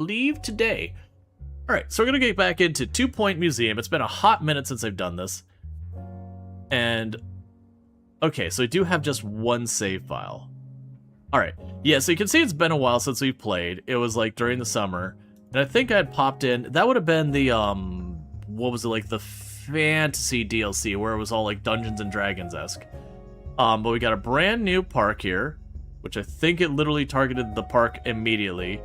believe today. Alright, so we're going to get back into 2 Point Museum. It's been a hot minute since I've done this. And, okay, so I do have just one save file. Alright, yeah, so you can see it's been a while since we've played. It was like during the summer. And I think I had popped in, that would have been the, what was it, like the fantasy DLC where it was all like Dungeons and Dragons-esque. But we got a brand new park here, which I think it literally targeted the park immediately.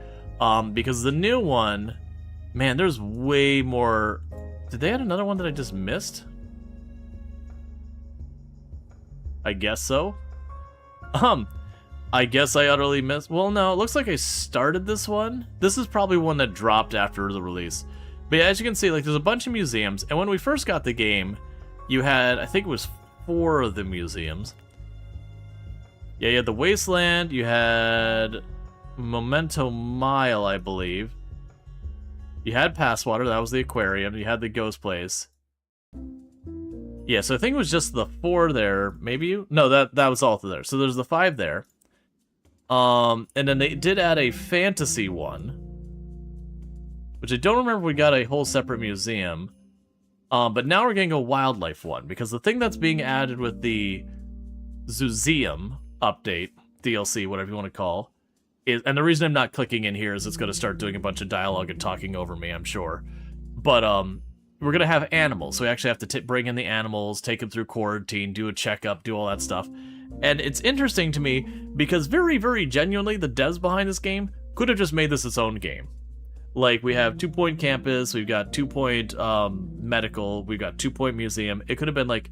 Because the new one, man, there's way more. Did they add another one that I just missed? I guess so. I guess I utterly missed. Well, no, it looks like I started this one. This is probably one that dropped after the release. But yeah, as you can see, like, there's a bunch of museums, and when we first got the game, you had, I think it was 4 of the museums. Yeah, you had the Wasteland, you had Memento Mile, I believe. You had Passwater, that was the aquarium, you had the Ghost Place. Yeah, so I think it was just the 4 there, maybe? No, that was all there. So there's the 5 there. And then they did add a fantasy one, which I don't remember if we got a whole separate museum. But now we're getting a wildlife one, because the thing that's being added with the Zoozeum update, DLC, whatever you want to call, is, and the reason I'm not clicking in here is it's going to start doing a bunch of dialogue and talking over me, I'm sure. But, we're going to have animals, so we actually have to bring in the animals, take them through quarantine, do a checkup, do all that stuff. And it's interesting to me, because very, very genuinely, the devs behind this game could have just made this its own game. Like, we have 2 Point Campus, we've got 2 Point Medical, we've got 2 Point Museum. It could have been like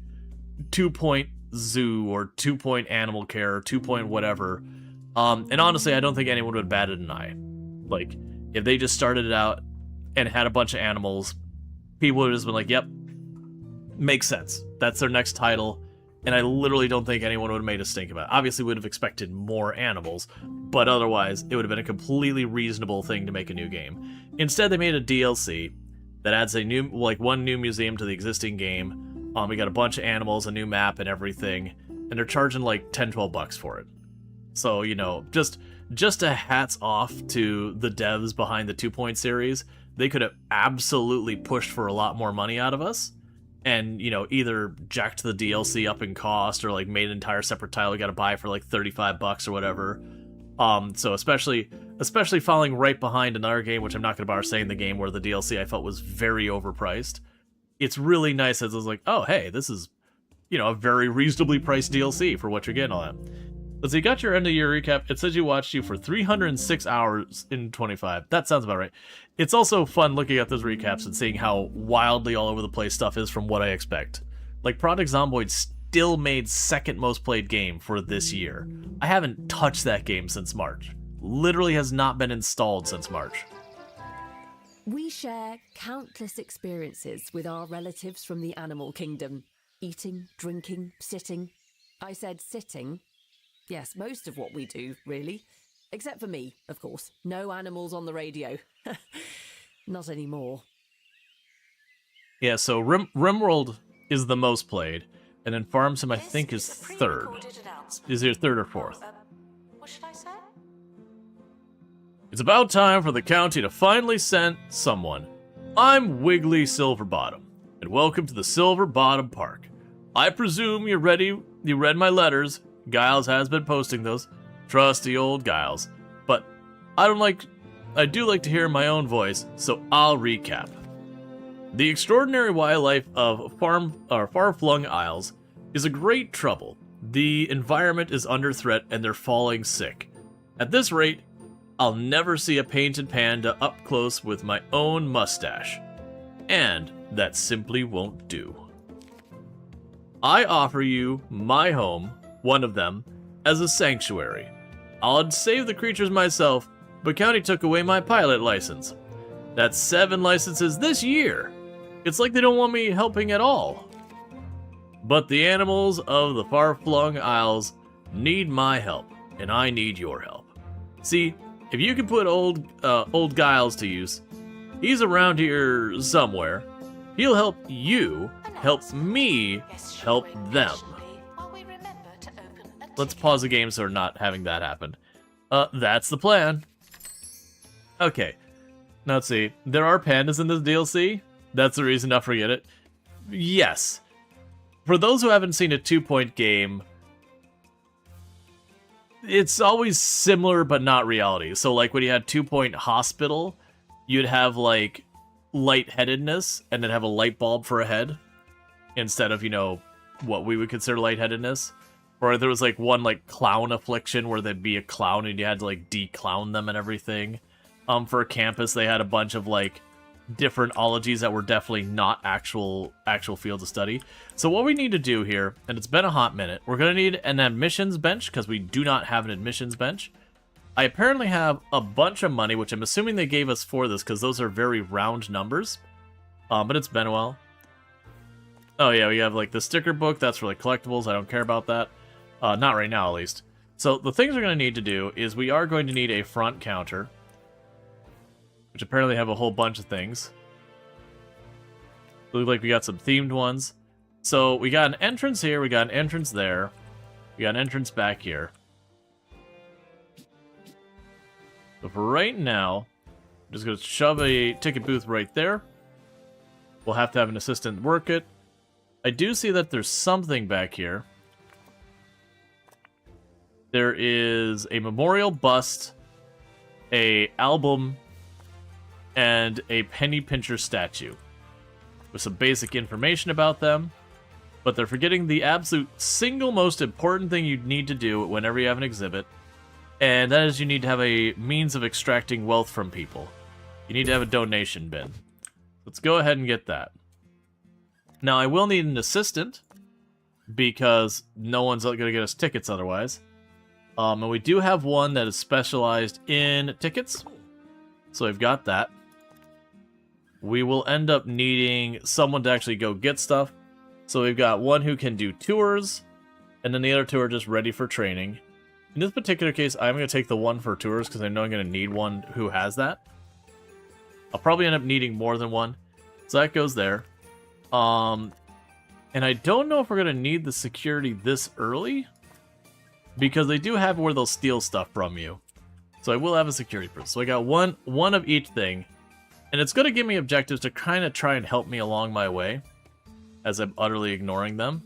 2 Point Zoo, or 2 Point Animal Care, or 2 Point whatever. And honestly, I don't think anyone would have batted an eye. Like, if they just started it out and had a bunch of animals, people would have just been like, yep, makes sense. That's their next title. And I literally don't think anyone would have made a stink about it. Obviously, we would have expected more animals, but otherwise, it would have been a completely reasonable thing to make a new game. Instead, they made a DLC that adds a new, like, one new museum to the existing game. We got a bunch of animals, a new map, and everything, and they're charging like $10-12 for it. So, you know, just a hats off to the devs behind the 2 Point series. They could have absolutely pushed for a lot more money out of us. And, you know, either jacked the DLC up in cost or, like, made an entire separate title you gotta buy for, like, $35 or whatever. So especially following right behind another game, which I'm not gonna bother saying the game where the DLC I felt was very overpriced. It's really nice as it's like, oh, hey, this is, you know, a very reasonably priced DLC for what you're getting on that. So you got your end of year recap. It says you watched you for 306 hours in 25. That sounds about right. It's also fun looking at those recaps and seeing how wildly all over the place stuff is from what I expect. Like, Project Zomboid still made second most played game for this year. I haven't touched that game since March. Literally has not been installed since March. We share countless experiences with our relatives from the animal kingdom. Eating, drinking, sitting. I said sitting. Yes, most of what we do, really. Except for me, of course. No animals on the radio. Not anymore. Yeah, so Rimworld is the most played, and then Farm Sim, I think, is third. Is it third or fourth? What should I say? It's about time for the county to finally send someone. I'm Wiggly Silverbottom, and welcome to the Silverbottom Park. I presume you're ready. You read my letters. Giles has been posting those. Trusty old Giles. But I do like to hear my own voice, so I'll recap. The extraordinary wildlife of far-flung isles is a great trouble. The environment is under threat and they're falling sick. At this rate, I'll never see a painted panda up close with my own mustache. And that simply won't do. I offer you my home, one of them, as a sanctuary. I'd save the creatures myself, but county took away my pilot license. That's 7 licenses this year. It's like they don't want me helping at all. But the animals of the far-flung isles need my help, and I need your help. See, if you can put old Giles to use, he's around here somewhere. He'll help you, help me, help them. Let's pause the game so we're not having that happen. That's the plan. Okay, Now let's see. There are pandas in this DLC. That's the reason, not forget it. Yes. For those who haven't seen a 2-point game, it's always similar but not reality. So like when you had 2-point hospital, you'd have like lightheadedness and then have a light bulb for a head instead of, you know, what we would consider lightheadedness. Or there was like one like clown affliction where there'd be a clown and you had to like de-clown them and everything. For a campus, they had a bunch of like different ologies that were definitely not actual fields of study. So what we need to do here, and it's been a hot minute, we're going to need an admissions bench because we do not have an admissions bench. I apparently have a bunch of money, which I'm assuming they gave us for this because those are very round numbers. But it's been a while. Oh yeah, we have like the sticker book. That's for like collectibles. I don't care about that. Not right now, at least. So the things we're going to need to do is we are going to need a front counter, which apparently have a whole bunch of things. Look like we got some themed ones. So we got an entrance here, we got an entrance there, we got an entrance back here. So for right now, I'm just going to shove a ticket booth right there. We'll have to have an assistant work it. I do see that there's something back here. There is a memorial bust, a album, and a penny pincher statue with some basic information about them, but they're forgetting the absolute single most important thing you need to do whenever you have an exhibit, and that is you need to have a means of extracting wealth from people. You need to have a donation bin. Let's go ahead and get that. Now, I will need an assistant, because no one's going to get us tickets otherwise. And we do have one that is specialized in tickets, so I've got that. We will end up needing someone to actually go get stuff. So we've got one who can do tours, and then the other two are just ready for training. In this particular case, I'm going to take the one for tours because I know I'm going to need one who has that. I'll probably end up needing more than one. So that goes there. And I don't know if we're going to need the security this early, because they do have where they'll steal stuff from you. So I will have a security person. So I got one of each thing. And it's going to give me objectives to kind of try and help me along my way, as I'm utterly ignoring them.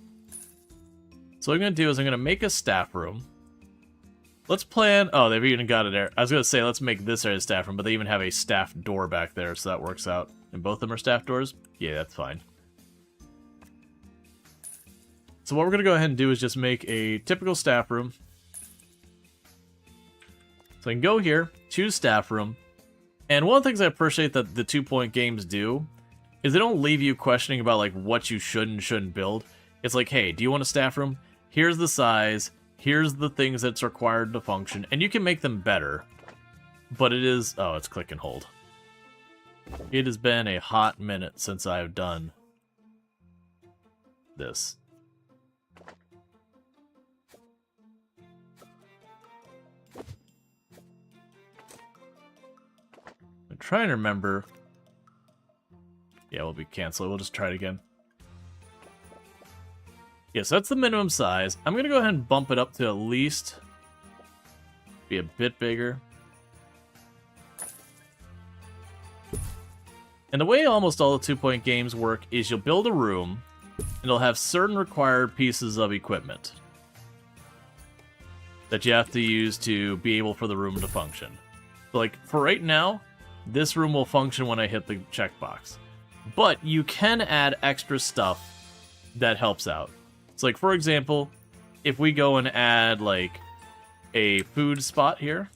So what I'm going to do is I'm going to make a staff room. Let's plan... Oh, they've even got it there. I was going to say, let's make this area a staff room, but they even have a staff door back there, so that works out. And both of them are staff doors? Yeah, that's fine. So what we're going to go ahead and do is just make a typical staff room. So I can go here, choose staff room. And one of the things I appreciate that the 2-point games do is they don't leave you questioning about like what you should and shouldn't build. It's like, hey, do you want a staff room? Here's the size. Here's the things that's required to function. And you can make them better. But it is... Oh, it's click and hold. It has been a hot minute since I've done this. I'm trying to remember. Yeah, we'll be canceled. We'll just try it again. Yeah, so that's the minimum size. I'm going to go ahead and bump it up to at least be a bit bigger. And the way almost all the 2-point games work is you'll build a room, and it'll have certain required pieces of equipment that you have to use to be able for the room to function. So like, for right now, this room will function when I hit the checkbox. But you can add extra stuff that helps out. So like, for example, if we go and add like a food spot here,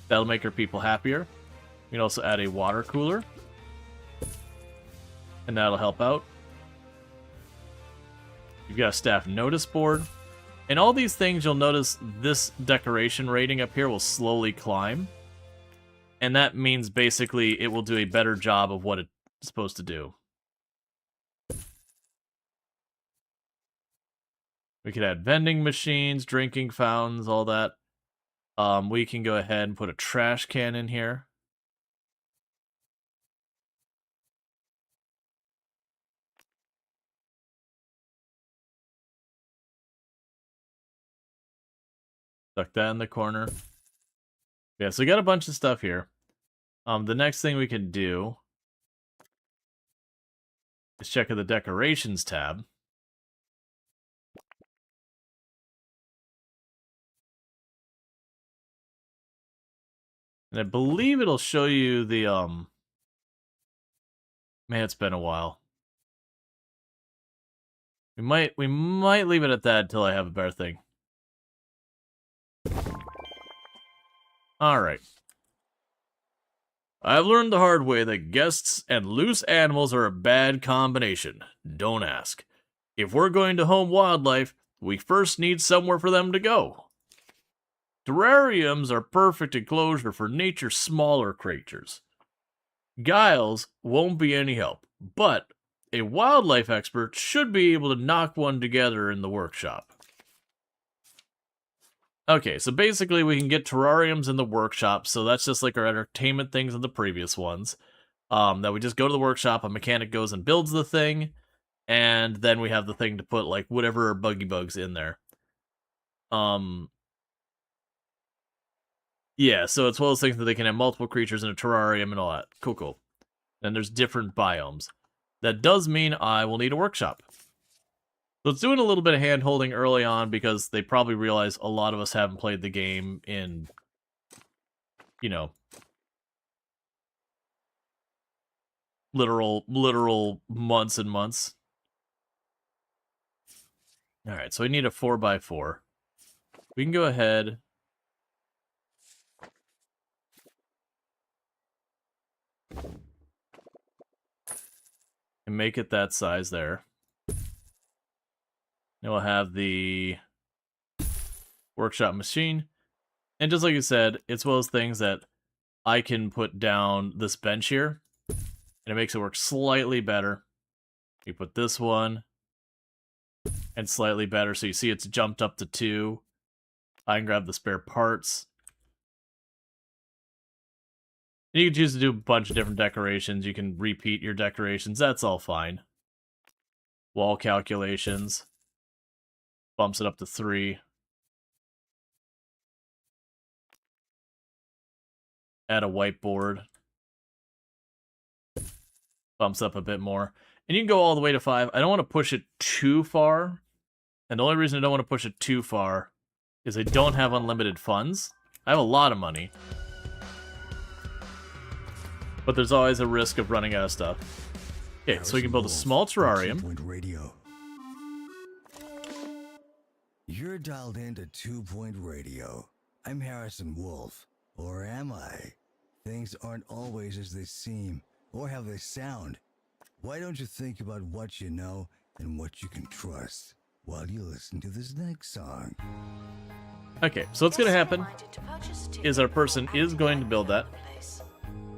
that'll make our people happier. We can also add a water cooler, and that'll help out. You've got a staff notice board. And all these things, you'll notice this decoration rating up here will slowly climb. And that means basically it will do a better job of what it's supposed to do. We could add vending machines, drinking fountains, all that. We can go ahead and put a trash can in here. Tuck that in the corner. Yeah, so we got a bunch of stuff here. The next thing we can do is check the decorations tab. And I believe it'll show you the, man, it's been a while. We might leave it at that until I have a better thing. Alright. I've learned the hard way that guests and loose animals are a bad combination. Don't ask. If we're going to home wildlife, we first need somewhere for them to go. Terrariums are perfect enclosure for nature's smaller creatures. Guiles won't be any help, but a wildlife expert should be able to knock one together in the workshop. Okay, so basically we can get terrariums in the workshop, so that's just like our entertainment things in the previous ones. That we just go to the workshop, a mechanic goes and builds the thing, and then we have the thing to put like whatever buggy bugs in there. Yeah, so it's one of those things that they can have multiple creatures in a terrarium and all that. Cool, cool. And there's different biomes. That does mean I will need a workshop. So it's doing a little bit of hand-holding early on because they probably realize a lot of us haven't played the game in, you know, literal months and months. Alright, so we need a 4x4. We can go ahead and make it that size there. Then we'll have the workshop machine. And just like you said, it's one of those things that I can put down this bench here, and it makes it work slightly better. You put this one, and slightly better, so you see it's jumped up to 2. I can grab the spare parts. And you can choose to do a bunch of different decorations. You can repeat your decorations. That's all fine. Wall calculations. Bumps it up to 3. Add a whiteboard. Bumps up a bit more. And you can go all the way to 5. I don't want to push it too far. And the only reason I don't want to push it too far is I don't have unlimited funds. I have a lot of money. But there's always a risk of running out of stuff. Okay, so we can build a small terrarium. You're dialed into 2-Point Radio. I'm Harrison Wolf. Or am I? Things aren't always as they seem, or how they sound. Why don't you think about what you know and what you can trust while you listen to this next song? Okay, so what's going to happen is our person is going to build that.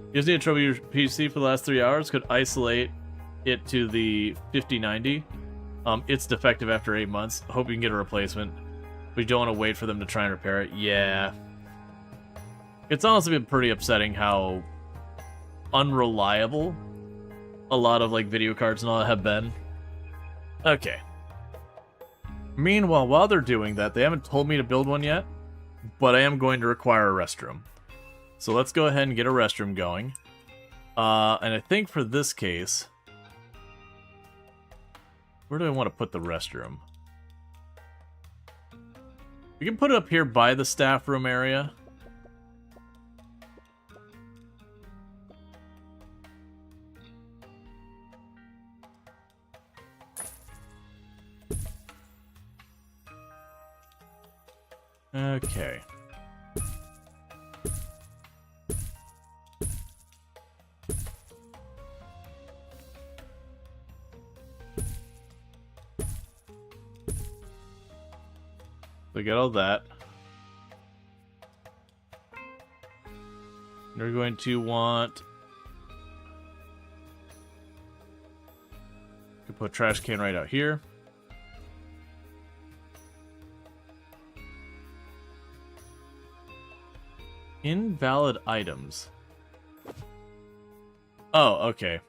You just need to trouble your PC for the last 3 hours. Could isolate it to the 5090. It's defective after 8 months. Hope you can get a replacement. We don't want to wait for them to try and repair it. Yeah. It's honestly been pretty upsetting how unreliable a lot of like video cards and all that have been. Okay. Meanwhile, while they're doing that, they haven't told me to build one yet, but I am going to require a restroom. So let's go ahead and get a restroom going. And I think for this case, where do I want to put the restroom? We can put it up here by the staff room area. Okay. We got all that. We're going to want to put a trash can right out here. Invalid items. Oh, okay.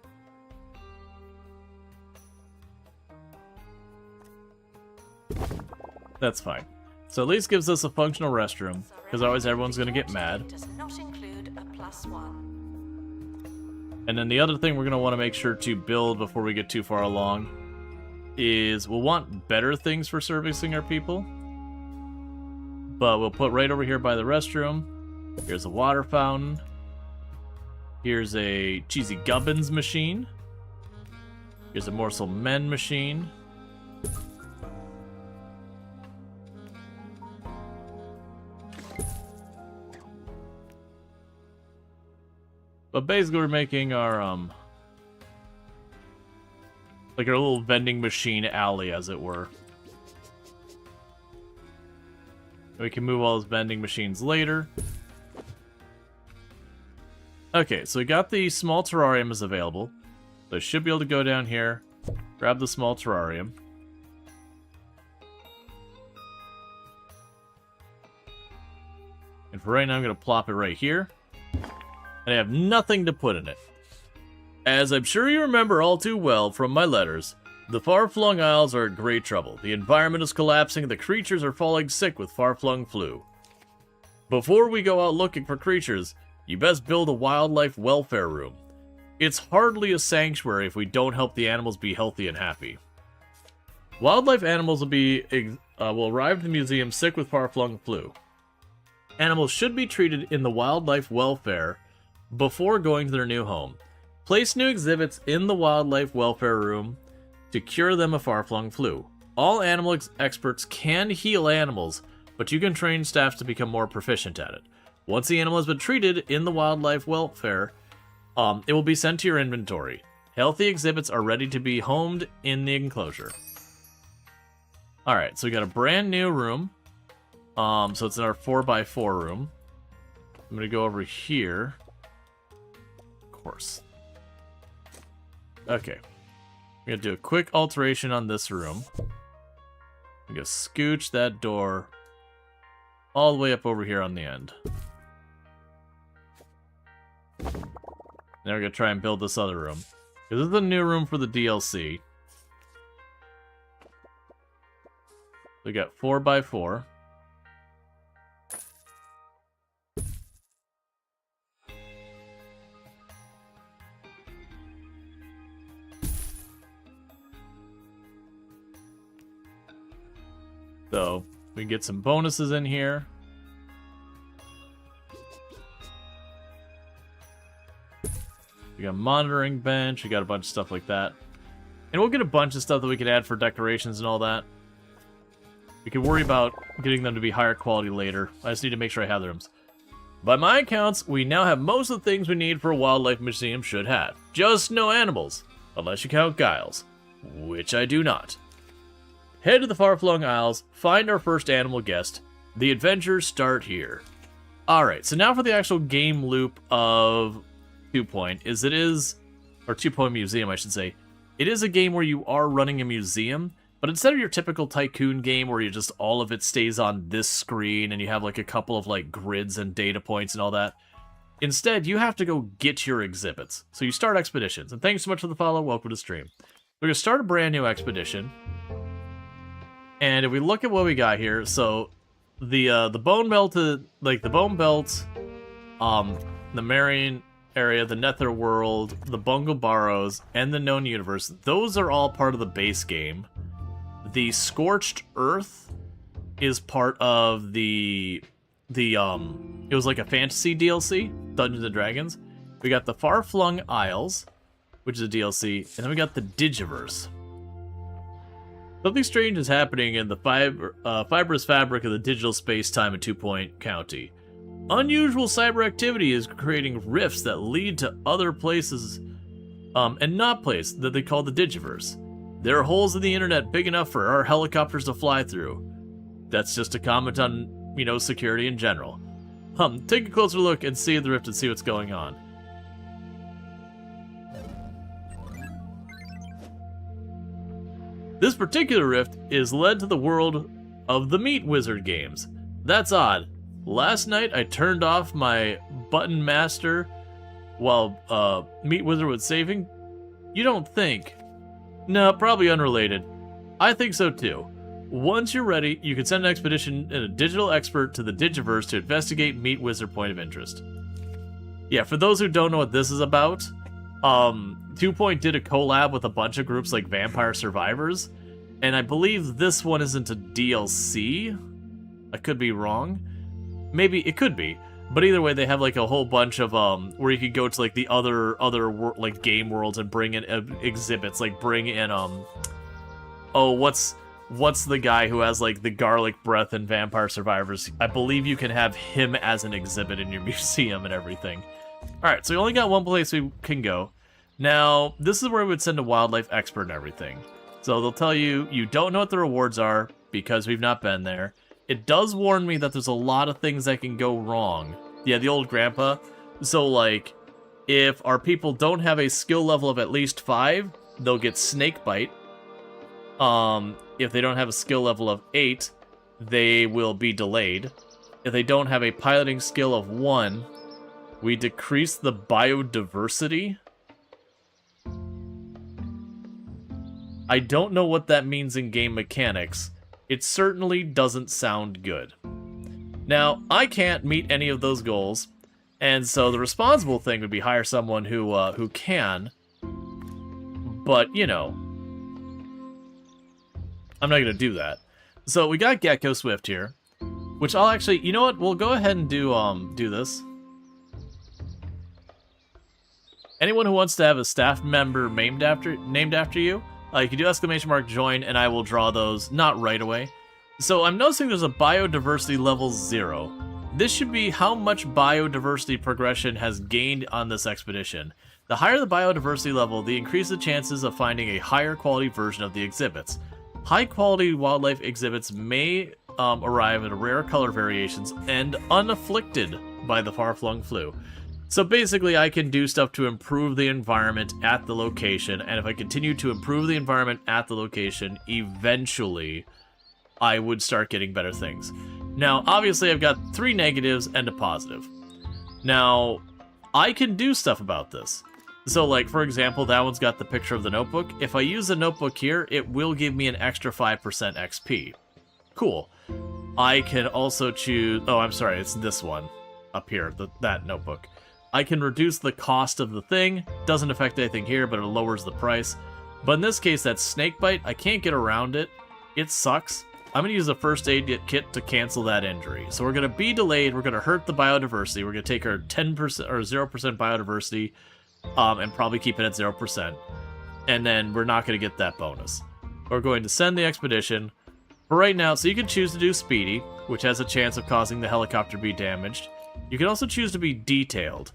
That's fine. So at least gives us a functional restroom. because otherwise everyone's going to get mad. Does not include a +1. And then the other thing we're going to want to make sure to build before we get too far along is we'll want better things for servicing our people. But we'll put right over here by the restroom. Here's a water fountain. Here's a Cheesy Gubbins machine. Here's a Morsel Men machine. But basically we're making our, like our little vending machine alley, as it were. We can move all those vending machines later. Okay, so we got the small terrarium is available. So I should be able to go down here, grab the small terrarium. And for right now, I'm going to plop it right here. And I have nothing to put in it. As I'm sure you remember all too well from my letters, the far-flung isles are in great trouble. The environment is collapsing and the creatures are falling sick with far-flung flu. Before we go out looking for creatures, you best build a wildlife welfare room. It's hardly a sanctuary if we don't help the animals be healthy and happy. Wildlife animals will arrive at the museum sick with far-flung flu. Animals should be treated in the wildlife welfare before going to their new home. Place new exhibits in the wildlife welfare room to cure them of far-flung flu. All animal experts can heal animals, but you can train staff to become more proficient at it. Once the animal has been treated in the wildlife welfare, it will be sent to your inventory. Healthy exhibits are ready to be homed in the enclosure. Alright, so we got a brand new room. So it's in our 4x4 room. I'm gonna go over here. Of course. Okay. I'm gonna do a quick alteration on this room. I'm gonna scooch that door all the way up over here on the end. Now we're gonna try and build this other room. This is the new room for the DLC. We got 4x4. So, we can get some bonuses in here. We got a monitoring bench, we got a bunch of stuff like that. And we'll get a bunch of stuff that we can add for decorations and all that. We can worry about getting them to be higher quality later. I just need to make sure I have the rooms. By my accounts, we now have most of the things we need for a wildlife museum should have. Just no animals, unless you count Giles, which I do not. Head to the far-flung isles, find our first animal guest. The adventures start here. Alright, so now for the actual game loop of 2 Point, or 2 Point Museum, I should say. It is a game where you are running a museum, but instead of your typical tycoon game where you just all of it stays on this screen and you have like a couple of like grids and data points and all that, instead you have to go get your exhibits. So you start expeditions, and thanks so much for the follow, welcome to stream. We're gonna start a brand new expedition. And if we look at what we got here, so the Bone Belt, the Marian area, the Nether World, the Bungle Barrows, and the Known Universe, those are all part of the base game. The Scorched Earth is part of it was like a fantasy DLC, Dungeons and Dragons. We got the Far-Flung Isles, which is a DLC, and then we got the Digiverse. Something strange is happening in the fibrous fabric of the digital space-time in 2 Point County. Unusual cyber activity is creating rifts that lead to other places, and not places that they call the Digiverse. There are holes in the internet big enough for our helicopters to fly through. That's just a comment on, security in general. Take a closer look and see the rift and see what's going on. This particular rift is led to the world of the Meat Wizard games. That's odd. Last night I turned off my button master while Meat Wizard was saving. You don't think? No, probably unrelated. I think so too. Once you're ready, you can send an expedition and a digital expert to the Digiverse to investigate Meet Wizard Point of Interest. Yeah, for those who don't know what this is about, 2 Point did a collab with a bunch of groups like Vampire Survivors, and I believe this one isn't a DLC. I could be wrong. Maybe it could be. But either way, they have like a whole bunch of where you could go to like the other like game worlds and bring in exhibits, like bring in oh, what's the guy who has like the garlic breath in Vampire Survivors? I believe you can have him as an exhibit in your museum and everything. All right, so we only got one place we can go. Now, this is where we would send a wildlife expert and everything. So they'll tell you, you don't know what the rewards are because we've not been there. It does warn me that there's a lot of things that can go wrong. Yeah, the old grandpa. So, like, if our people don't have a skill level of at least 5, they'll get snake bite. If they don't have a skill level of 8, they will be delayed. If they don't have a piloting skill of 1, we decrease the biodiversity. I don't know what that means in game mechanics. It certainly doesn't sound good. Now, I can't meet any of those goals, and so the responsible thing would be hire someone who can. But, you know, I'm not going to do that. So we got Gecko Swift here, which I'll actually, you know what? We'll go ahead and do this. Anyone who wants to have a staff member named after you, you can do !join, and I will draw those, not right away. So I'm noticing there's a biodiversity level 0. This should be how much biodiversity progression has gained on this expedition. The higher the biodiversity level, the increase the chances of finding a higher quality version of the exhibits. High quality wildlife exhibits may arrive at rare color variations and unafflicted by the far-flung flu. So basically, I can do stuff to improve the environment at the location, and if I continue to improve the environment at the location, eventually, I would start getting better things. Now, obviously, I've got 3 negatives and a positive. Now, I can do stuff about this. So, like, for example, that one's got the picture of the notebook. If I use the notebook here, it will give me an extra 5% XP. Cool. I can also choose... Oh, I'm sorry, it's this one up here, that notebook. I can reduce the cost of the thing. Doesn't affect anything here, but it lowers the price. But in this case, that's snakebite. I can't get around it. It sucks. I'm going to use a first aid kit to cancel that injury. So we're going to be delayed. We're going to hurt the biodiversity. We're going to take our 10% or 0% biodiversity and probably keep it at 0%. And then we're not going to get that bonus. We're going to send the expedition. For right now, so you can choose to do speedy, which has a chance of causing the helicopter to be damaged. You can also choose to be detailed.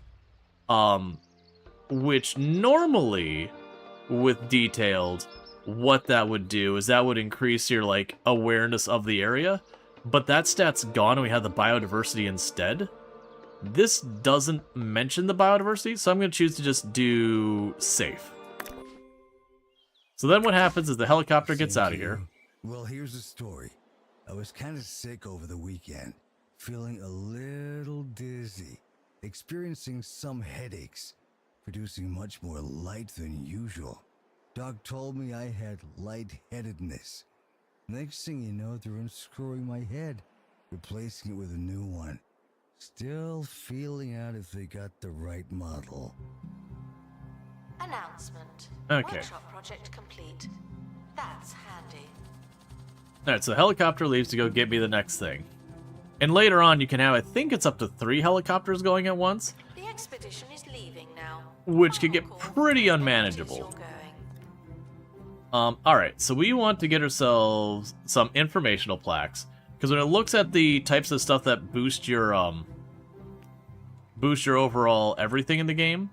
Which normally, with detailed, what that would do is that would increase your, like, awareness of the area, but that stat's gone and we have the biodiversity instead. This doesn't mention the biodiversity, so I'm going to choose to just do safe. So then what happens is the helicopter gets out of here. Well, here's the story. I was kind of sick over the weekend, feeling a little dizzy, experiencing some headaches, producing much more light than usual. Doc told me I had lightheadedness. Next thing you know, they're unscrewing my head, replacing it with a new one. Still feeling out if they got the right model. Announcement. Okay. Workshop project complete. That's handy. Alright, so the helicopter leaves to go get me the next thing. And later on, you can have, I think it's up to 3 helicopters going at once. The expedition is leaving now. Which could get pretty unmanageable. Alright, so we want to get ourselves some informational plaques. Because when it looks at the types of stuff that boost your overall everything in the game,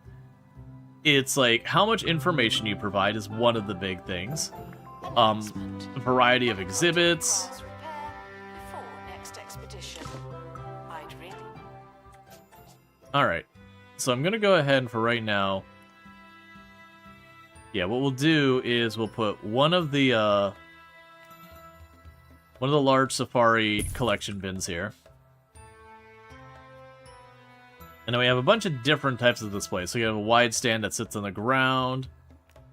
it's like how much information you provide is one of the big things. A variety of exhibits. Alright, so I'm gonna go ahead and for right now, yeah, what we'll do is we'll put one of the large safari collection bins here. And then we have a bunch of different types of displays. So we have a wide stand that sits on the ground.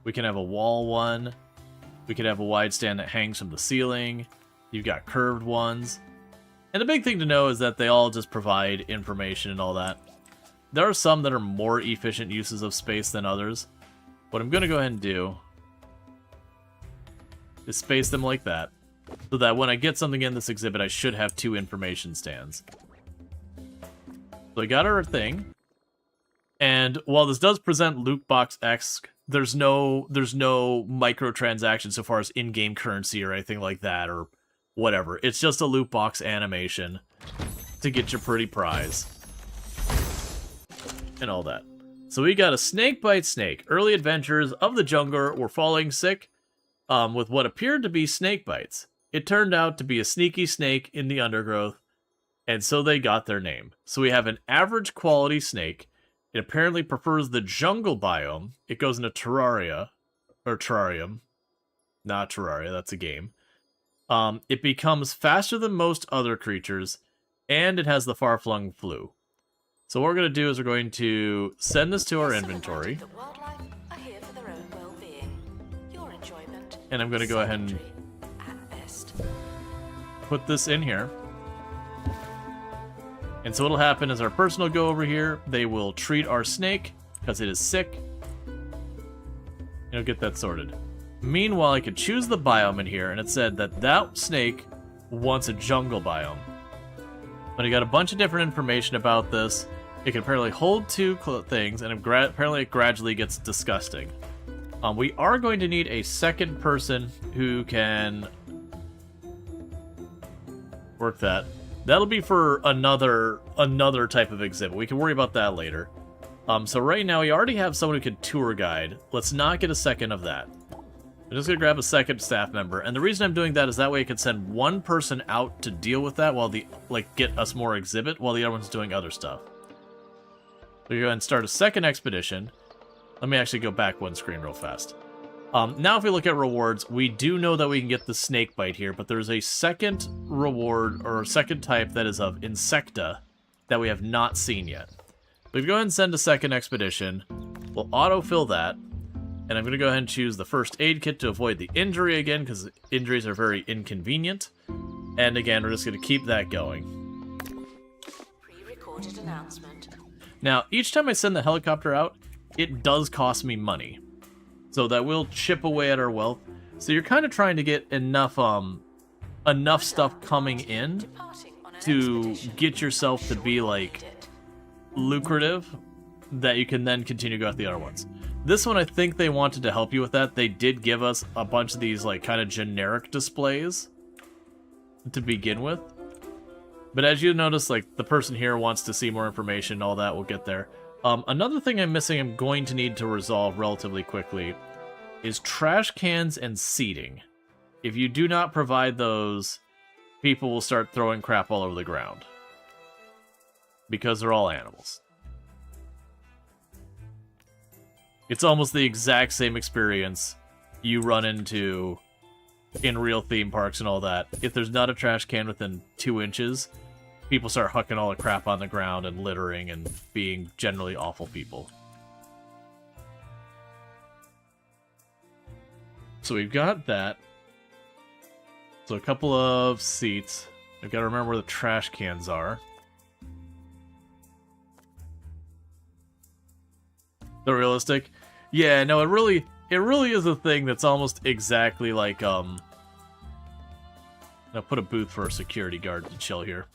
We can have a wall one. We could have a wide stand that hangs from the ceiling. You've got curved ones. And the big thing to know is that they all just provide information and all that. There are some that are more efficient uses of space than others. What I'm going to go ahead and do is space them like that, so that when I get something in this exhibit, I should have 2 information stands. So I got our thing. And while this does present loot box-esque, there's no microtransactions so far as in-game currency or anything like that, or whatever. It's just a loot box animation to get your pretty prize. And all that. So we got a snake bite snake. Early adventurers of the jungle were falling sick with what appeared to be snake bites. It turned out to be a sneaky snake in the undergrowth, and so they got their name. So we have an average quality snake. It apparently prefers the jungle biome. It goes into terrarium. Not Terraria, that's a game. It becomes faster than most other creatures, and it has the far-flung flu. So what we're going to do is we're going to send this to our inventory. And I'm going to go ahead and put this in here. And so what'll happen is our person will go over here. They will treat our snake because it is sick. It'll get that sorted. Meanwhile, I could choose the biome in here, and it said that that snake wants a jungle biome. But I got a bunch of different information about this. It can apparently hold 2 things, and apparently it gradually gets disgusting. We are going to need a second person who can work that. That'll be for another type of exhibit. We can worry about that later. So right now, we already have someone who can tour guide. Let's not get a second of that. I'm just going to grab a second staff member. And the reason I'm doing that is that way I can send one person out to deal with that while get us more exhibit while the other one's doing other stuff. So we go ahead and start a second expedition. Let me actually go back one screen real fast. Now if we look at rewards, we do know that we can get the snake bite here, but there's a second reward, or a second type that is of Insecta that we have not seen yet. We go ahead and send a second expedition. We'll autofill that, and I'm going to go ahead and choose the first aid kit to avoid the injury again, because injuries are very inconvenient. And again, we're just going to keep that going. Pre-recorded announcement. Now, each time I send the helicopter out, it does cost me money. So that will chip away at our wealth. So you're kind of trying to get enough stuff coming in to get yourself to be, like, lucrative that you can then continue to go at the other ones. This one, I think they wanted to help you with that. They did give us a bunch of these, like, kind of generic displays to begin with. But as you notice, like, the person here wants to see more information, all that, we'll get there. Another thing I'm missing I'm going to need to resolve relatively quickly is trash cans and seating. If you do not provide those, people will start throwing crap all over the ground. Because they're all animals. It's almost the exact same experience you run into in real theme parks and all that. If there's not a trash can within 2 inches, people start hucking all the crap on the ground and littering and being generally awful people. So we've got that. So a couple of seats. I've got to remember where the trash cans are. They're realistic? Yeah, no, it really is a thing that's almost exactly like, I'll put a booth for a security guard to chill here.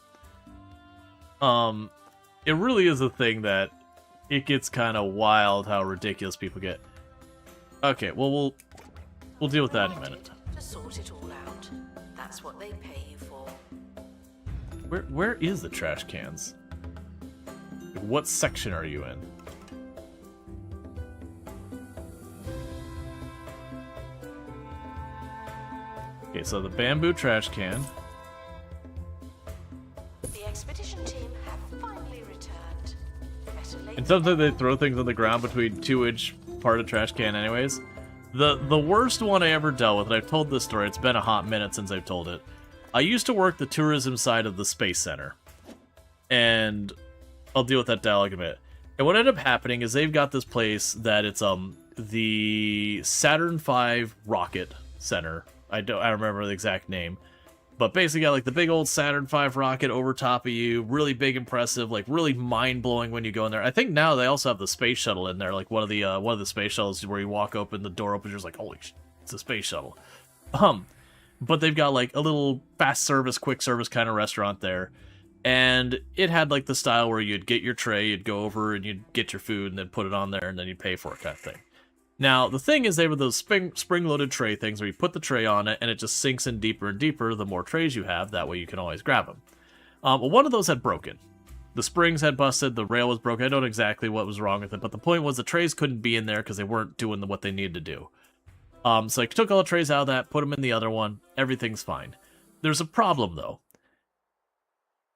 It really is a thing that it gets kind of wild how ridiculous people get. Okay, well, we'll deal with that in a minute. To sort it all out. That's what they pay you for. Where is the trash cans? What section are you in? Okay, so the bamboo trash can. The expedition team have finally returned. Better late And sometimes they throw things on the ground between 2-inch part of trash can anyways. The worst one I ever dealt with, and I've told this story, it's been a hot minute since I've told it. I used to work the tourism side of the Space Center. And I'll deal with that dialogue in a minute. And what ended up happening is they've got this place that it's the Saturn V Rocket Center. I don't remember the exact name. But basically, got like the big old Saturn V rocket over top of you, really big, impressive, like really mind blowing when you go in there. I think now they also have the space shuttle in there, like one of the space shuttles where you walk open, the door opens, you're just like, holy shit, it's a space shuttle. But they've got like a little fast service, quick service kind of restaurant there, and it had like the style where you'd get your tray, you'd go over and you'd get your food, and then put it on there, and then you'd pay for it, kind of thing. Now, the thing is, they were those spring-loaded tray things where you put the tray on it, and it just sinks in deeper and deeper the more trays you have. That way you can always grab them. Well, one of those had broken. The springs had busted, the rail was broken. I don't know exactly what was wrong with it, but the point was the trays couldn't be in there because they weren't doing what they needed to do. So I took all the trays out of that, put them in the other one. Everything's fine. There's a problem, though.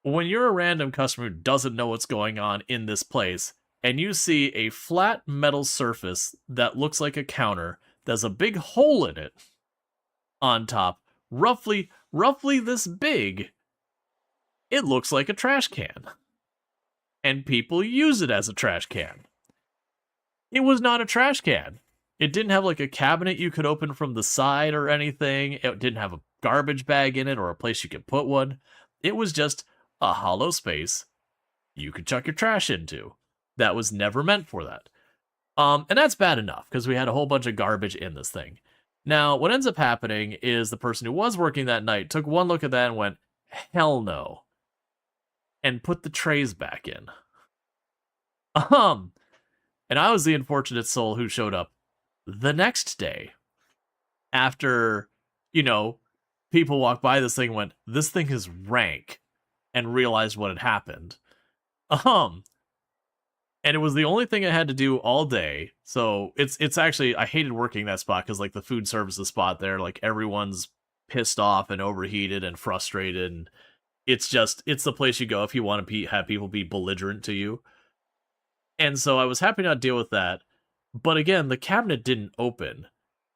When you're a random customer who doesn't know what's going on in this place, and you see a flat metal surface that looks like a counter, there's a big hole in it on top, roughly this big, it looks like a trash can. And people use it as a trash can. It was not a trash can. It didn't have like a cabinet you could open from the side or anything. It didn't have a garbage bag in it or a place you could put one. It was just a hollow space you could chuck your trash into. That was never meant for that. And that's bad enough, because we had a whole bunch of garbage in this thing. Now, what ends up happening is the person who was working that night took one look at that and went, hell no, and put the trays back in. And I was the unfortunate soul who showed up the next day after, people walked by this thing and went, this thing is rank, and realized what had happened. And it was the only thing I had to do all day. So it's actually, I hated working that spot because like the food services spot there, like everyone's pissed off and overheated and frustrated. And it's the place you go if you want to have people be belligerent to you. And so I was happy not to deal with that. But again, the cabinet didn't open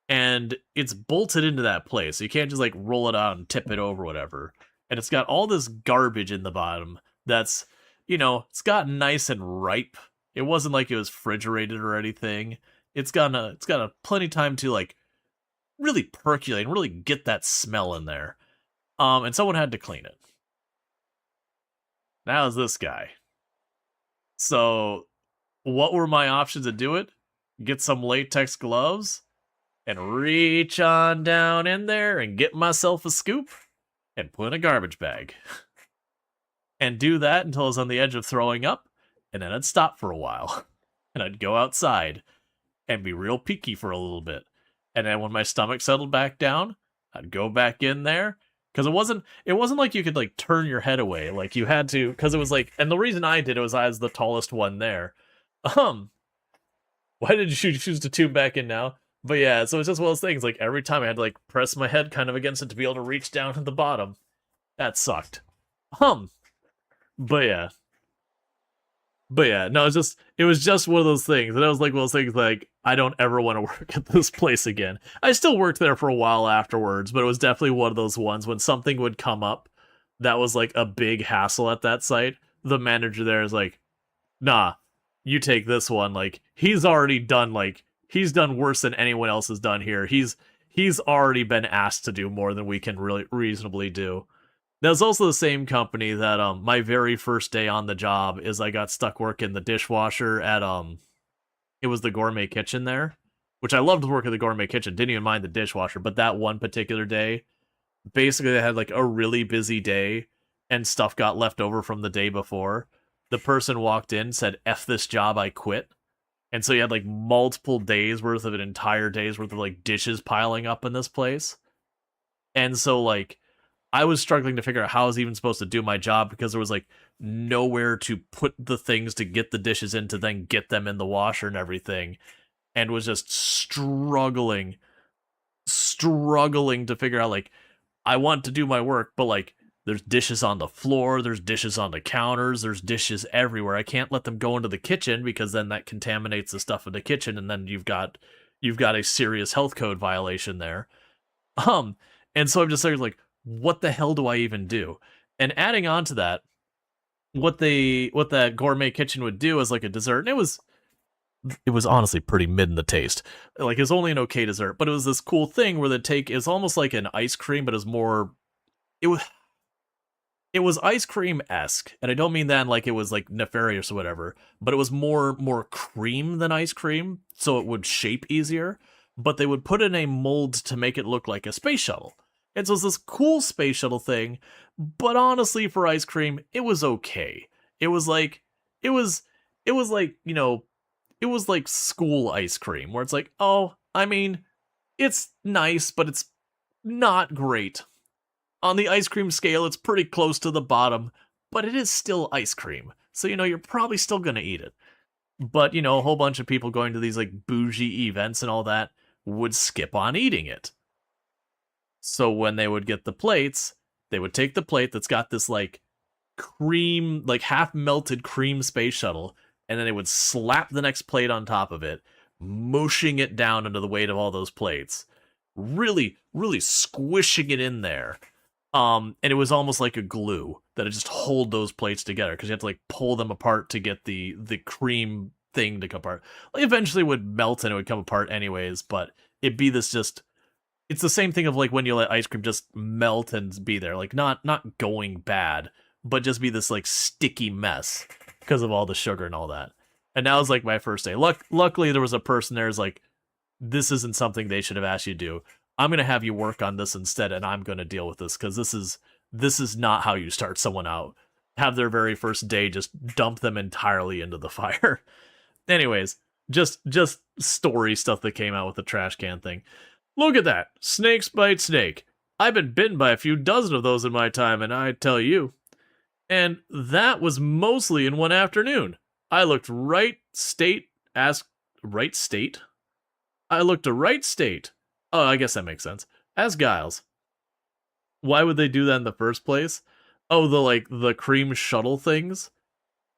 and it's bolted into that place. So you can't just like roll it out and tip it over, whatever. And it's got all this garbage in the bottom that's, it's gotten nice and ripe. It wasn't like it was refrigerated or anything. It's got a plenty time to like really percolate and really get that smell in there. And someone had to clean it. Now is this guy. So what were my options to do it? Get some latex gloves and reach on down in there and get myself a scoop and put in a garbage bag. And do that until I was on the edge of throwing up. And then I'd stop for a while, and I'd go outside and be real peaky for a little bit. And then when my stomach settled back down, I'd go back in there, because it wasn't like you could like turn your head away, like you had to, because it was like, and the reason I did it was I was the tallest one there. Why did you choose to tune back in now? But yeah, so it's just one of those things. Like every time I had to like press my head kind of against it to be able to reach down to the bottom. That sucked. But yeah, no, it was just one of those things. And it was like one of those things like, I don't ever want to work at this place again. I still worked there for a while afterwards, but it was definitely one of those ones when something would come up that was like a big hassle at that site. The manager there is like, nah, you take this one. Like, he's already done, like, he's done worse than anyone else has done here. He's already been asked to do more than we can really reasonably do. That was also the same company that my very first day on the job is I got stuck working the dishwasher at it was the Gourmet Kitchen there, which I loved to work at the Gourmet Kitchen, didn't even mind the dishwasher, but that one particular day, basically they had like a really busy day and stuff got left over from the day before. The person walked in, said, F this job, I quit. And so you had like multiple days worth of an entire day's worth of like dishes piling up in this place. And so like I was struggling to figure out how I was even supposed to do my job because there was like nowhere to put the things to get the dishes in to then get them in the washer and everything, and was just struggling to figure out like, I want to do my work, but like there's dishes on the floor, there's dishes on the counters, there's dishes everywhere. I can't let them go into the kitchen because then that contaminates the stuff in the kitchen, and then you've got a serious health code violation there. And so I'm just like, what the hell do I even do? And adding on to that, what that Gourmet Kitchen would do as like a dessert, and it was honestly pretty mid in the taste. Like, it was only an okay dessert, but it was this cool thing where the take is almost like an ice cream, but it's more it was it was ice cream-esque, and I don't mean that in like it was like nefarious or whatever, but it was more cream than ice cream, so it would shape easier. But they would put in a mold to make it look like a space shuttle. And so it's this cool space shuttle thing, but honestly, for ice cream, it was okay. It was like it was it was like, you know, it was like school ice cream, where it's like, oh, I mean, it's nice, but it's not great. On the ice cream scale, it's pretty close to the bottom, but it is still ice cream. So, you're probably still going to eat it. But, a whole bunch of people going to these, like, bougie events and all that would skip on eating it. So when they would get the plates, they would take the plate that's got this, like, cream, like, half-melted cream space shuttle, and then they would slap the next plate on top of it, mushing it down under the weight of all those plates. Really, really squishing it in there. And it was almost like a glue that would just hold those plates together, because you have to like pull them apart to get the cream thing to come apart. Like, eventually it would melt and it would come apart anyways, but it'd be this just, it's the same thing of like when you let ice cream just melt and be there, like not going bad, but just be this like sticky mess because of all the sugar and all that. And that was like my first day. Luckily there was a person there who's like, this isn't something they should have asked you to do. I'm going to have you work on this instead, and I'm going to deal with this, because this is not how you start someone out. Have their very first day, just dump them entirely into the fire. Anyways, just story stuff that came out with the trash can thing. Look at that. Snakes bite snake. I've been bitten by a few dozen of those in my time, and I tell you. And that was mostly in one afternoon. I looked right state. I looked a right state. Oh, I guess that makes sense. As Giles. Why would they do that in the first place? Oh, the cream shuttle things?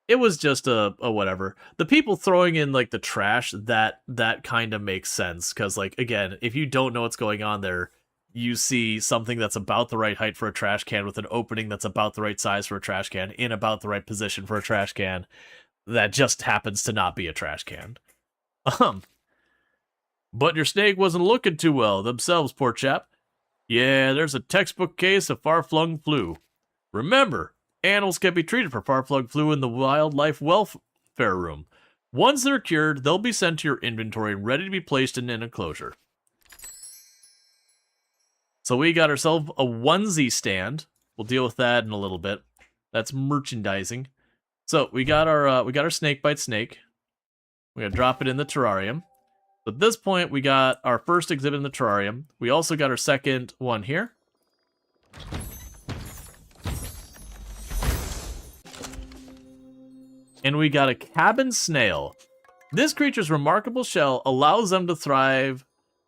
It was just a whatever. The people throwing in like the trash, that kind of makes sense, because like, again, if you don't know what's going on there, you see something that's about the right height for a trash can with an opening that's about the right size for a trash can in about the right position for a trash can that just happens to not be a trash can. But your snake wasn't looking too well themselves, poor chap. Yeah, there's a textbook case of far-flung flu. Remember, animals can be treated for far-flung flu in the wildlife welfare room. Once they're cured, they'll be sent to your inventory and ready to be placed in an enclosure. So we got ourselves a onesie stand. We'll deal with that in a little bit. That's merchandising. So we got our snake bite snake. We're gonna drop it in the terrarium. So at this point, we got our first exhibit in the terrarium. We also got our second one here. And we got a cabin snail. This creature's remarkable shell allows them to thrive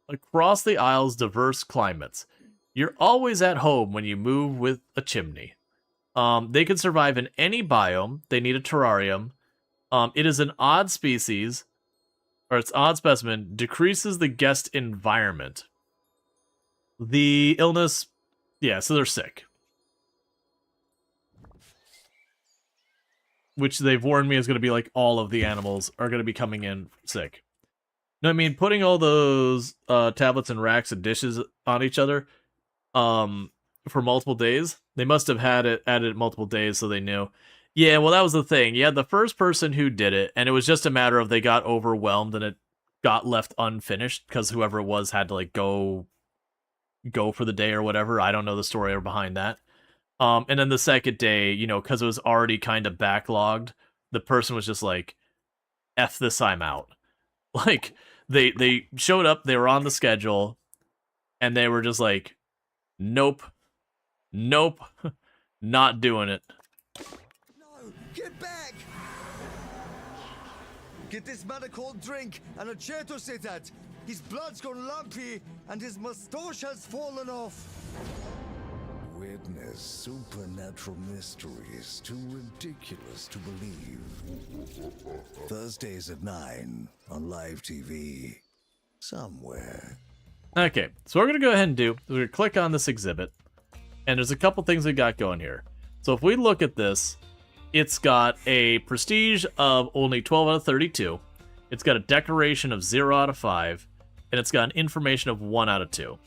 across the Isle's diverse climates. You're always at home when you move with a chimney. They can survive in any biome. They need a terrarium. It is an odd species, or its odd specimen, decreases the guest environment. The illness, yeah, so they're sick. Which they've warned me is going to be like all of the animals are going to be coming in sick. No, I mean, putting all those tablets and racks and dishes on each other for multiple days, they must have had it added multiple days so they knew. Yeah, well, that was the thing. You had the first person who did it, and it was just a matter of they got overwhelmed and it got left unfinished because whoever it was had to like go for the day or whatever. I don't know the story behind that. And then the second day, you know, because it was already kind of backlogged, the person was just like, F this, I'm out. Like, they showed up, they were on the schedule, and they were just like, nope, not doing it. No, get back! Get this man a cold drink and a chair to sit at. His blood's gone lumpy and his moustache has fallen off. Witness supernatural mysteries too ridiculous to believe. Thursdays at 9 on live TV. Somewhere. Okay, so what we're going to go ahead and do is we're going to click on this exhibit, and there's a couple things we got going here. So if we look at this, it's got a prestige of only 12 out of 32. It's got a decoration of 0 out of 5, and it's got an information of 1 out of 2.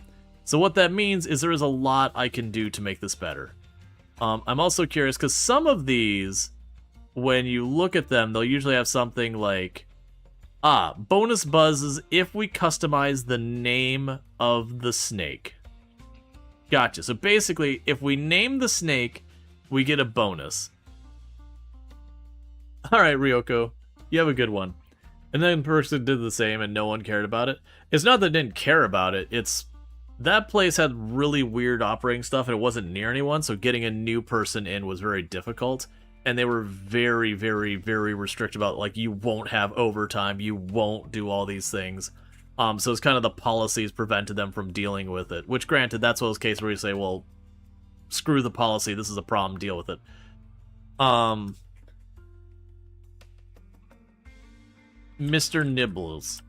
So what that means is there is a lot I can do to make this better. I'm also curious, because some of these, when you look at them, they'll usually have something like, bonus buzzes if we customize the name of the snake. Gotcha. So basically, if we name the snake, we get a bonus. Alright, Ryoko, you have a good one. And then person did the same and no one cared about it. It's not that they didn't care about it, it's that place had really weird operating stuff and it wasn't near anyone, so getting a new person in was very difficult. And they were very, very, very restricted about, like, you won't have overtime, you won't do all these things. So it's kind of the policies prevented them from dealing with it. Which, granted, that's one of those cases where you say, well, screw the policy, this is a problem, deal with it. Mr. Nibbles.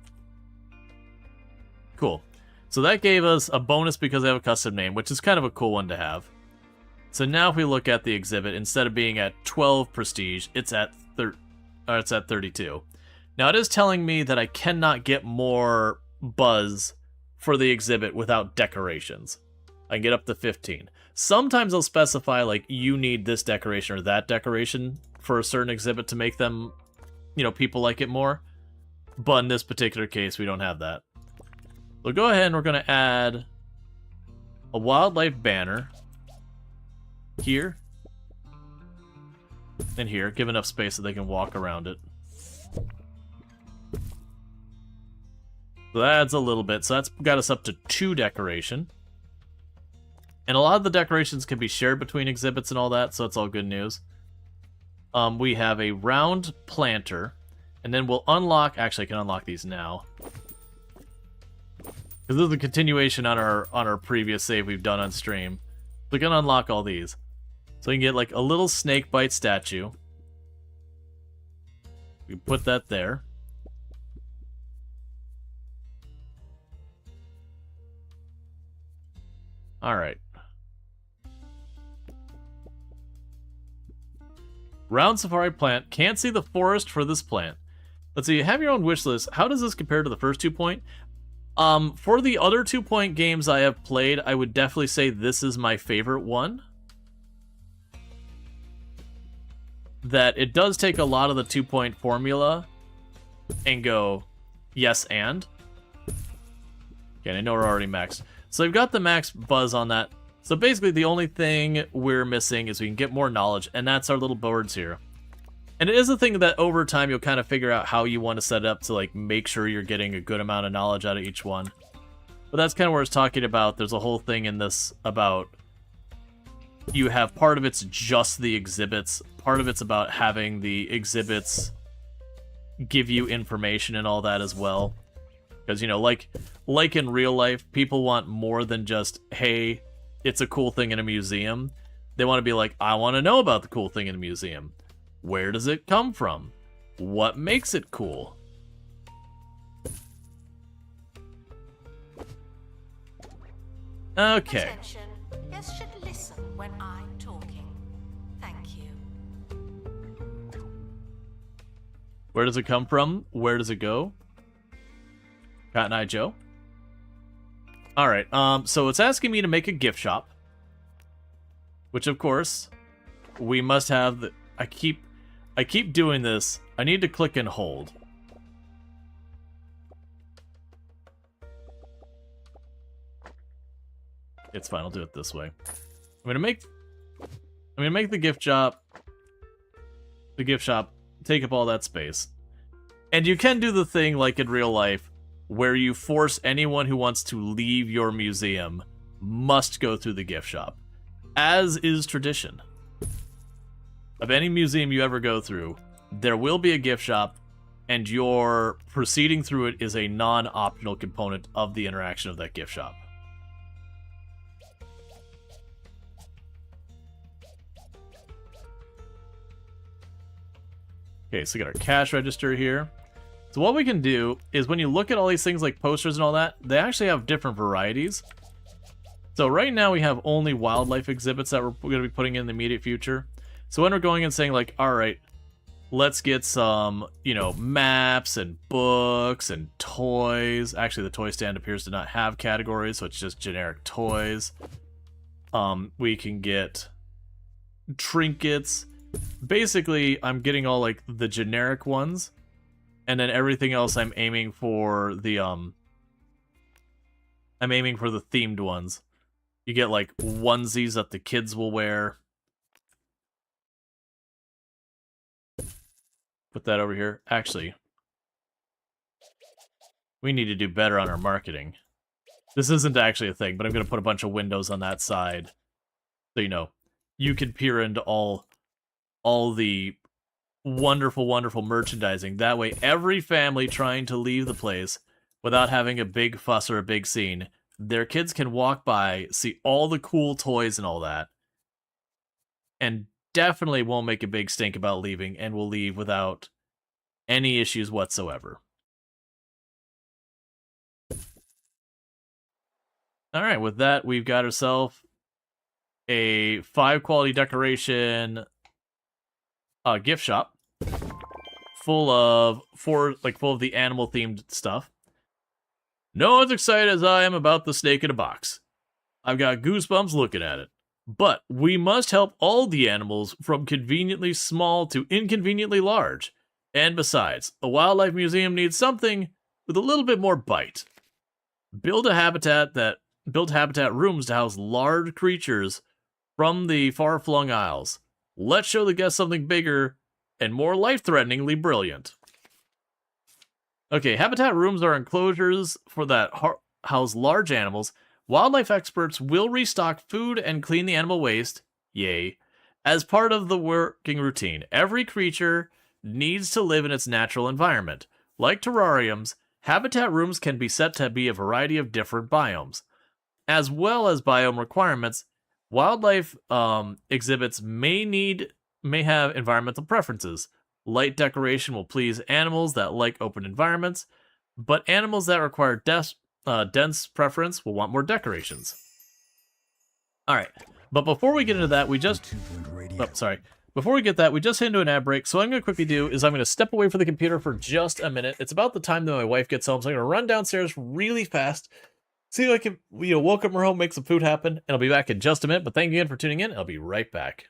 Cool. So that gave us a bonus because they have a custom name, which is kind of a cool one to have. So now if we look at the exhibit, instead of being at 12 prestige, it's at 32. Now it is telling me that I cannot get more buzz for the exhibit without decorations. I can get up to 15. Sometimes they'll specify, like, you need this decoration or that decoration for a certain exhibit to make them, you know, people like it more. But in this particular case, we don't have that. So go ahead and we're going to add a wildlife banner here and here. Give enough space so they can walk around it. So that adds a little bit. So that's got us up to 2 decoration. And a lot of the decorations can be shared between exhibits and all that, so it's all good news. We have a round planter. And then we'll unlock... Actually, I can unlock these now. Because this is a continuation on our previous save we've done on stream. We can unlock all these. So we can get, like, a little snake bite statue. We can put that there. Alright. Round safari plant. Can't see the forest for this plant. Let's see, have your own wish list. How does this compare to the first 2 point? For the other 2 point games I have played, I would definitely say this is my favorite one. That it does take a lot of the 2 point formula and go, yes and. Okay, I know we're already maxed. So I've got the max buzz on that. So basically the only thing we're missing is we can get more knowledge, and that's our little boards here. And it is a thing that over time you'll kind of figure out how you want to set it up to, like, make sure you're getting a good amount of knowledge out of each one. But that's kind of where it's talking about. There's a whole thing in this about you have part of it's just the exhibits. Part of it's about having the exhibits give you information and all that as well. Because, you know, like in real life, people want more than just, hey, it's a cool thing in a museum. They want to be like, I want to know about the cool thing in a museum. Where does it come from? What makes it cool? Okay. Attention. Guests should listen when I'm talking. Thank you. Where does it come from? Where does it go? Cotton Eye Joe? Alright, so it's asking me to make a gift shop. Which, of course, we must have the... I keep doing this. I need to click and hold. It's fine, I'll do it this way. I'm gonna make the gift shop take up all that space. And you can do the thing like in real life where you force anyone who wants to leave your museum must go through the gift shop, as is tradition. Of any museum you ever go through, there will be a gift shop, and your proceeding through it is a non-optional component of the interaction of that gift shop. Okay, so we got our cash register here. So what we can do is when you look at all these things like posters and all that, they actually have different varieties. So right now we have only wildlife exhibits that we're going to be putting in the immediate future. So when we're going and saying like, alright, let's get some, you know, maps and books and toys. Actually, the toy stand appears to not have categories, so it's just generic toys. We can get trinkets. Basically, I'm getting all, like, the generic ones. And then everything else I'm aiming for the, themed ones. You get, like, onesies that the kids will wear. Put that over here. Actually, we need to do better on our marketing. This isn't actually a thing, but I'm going to put a bunch of windows on that side. So, you know, you can peer into all the wonderful, wonderful merchandising. That way, every family trying to leave the place without having a big fuss or a big scene, their kids can walk by, see all the cool toys and all that, and definitely won't make a big stink about leaving, and will leave without any issues whatsoever. Alright, with that, we've got ourselves a 5 quality decoration gift shop full of the animal themed stuff. No one's excited as I am about the snake in a box. I've got goosebumps looking at it. But we must help all the animals from conveniently small to inconveniently large. And besides, a wildlife museum needs something with a little bit more bite. Build habitat rooms to house large creatures from the far-flung isles. Let's show the guests something bigger and more life-threateningly brilliant. Okay, habitat rooms are enclosures for that house large animals. Wildlife experts will restock food and clean the animal waste, yay, as part of the working routine. Every creature needs to live in its natural environment. Like terrariums, habitat rooms can be set to be a variety of different biomes. As well as biome requirements, wildlife exhibits may have environmental preferences. Light decoration will please animals that like open environments, but animals that require dense preference will want more decorations. Alright, but before we get into that, Before we get that, we just hit into an ad break, so what I'm going to quickly do is I'm going to step away from the computer for just a minute. It's about the time that my wife gets home, so I'm going to run downstairs really fast, see if I can, welcome her home, make some food happen, and I'll be back in just a minute, but thank you again for tuning in. I'll be right back.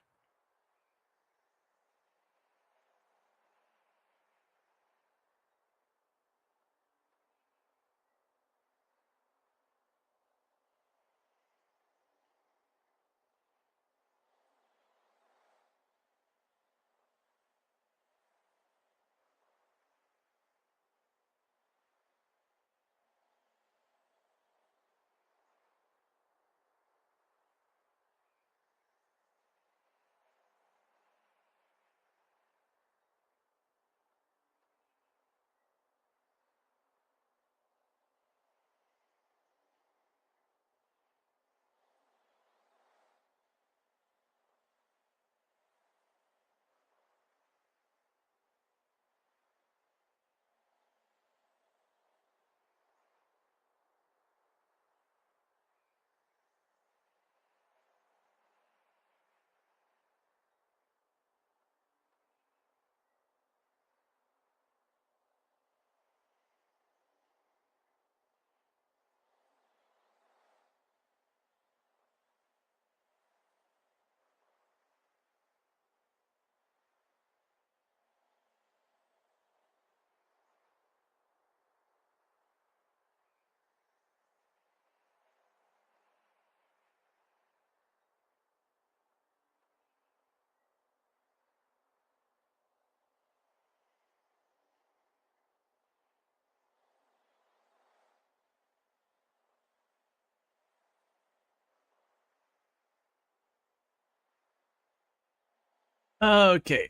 Okay,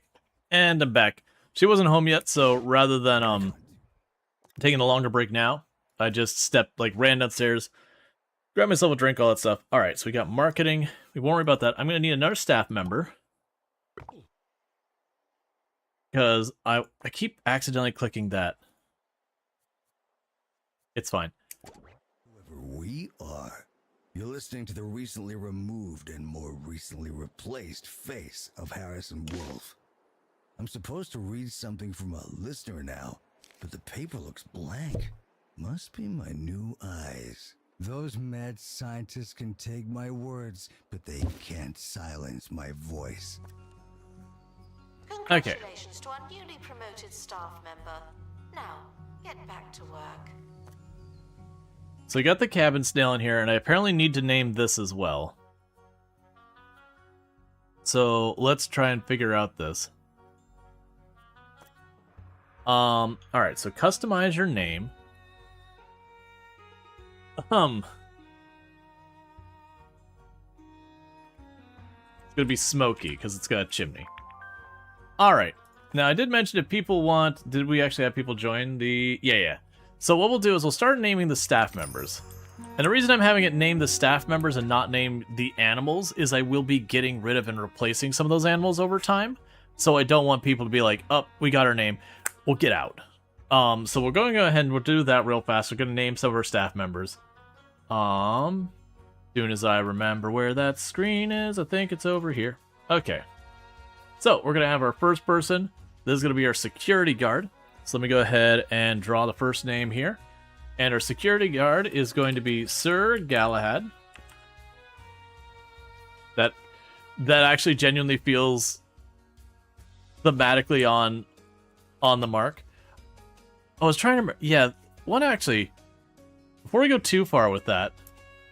and I'm back. She wasn't home yet, so rather than taking a longer break now, I just ran downstairs, grabbed myself a drink, all that stuff. All right, so we got marketing. We won't worry about that. I'm gonna need another staff member because I keep accidentally clicking that. It's fine. Whoever we are, you're listening to the recently removed and more recently replaced face of Harrison Wolf. I'm supposed to read something from a listener now, but the paper looks blank. Must be my new eyes. Those mad scientists can take my words, but they can't silence my voice. Congratulations to our newly promoted staff member. Now, get back to work. So we got the cabin snail in here, and I apparently need to name this as well. So let's try and figure out this. Alright, so customize your name. It's gonna be Smokey, because it's got a chimney. Alright. Now, I did mention if people want... Did we actually have people join the... Yeah. So what we'll do is we'll start naming the staff members. And the reason I'm having it name the staff members and not name the animals is I will be getting rid of and replacing some of those animals over time. So I don't want people to be like, oh, we got our name. We'll get out. So we're going to go ahead and we'll do that real fast. We're going to name some of our staff members. Soon as I remember where that screen is, I think it's over here. Okay. So we're going to have our first person. This is going to be our security guard. So let me go ahead and draw the first name here. And our security guard is going to be Sir Galahad. That actually genuinely feels thematically on the mark. I was trying to remember. Yeah, one actually. Before we go too far with that,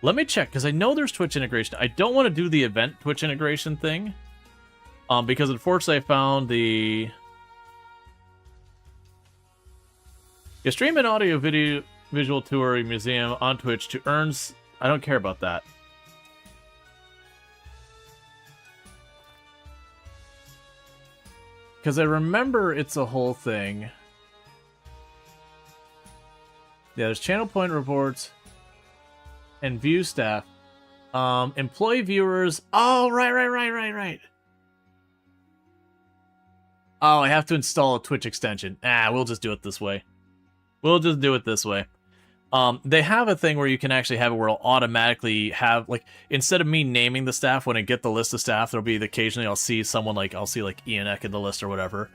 let me check, because I know there's Twitch integration. I don't want to do the event Twitch integration thing. Because unfortunately I found the... You stream an audio video visual tour museum on Twitch to earn... I don't care about that. Because I remember it's a whole thing. Yeah, there's channel point reports and view staff. Employee viewers. Oh, right. Oh, I have to install a Twitch extension. We'll just do it this way. They have a thing where you can actually have it where it'll automatically have, like, instead of me naming the staff, when I get the list of staff, there'll be occasionally I'll see someone like, I'll see like Ian Eck in the list or whatever.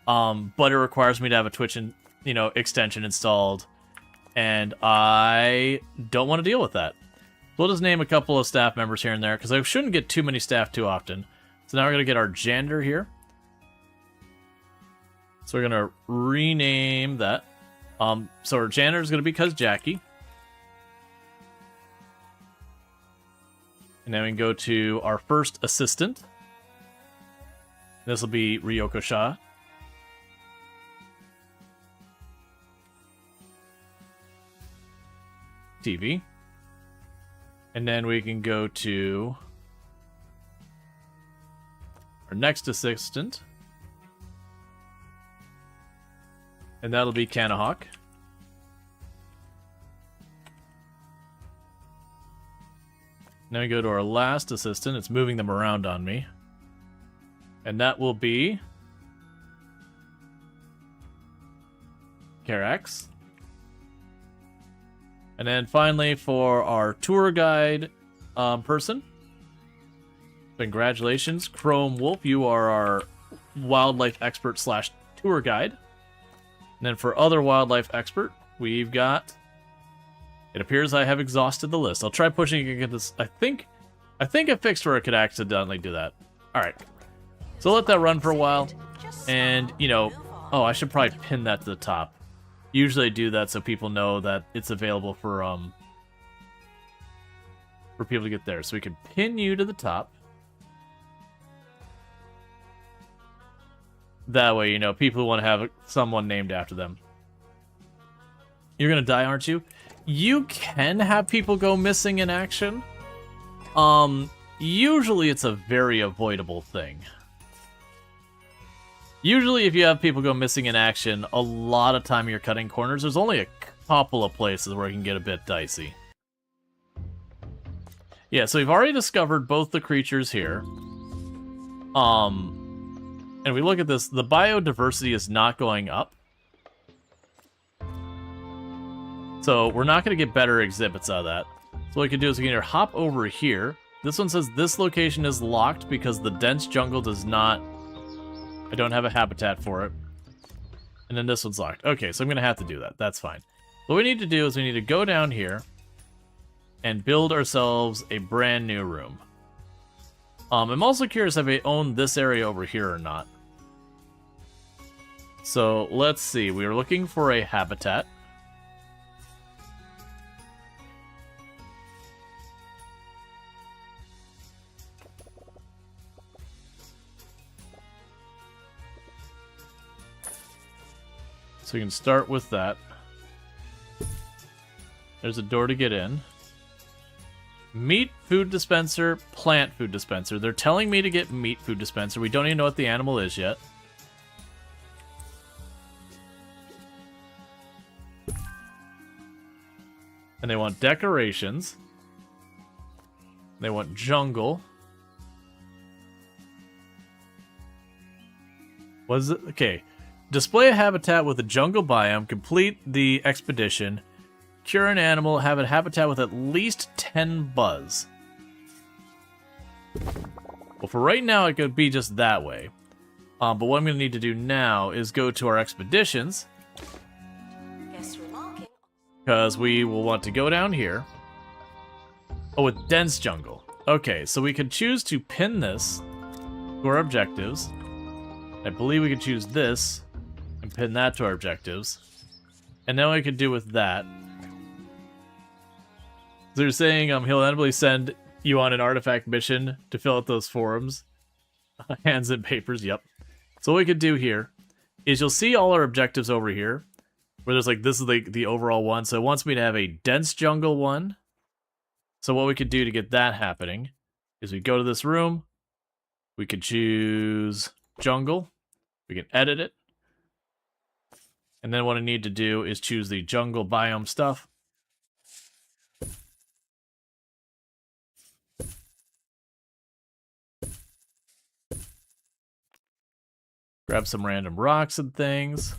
But it requires me to have a Twitch extension installed. And I don't want to deal with that. So we'll just name a couple of staff members here and there, because I shouldn't get too many staff too often. So now we're going to get our gender here. So we're going to rename that. So our janitor is going to be Jackie. And then we can go to our first assistant. This will be Ryoko Shah. TV. And then we can go to our next assistant. And that'll be Kanahawk. Now we go to our last assistant. It's moving them around on me. And that will be Karax. And then finally for our tour guide person. Congratulations, Chrome Wolf. You are our wildlife expert / tour guide. And then for other wildlife expert, we've got... It appears I have exhausted the list. I'll try pushing against this. I think I fixed where I could accidentally do that. Alright. So let that run for a while. And, oh, I should probably pin that to the top. Usually I do that so people know that it's available for people to get there. So we can pin you to the top. That way, people who want to have someone named after them. You're gonna die, aren't you? You can have people go missing in action. Usually it's a very avoidable thing. Usually if you have people go missing in action, a lot of time you're cutting corners. There's only a couple of places where it can get a bit dicey. Yeah, so we've already discovered both the creatures here. And we look at this, the biodiversity is not going up. So we're not going to get better exhibits out of that. So what we can do is we can either hop over here. This one says this location is locked because the dense jungle does not I don't have a habitat for it. And then this one's locked. Okay, so I'm going to have to do that. That's fine. What we need to do is we need to go down here and build ourselves a brand new room. I'm also curious if I own this area over here or not. So let's see. We were looking for a habitat. So we can start with that. There's a door to get in. Meat food dispenser, plant food dispenser. They're telling me to get meat food dispenser. We don't even know what the animal is yet. And they want decorations. They want jungle. What is it? Okay. Display a habitat with a jungle biome. Complete the expedition. Cure an animal. Have a habitat with at least 10 buzz. Well, for right now, it could be just that way. But what I'm going to need to do now is go to our expeditions. Because we will want to go down here. Oh, with dense jungle. Okay, so we could choose to pin this to our objectives. I believe we could choose this and pin that to our objectives. And then we could do with that. So you're saying he'll inevitably send you on an artifact mission to fill out those forms. Hands and papers, yep. So what we could do here is you'll see all our objectives over here. Where there's like, this is like the overall one. So it wants me to have a dense jungle one. So what we could do to get that happening is we go to this room. We could choose jungle. We can edit it. And then what I need to do is choose the jungle biome stuff. Grab some random rocks and things.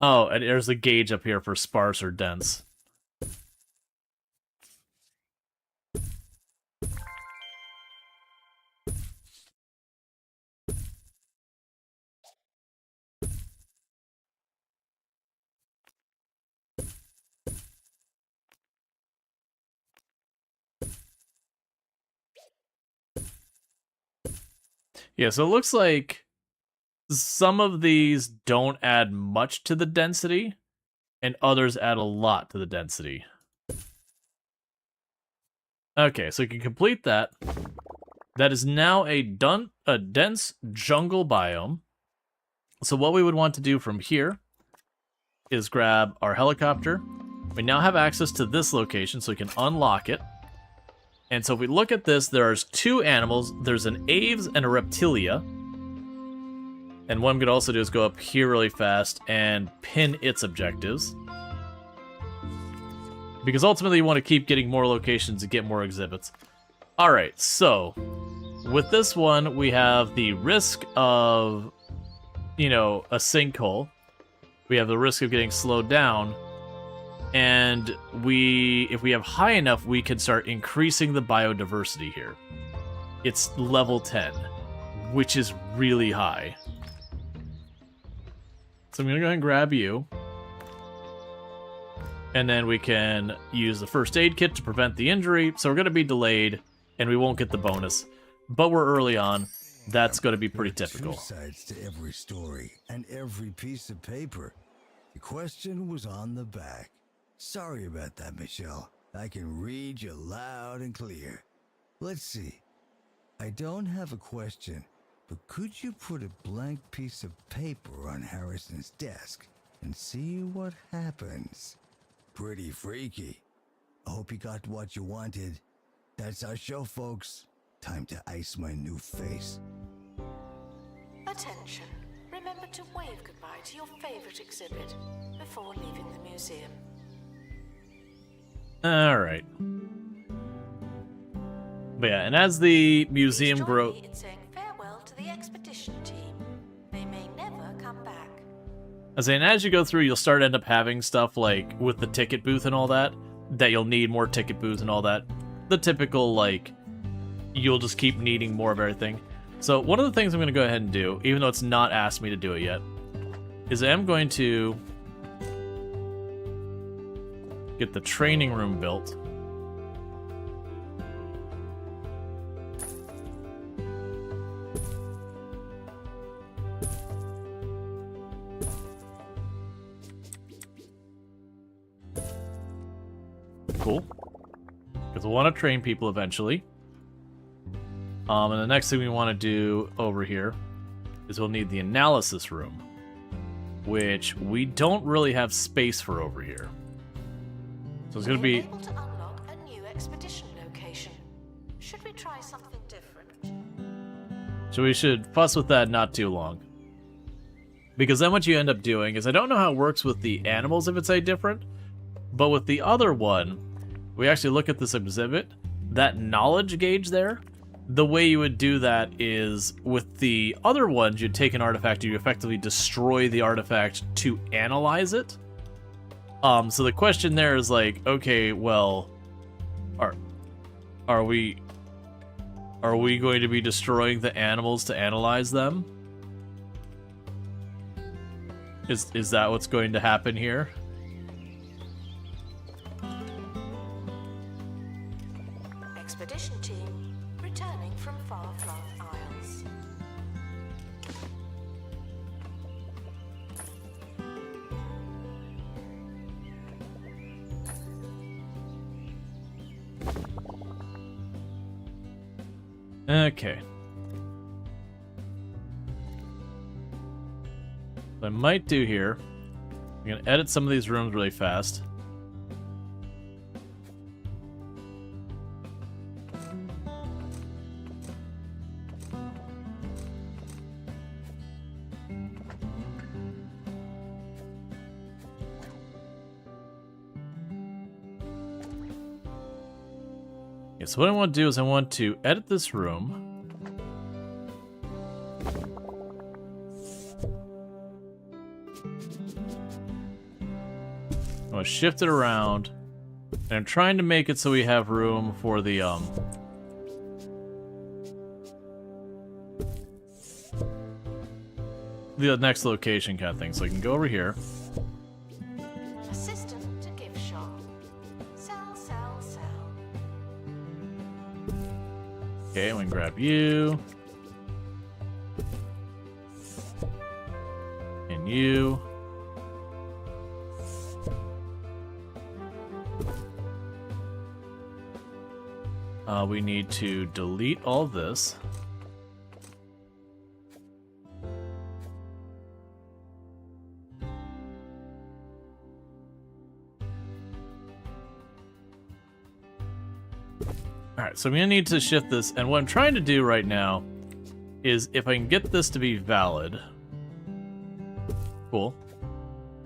Oh, and there's a gauge up here for sparse or dense. Yeah, so it looks like some of these don't add much to the density, and others add a lot to the density. Okay, so you can complete that. That is now a dense jungle biome. So what we would want to do from here is grab our helicopter. We now have access to this location, so we can unlock it. And so if we look at this, there's two animals. There's an Aves and a Reptilia. And what I'm going to also do is go up here really fast and pin its objectives. Because ultimately you want to keep getting more locations to get more exhibits. Alright, so with this one, we have the risk of, you know, a sinkhole. We have the risk of getting slowed down. And if we have high enough, we can start increasing the biodiversity here. It's level 10, which is really high. So I'm going to go ahead and grab you. And then we can use the first aid kit to prevent the injury. So we're going to be delayed, and we won't get the bonus. But we're early on. That's going to be pretty typical. Two sides to every story and every piece of paper. The question was on the back. Sorry about that, Michelle. I can read you loud and clear. Let's see. I don't have a question, but could you put a blank piece of paper on Harrison's desk and see what happens? Pretty freaky. I hope you got what you wanted. That's our show, folks. Time to ice my new face. Attention. Remember to wave goodbye to your favorite exhibit before leaving the museum. Alright. But yeah, and as the museum grows... Join me in saying farewell to the expedition team. They may never come back. As you go through, you'll start end up having stuff like with the ticket booth and all that, that you'll need more ticket booths and all that. The typical, like, you'll just keep needing more of everything. So one of the things I'm going to go ahead and do, even though it's not asked me to do it yet, is I am going to get the training room built. Cool. Because I want to train people eventually. And the next thing we want to do over here is we'll need the analysis room, which we don't really have space for over here. So it's going to be... Able to unlock a new expedition location. Should we try something different? So we should fuss with that not too long. Because then what you end up doing is, I don't know how it works with the animals if it's a different, but with the other one, we actually look at this exhibit, that knowledge gauge there, the way you would do that is with the other ones, you'd take an artifact, you effectively destroy the artifact to analyze it. So the question there is like, okay, well, are we going to be destroying the animals to analyze them? Is that what's going to happen here? Expedition team returning from far-flung isles. Okay. What I might do here, I'm going to edit some of these rooms really fast. Okay, so what I want to do is I want to edit this room. I want to shift it around, and I'm trying to make it so we have room for the next location kind of thing. So I can go over here. Assistant to gift shop. Sell, sell, sell. Okay, I'm gonna grab you. And you. We need to delete all this. Alright, so I'm going to need to shift this, and what I'm trying to do right now is if I can get this to be valid. Cool.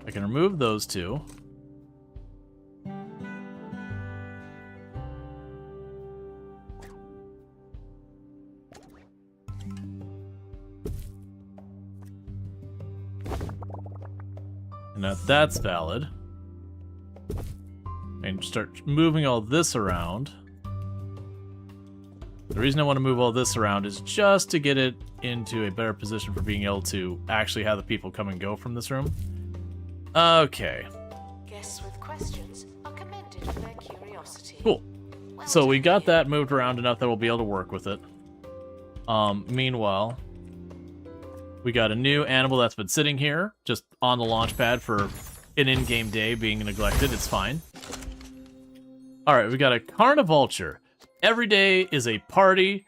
I can remove those two. And now that's valid. And start moving all this around. The reason I want to move all this around is just to get it into a better position for being able to actually have the people come and go from this room. Okay. Guests with questions are commended for their curiosity. Cool. Well So we done, got you. that moved around enough that we'll be able to work with it. Meanwhile, we got a new animal that's been sitting here, just on the launch pad for an in-game day being neglected. It's fine. Alright, we got a carnivulture. Every day is a party,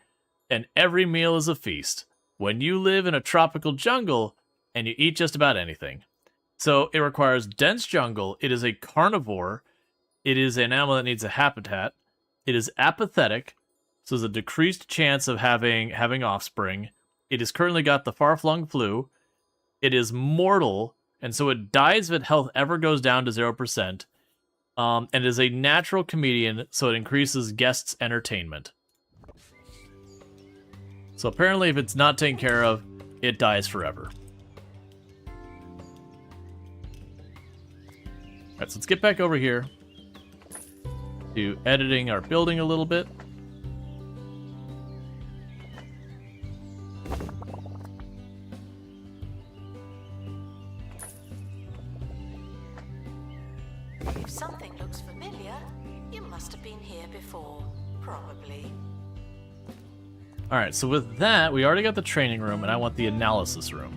and every meal is a feast. When you live in a tropical jungle, and you eat just about anything. So it requires dense jungle. It is a carnivore. It is an animal that needs a habitat. It is apathetic, so there's a decreased chance of having offspring. It has currently got the far-flung flu. It is mortal, and so it dies if its health ever goes down to 0%. And it is a natural comedian, so it increases guests' entertainment. So apparently if it's not taken care of, it dies forever. Alright, so let's get back over here to editing our building a little bit. If something looks familiar, you must have been here before. Probably. Alright, so with that, we already got the training room, and I want the analysis room.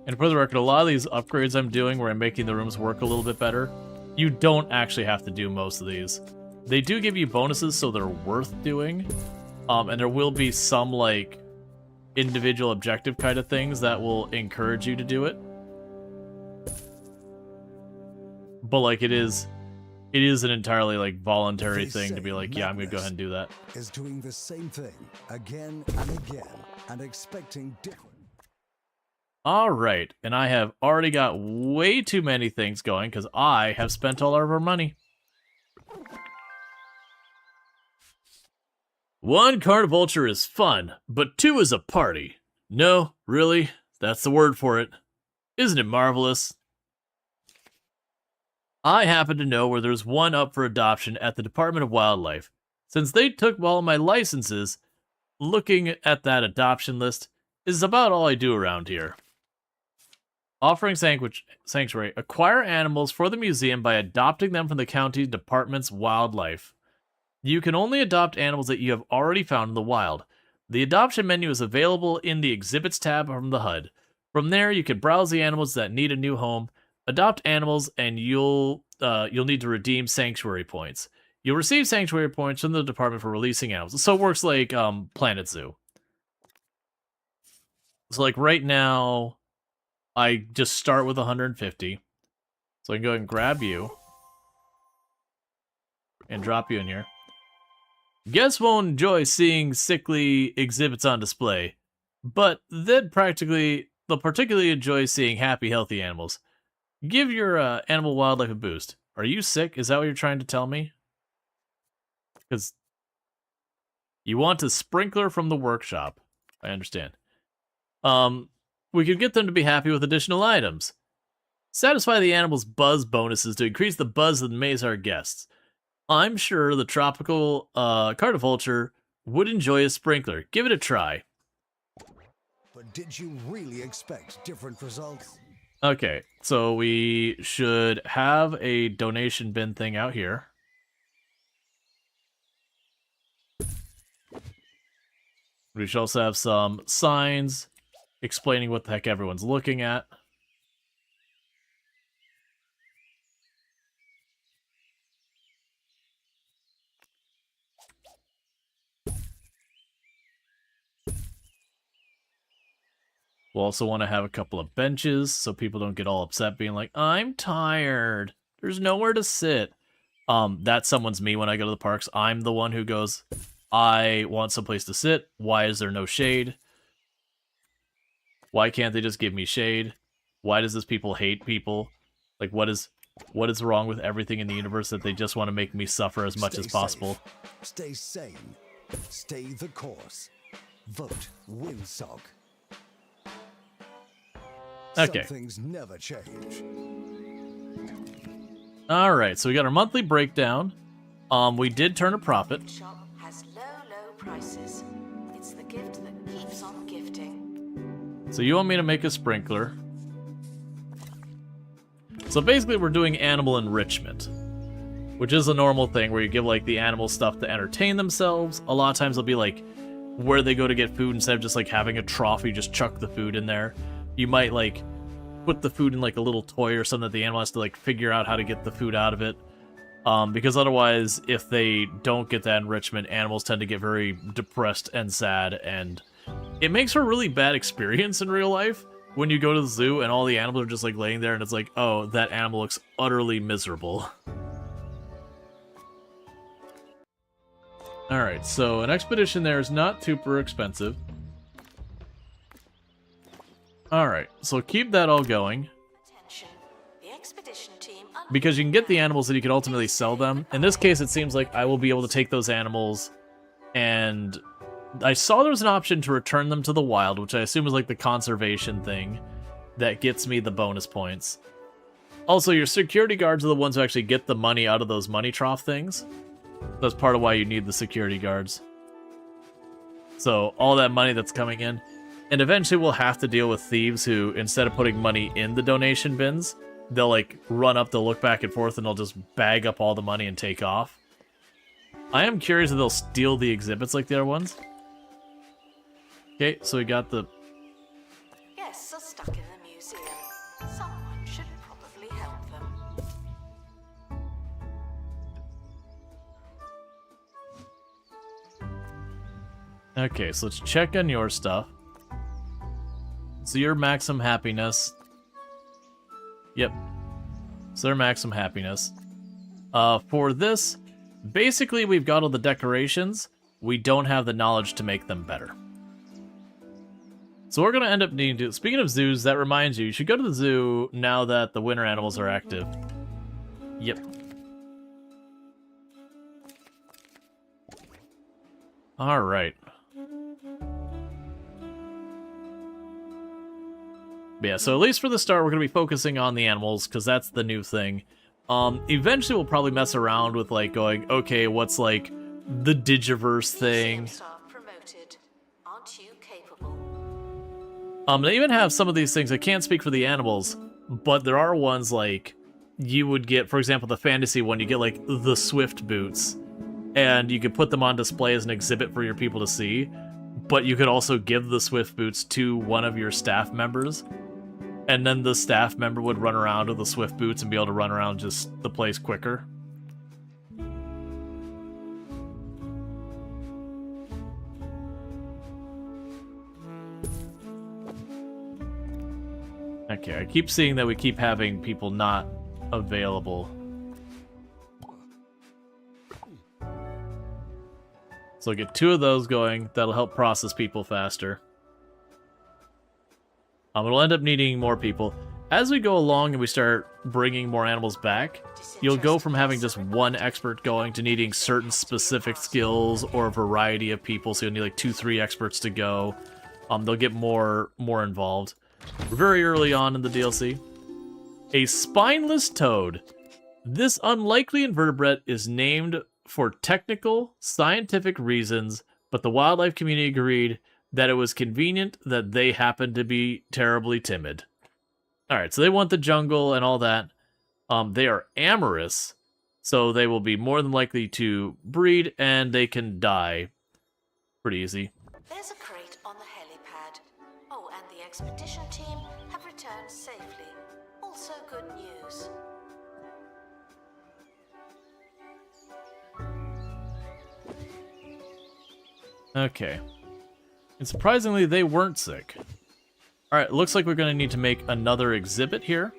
And for the record, a lot of these upgrades I'm doing where I'm making the rooms work a little bit better, you don't actually have to do most of these. They do give you bonuses, so they're worth doing. And there will be some, like, individual objective kind of things that will encourage you to do it. But, like, it is an entirely, like, voluntary thing to be like, yeah, I'm gonna go ahead and do that. Is doing the same thing again and again and expecting different. Alright, and I have already got way too many things going because I have spent all of our money. 1 carnivulture is fun, but 2 is a party. No, really, that's the word for it. Isn't it marvelous? I happen to know where there's one up for adoption at the Department of Wildlife. Since they took all my licenses, looking at that adoption list is about all I do around here. Offering Sanctuary. Acquire animals for the museum by adopting them from the county department's wildlife. You can only adopt animals that you have already found in the wild. The adoption menu is available in the Exhibits tab from the HUD. From there, you can browse the animals that need a new home, adopt animals, and you'll need to redeem Sanctuary points. You'll receive Sanctuary points from the department for releasing animals. So it works like Planet Zoo. So like right now, I just start with 150. So I can go ahead and grab you. And drop you in here. Guests won't enjoy seeing sickly exhibits on display. But they'll particularly enjoy seeing happy, healthy animals. Give your animal wildlife a boost. Are you sick? Is that what you're trying to tell me? Because you want a sprinkler from the workshop. I understand. We could get them to be happy with additional items. Satisfy the animal's buzz bonuses to increase the buzz that amaze our guests. I'm sure the tropical carnivulture would enjoy a sprinkler. Give it a try. But did you really expect different results? Okay, so we should have a donation bin thing out here. We should also have some signs explaining what the heck everyone's looking at. We'll also want to have a couple of benches so people don't get all upset being like, I'm tired. There's nowhere to sit. That someone's me when I go to the parks. I'm the one who goes, I want someplace to sit. Why is there no shade? Why can't they just give me shade? Why does this people hate people? Like, what is wrong with everything in the universe that they just want to make me suffer as much as possible? Stay sane. Stay the course. Vote Windsock. Okay. Some things never change. Alright, so we got our monthly breakdown. We did turn a profit. Shop has low prices. It's the gift that keeps on gifting. So you want me to make a sprinkler. So basically we're doing animal enrichment, which is a normal thing where you give like the animal stuff to entertain themselves. A lot of times it'll be like where they go to get food instead of just like having a trough, you just chuck the food in there. You might like put the food in like a little toy or something that the animal has to like figure out how to get the food out of it. Because otherwise, if they don't get that enrichment, animals tend to get very depressed and sad, and it makes for a really bad experience in real life when you go to the zoo and all the animals are just like laying there and it's like, oh, that animal looks utterly miserable. Alright, so an expedition there is not super expensive. Alright, so keep that all going. Attention. The expedition team Because you can get the animals and you can ultimately sell them. In this case, it seems like I will be able to take those animals and I saw there was an option to return them to the wild, which I assume is like the conservation thing that gets me the bonus points. Also, your security guards are the ones who actually get the money out of those money trough things. That's part of why you need the security guards. So all that money that's coming in, and eventually we'll have to deal with thieves who, instead of putting money in the donation bins, they'll like run up, they'll look back and forth, and they'll just bag up all the money and take off. I am curious if they'll steal the exhibits like the other ones. Okay, so we got the... Guests are stuck in the museum. Someone should probably help them. Okay, so let's check on your stuff. So your maximum happiness. Yep. So their maximum happiness. For this, basically we've got all the decorations. We don't have the knowledge to make them better. So we're going to end up needing to... Speaking of zoos, that reminds you, you should go to the zoo now that the winter animals are active. Yep. Alright. Yeah, so at least for the start, we're going to be focusing on the animals, because that's the new thing. Eventually, we'll probably mess around with, like, going, okay, what's, like, the Digiverse thing? Museum staff promoted. Aren't you capable? They even have some of these things. I can't speak for the animals, but there are ones, like, you would get, for example, the fantasy one, you get, like, the Swift boots, and you could put them on display as an exhibit for your people to see, but you could also give the Swift boots to one of your staff members. And then the staff member would run around with the Swift boots and be able to run around just the place quicker. Okay, I keep seeing that we keep having people not available. So I'll get 2 of those going. That'll help process people faster. It'll end up needing more people. As we go along and we start bringing more animals back, you'll go from having just one expert going to needing certain specific skills or a variety of people. So you'll need like 2-3 experts to go. They'll get more involved. We're very early on in the DLC. A spineless toad. This unlikely invertebrate is named for technical, scientific reasons, but the wildlife community agreed that it was convenient that they happened to be terribly timid. Alright, so they want the jungle and all that. They are amorous, so they will be more than likely to breed, and they can die pretty easy. There's a crate on the helipad. Oh, and the expedition team have returned safely. Also good news. Okay. And surprisingly, they weren't sick. Alright, looks like we're going to need to make another exhibit here.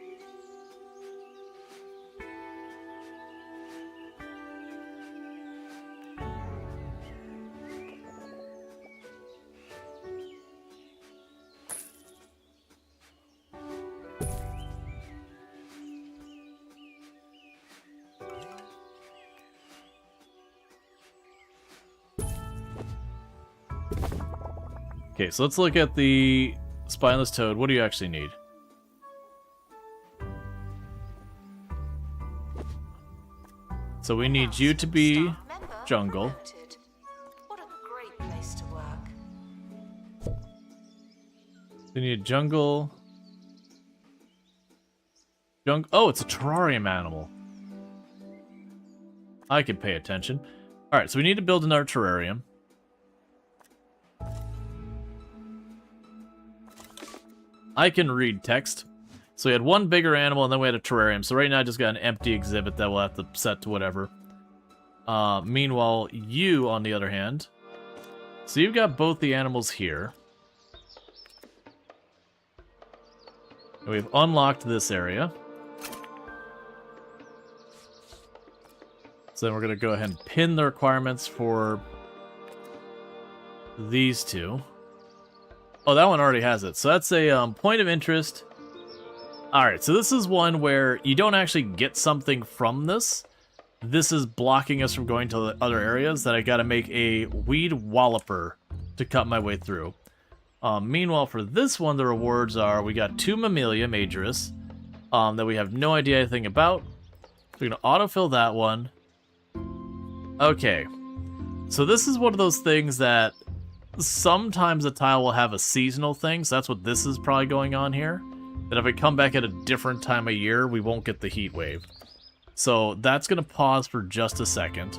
Okay, so let's look at the spineless toad. What do you actually need? So we need you to be jungle. What a great place to work. We need jungle. Oh, it's a terrarium animal. I can pay attention. Alright, so we need to build another terrarium. I can read text. So we had one bigger animal, and then we had a terrarium. So right now I just got an empty exhibit that we'll have to set to whatever. Meanwhile, you, on the other hand... So you've got both the animals here. And we've unlocked this area. So then we're going to go ahead and pin the requirements for these two. Oh, that one already has it. So that's a point of interest. Alright, so this is one where you don't actually get something from this. This is blocking us from going to the other areas that I gotta make a weed walloper to cut my way through. Meanwhile, for this one, the rewards are, we got 2 Mammalia Majoris that we have no idea anything about. We're gonna autofill that one. Okay. So this is one of those things that sometimes a tile will have a seasonal thing, so that's what this is probably going on here. That if I come back at a different time of year, we won't get the heat wave. So that's going to pause for just a second.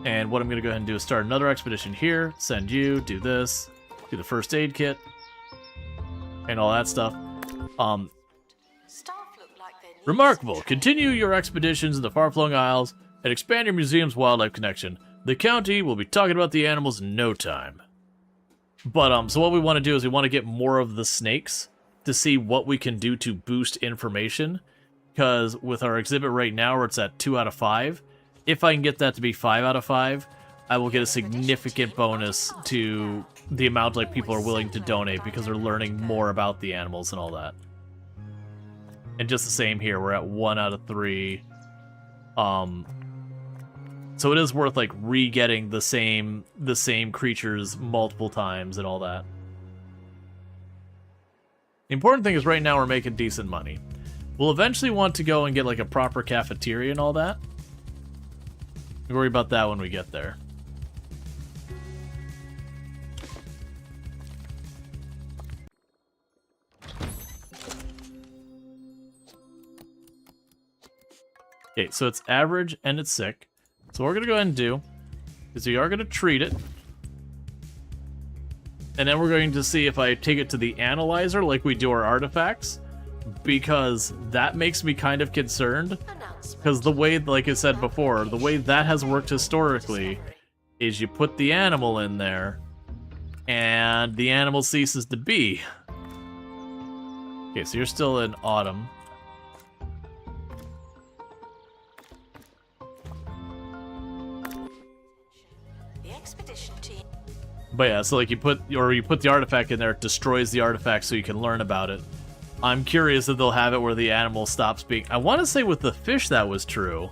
And what I'm going to go ahead and do is start another expedition here, send you, do this, do the first aid kit, and all that stuff. Staff look like they need Remarkable. some training. Continue your expeditions in the far-flung isles and expand your museum's wildlife connection. The county will be talking about the animals in no time. But, so what we want to do is we want to get more of the snakes to see what we can do to boost information. Because with our exhibit right now, where it's at 2 out of 5, if I can get that to be 5 out of 5, I will get a significant bonus to the amount like people are willing to donate because they're learning more about the animals and all that. And just the same here, we're at 1 out of 3. So it is worth like re-getting the same creatures multiple times and all that. The important thing is right now we're making decent money. We'll eventually want to go and get like a proper cafeteria and all that. We'll worry about that when we get there. Okay, so it's average and it's sick. So what we're going to go ahead and do is we are going to treat it. And then we're going to see if I take it to the analyzer like we do our artifacts. Because that makes me kind of concerned. Because the way, like I said before, the way that has worked historically is you put the animal in there and the animal ceases to be. Okay, so you're still in autumn. The expedition team. But yeah, so like you put the artifact in there, it destroys the artifact so you can learn about it. I'm curious if they'll have it where the animal stops being... I want to say with the fish that was true.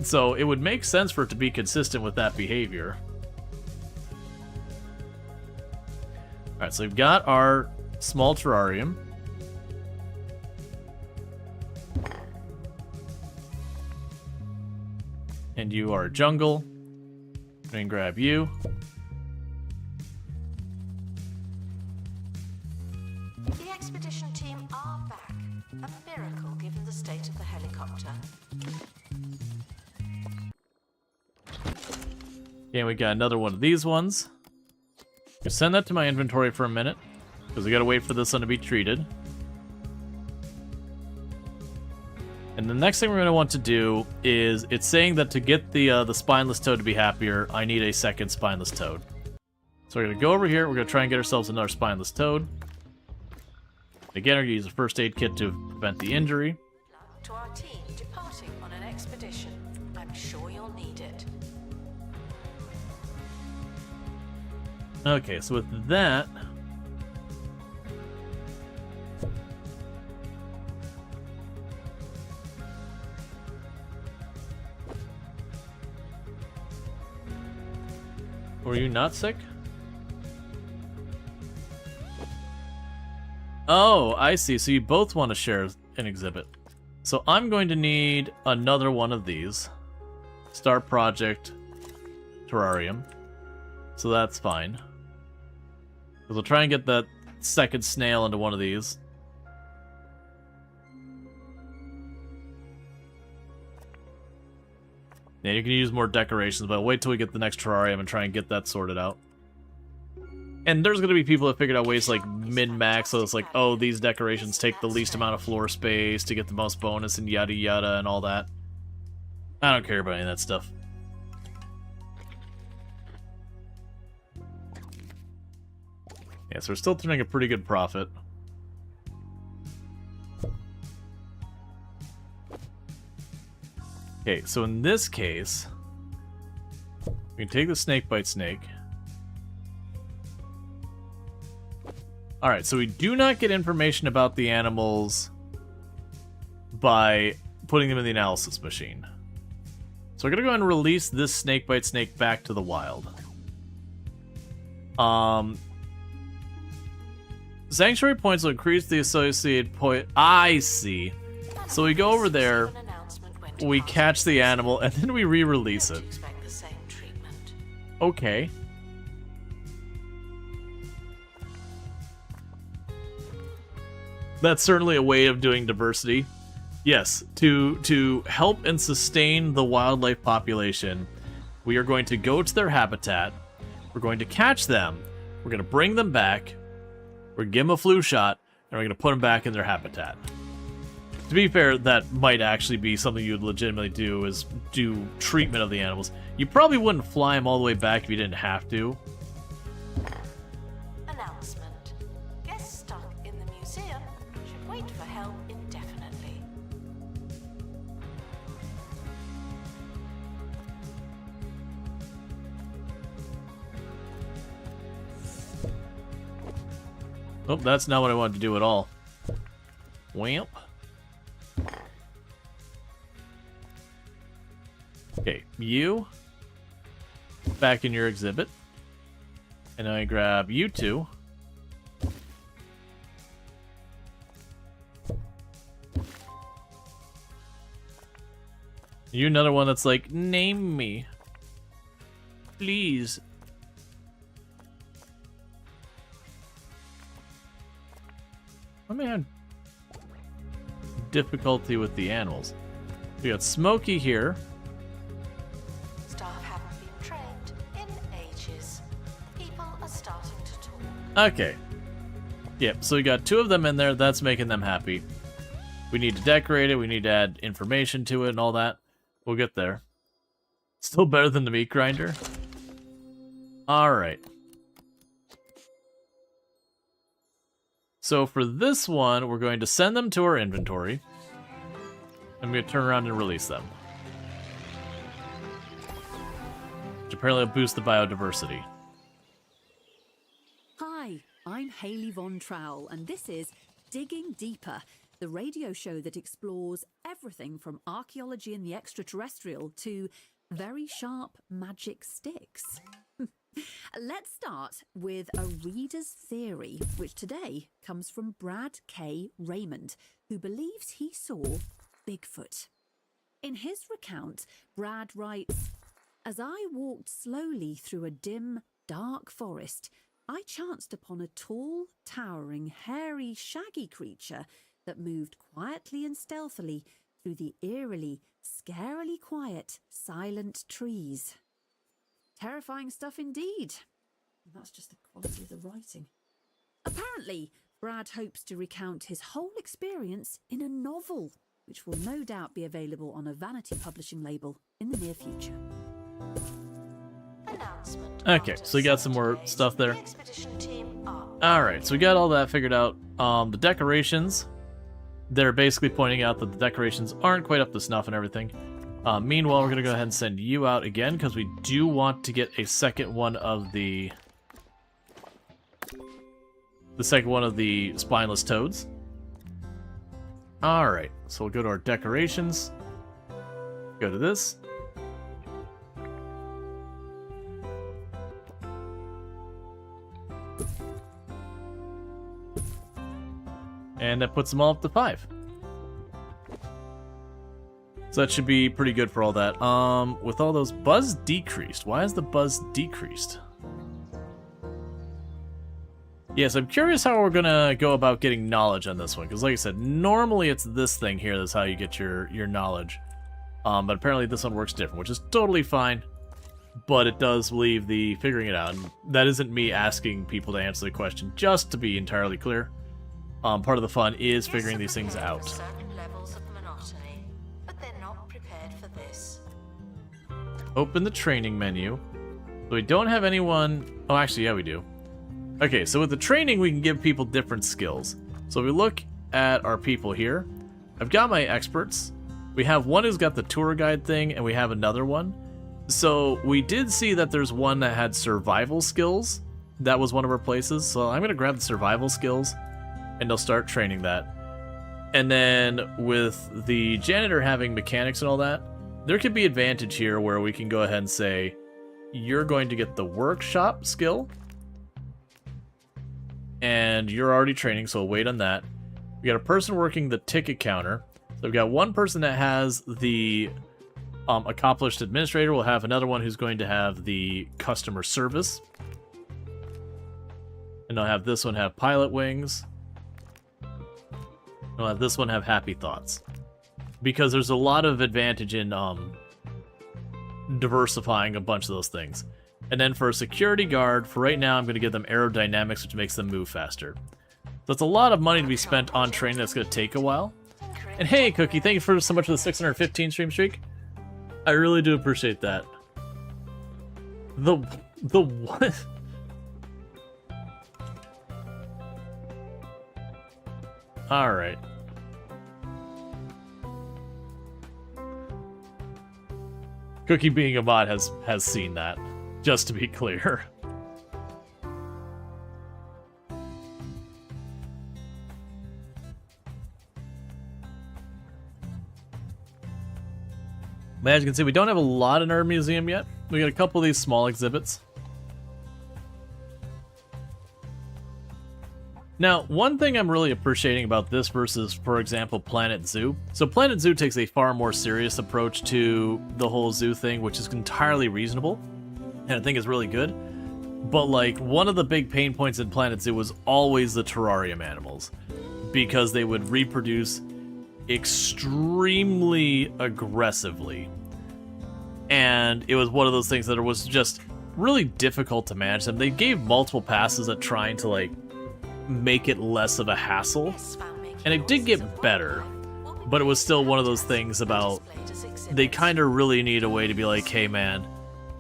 So it would make sense for it to be consistent with that behavior. Alright, so we've got our small terrarium. And you are jungle. And grab you. The expedition team are back. A miracle given the state of the helicopter. Okay, we got another one of these ones. I'll send that to my inventory for a minute, because we gotta wait for this one to be treated. And the next thing we're gonna want to do is, it's saying that to get the spineless toad to be happier, I need a second spineless toad. So we're gonna go over here, we're gonna try and get ourselves another spineless toad. Again, we're gonna use a first aid kit to prevent the injury. To our team departing on an expedition. I'm sure you'll need it. Okay, so with that... Were you not sick? Oh, I see. So you both want to share an exhibit. So I'm going to need another one of these. Start project terrarium. So that's fine. Because we'll try and get that second snail into one of these. Yeah, you can use more decorations, but wait till we get the next terrarium and try and get that sorted out. And there's going to be people that figured out ways like min-max, so it's like, oh, these decorations take the least amount of floor space to get the most bonus and yada yada and all that. I don't care about any of that stuff. Yeah, so we're still turning a pretty good profit. Okay, so in this case, we can take the snake bite snake. Alright, so we do not get information about the animals by putting them in the analysis machine. So we're going to go ahead and release this snakebite snake back to the wild. Sanctuary points will increase the associated point. I see. So we go over there, we catch the animal, and then we re-release it. Expect the same. Okay. That's certainly a way of doing diversity. Yes, to help and sustain the wildlife population, we are going to go to their habitat. We're going to catch them. We're going to bring them back. We're going to give them a flu shot, and we're going to put them back in their habitat. To be fair, that might actually be something you would legitimately do, is do treatment of the animals. You probably wouldn't fly them all the way back if you didn't have to. Announcement. Guests stuck in the museum should wait for help indefinitely. Oh, that's not what I wanted to do at all. Wamp. Okay, you back in your exhibit, and I grab you two. You another one that's like, name me, please. I may have difficulty with the animals. We got Smokey here. Staff haven't been trained in ages. People are starting to talk. Okay. Yep, so we got two of them in there. That's making them happy. We need to decorate it. We need to add information to it and all that. We'll get there. Still better than the meat grinder. Alright. So for this one, we're going to send them to our inventory. I'm going to turn around and release them. Which apparently will boost the biodiversity. Hi, I'm Hayley Von Trowell, and this is Digging Deeper, the radio show that explores everything from archaeology and the extraterrestrial to very sharp magic sticks. Let's start with a reader's theory, which today comes from Brad K. Raymond, who believes he saw Bigfoot. In his recount, Brad writes, "As I walked slowly through a dim, dark forest, I chanced upon a tall, towering, hairy, shaggy creature that moved quietly and stealthily through the eerily, scarily quiet, silent trees." Terrifying stuff indeed. And that's just the quality of the writing. Apparently, Brad hopes to recount his whole experience in a novel, which will no doubt be available on a vanity publishing label in the near future. Announcement. Okay, so we got some more stuff there. The expedition team are Alright, so we got all that figured out. The decorations, they're basically pointing out that the decorations aren't quite up to snuff and everything. Meanwhile, we're going to go ahead and send you out again, because we do want to get a second one of the spineless toads. Alright, so we'll go to our decorations. Go to this. And that puts them all up to 5. So that should be pretty good for all that. With all those, buzz decreased. Why is the buzz decreased? Yes, I'm curious how we're gonna go about getting knowledge on this one, because like I said, normally it's this thing here that's how you get your knowledge. But apparently this one works different, which is totally fine. But it does leave the figuring it out. And that isn't me asking people to answer the question, just to be entirely clear. Part of the fun is figuring these things out. certain levels of monotony, but they're not prepared for this. Open the training menu. So we don't have anyone... Oh, actually, yeah, we do. Okay, so with the training, we can give people different skills. So if we look at our people here, I've got my experts. We have one who's got the tour guide thing, and we have another one. So we did see that there's one that had survival skills. That was one of our places. So I'm going to grab the survival skills, and they'll start training that. And then with the janitor having mechanics and all that, there could be advantage here where we can go ahead and say, you're going to get the workshop skill, and you're already training, so we'll wait on that. We got a person working the ticket counter. So we've got one person that has the accomplished administrator. We'll have another one who's going to have the customer service. And I'll have this one have pilot wings. I'll have this one have happy thoughts. Because there's a lot of advantage in diversifying a bunch of those things. And then for a security guard, for right now, I'm going to give them aerodynamics, which makes them move faster. So it's a lot of money to be spent on training that's going to take a while. And hey, Cookie, thank you for so much for the 615 stream streak. I really do appreciate that. The what? All right. Cookie being a bot has seen that, just to be clear. But as you can see, we don't have a lot in our museum yet. We got a couple of these small exhibits. Now, one thing I'm really appreciating about this versus, for example, Planet Zoo. So Planet Zoo takes a far more serious approach to the whole zoo thing, which is entirely reasonable, and I think is really good. But like, one of the big pain points in Planet Zoo was always the terrarium animals, because they would reproduce extremely aggressively. And it was one of those things that it was just really difficult to manage them. They gave multiple passes at trying to like make it less of a hassle, and it did get better, but it was still one of those things about they kind of really need a way to be like, hey man,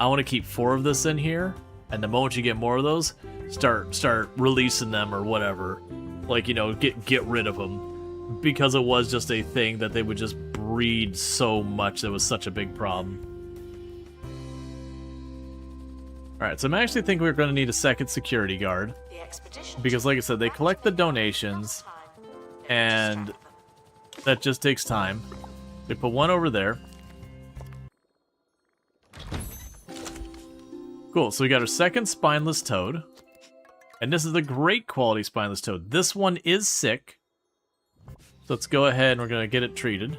I want to keep 4 of this in here, and the moment you get more of those, start releasing them or whatever, like, you know, get rid of them, because it was just a thing that they would just breed so much that was such a big problem. Alright, so I'm actually thinking we're going to need a second security guard. Because, like I said, they collect the donations, and that just takes time. They put one over there. Cool, so we got our second spineless toad. And this is a great quality spineless toad. This one is sick. So let's go ahead and we're going to get it treated.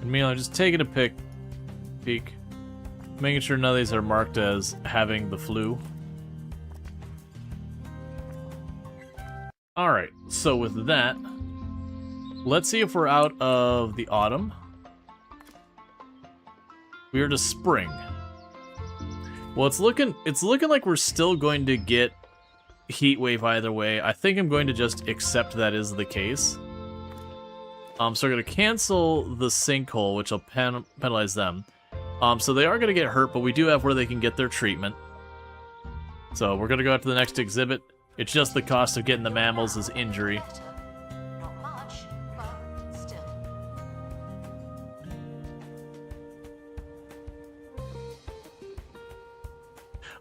And meanwhile, just taking a peek, making sure none of these are marked as having the flu. Alright, so with that, let's see if we're out of the autumn. We are to spring. Well, it's looking like we're still going to get heat wave either way. I think I'm going to just accept that is the case. So we're going to cancel the sinkhole, which will penalize them. So they are going to get hurt, but we do have where they can get their treatment. So we're going to go out to the next exhibit. It's just the cost of getting the mammals is injury. Not much, but still.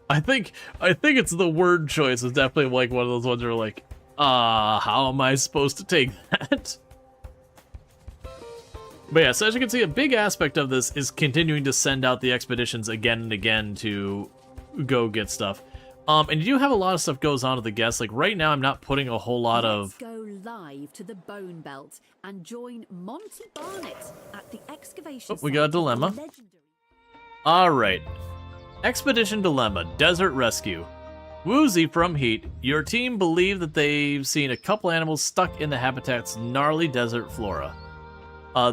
I think it's the word choice is definitely like one of those ones where like, how am I supposed to take that? But yeah, so as you can see, a big aspect of this is continuing to send out the expeditions again and again to go get stuff. And you do have a lot of stuff goes on to the guests. Like right now, I'm not putting a whole lot of... Let's go live to the Bone Belt and join Monty Barnett at the excavation Oh, we got a site of the dilemma. legendary- Alright. Expedition Dilemma, Desert Rescue. Woozy from Heat, your team believe that they've seen a couple animals stuck in the habitat's gnarly desert flora.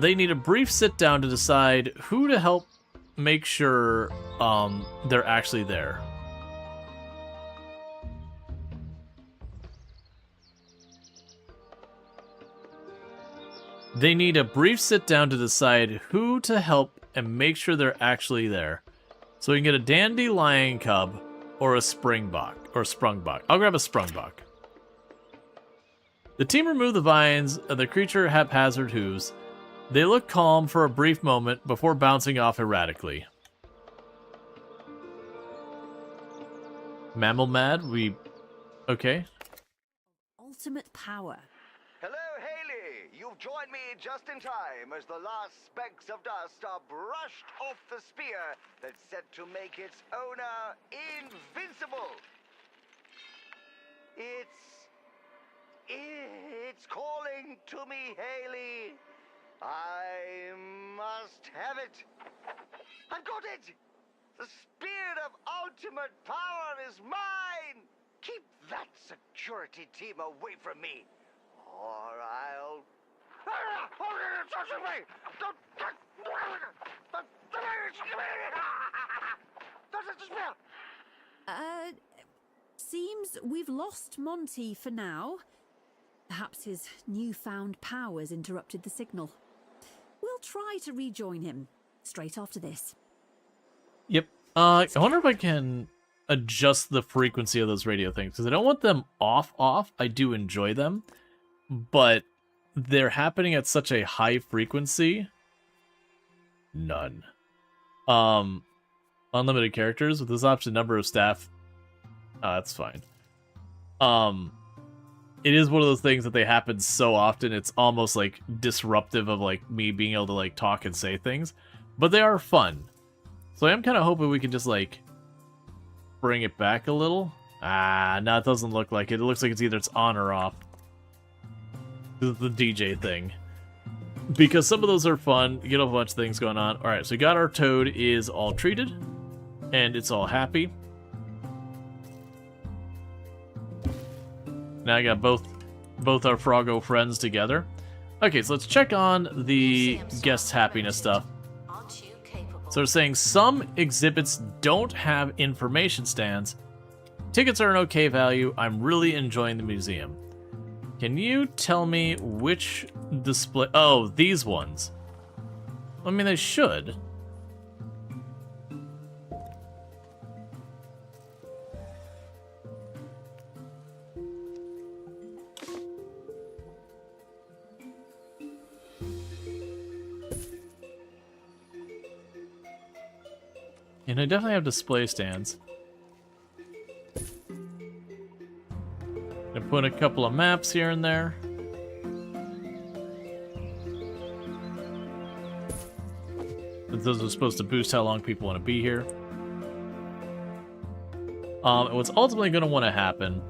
They need a brief sit-down to decide who to help make sure they're actually there. They need a brief sit-down to decide who to help and make sure they're actually there. So we can get a dandelion cub or a springbok, or sprungbok. I'll grab a sprungbok. The team remove the vines of the creature haphazard hooves. They look calm for a brief moment before bouncing off erratically. Mammal mad? Okay. Ultimate power. Hello, Haley. You've You've joined me just in time as the last specks of dust are brushed off the spear that's set to make its owner invincible. It's calling to me, Haley. I must have it. I've got it! The spear of ultimate power is mine! Keep that security team away from me, or I'll... Don't touch me! Don't touch the spear! Seems we've lost Monty for now. Perhaps his newfound powers interrupted the signal. We'll try to rejoin him straight after this. Yep. I wonder if I can adjust the frequency of those radio things, because I don't want them off. I do enjoy them, but they're happening at such a high frequency. None. Unlimited characters with this option, number of staff. That's fine. It is one of those things that they happen so often, it's almost like disruptive of like me being able to like talk and say things, but they are fun. So I am kind of hoping we can just like bring it back a little. No, it doesn't look like it. It looks like it's on or off. This is the DJ thing. Because some of those are fun. You get a bunch of things going on. Alright, so we got our toad is all treated. And it's all happy. Now I got both our Froggo friends together. Okay, so let's check on the guest happiness stuff. So they're saying some exhibits don't have information stands. Tickets are an okay value. I'm really enjoying the museum. Can you tell me which display... Oh, these ones. I mean, they should. And I definitely have display stands. I put a couple of maps here and there. Those are supposed to boost how long people want to be here. What's ultimately going to want to happen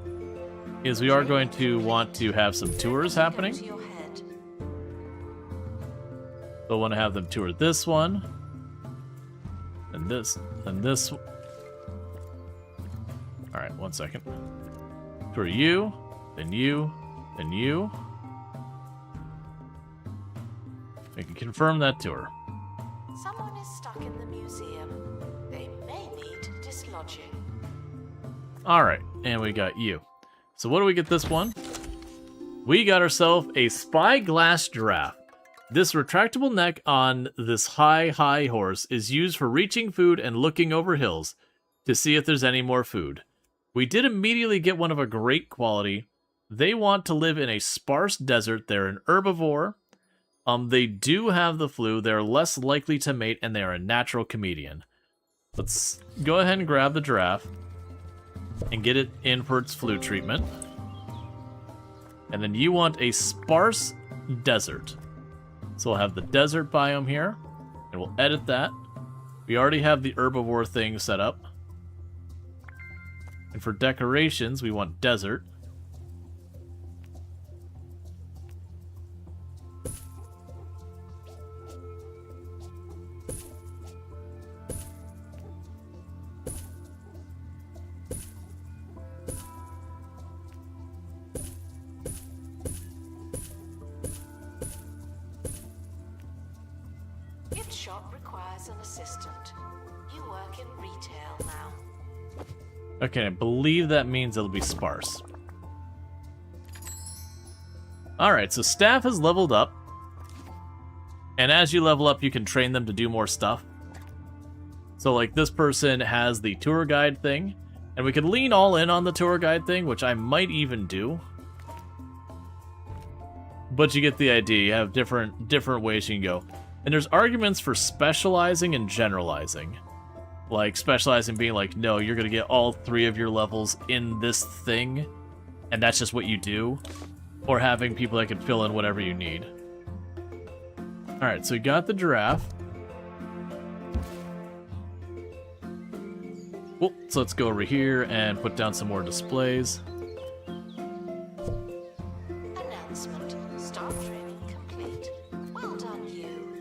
is we are going to want to have some tours happening. They'll want to have them tour this one. And this, and this. Alright, 1 second. For you, then you, then you. I can confirm that tour. Someone is stuck in the museum. They may need dislodging. Alright, and we got you. So what do we get this one? We got ourselves a spyglass giraffe. This retractable neck on this high horse is used for reaching food and looking over hills to see if there's any more food. We did immediately get one of a great quality. They want to live in a sparse desert. They're an herbivore. They do have the flu. They're less likely to mate, and they're a natural comedian. Let's go ahead and grab the giraffe and get it in for its flu treatment. And then you want a sparse desert. So we'll have the desert biome here, and we'll edit that. We already have the herbivore thing set up. And for decorations, we want desert. Gift shop requires an assistant. You work in retail now. Okay, I believe that means it'll be sparse. Alright, so staff has leveled up. And as you level up, you can train them to do more stuff. So, like, this person has the tour guide thing. And we can lean all in on the tour guide thing, which I might even do. But you get the idea. You have different ways you can go. And there's arguments for specializing and generalizing. Like, specializing being like, no, you're going to get all 3 of your levels in this thing, and that's just what you do. Or having people that can fill in whatever you need. Alright, so we got the giraffe. Well, so let's go over here and put down some more displays. Announcement. Staff training complete. Well done, you.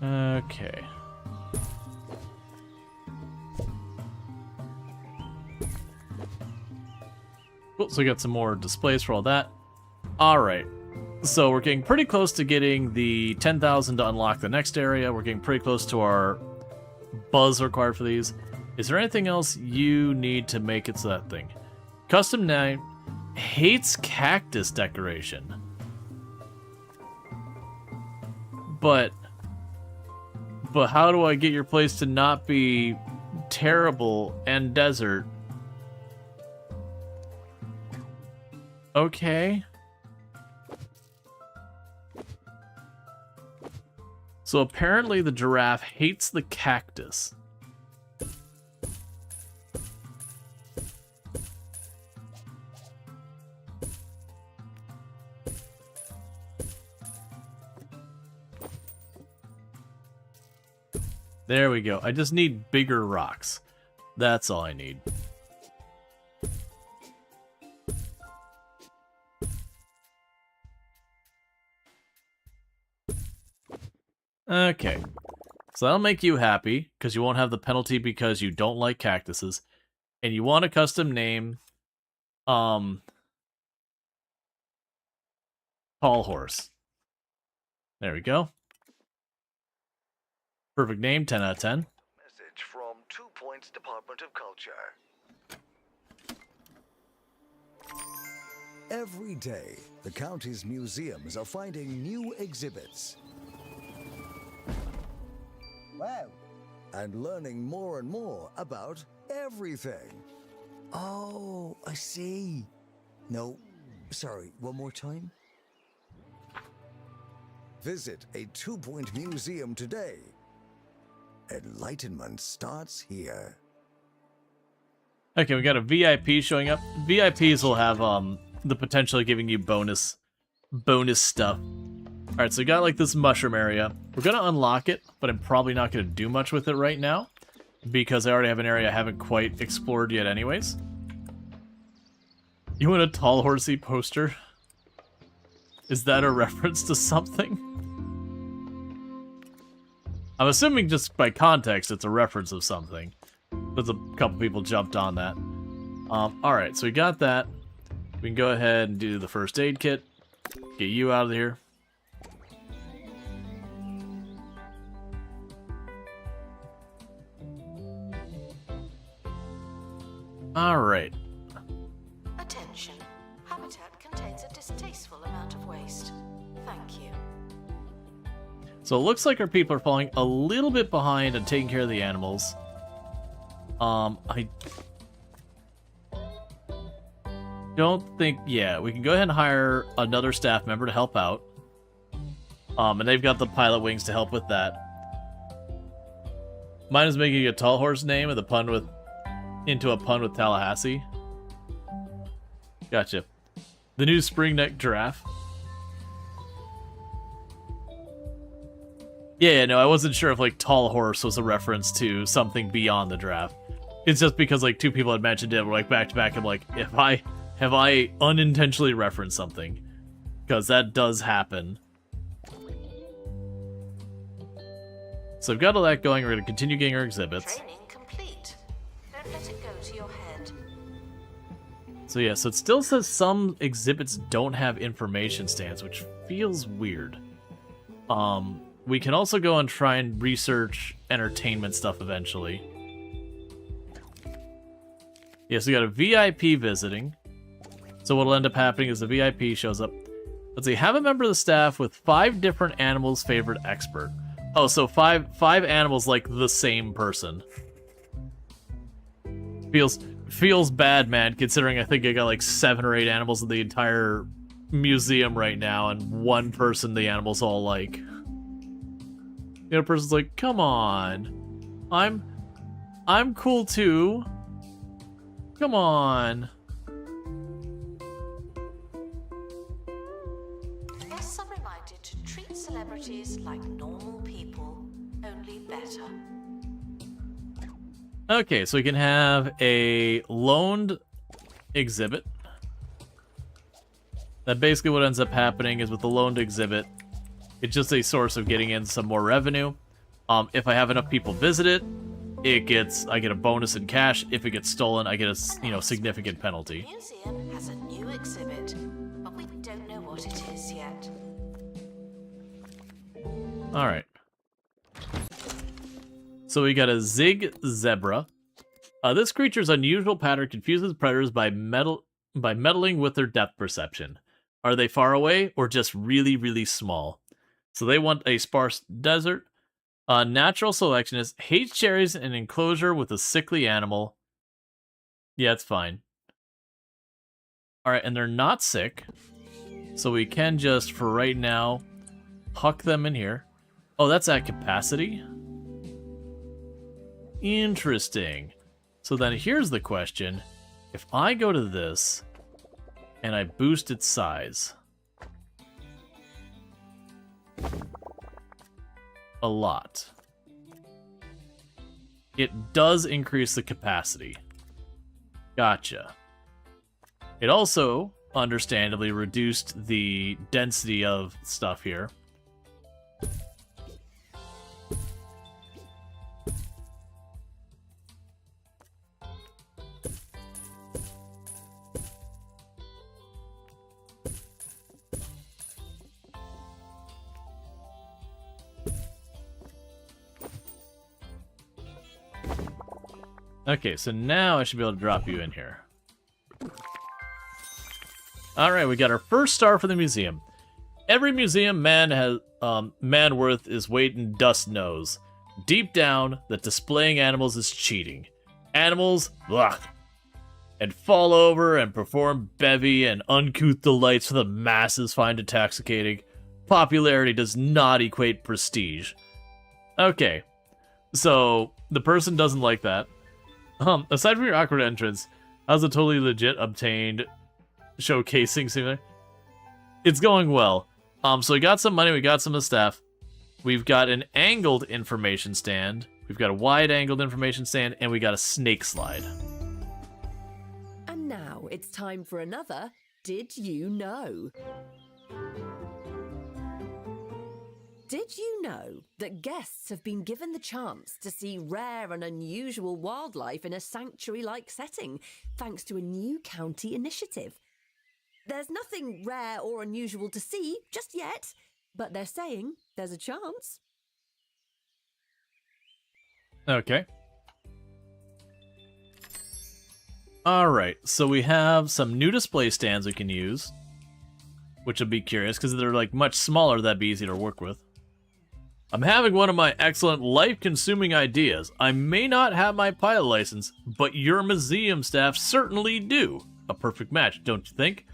Okay. Cool, so we got some more displays for all that. Alright, so we're getting pretty close to getting the 10,000 to unlock the next area. We're getting pretty close to our buzz required for these. Is there anything else you need to make it so that thing? Custom name hates cactus decoration. But how do I get your place to not be terrible and desert? Okay. So apparently the giraffe hates the cactus. There we go. I just need bigger rocks. That's all I need. Okay. So that'll make you happy, because you won't have the penalty because you don't like cactuses. And you want a custom name. Tall Horse. There we go. Perfect name, 10 out of 10. Message from 2 Points Department of Culture. Every day, the county's museums are finding new exhibits. Wow. And learning more and more about everything. Oh, I see. No, sorry, one more time. Visit a 2 Point museum today. Enlightenment starts here. Okay, we got a VIP showing up. VIPs will have the potential of giving you bonus stuff. Alright, so we got like this mushroom area. We're gonna unlock it, but I'm probably not gonna do much with it right now, because I already have an area I haven't quite explored yet anyways. You want a Tall Horsey poster? Is that a reference to something? I'm assuming just by context it's a reference of something. There's a couple people jumped on that. Alright, so we got that. We can go ahead and do the first aid kit. Get you out of here. Alright. Attention. Habitat contains a distasteful amount of waste. Thank you. So it looks like our people are falling a little bit behind on taking care of the animals. I don't think... Yeah, we can go ahead and hire another staff member to help out. And they've got the pilot wings to help with that. Mine is making a Tall Horse name with a pun with... into a pun with Tallahassee. Gotcha. The new spring neck giraffe. Yeah, no, I wasn't sure if, like, Tall Horse was a reference to something beyond the draft. It's just because, like, 2 people had mentioned it, we're, like, back to back, I'm like, have I unintentionally referenced something? Because that does happen. So we've got all that going, we're going to continue getting our exhibits. Training complete. Don't let it go to your head. So yeah, so it still says some exhibits don't have information stands, which feels weird. We can also go and try and research entertainment stuff eventually. Yeah, so we got a VIP visiting. So what'll end up happening is the VIP shows up. Let's see, have a member of the staff with 5 different animals favored expert. Oh, so five animals like the same person. Feels bad, man, considering I think I got like 7 or 8 animals in the entire museum right now, and one person the animals all like. The other person's like, come on. I'm cool too. Come on. Guests are reminded to treat celebrities like normal people, only better. Okay, so we can have a loaned exhibit. That basically what ends up happening is with the loaned exhibit, it's just a source of getting in some more revenue. If I have enough people visit it, I get a bonus in cash. If it gets stolen, I get a significant penalty. The museum has a new exhibit, but we don't know what it is yet. All right. So we got a Zig Zebra. This creature's unusual pattern confuses predators by meddling with their depth perception. Are they far away or just really, really small? So they want a sparse desert. Natural selectionist hates cherries in an enclosure with a sickly animal. Yeah, it's fine. All right, and they're not sick. So we can just, for right now, huck them in here. Oh, that's at capacity? Interesting. So then here's the question. If I go to this, and I boost its size a lot, it does increase the capacity. Gotcha. It also, understandably, reduced the density of stuff here. Okay, so now I should be able to drop you in here. Alright, we got our first star for the museum. Every museum man worth his weight in dust knows, deep down, that displaying animals is cheating. Animals, blah, and fall over and perform bevy and uncouth delights for the masses find intoxicating. Popularity does not equate prestige. Okay, so the person doesn't like that. Aside from your awkward entrance, how's a totally legit obtained showcasing simulator? It's going well. So we got some money, we got some of the staff. We've got an angled information stand. We've got a wide angled information stand, and we got a snake slide. And now it's time for another Did You Know? Did you know that guests have been given the chance to see rare and unusual wildlife in a sanctuary-like setting, thanks to a new county initiative? There's nothing rare or unusual to see just yet, but they're saying there's a chance. Okay. Alright, so we have some new display stands we can use, which will be curious, because they're like much smaller, that'd be easy to work with. I'm having one of my excellent life-consuming ideas. I may not have my pilot license, but your museum staff certainly do. A perfect match, don't you think?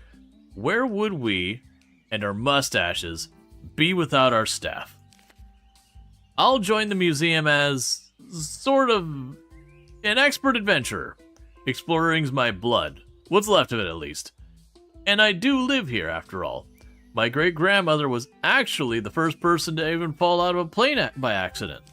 Where would we, and our mustaches, be without our staff? I'll join the museum as sort of an expert adventurer. Exploring's my blood. What's left of it, at least. And I do live here, after all. My great-grandmother was actually the first person to even fall out of a plane by accident.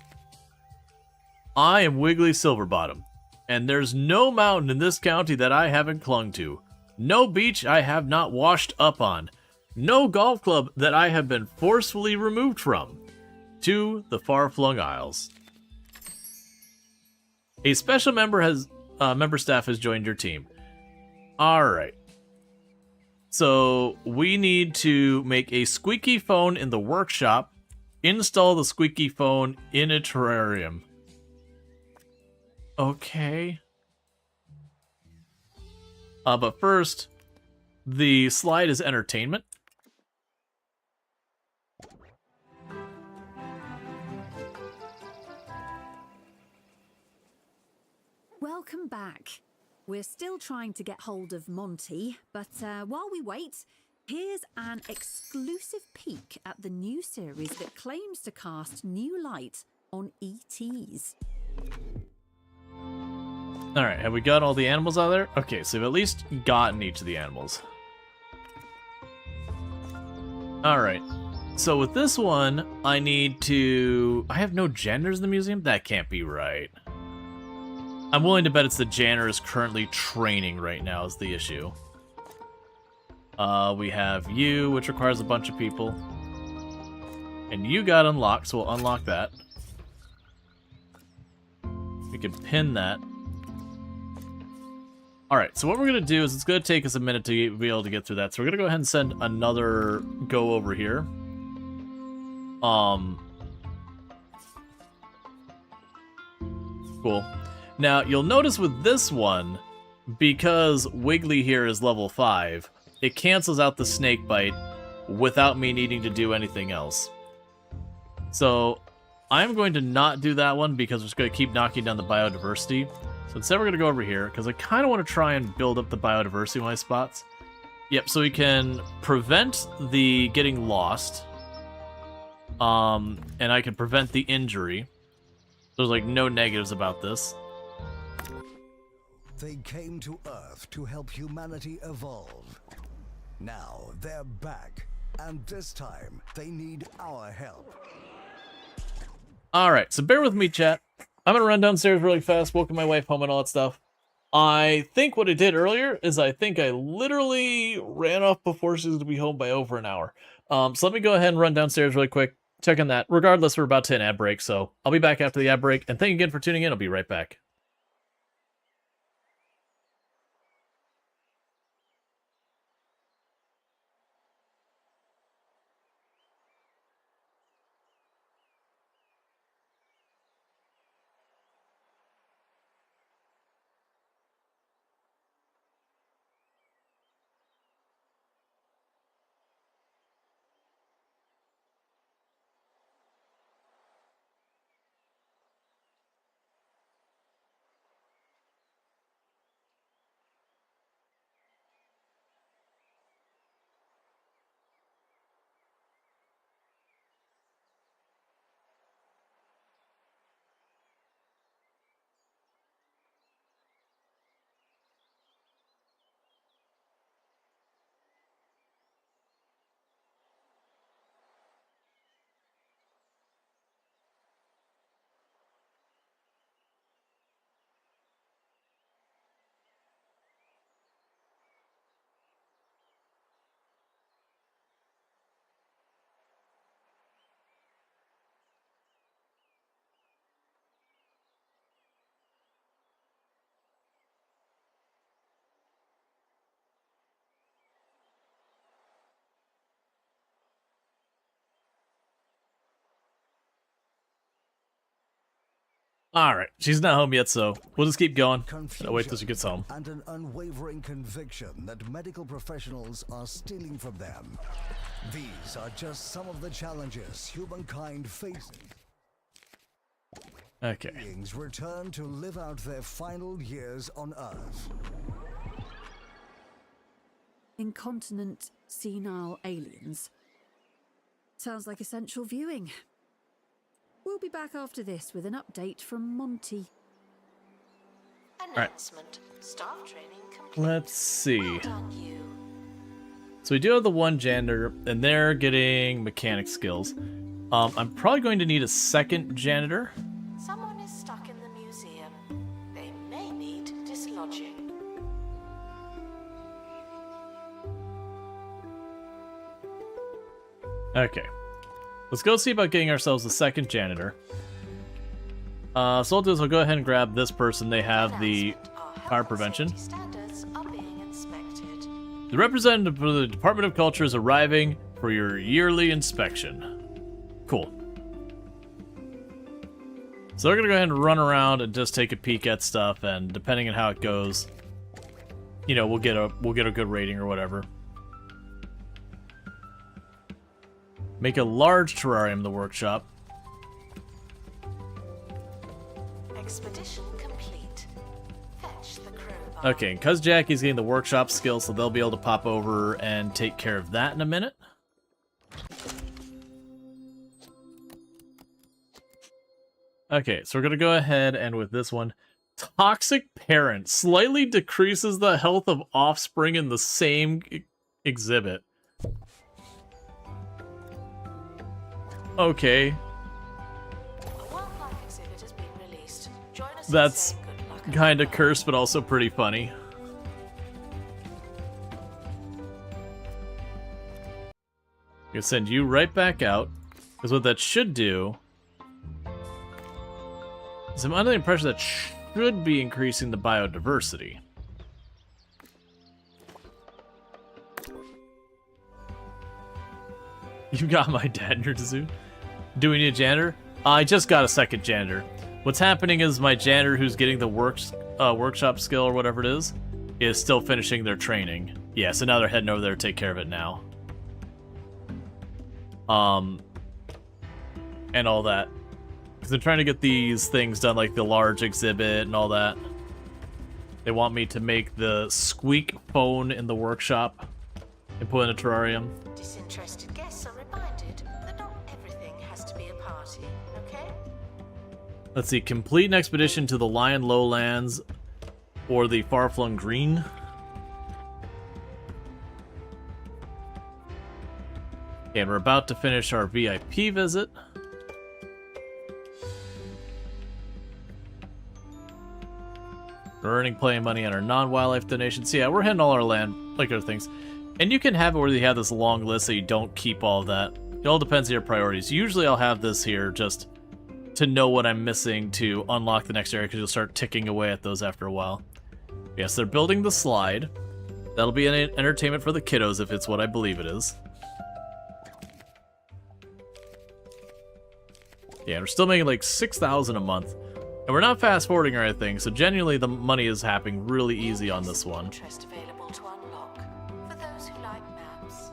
I am Wiggly Silverbottom, and there's no mountain in this county that I haven't clung to. No beach I have not washed up on. No golf club that I have been forcefully removed from. To the far-flung isles. A special member staff has joined your team. Alright. So, we need to make a squeaky phone in the workshop, install the squeaky phone in a terrarium. Okay. But first, the slide is entertainment. Welcome back. We're still trying to get hold of Monty, but while we wait, here's an exclusive peek at the new series that claims to cast new light on ETs. Alright, have we got all the animals out of there? Okay, so we've at least gotten each of the animals. Alright, so with this one, I need to... I have no janitors in the museum? That can't be right. I'm willing to bet it's the janitor is currently training right now is the issue. We have you, which requires a bunch of people. And you got unlocked, so we'll unlock that. We can pin that. Alright, so what we're going to do is it's going to take us a minute to be able to get through that. So we're going to go ahead and send another go over here. Cool. Now, you'll notice with this one, because Wiggly here is level 5, it cancels out the snake bite without me needing to do anything else. So, I'm going to not do that one because we're just going to keep knocking down the biodiversity. So instead we're going to go over here, because I kind of want to try and build up the biodiversity in my spots. Yep, so we can prevent the getting lost. And I can prevent the injury. There's like no negatives about this. They came to Earth to help humanity evolve. Now they're back, and this time they need our help. Alright, so bear with me, chat. I'm gonna run downstairs really fast, welcome my wife home and all that stuff. I think what I did earlier is I think I literally ran off before she was gonna be home by over an hour. So let me go ahead and run downstairs really quick, check on that. Regardless, we're about to hit an ad break, so I'll be back after the ad break. And thank you again for tuning in. I'll be right back. Alright, she's not home yet, so we'll just keep going. I'll wait till she gets home. And an unwavering conviction that medical professionals are stealing from them. These are just some of the challenges humankind faces. Okay. Beings return to live out their final years on Earth. Incontinent, senile aliens. Sounds like essential viewing. We'll be back after this with an update from Monty. Announcement. Staff training complete. Let's see. Well done, you. So we do have the one janitor, and they're getting mechanic skills. I'm probably going to need a second janitor. Someone is stuck in the museum. They may need dislodging. Okay. Let's go see about getting ourselves a second janitor. So I'll do is I'll go ahead and grab this person. They have the fire prevention. Standards are being inspected. The representative of the Department of Culture is arriving for your yearly inspection. Cool. So we're gonna go ahead and run around and just take a peek at stuff, and depending on how it goes, you know, we'll get a good rating or whatever. Make a large terrarium in the workshop. Expedition complete. Fetch the crowbar. Okay, and cause Jackie's getting the workshop skills, so they'll be able to pop over and take care of that in a minute. Okay, so we're gonna go ahead and with this one, Toxic parent slightly decreases the health of offspring in the same exhibit. Okay. A wildlife exhibit has been released. Join us and That's say good luck and kind of goodbye. cursed, but also pretty funny. Gonna send you right back out, because what that should do is I'm under the impression that should be increasing the biodiversity. You got my dad in your zoo? Do we need a janitor? I just got a second janitor. What's happening is my janitor, who's getting the workshop skill or whatever it is still finishing their training. Yeah, so now they're heading over there to take care of it now. And all that. Because they're trying to get these things done, like the large exhibit and all that. They want me to make the squeak phone in the workshop and put in a terrarium. Disinterested guests are reminded that not everything has to be a party, okay? Let's see, complete an expedition to the Lion Lowlands or the Far-Flung Green. And we're about to finish our VIP visit. We're earning plenty of money on our non-wildlife donations. So yeah, we're hitting all our land, like other things. And you can have it where you have this long list so you don't keep all of that. It all depends on your priorities. Usually I'll have this here just to know what I'm missing to unlock the next area, because you'll start ticking away at those after a while. Yes, they're building the slide. That'll be an entertainment for the kiddos if it's what I believe it is. Yeah, we're still making like 6,000 a month. And we're not fast forwarding or anything, so genuinely the money is happening really easy on this one. Interest available to unlock for those who like maps.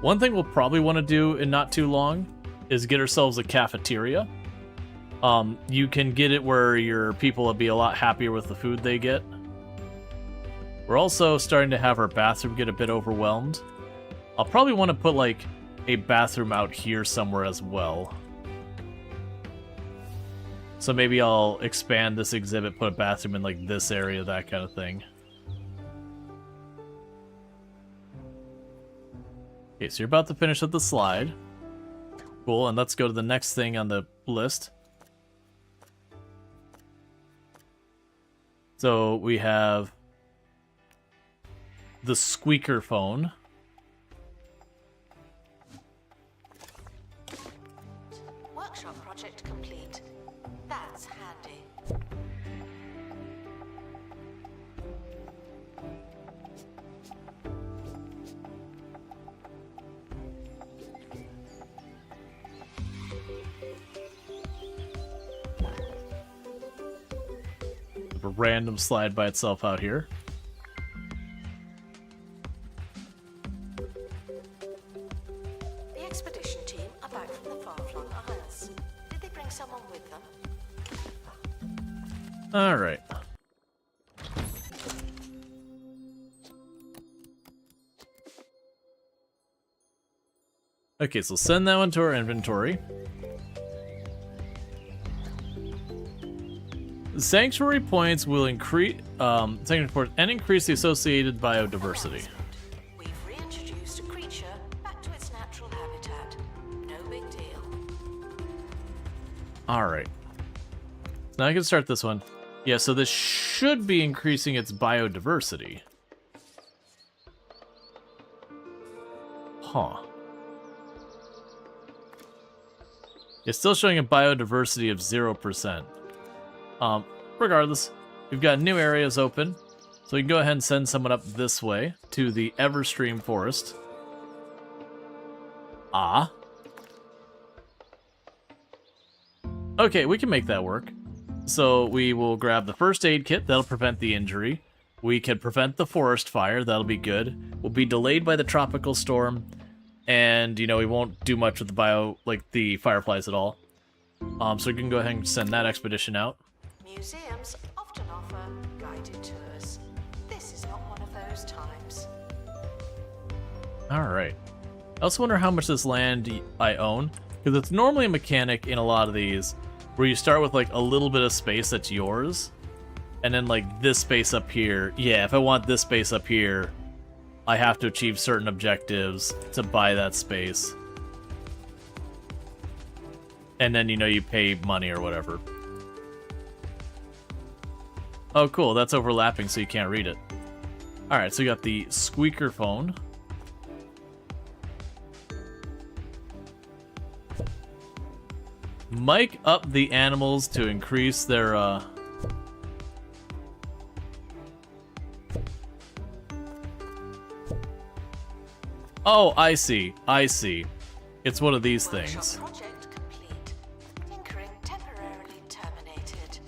One thing we'll probably want to do in not too long is get ourselves a cafeteria. You can get it where your people will be a lot happier with the food they get. We're also starting to have our bathroom get a bit overwhelmed. I'll probably want to put like a bathroom out here somewhere as well. So maybe I'll expand this exhibit, put a bathroom in like this area, that kind of thing. Okay, so you're about to finish up the slide. Cool, and let's go to the next thing on the list. So we have the squeaker phone. Workshop project complete. That's handy. A random slide by itself out here. The expedition team are back from the far-flung isles. Did they bring someone with them? Alright. Okay, so send that one to our inventory. Sanctuary points will increase sanctuary points and increase the associated biodiversity. We've reintroduced a creature back to its natural habitat. No big deal. Alright. Now I can start this one. Yeah, so this should be increasing its biodiversity. Huh. It's still showing a biodiversity of 0%. Regardless, we've got new areas open, so we can go ahead and send someone up this way to the Everstream Forest. Ah. Okay, we can make that work. So we will grab the first aid kit, that'll prevent the injury. We can prevent the forest fire, that'll be good. We'll be delayed by the tropical storm, and, you know, we won't do much with the fireflies at all. So we can go ahead and send that expedition out. Museums often offer guided tours. This is not one of those times. Alright. I also wonder how much this land I own. Because it's normally a mechanic in a lot of these where you start with like a little bit of space that's yours, and then like this space up here. Yeah, if I want this space up here, I have to achieve certain objectives to buy that space. And then, you know, you pay money or whatever. Oh, cool. That's overlapping, so you can't read it. Alright, so we got the squeaker phone. Mic up the animals to increase their, Oh, I see. I see. It's one of these things. Project complete. Tinkering temporarily terminated.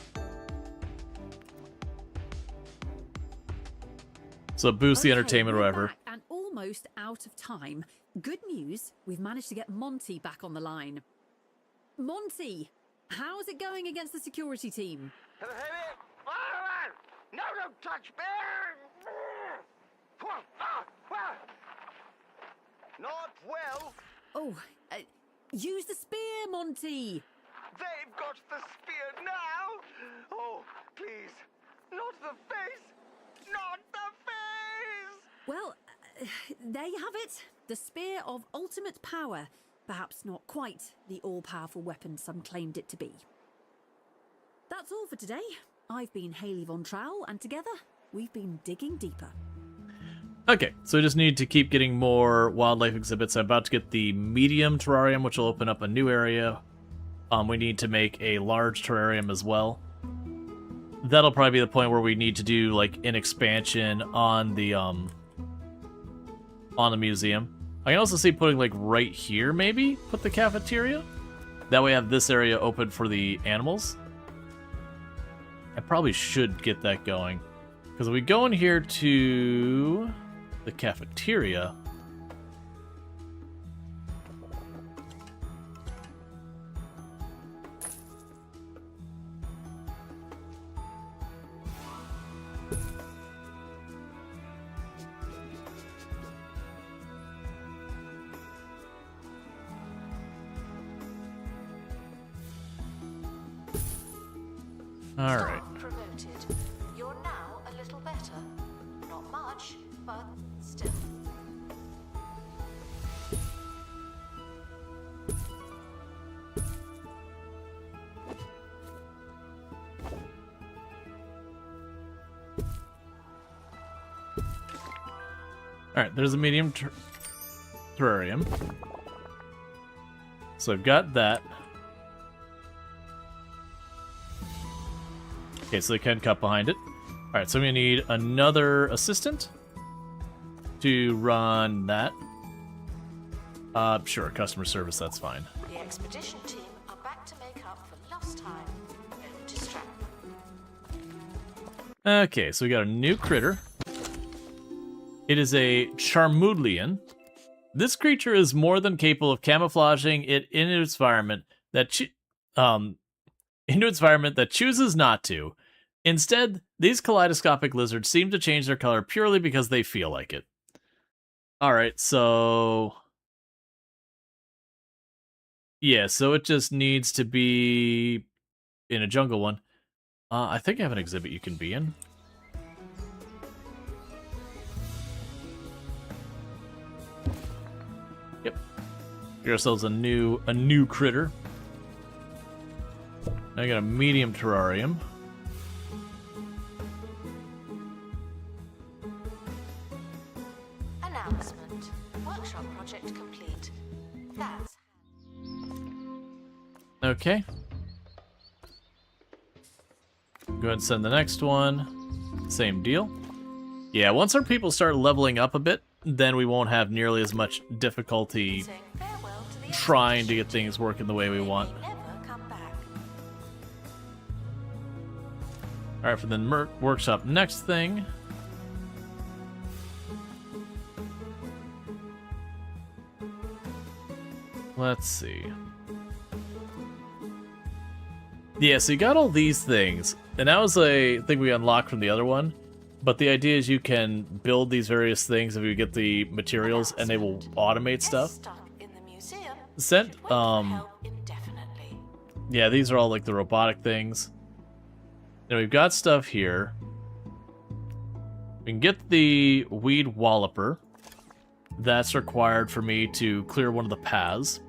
So boost the Okay, entertainment or we're whatever. back and almost out of time. Good news, we've managed to get Monty back on the line. Monty, how's it going against the security team? No, don't touch me! Not well. Oh, use the spear, Monty. They've got the spear now. Oh, please. Not the face. Not the face. Well, there you have it. The spear of ultimate power. Perhaps not quite the all-powerful weapon some claimed it to be. That's all for today. I've been Hayley Von Trowell, and together, we've been digging deeper. Okay, so we just need to keep getting more wildlife exhibits. I'm about to get the medium terrarium, which will open up a new area. We need to make a large terrarium as well. That'll probably be the point where we need to do like an expansion on the museum. I can also see putting like right here, maybe put the cafeteria. That way I have this area open for the animals. I probably should get that going, because if we go in here to the cafeteria, all right. Staff promoted. You're now a little better. Not much, but still. All right, there's a medium terrarium. So I've got that. Okay, so they can cut behind it. All right, so I'm gonna need another assistant to run that. Sure, customer service, that's fine. The expedition team are back to make up for lost time. Don't distract them. Okay, so we got a new critter. It is a Charmoodlian. This creature is more than capable of camouflaging it into its environment that chooses not to. Instead, these kaleidoscopic lizards seem to change their color purely because they feel like it. Alright, so... yeah, so it just needs to be in a jungle one. I think I have an exhibit you can be in. Yep. Get ourselves a new critter. I got a medium terrarium. Announcement. Workshop project complete. That's Okay. Go ahead and send the next one. Same deal. Yeah, once our people start leveling up a bit, then we won't have nearly as much difficulty saying farewell to the trying to get things working the way we want. They never come back. Alright, for the workshop, next thing. Let's see. Yeah, so you got all these things, and that was a thing we unlocked from the other one. But the idea is you can build these various things if you get the materials, and they will automate stuff. Stuck in the museum. Sent, Should wait for help indefinitely. yeah, these are all like the robotic things. And we've got stuff here. We can get the weed walloper. That's required for me to clear one of the paths.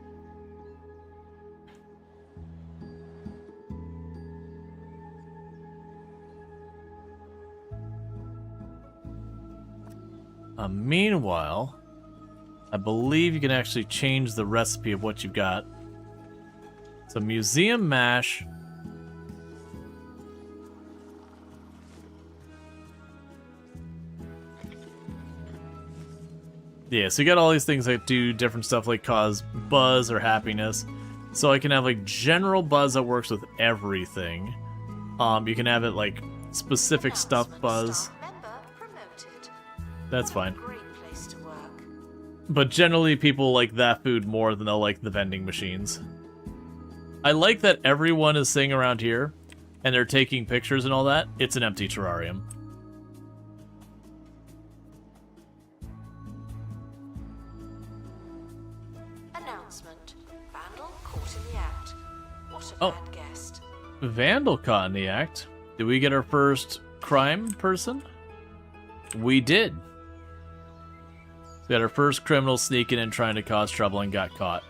Meanwhile, I believe you can actually change the recipe of what you've got. So museum mash. Yeah, so you got all these things that do different stuff like cause buzz or happiness. So I can have like general buzz that works with everything. You can have it like specific stuff buzz. Staff member promoted. That's fine. Great place to work. But generally people like that food more than they'll like the vending machines. I like that everyone is sitting around here and they're taking pictures and all that. It's an empty terrarium. Announcement. Vandal caught in the act. What a Oh. bad guest. Vandal caught in the act. Did we get our first crime person? We did. We got our first criminal sneaking in trying to cause trouble and got caught.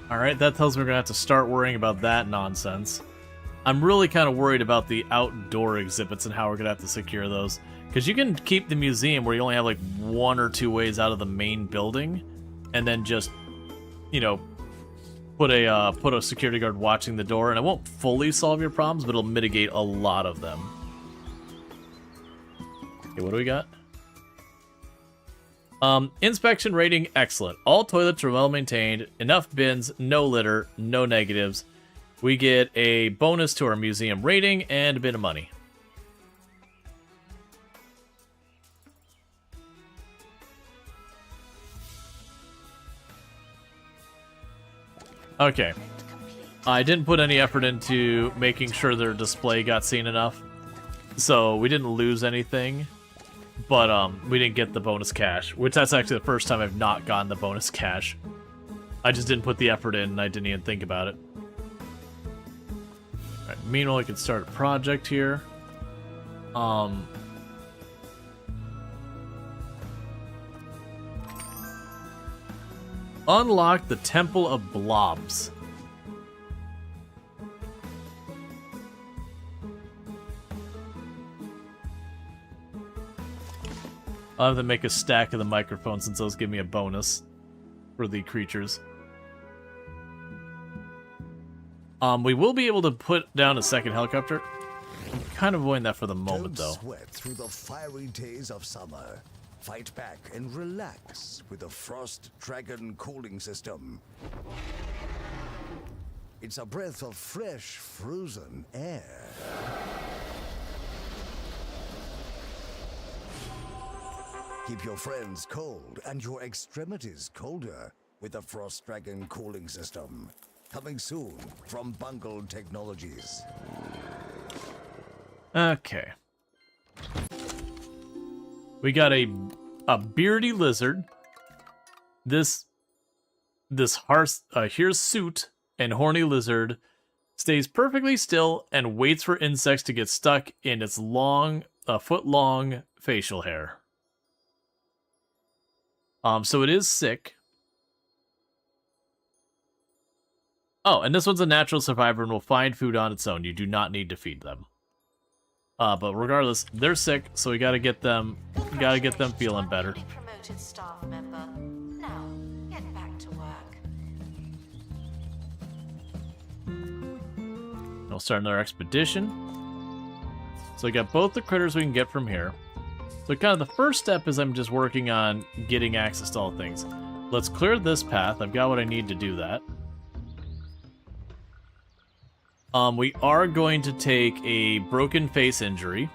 Alright, that tells me we're going to have to start worrying about that nonsense. I'm really kind of worried about the outdoor exhibits and how we're going to have to secure those. Because you can keep the museum where you only have like 1 or 2 ways out of the main building, and then just, you know, put a security guard watching the door, and it won't fully solve your problems, but it'll mitigate a lot of them. Okay, what do we got? Inspection rating, excellent. All toilets are well maintained, enough bins, no litter, no negatives. We get a bonus to our museum rating and a bit of money. Okay. I didn't put any effort into making sure their display got seen enough, so we didn't lose anything. But we didn't get the bonus cash, which that's actually the first time I've not gotten the bonus cash. I just didn't put the effort in and I didn't even think about it. Alright, meanwhile, I can start a project here. Unlock the Temple of Blobs. I'll have to make a stack of the microphones since those give me a bonus for the creatures. We will be able to put down a second helicopter. I'm kind of avoiding that for the moment, though. Don't sweat through the fiery days of summer. Fight back and relax with the Frost Dragon cooling system. It's a breath of fresh, frozen air. Keep your friends cold and your extremities colder with the Frost Dragon cooling system. Coming soon from Bungled Technologies. Okay. We got a beardy lizard. This hirsute and horny lizard stays perfectly still and waits for insects to get stuck in its foot-long facial hair. So it is sick. Oh, and this one's a natural survivor and will find food on its own. You do not need to feed them. But regardless, they're sick, so we gotta get them feeling better. Promoted staff member. Now, get back to work. We'll start another expedition. So we got both the critters we can get from here. So kind of the first step is I'm just working on getting access to all things. Let's clear this path. I've got what I need to do that. We are going to take a broken face injury,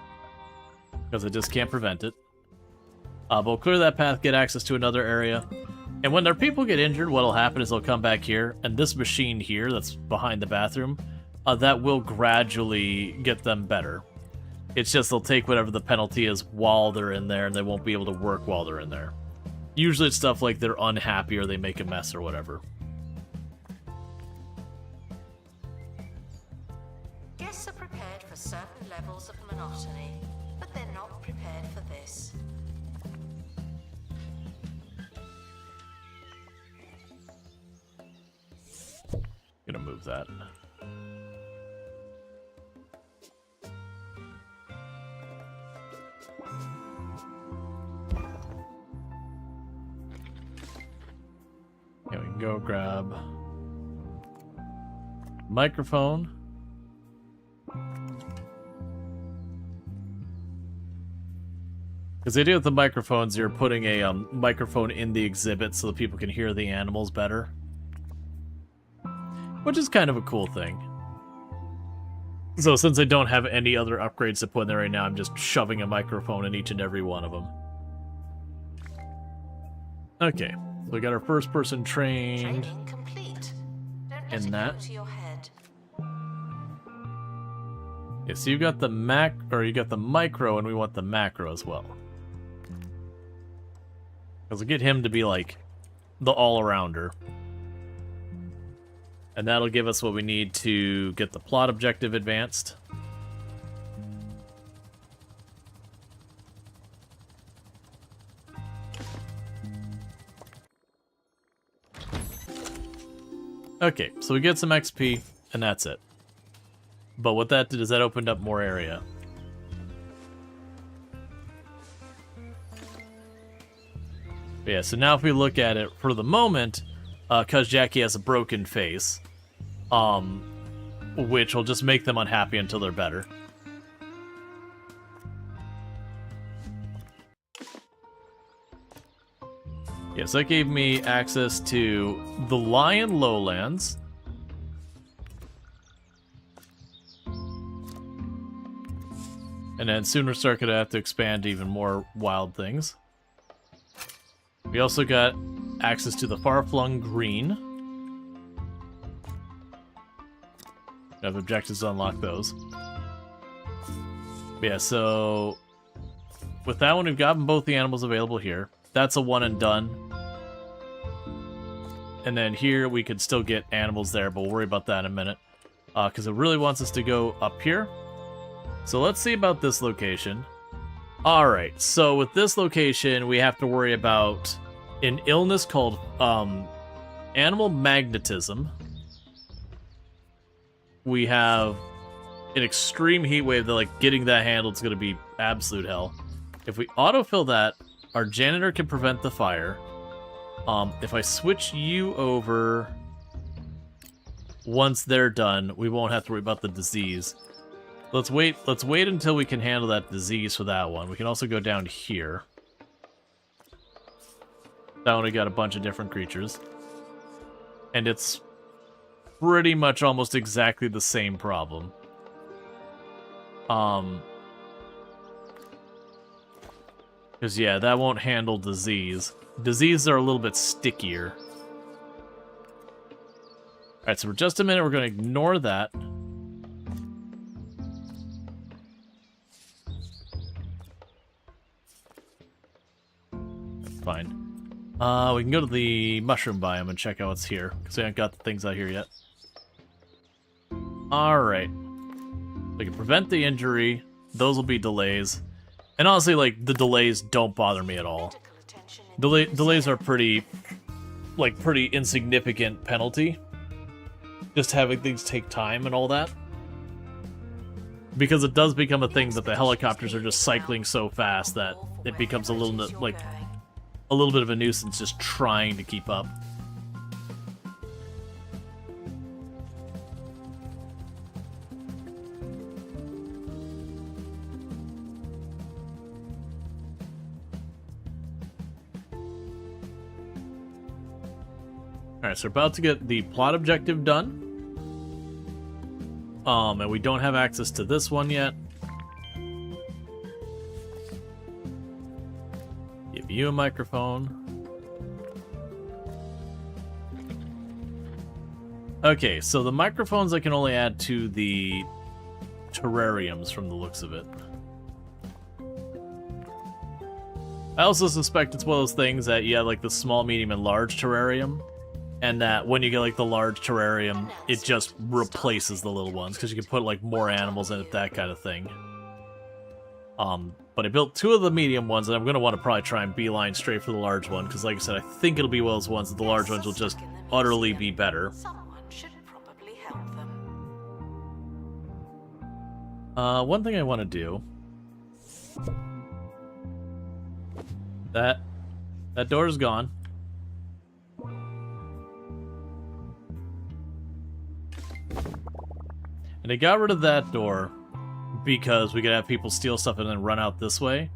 because I just can't prevent it. But we'll clear that path, get access to another area. And when our people get injured, what'll happen is they'll come back here, and this machine here that's behind the bathroom, that will gradually get them better. It's just they'll take whatever the penalty is while they're in there, and they won't be able to work while they're in there. Usually it's stuff like they're unhappy or they make a mess or whatever. Guests are prepared for certain levels of monotony, but they're not prepared for this. Gonna move that. Yeah, we can go grab microphone. Because the idea with the microphones, you're putting a microphone in the exhibit so that people can hear the animals better. Which is kind of a cool thing. So since I don't have any other upgrades to put in there right now, I'm just shoving a microphone in each and every one of them. Okay, so we got our first person trained Training complete. Don't let in it that. go to your head. Yeah, so you got the you got the micro, and we want the macro as well. Because we'll get him to be like the all-arounder. And that'll give us what we need to get the plot objective advanced. Okay, so we get some XP, and that's it. But what that did is that opened up more area. But yeah, so now if we look at it for the moment, because Jackie has a broken face, which will just make them unhappy until they're better. Yeah, so that gave me access to the Lion Lowlands. And then soon we're going to have to expand to even more wild things. We also got access to the Far-Flung Green. We have objectives to unlock those. But yeah, so with that one, we've gotten both the animals available here. That's a one and done. And then here we could still get animals there, but we'll worry about that in a minute. Because it really wants us to go up here. So let's see about this location. Alright, so with this location, we have to worry about an illness called animal magnetism. We have an extreme heat wave that, like, getting that handled is going to be absolute hell. If we autofill that, our janitor can prevent the fire. If I switch you over once they're done, we won't have to worry about the disease. Let's wait until we can handle that disease for that one. We can also go down here. That one we got a bunch of different creatures. And it's pretty much almost exactly the same problem. Because, yeah, that won't handle disease. Diseases are a little bit stickier. Alright, so for just a minute, we're going to ignore that. That's fine. We can go to the mushroom biome and check out what's here, because we haven't got the things out here yet. Alright. We can prevent the injury. Those will be delays. And honestly, like, the delays don't bother me at all. Delays are pretty insignificant penalty. Just having things take time and all that. Because it does become a thing that the helicopters are just cycling so fast that it becomes a little bit, like, a little bit of a nuisance just trying to keep up. Alright, so we're about to get the plot objective done. And we don't have access to this one yet. Give you a microphone. Okay, so the microphones I can only add to the terrariums from the looks of it. I also suspect it's one of those things that you have like the small, medium, and large terrarium, and that when you get like the large terrarium, it just replaces the little ones because you can put like more animals in it, that kind of thing. But I built 2 of the medium ones, and I'm going to want to probably try and beeline straight for the large one, because like I said, I think it'll be one of those ones that the large ones will just utterly be better. Someone should probably help them. One thing I want to do... That door is gone. And I got rid of that door because we could have people steal stuff and then run out this way.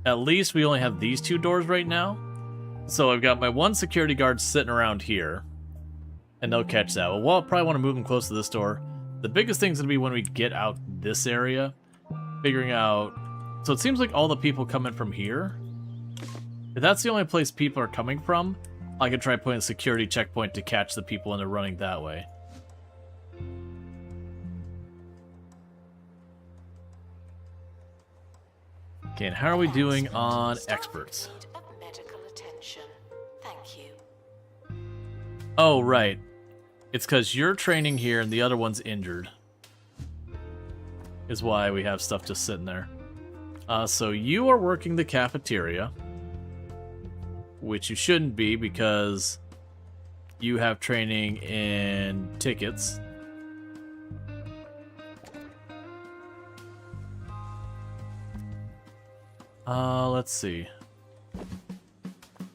At least we only have these 2 doors right now. So I've got my 1 security guard sitting around here. And they'll catch that. Well, I'll probably want to move them close to this door. The biggest thing's going to be when we get out this area. Figuring out... So it seems like all the people come in from here. If that's the only place people are coming from, I could try putting a security checkpoint to catch the people when they're running that way. Okay, and how are we doing on experts? Of medical attention. Thank you. Oh, right. It's because you're training here and the other one's injured. Is why we have stuff just sitting there. So you are working the cafeteria. Which you shouldn't be because you have training in tickets. Let's see.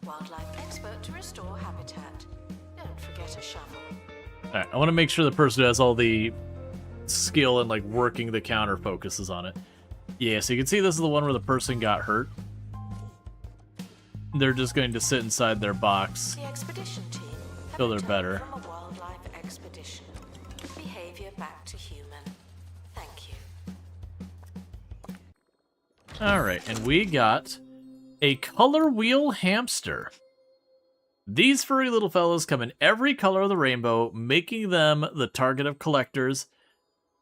Wildlife expert to restore habitat. Don't forget a shovel. Alright, I want to make sure the person who has all the skill and like working the counter focuses on it. Yeah, so you can see this is the one where the person got hurt. They're just going to sit inside their box. The expedition team have Till they're returned better. from a wildlife expedition. Behavior back to human. Thank you. Alright, and we got a color wheel hamster. These furry little fellows come in every color of the rainbow, making them the target of collectors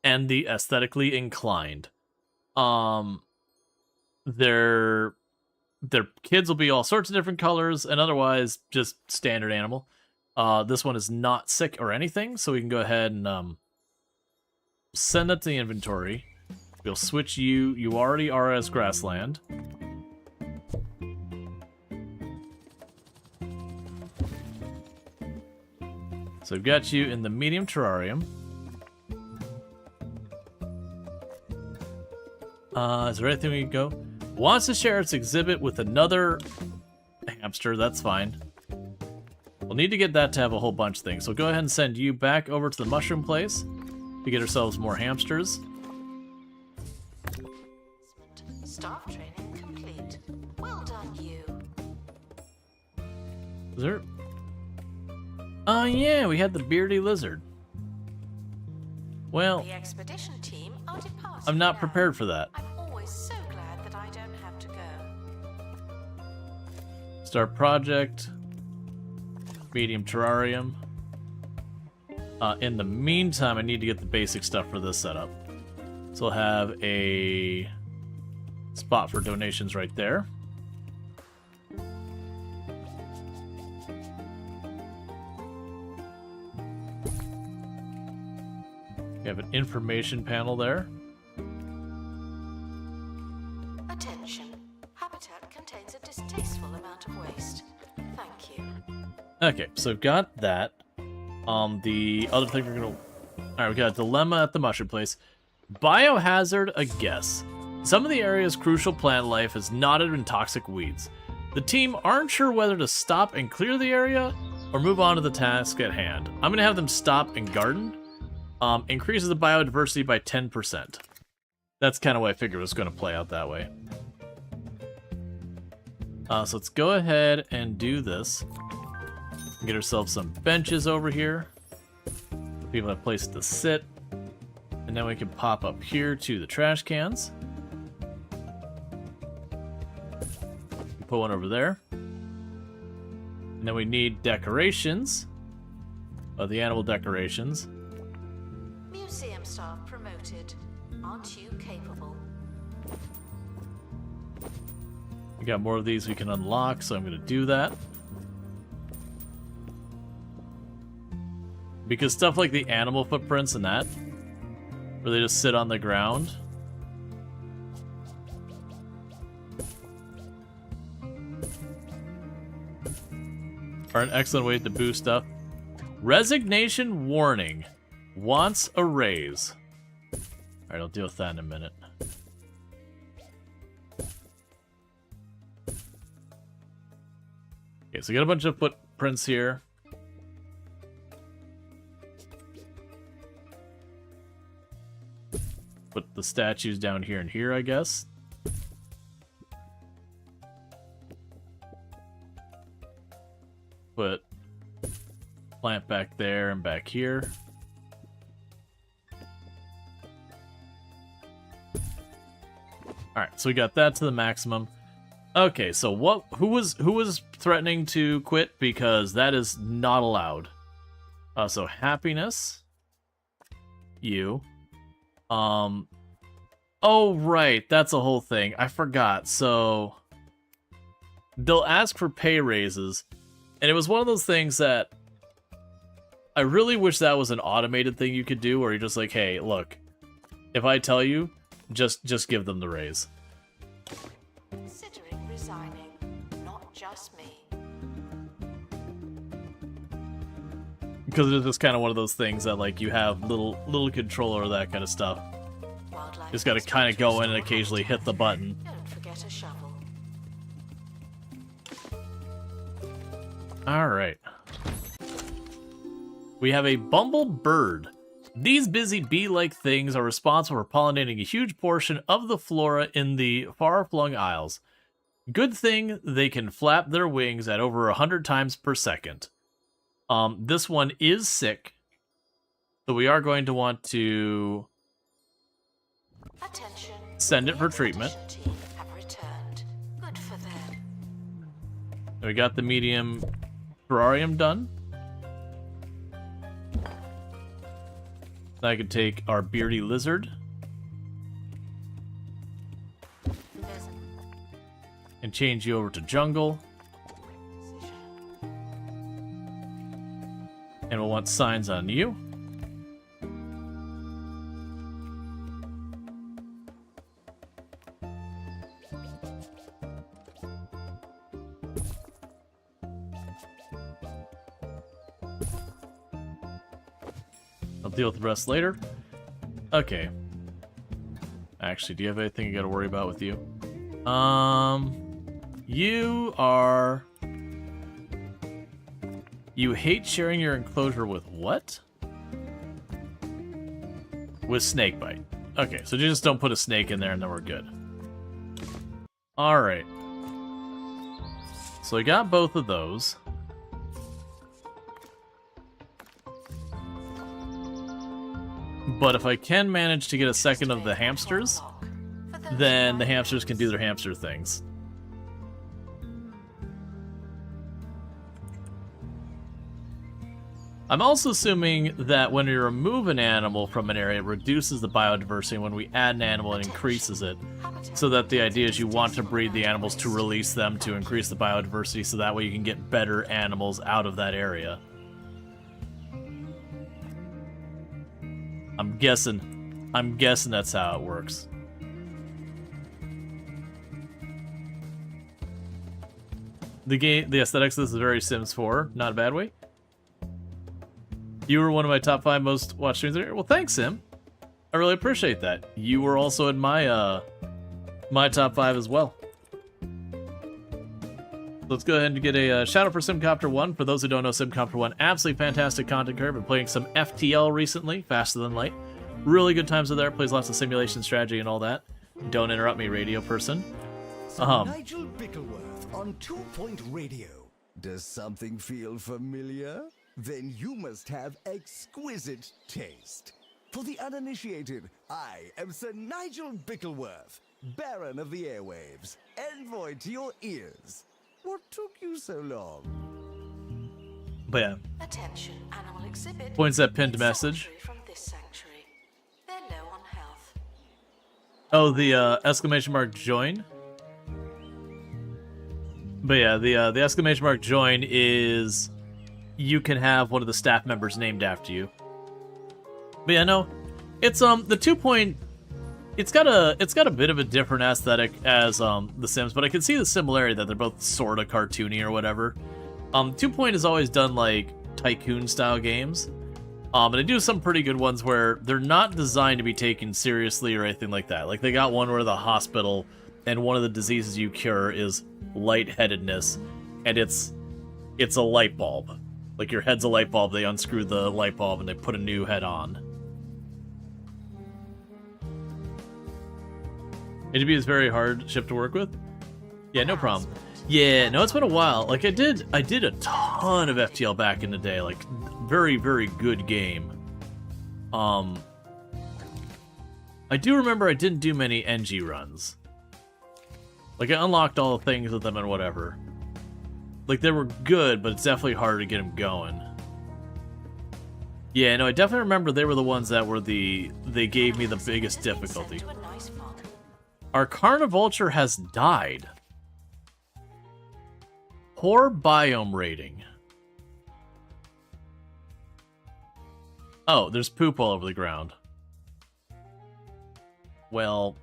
and the aesthetically inclined. Their kids will be all sorts of different colors, and otherwise just standard animal. This one is not sick or anything, so we can go ahead and send that to the inventory. We'll switch you. You already are as grassland. So I've got you in the medium terrarium. Is there anything we can go? Wants to share its exhibit with another hamster, that's fine. We'll need to get that to have a whole bunch of things. So go ahead and send you back over to the mushroom place to get ourselves more hamsters. Staff training complete. Well done, you. Is there... Oh yeah, we had the beardy lizard. Well, The expedition team are departing I'm not now. prepared for that. I'm always so glad that I don't have to go. Start project. Medium terrarium. In the meantime, I need to get the basic stuff for this setup. So I'll have a spot for donations right there. We have an information panel there. Attention. Habitat contains a distasteful amount of waste. Thank you. Okay, so I've got that. The other thing we're gonna... Alright, we got a dilemma at the mushroom place. Biohazard, a guess. Some of the area's crucial plant life is knotted in toxic weeds. The team aren't sure whether to stop and clear the area or move on to the task at hand. I'm gonna have them stop and garden. Increases the biodiversity by 10%. That's kind of why I figured it was going to play out that way. So let's go ahead and do this. Get ourselves some benches over here. People have places to sit. And then we can pop up here to the trash cans. Put one over there. And then we need decorations. The animal decorations. Museum staff promoted. Aren't you capable? We got more of these we can unlock, so I'm going to do that. Because stuff like the animal footprints and that, where they just sit on the ground, are an excellent way to boost stuff. Resignation warning. Wants a raise. Alright, I'll deal with that in a minute. Okay, so we got a bunch of footprints here. Put the statues down here and here, I guess. Put plant back there and back here. Alright, so we got that to the maximum. Okay, so who was threatening to quit? Because that is not allowed. So happiness. You. Oh right, that's a whole thing. I forgot. So they'll ask for pay raises, and it was one of those things that I really wish that was an automated thing you could do, where you're just like, hey, look, if I tell you, just give them the raise. Considering resigning, not just me. Because it's just kind of one of those things that, like, you have little control over that kind of stuff. Wildlife Just got to kind of go in and occasionally hit the button. Don't forget a shovel. Alright. We have a bumble bird. These busy bee-like things are responsible for pollinating a huge portion of the flora in the far-flung isles. Good thing they can flap their wings at over 100 times per second. This one is sick, so we are going to want to Attention. send it for The treatment. expedition team have returned. Good for them. And we got the medium terrarium done. Now I could take our beardy lizard and change you over to jungle. And we'll want signs on you. I'll deal with the rest later. Okay. Actually, do you have anything you gotta worry about with you? You are... You hate sharing your enclosure with what? With snakebite. Okay, so you just don't put a snake in there and then we're good. Alright. So I got both of those. But if I can manage to get a second of the hamsters, then the hamsters can do their hamster things. I'm also assuming that when we remove an animal from an area, it reduces the biodiversity. When we add an animal, it increases it. So that the idea is you want to breed the animals to release them to increase the biodiversity, so that way you can get better animals out of that area. I'm guessing that's how it works. The aesthetics of this is very Sims 4, not a bad way. You were one of my top 5 most watched streams. Well, thanks, Sim. I really appreciate that. You were also in my my top 5 as well. Let's go ahead and get a shout out for Simcopter 1. For those who don't know, Simcopter 1, absolutely fantastic content creator. Been playing some FTL recently, Faster Than Light. Really good times with there. Plays lots of simulation strategy and all that. Don't interrupt me, radio person. Nigel Bickleworth on 2 Point Radio. Does something feel familiar? Then you must have exquisite taste. For the uninitiated, I am Sir Nigel Bickleworth, Baron of the Airwaves, envoy to your ears. What took you so long? But yeah. Attention, animal exhibit. Points that pinned It's message. sanctuary from this sanctuary. They're low on health. Oh, the exclamation mark join? But yeah, the exclamation mark join is you can have one of the staff members named after you. But yeah, no, it's the 2 point. It's got a bit of a different aesthetic as The Sims, but I can see the similarity that they're both sort of cartoony or whatever. 2 Point has always done like tycoon style games, and they do some pretty good ones where they're not designed to be taken seriously or anything like that. Like they got one where the hospital and one of the diseases you cure is lightheadedness, and it's a light bulb. Like your head's a light bulb. They unscrew the light bulb and they put a new head on. AGB is very hard ship to work with. Yeah, no problem. Yeah, no, it's been a while. Like I did a ton of FTL back in the day. Like very, very good game. I do remember I didn't do many NG runs. Like I unlocked all the things with them and whatever. Like they were good, but it's definitely harder to get them going. Yeah, no, I definitely remember they were the ones that were they gave me the biggest difficulty. Our Carnivulture has died. Poor biome rating. Oh, there's poop all over the ground. Well.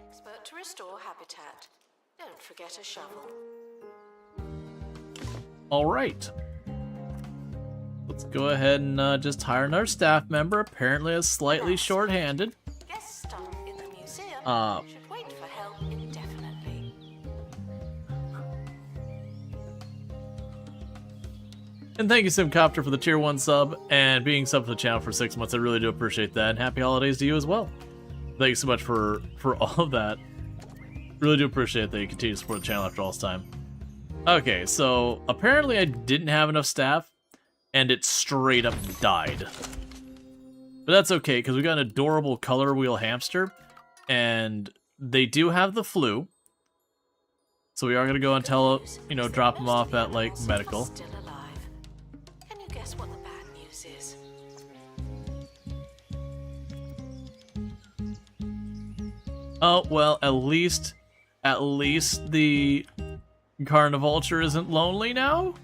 Expert to restore habitat. Don't forget a shovel. Alright. Let's go ahead and just hire another staff member. Apparently is slightly short-handed. Guest star in the museum should wait for help indefinitely. And thank you, Simcopter, for the tier 1 sub and being sub to the channel for 6 months. I really do appreciate that. And happy holidays to you as well. Thank you so much for all of that. Really do appreciate that you continue to support the channel after all this time. Okay, so apparently I didn't have enough staff. And it straight up died. But that's okay, because we got an adorable color wheel hamster. And they do have the flu. So we are going to go and drop them off at, like, medical. Still alive. Can you guess what the bad news is? Oh, well, at least the Carnivulture isn't lonely now?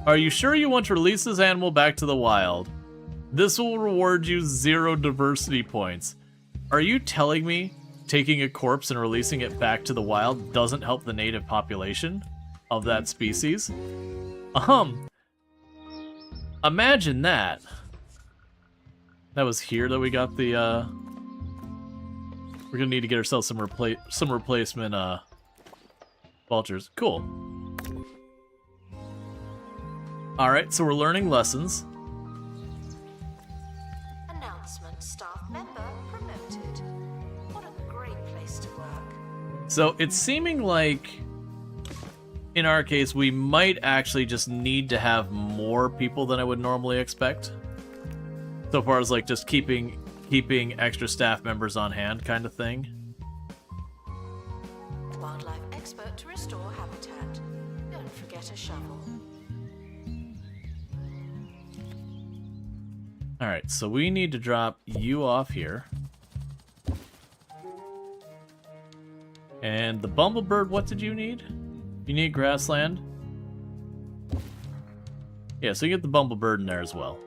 Are you sure you want to release this animal back to the wild? This will reward you 0 diversity points. Are you telling me taking a corpse and releasing it back to the wild doesn't help the native population of that species? Imagine that. That was here that we got the, we're gonna need to get ourselves some replacement, vultures. Cool. Alright, so we're learning lessons. Announcement: staff member promoted. What a great place to work. So it's seeming like, in our case, we might actually just need to have more people than I would normally expect. So far as like just keeping extra staff members on hand kind of thing. Wildlife expert to restore habitat. Don't forget a shovel. Alright, so we need to drop you off here. And the Bumblebird, what did you need? You need grassland? Yeah, so you get the Bumblebird in there as well.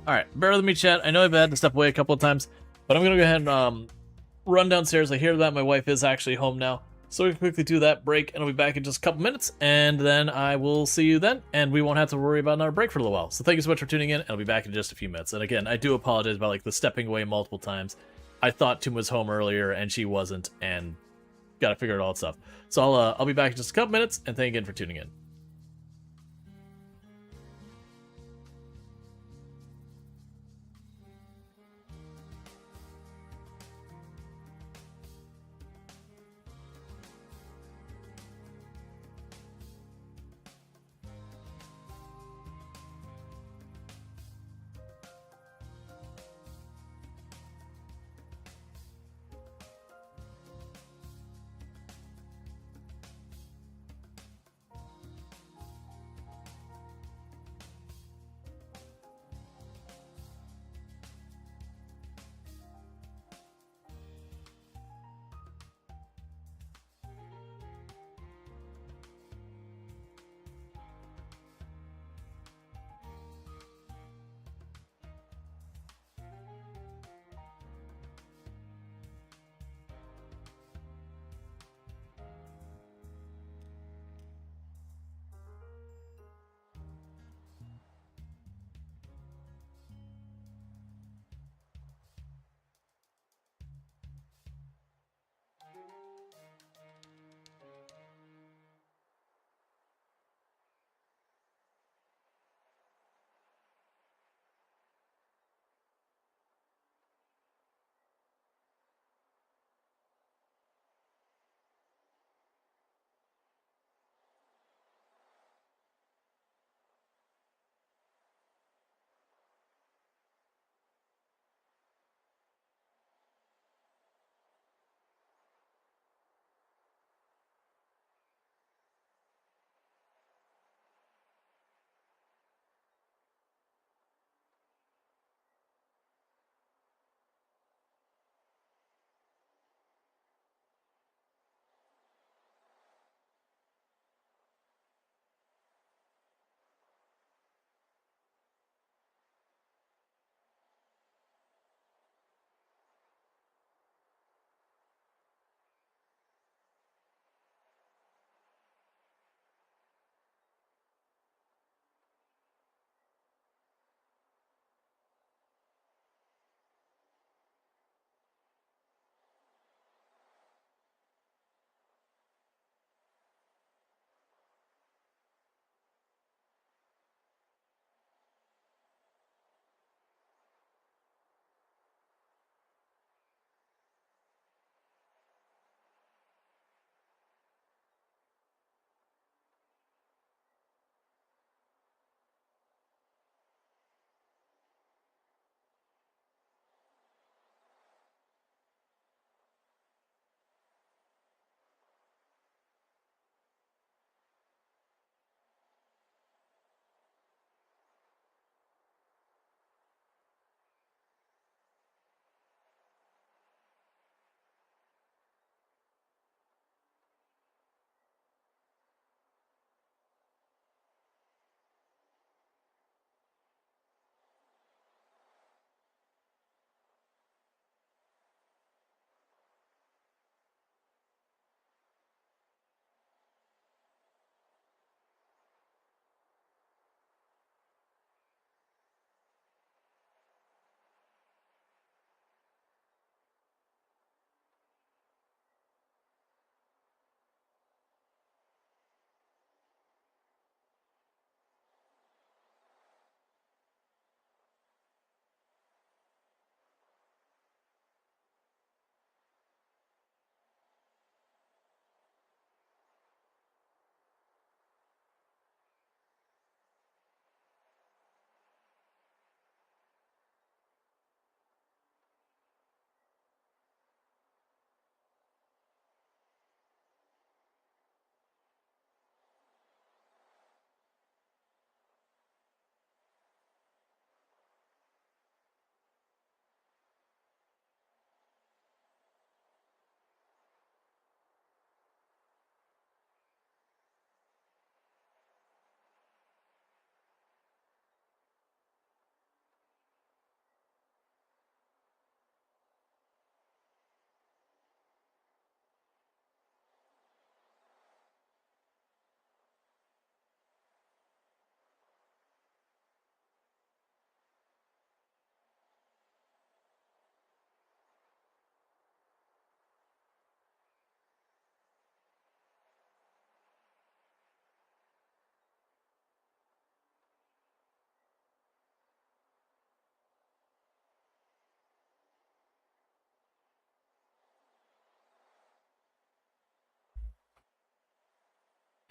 Alright, bear with me, chat. I know I've had to step away a couple of times, but I'm going to go ahead and run downstairs. I hear that my wife is actually home now. So we can quickly do that break, and I'll be back in just a couple minutes, and then I will see you then, and we won't have to worry about another break for a little while. So thank you so much for tuning in, and I'll be back in just a few minutes. And again, I do apologize about like the stepping away multiple times. I thought Toom was home earlier, and she wasn't, and gotta figure out all that stuff. So I'll be back in just a couple minutes, and thank you again for tuning in.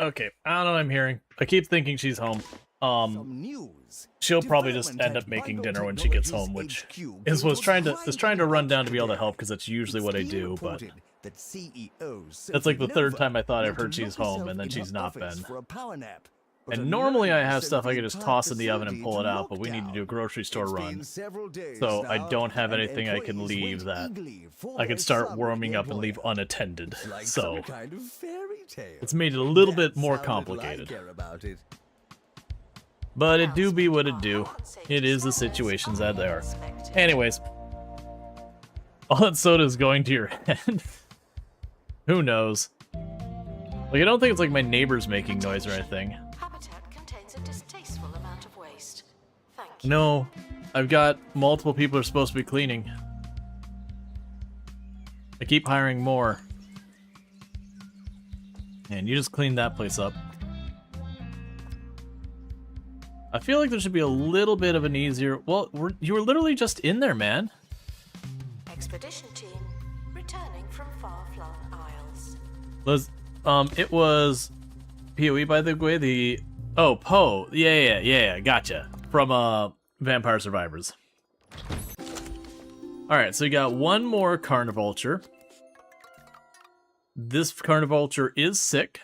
Okay, I don't know what I'm hearing. I keep thinking she's home. Some news. She'll probably just end up making dinner when she gets home, which was trying to run down to be able to help because that's usually what I do. But that's like the third time I thought I've heard she's home, and then she's not been. And normally I have stuff I can just toss in the oven and pull it out, but we need to do a grocery store run. So I don't have anything I can leave that I can start warming up and leave unattended. So it's made it a little bit more complicated. But it do be what it do. It is the situations that they are. Anyways, all that soda is going to your head. Who knows? Like, I don't think it's like my neighbor's making noise or anything. Habitat contains a distasteful amount of waste. Thank you. No, I've got multiple people who are supposed to be cleaning. I keep hiring more. And you just cleaned that place up. I feel like there should be a little bit of an easier... Well, you were literally just in there, man. Expedition team returning from far-flung isles. It was PoE, by the way, Oh, Poe. Yeah, gotcha. From, Vampire Survivors. Alright, so you got one more Carnivulture. This Carnivulture is sick.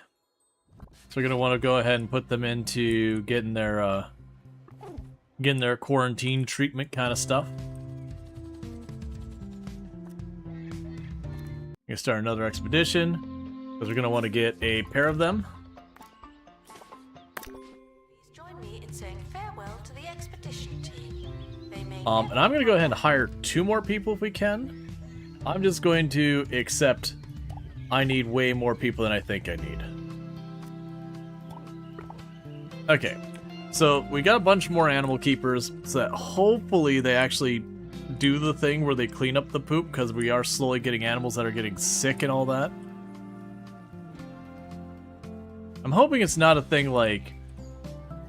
So we're gonna want to go ahead and put them into getting their quarantine treatment kind of stuff. Gonna start another expedition because we're gonna want to get a pair of them. Please join me in saying farewell to the expedition team. They may And I'm gonna go ahead and hire 2 more people if we can. I'm just going to accept I need way more people than I think I need. Okay, so we got a bunch more animal keepers, so that hopefully they actually do the thing where they clean up the poop, because we are slowly getting animals that are getting sick and all that. I'm hoping it's not a thing like,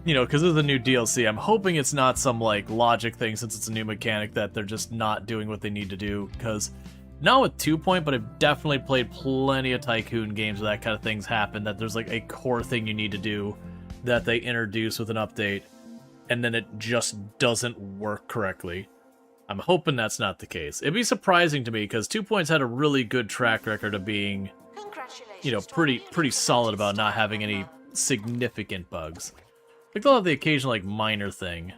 you know, because this is a new DLC, I'm hoping it's not some, like, logic thing since it's a new mechanic that they're just not doing what they need to do, because not with 2 Point, but I've definitely played plenty of Tycoon games where that kind of things happen, that there's, like, a core thing you need to do that they introduce with an update, and then it just doesn't work correctly. I'm hoping that's not the case. It'd be surprising to me, because 2 Point's had a really good track record of being, you know, pretty solid about not having any significant bugs. Like, they'll have the occasional, like, minor thing.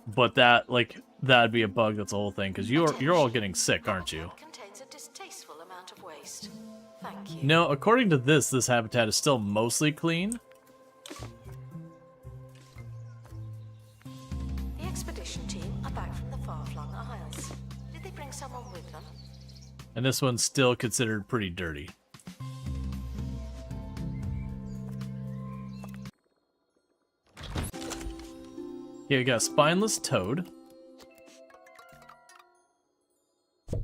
But that, like, that'd be a bug that's a whole thing, because you're all getting sick, aren't you? contains a distasteful amount of waste. Thank you. No, according to this habitat is still mostly clean. The expedition team are back from the far-flung isles. Did they bring someone with them? And this one's still considered pretty dirty. Yeah, we got a spineless toad.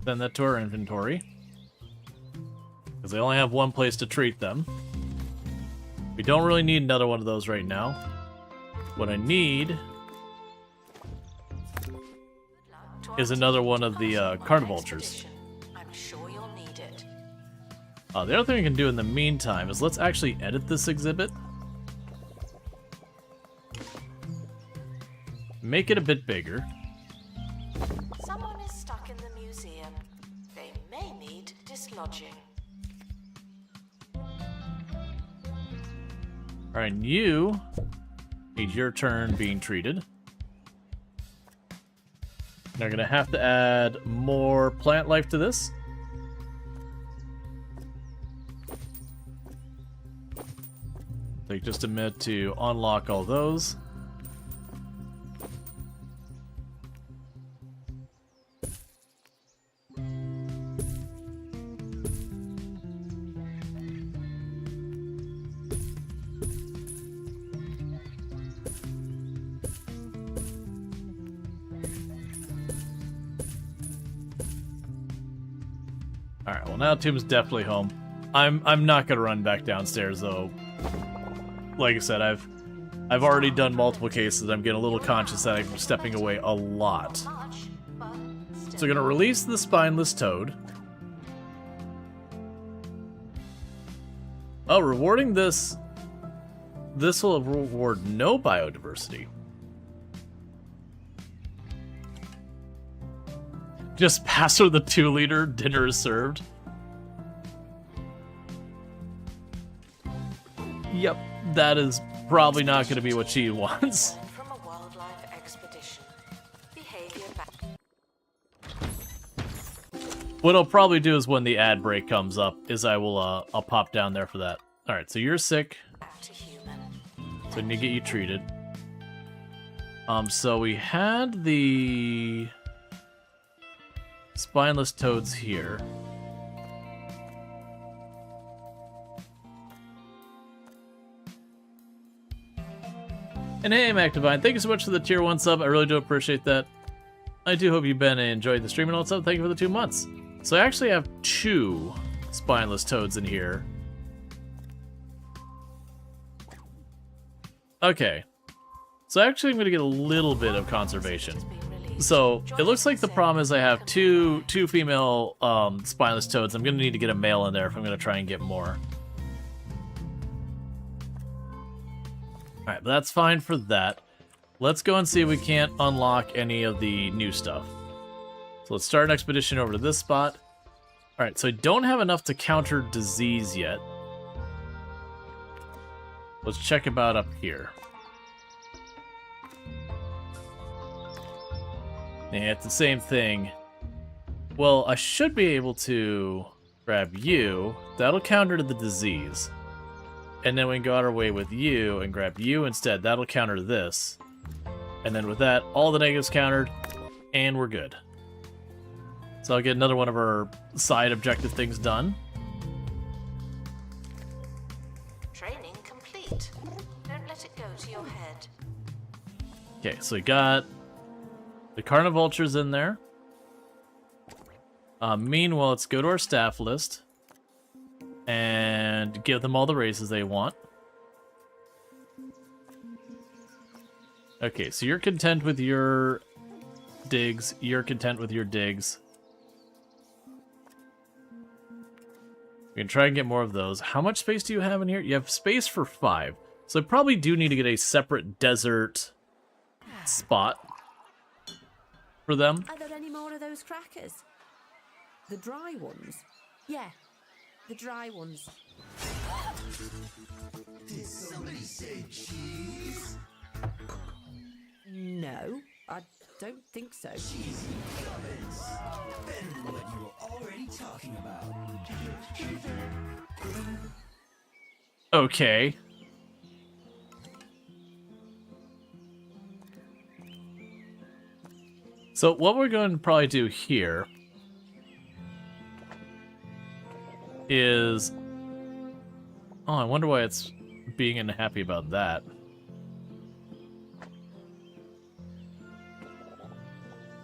Send that to our inventory. Because they only have one place to treat them. We don't really need another one of those right now. What I need is another one of the Carnivultures. I'm sure you'll need it. The other thing we can do in the meantime is let's actually edit this exhibit. Make it a bit bigger. Someone is stuck in the museum. They may need dislodging. Alright, you need your turn being treated. They're gonna have to add more plant life to this. Take just a minute to unlock all those. Alright, well now Tim's definitely home. I'm not gonna run back downstairs though. Like I said, I've already done multiple cases. I'm getting a little conscious that I'm stepping away a lot. Much, but still. So we're gonna release the spineless toad. Oh, rewarding this. This will reward no biodiversity. Just pass her the 2-liter, dinner is served. Yep, that is probably not going to be what she wants. From a wildlife expedition. Behavior What I'll probably do is when the ad break comes up, is I'll pop down there for that. All right, so you're sick, back to human. so I need to get you treated. So we had the spineless toads here. And hey, Macdivine, thank you so much for the tier 1 sub. I really do appreciate that. I do hope you've been enjoying the stream and all that stuff. Thank you for the 2 months. So I actually have 2 spineless toads in here. Okay. So actually I'm going to get a little bit of conservation. So it looks like the problem is I have two female spineless toads. I'm going to need to get a male in there if I'm going to try and get more. Alright, but that's fine for that. Let's go and see if we can't unlock any of the new stuff. So let's start an expedition over to this spot. Alright, so I don't have enough to counter disease yet. Let's check about up here. Yeah, it's the same thing. Well, I should be able to grab you. That'll counter the disease. And then we can go out our way with you and grab you instead. That'll counter this. And then with that, all the negatives countered, and we're good. So I'll get another one of our side objective things done. Training complete. Don't let it go to your head. Okay, so we got the carnivultures in there. Meanwhile, let's go to our staff list and give them all the races they want. Okay, so you're content with your digs. You're content with your digs. We can try and get more of those. How much space do you have in here? You have space for 5. So I probably do need to get a separate desert spot for them. Are there any more of those crackers? The dry ones? Yeah, the dry ones. Did somebody say cheese? No, I don't think so. Cheesy comments. Better than what you were already talking about. Okay. So what we're going to probably do here is... Oh, I wonder why it's being unhappy about that.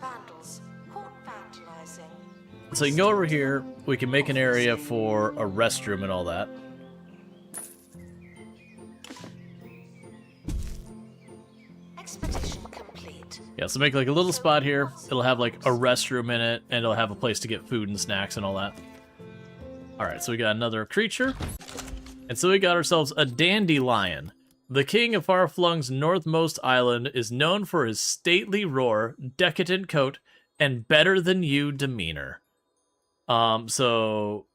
Vandals. Caught vandalizing. So you can go over here, we can make an area for a restroom and all that. Expedition complete. Yeah, so make like a little spot here. It'll have like a restroom in it, and it'll have a place to get food and snacks and all that. Alright, so we got another creature. And so we got ourselves a dandelion. The king of Far-Flung's northmost island is known for his stately roar, decadent coat, and better-than-you demeanor. So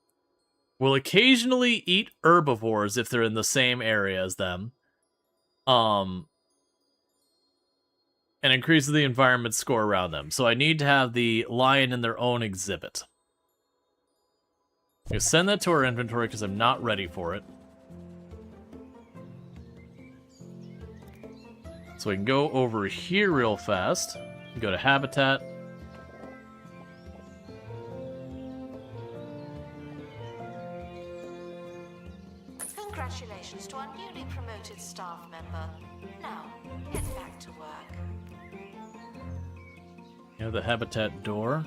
we'll occasionally eat herbivores if they're in the same area as them. And increases the environment score around them. So I need to have the lion in their own exhibit. I'm going to send that to our inventory because I'm not ready for it. So we can go over here real fast. Go to Habitat. Congratulations to our newly promoted staff member. Now, get back to work. You have the Habitat door.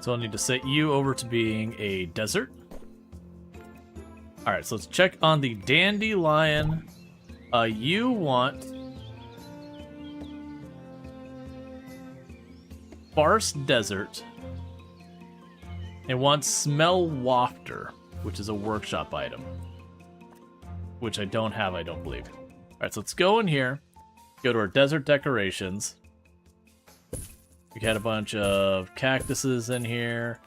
So I'll need to set you over to being a desert. Alright, so let's check on the dandelion. You want sparse desert. It wants smell wafter, which is a workshop item. Which I don't have, I don't believe. Alright, so let's go in here. Go to our desert decorations. We had a bunch of cactuses in here.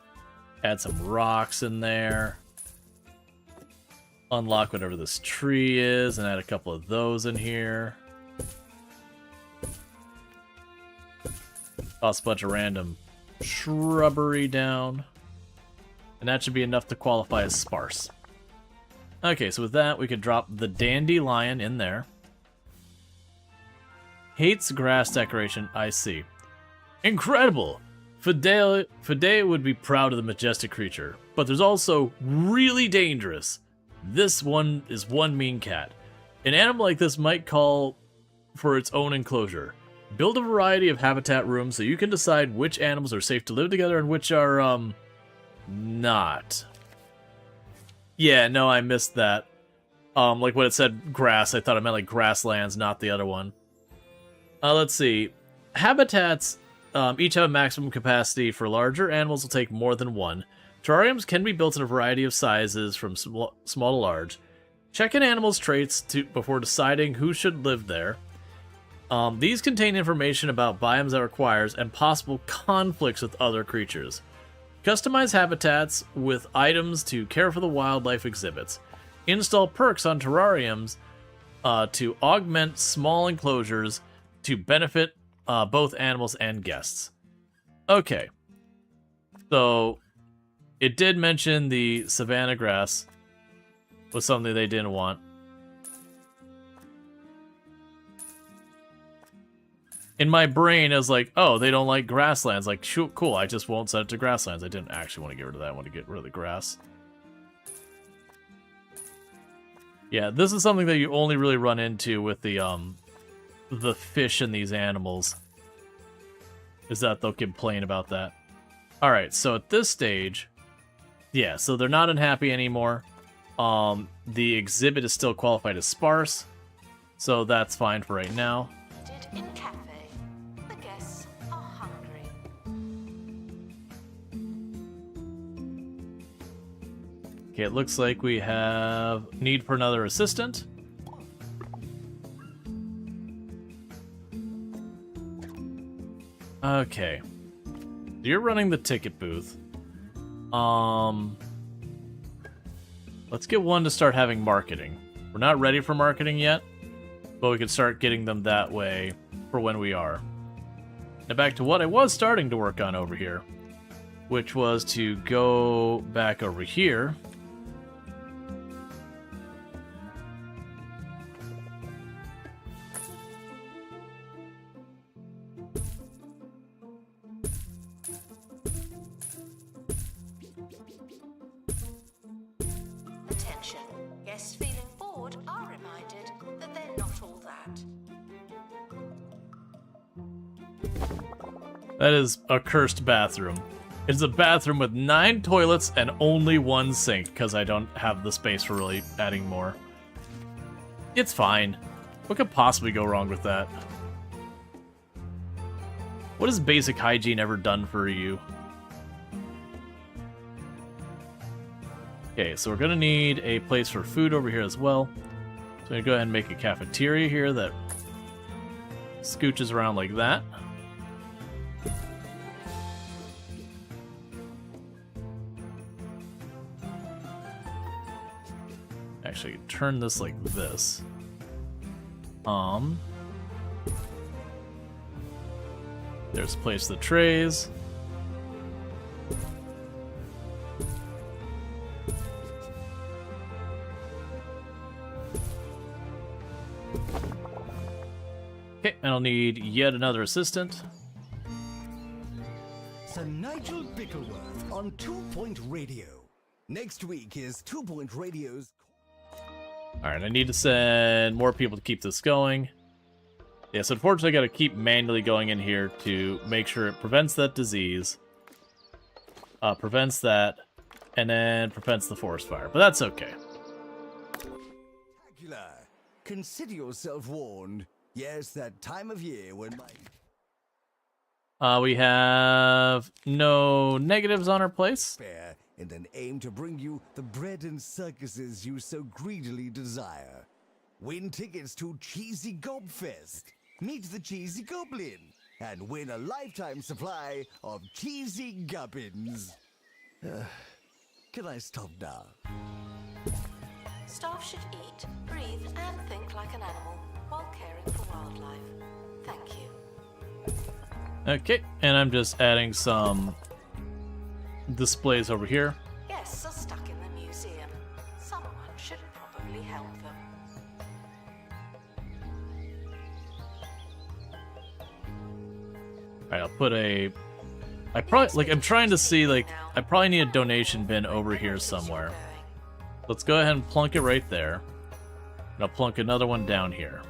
Add some rocks in there. Unlock whatever this tree is and add a couple of those in here. Toss a bunch of random shrubbery down. And that should be enough to qualify as sparse. Okay, so with that, we could drop the dandelion in there. Hates grass decoration, I see. Incredible! Fidea would be proud of the majestic creature, but there's also really dangerous. This one is one mean cat. An animal like this might call for its own enclosure. Build a variety of habitat rooms so you can decide which animals are safe to live together and which are, not. Yeah, no, I missed that. Like when it said grass, I thought it meant like grasslands, not the other one. Let's see. Habitats each have a maximum capacity. For larger animals will take more than one. Terrariums can be built in a variety of sizes from small to large. Check an animal's traits before deciding who should live there. These contain information about biomes that requires and possible conflicts with other creatures. Customize habitats with items to care for the wildlife exhibits. Install perks on terrariums to augment small enclosures to benefit both animals and guests. Okay. So, it did mention the savanna grass was something they didn't want. In my brain, I was like, oh, they don't like grasslands. Like, cool, I just won't set it to grasslands. I didn't actually want to get rid of that. I want to get rid of the grass. Yeah, this is something that you only really run into with the fish in these animals. Is that they'll complain about that. Alright, so at this stage, yeah, so they're not unhappy anymore. The exhibit is still qualified as sparse, so that's fine for right now. In cafe, the guests are hungry. Okay, it looks like we have need for another assistant. Okay. You're running the ticket booth. Let's get one to start having marketing. We're not ready for marketing yet, but we can start getting them that way for when we are. Now back to what I was starting to work on over here, which was to go back over here. Attention, guests feeling bored are reminded that they're not all that. That is a cursed bathroom. It's a bathroom with 9 toilets and only 1 sink, because I don't have the space for really adding more. It's fine. What could possibly go wrong with that? What has basic hygiene ever done for you? Okay, so we're gonna need a place for food over here as well. So I'm gonna go ahead and make a cafeteria here that scooches around like that. Actually, turn this like this. There's a place for the trays. Okay, and I'll need yet another assistant. Sir Nigel Bickleworth on 2 Point Radio. Next week is 2 Point Radio's... Alright, I need to send more people to keep this going. Yes, unfortunately I gotta keep manually going in here to make sure it prevents that disease. Prevents that, and then prevents the forest fire. But that's okay. Spectacular. Consider yourself warned. Yes, that time of year when my... We have no negatives on our place. Fair in an aim to bring you the bread and circuses you so greedily desire. Win tickets to Cheesy Gobfest. Meet the Cheesy Goblin and win a lifetime supply of cheesy gubbins. Can I stop now? Staff should eat, breathe, and think like an animal while caring for wildlife. Thank you. Okay, and I'm just adding some displays over here. Guests are stuck in the museum. Someone should probably help them. Alright, I'll put a... I'm trying to see, I probably need a donation bin over here somewhere. Let's go ahead and plunk it right there. And I'll plunk another one down here.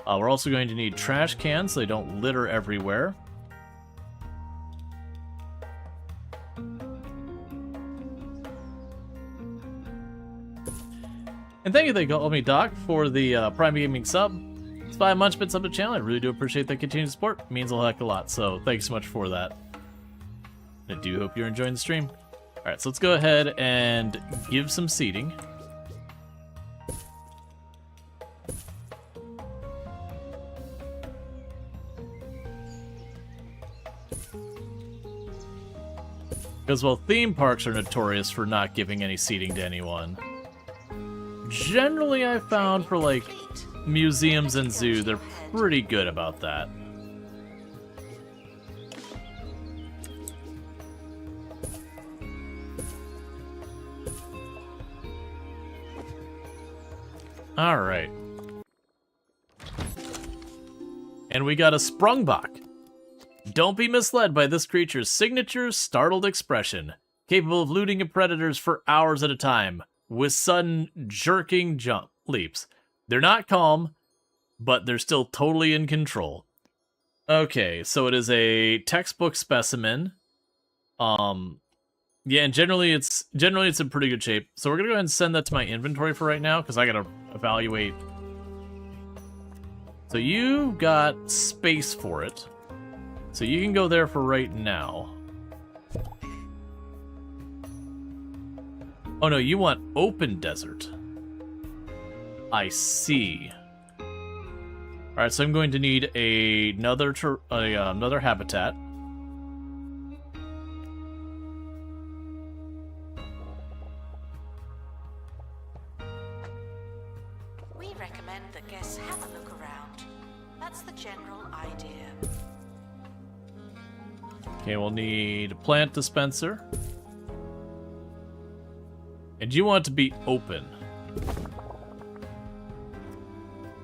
We're also going to need trash cans so they don't litter everywhere. And thank you, Doc, for the Prime Gaming sub. It's 5 months been sub to the channel. I really do appreciate that continued support. It means a heck of a lot, so thanks so much for that. I do hope you're enjoying the stream. Alright, so let's go ahead and give some seating. Because while theme parks are notorious for not giving any seating to anyone, generally I found for like museums and zoo, they're pretty good about that. Alright. And we got a Sprungbok. Don't be misled by this creature's signature startled expression, capable of looting at predators for hours at a time, with sudden jerking jump leaps. They're not calm, but they're still totally in control. Okay, so it is a textbook specimen. Yeah, and generally it's in pretty good shape. So we're gonna go ahead and send that to my inventory for right now, because I gotta evaluate. So you got space for it. So you can go there for right now. Oh no, you want open desert. I see. Alright, so I'm going to need another habitat. We recommend that guests have a look around. That's the general idea. Okay, we'll need a plant dispenser. And you want it to be open.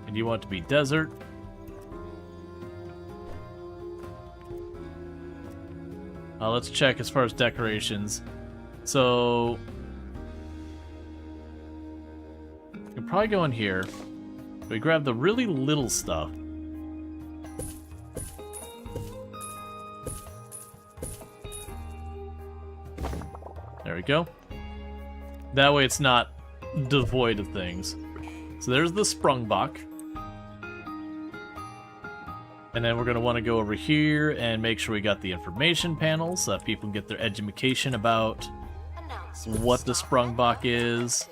And you want it to be desert. Let's check as far as decorations. So we can probably go in here. We grab the really little stuff. There we go. That way it's not devoid of things. So there's the Sprungbok. And then we're going to want to go over here and make sure we got the information panel so that people can get their education about what the Sprungbok is,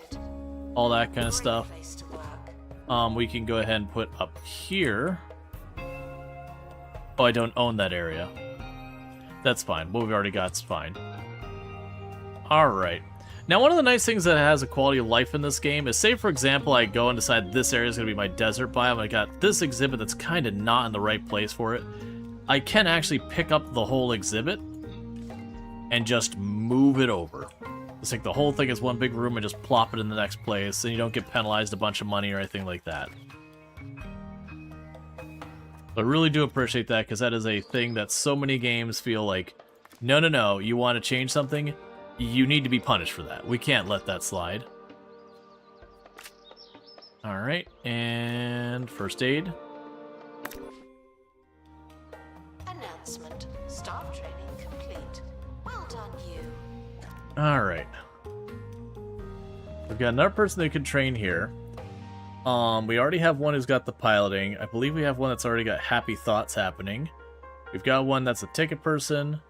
all that kind of stuff. We can go ahead and put up here. Oh, I don't own that area. That's fine. What we've already got's fine. Alright. Now, one of the nice things that has a quality of life in this game is, say, for example, I go and decide this area is going to be my desert biome. I got this exhibit that's kind of not in the right place for it. I can actually pick up the whole exhibit and just move it over. It's like the whole thing is one big room and just plop it in the next place, and you don't get penalized a bunch of money or anything like that. I really do appreciate that, because that is a thing that so many games feel like, no, you want to change something? You need to be punished for that. We can't let that slide. Alright, and first aid. Announcement. Staff training complete. Well done, you. Alright. We've got another person that can train here. We already have one who's got the piloting. I believe we have one that's already got happy thoughts happening. We've got one that's a ticket person.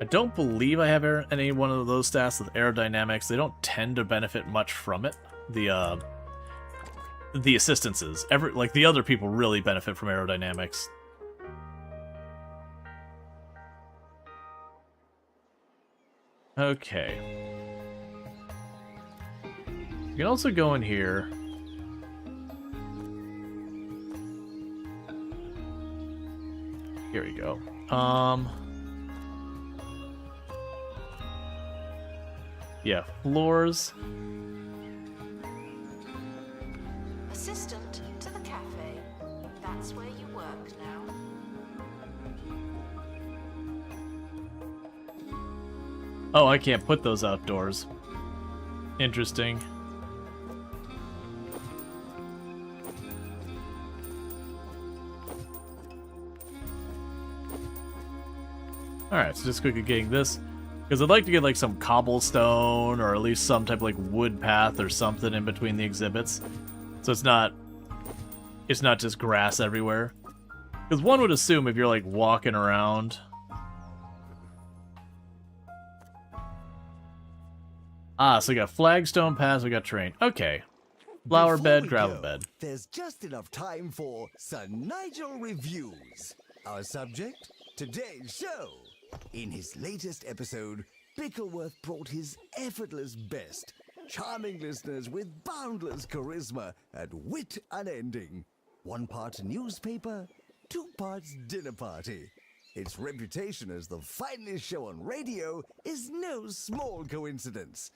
I don't believe I have any one of those stats with aerodynamics. They don't tend to benefit much from it. The assistances. Like the other people really benefit from aerodynamics. Okay. You can also go in here. Here we go. Yeah, floors. Assistant to the cafe. That's where you work now. Oh, I can't put those outdoors. Interesting. Alright, so just quickly getting this. Because I'd like to get like some cobblestone or at least some type of like wood path or something in between the exhibits. So it's not just grass everywhere. Because one would assume if you're like walking around. Ah, so we got flagstone paths, we got terrain. Okay. Flower Before bed, we gravel go, bed. There's just enough time for Sir Nigel Reviews. Our subject, today's show. In his latest episode, Bickleworth brought his effortless best, charming listeners with boundless charisma and wit unending. 1 part newspaper, 2 parts dinner party. Its reputation as the finest show on radio is no small coincidence,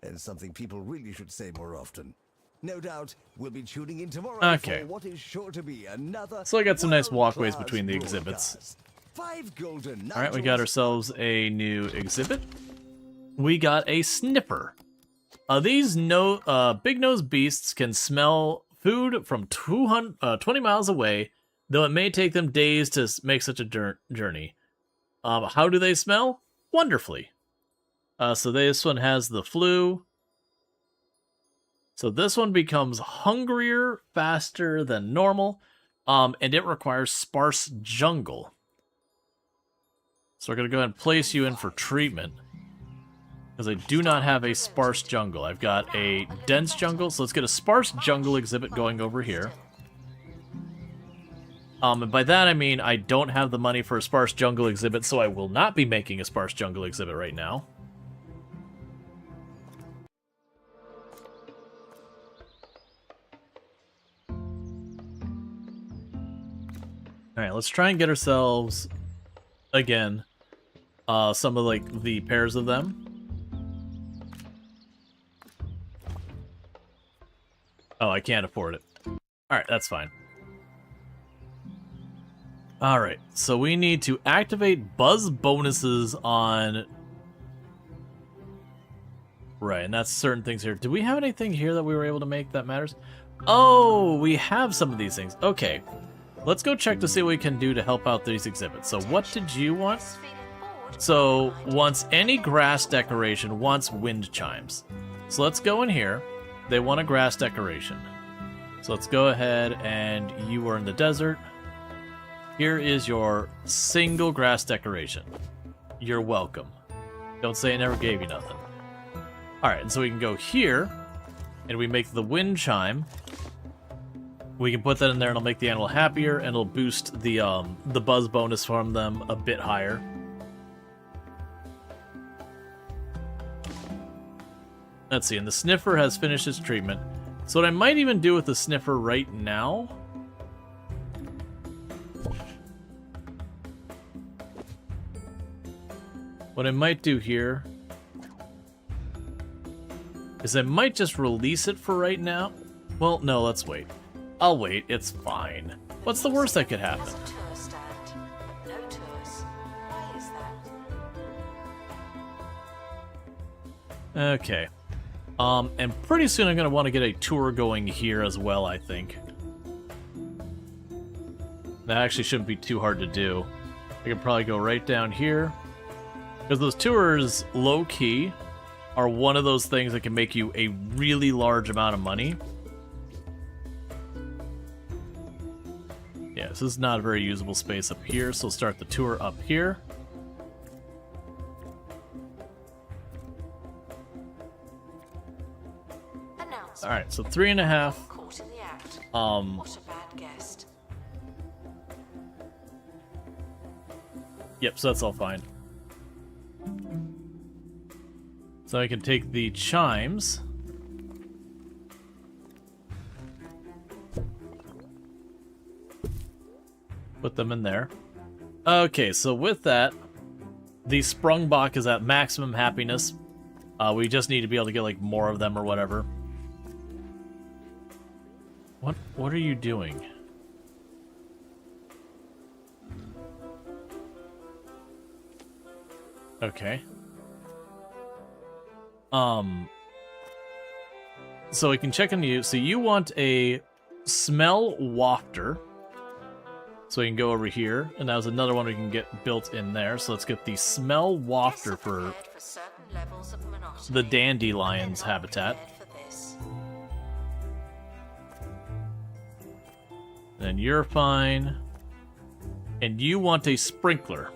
and something people really should say more often. No doubt we'll be tuning in tomorrow Okay. for what is sure to be another. So I got some nice walkways world-class between the exhibits. broadcast. 5 golden Alright, we got Nigels. ourselves a new exhibit. We got a sniffer. These big-nosed beasts can smell food from 20 miles away, though it may take them days to make such a journey. How do they smell? Wonderfully. So this one has the flu. So this one becomes hungrier faster than normal, and it requires sparse jungle. So we're going to go ahead and place you in for treatment. Because I do not have a sparse jungle. I've got a dense jungle, so let's get a sparse jungle exhibit going over here. And by that I mean I don't have the money for a sparse jungle exhibit, so I will not be making a sparse jungle exhibit right now. Alright, let's try and get ourselves, again, some of, like, the pairs of them. Oh, I can't afford it. Alright, that's fine. Alright, so we need to activate buzz bonuses on... Right, and that's certain things here. Do we have anything here that we were able to make that matters? Oh, we have some of these things. Okay. Let's go check to see what we can do to help out these exhibits. So what did you want? So, wants any grass decoration, wants wind chimes. So let's go in here. They want a grass decoration. So let's go ahead and you are in the desert. Here is your single grass decoration. You're welcome. Don't say I never gave you nothing. Alright, and so we can go here, and we make the wind chime. We can put that in there, and it'll make the animal happier, and it'll boost the buzz bonus from them a bit higher. Let's see, and the sniffer has finished its treatment. So what I might even do with the sniffer right now... What I might do here... is I might just release it for right now. Well, no, let's wait. I'll wait, it's fine. What's the worst that could happen? Has a tour stand, but no tours. Why is that? Okay. And pretty soon I'm going to want to get a tour going here as well, I think. That actually shouldn't be too hard to do. I could probably go right down here. Because those tours, low-key, are one of those things that can make you a really large amount of money. Yeah, this is not a very usable space up here, so we'll start the tour up here. Alright, so 3.5. Caught in the act. Um, What a bad guest. Yep, so that's all fine. So I can take the chimes. Put them in there. Okay, so with that, the Sprungbok is at maximum happiness. We just need to be able to get like more of them or whatever. What are you doing? Okay. So we can check on you. So you want a smell wafter. So we can go over here, and that was another one we can get built in there. So let's get the smell wafter for the dandelion's habitat. Then you're fine. And you want a sprinkler.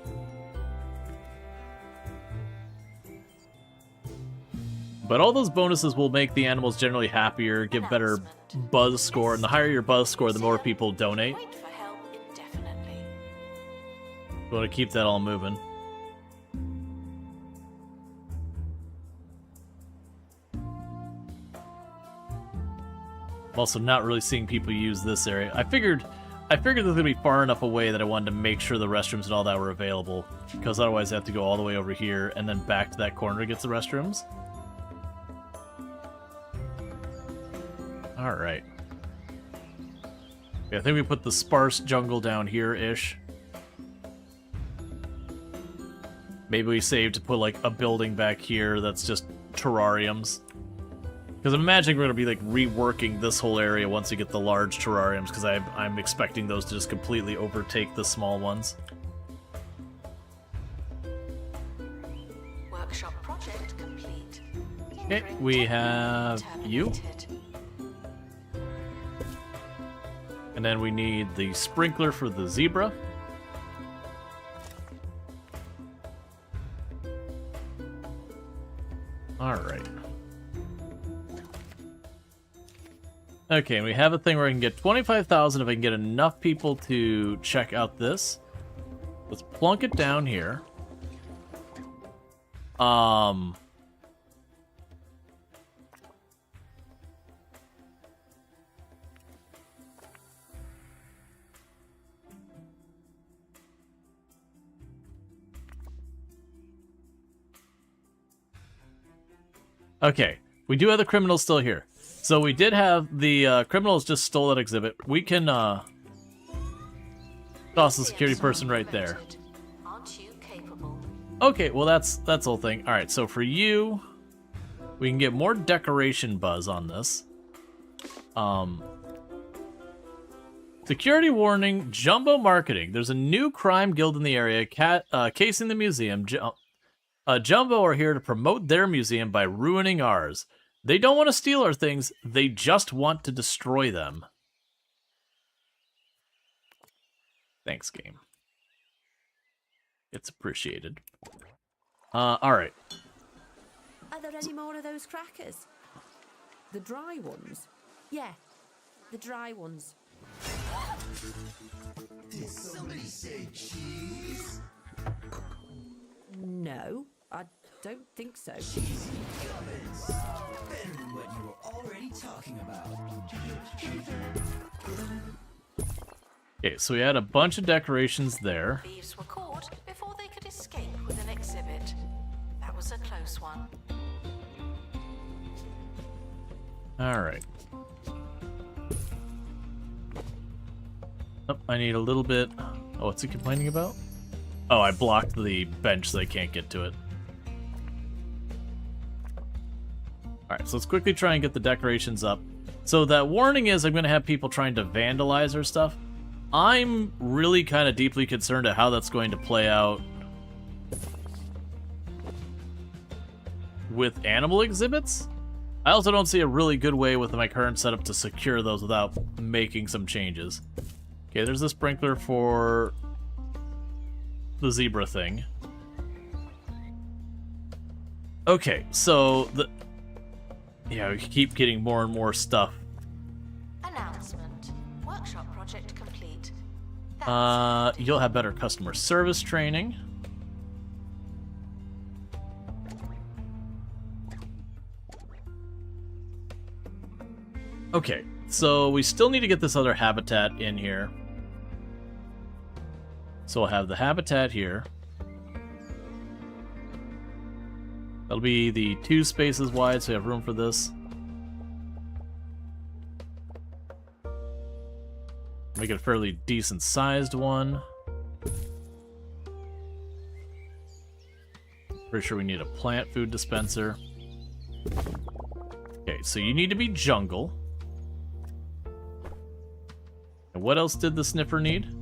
But all those bonuses will make the animals generally happier, give better buzz score, and the higher your buzz score, the more people donate. Wait for help indefinitely. We want to keep that all moving. I'm also not really seeing people use this area. I figured this was gonna be far enough away that I wanted to make sure the restrooms and all that were available, because otherwise I have to go all the way over here and then back to that corner to get the restrooms. All right. Yeah, I think we put the sparse jungle down here-ish. Maybe we save to put like a building back here that's just terrariums. Because I'm imagining we're going to be like reworking this whole area once we get the large terrariums, because I'm expecting those to just completely overtake the small ones. Workshop project complete. Okay, we have you. And then we need the sprinkler for the zebra. Alright. Okay, and we have a thing where I can get 25,000 if I can get enough people to check out this. Let's plunk it down here. Okay, we do have the criminals still here. So we did have the criminals just stole that exhibit. We can toss the security person right there. Aren't you capable? Okay, well that's the whole thing. All right, so for you, we can get more decoration buzz on this. Security warning: Jumbo Marketing. There's a new crime guild in the area, casing the museum. Jumbo are here to promote their museum by ruining ours. They don't want to steal our things, they just want to destroy them. Thanks, game. It's appreciated. Alright. Are there any more of those crackers? The dry ones? Yeah, the dry ones. Did somebody say cheese? No, I don't think so. Cheesy gubbins. Better than what you were already talking about. Okay, so we had a bunch of decorations there. Thieves were caught before they could escape with an exhibit. That was a close one. Alright. Oh, I need a little bit... Oh, what's he complaining about? Oh, I blocked the bench so they can't get to it. Alright, so let's quickly try and get the decorations up. So that warning is I'm going to have people trying to vandalize our stuff. I'm really kind of deeply concerned at how that's going to play out with animal exhibits. I also don't see a really good way with my current setup to secure those without making some changes. Okay, there's the sprinkler for the zebra thing. Okay, so yeah, we keep getting more and more stuff. Announcement. Workshop project complete. You'll have better customer service training. Okay, so we still need to get this other habitat in here. So we'll have the habitat here. That'll be the 2 spaces wide, so we have room for this. Make it a fairly decent sized one. Pretty sure we need a plant food dispenser. Okay, so you need to be jungle. And what else did the sniffer need?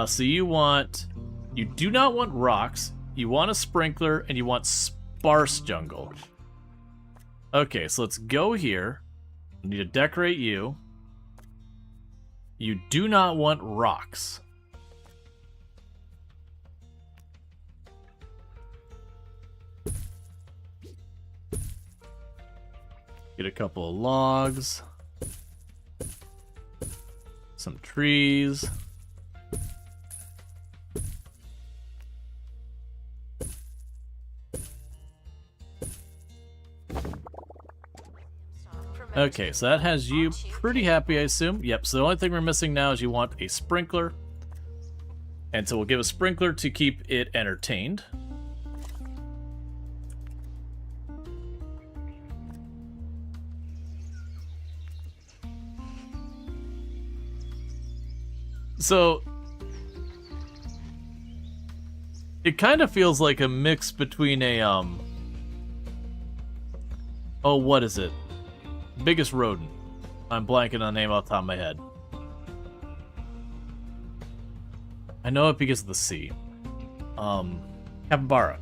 So you do not want rocks, you want a sprinkler, and you want sparse jungle. Okay, so let's go here. We need to decorate you. You do not want rocks. Get a couple of logs. Some trees. Okay, so that has you pretty happy, I assume. Yep, so the only thing we're missing now is you want a sprinkler. And so we'll give a sprinkler to keep it entertained. So it kind of feels like a mix between a oh, what is it? Biggest rodent. I'm blanking on the name off the top of my head. I know it because of the C. Capybara.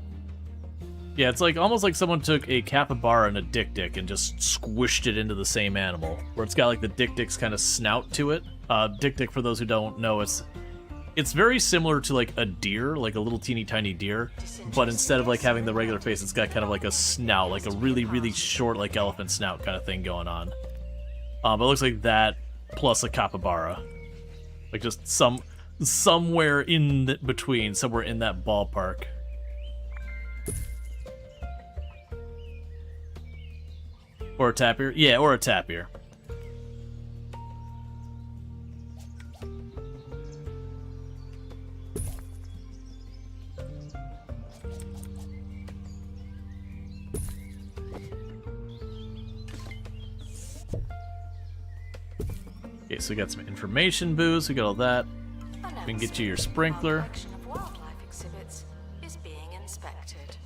Yeah, it's like almost like someone took a capybara and a dik-dik and just squished it into the same animal. Where it's got like the dik-dik's kind of snout to it. Dik-dik, for those who don't know, it's very similar to like a deer, like a little teeny tiny deer, but instead of like having the regular face, it's got kind of like a snout, like a really, really short, like elephant snout kind of thing going on. But it looks like that plus a capybara, like just somewhere in between, somewhere in that ballpark. Or a tapir? Yeah, or a tapir. Okay, so we got some information booths, we got all that. We can get you your sprinkler. Collection of wildlife exhibits is being inspected.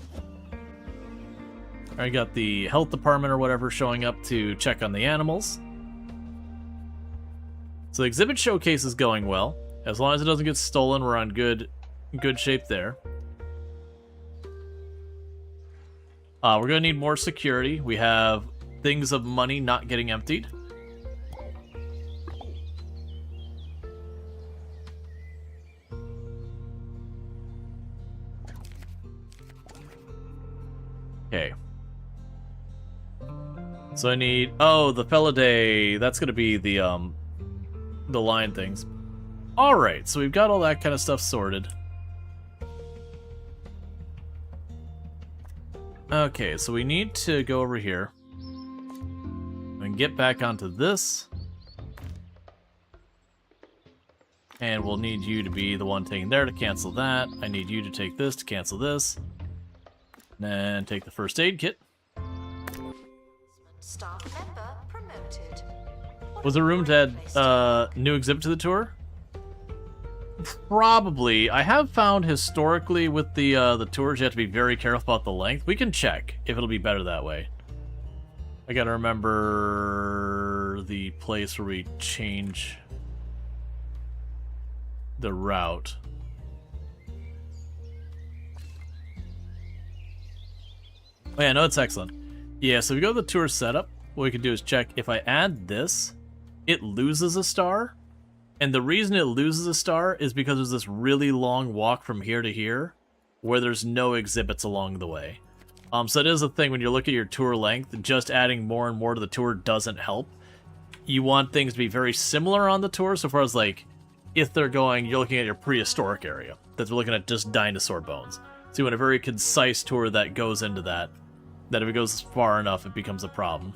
I got the health department or whatever showing up to check on the animals. So the exhibit showcase is going well. As long as it doesn't get stolen, we're on good shape there. We're gonna need more security. We have things of money not getting emptied. Okay. So I need... Oh, the Felidae. That's going to be the line things. Alright, so we've got all that kind of stuff sorted. Okay, so we need to go over here. And get back onto this. And we'll need you to be the one taking there to cancel that. I need you to take this to cancel this. And take the first aid kit. Staff member promoted. Was there room to add new exhibit to the tour? Probably. I have found historically with the tours you have to be very careful about the length. We can check if it'll be better that way. I gotta remember the place where we change the route. Oh yeah, no, it's excellent. Yeah, so if we go to the tour setup, what we can do is check if I add this, it loses a star, And the reason it loses a star is because there's this really long walk from here to here where there's no exhibits along the way. So it is a thing when you look at your tour length, just adding more and more to the tour doesn't help. You want things to be very similar on the tour, so far as like, if they're going, you're looking at your prehistoric area, that's looking at just dinosaur bones. So you want a very concise tour that goes into that if it goes far enough, it becomes a problem.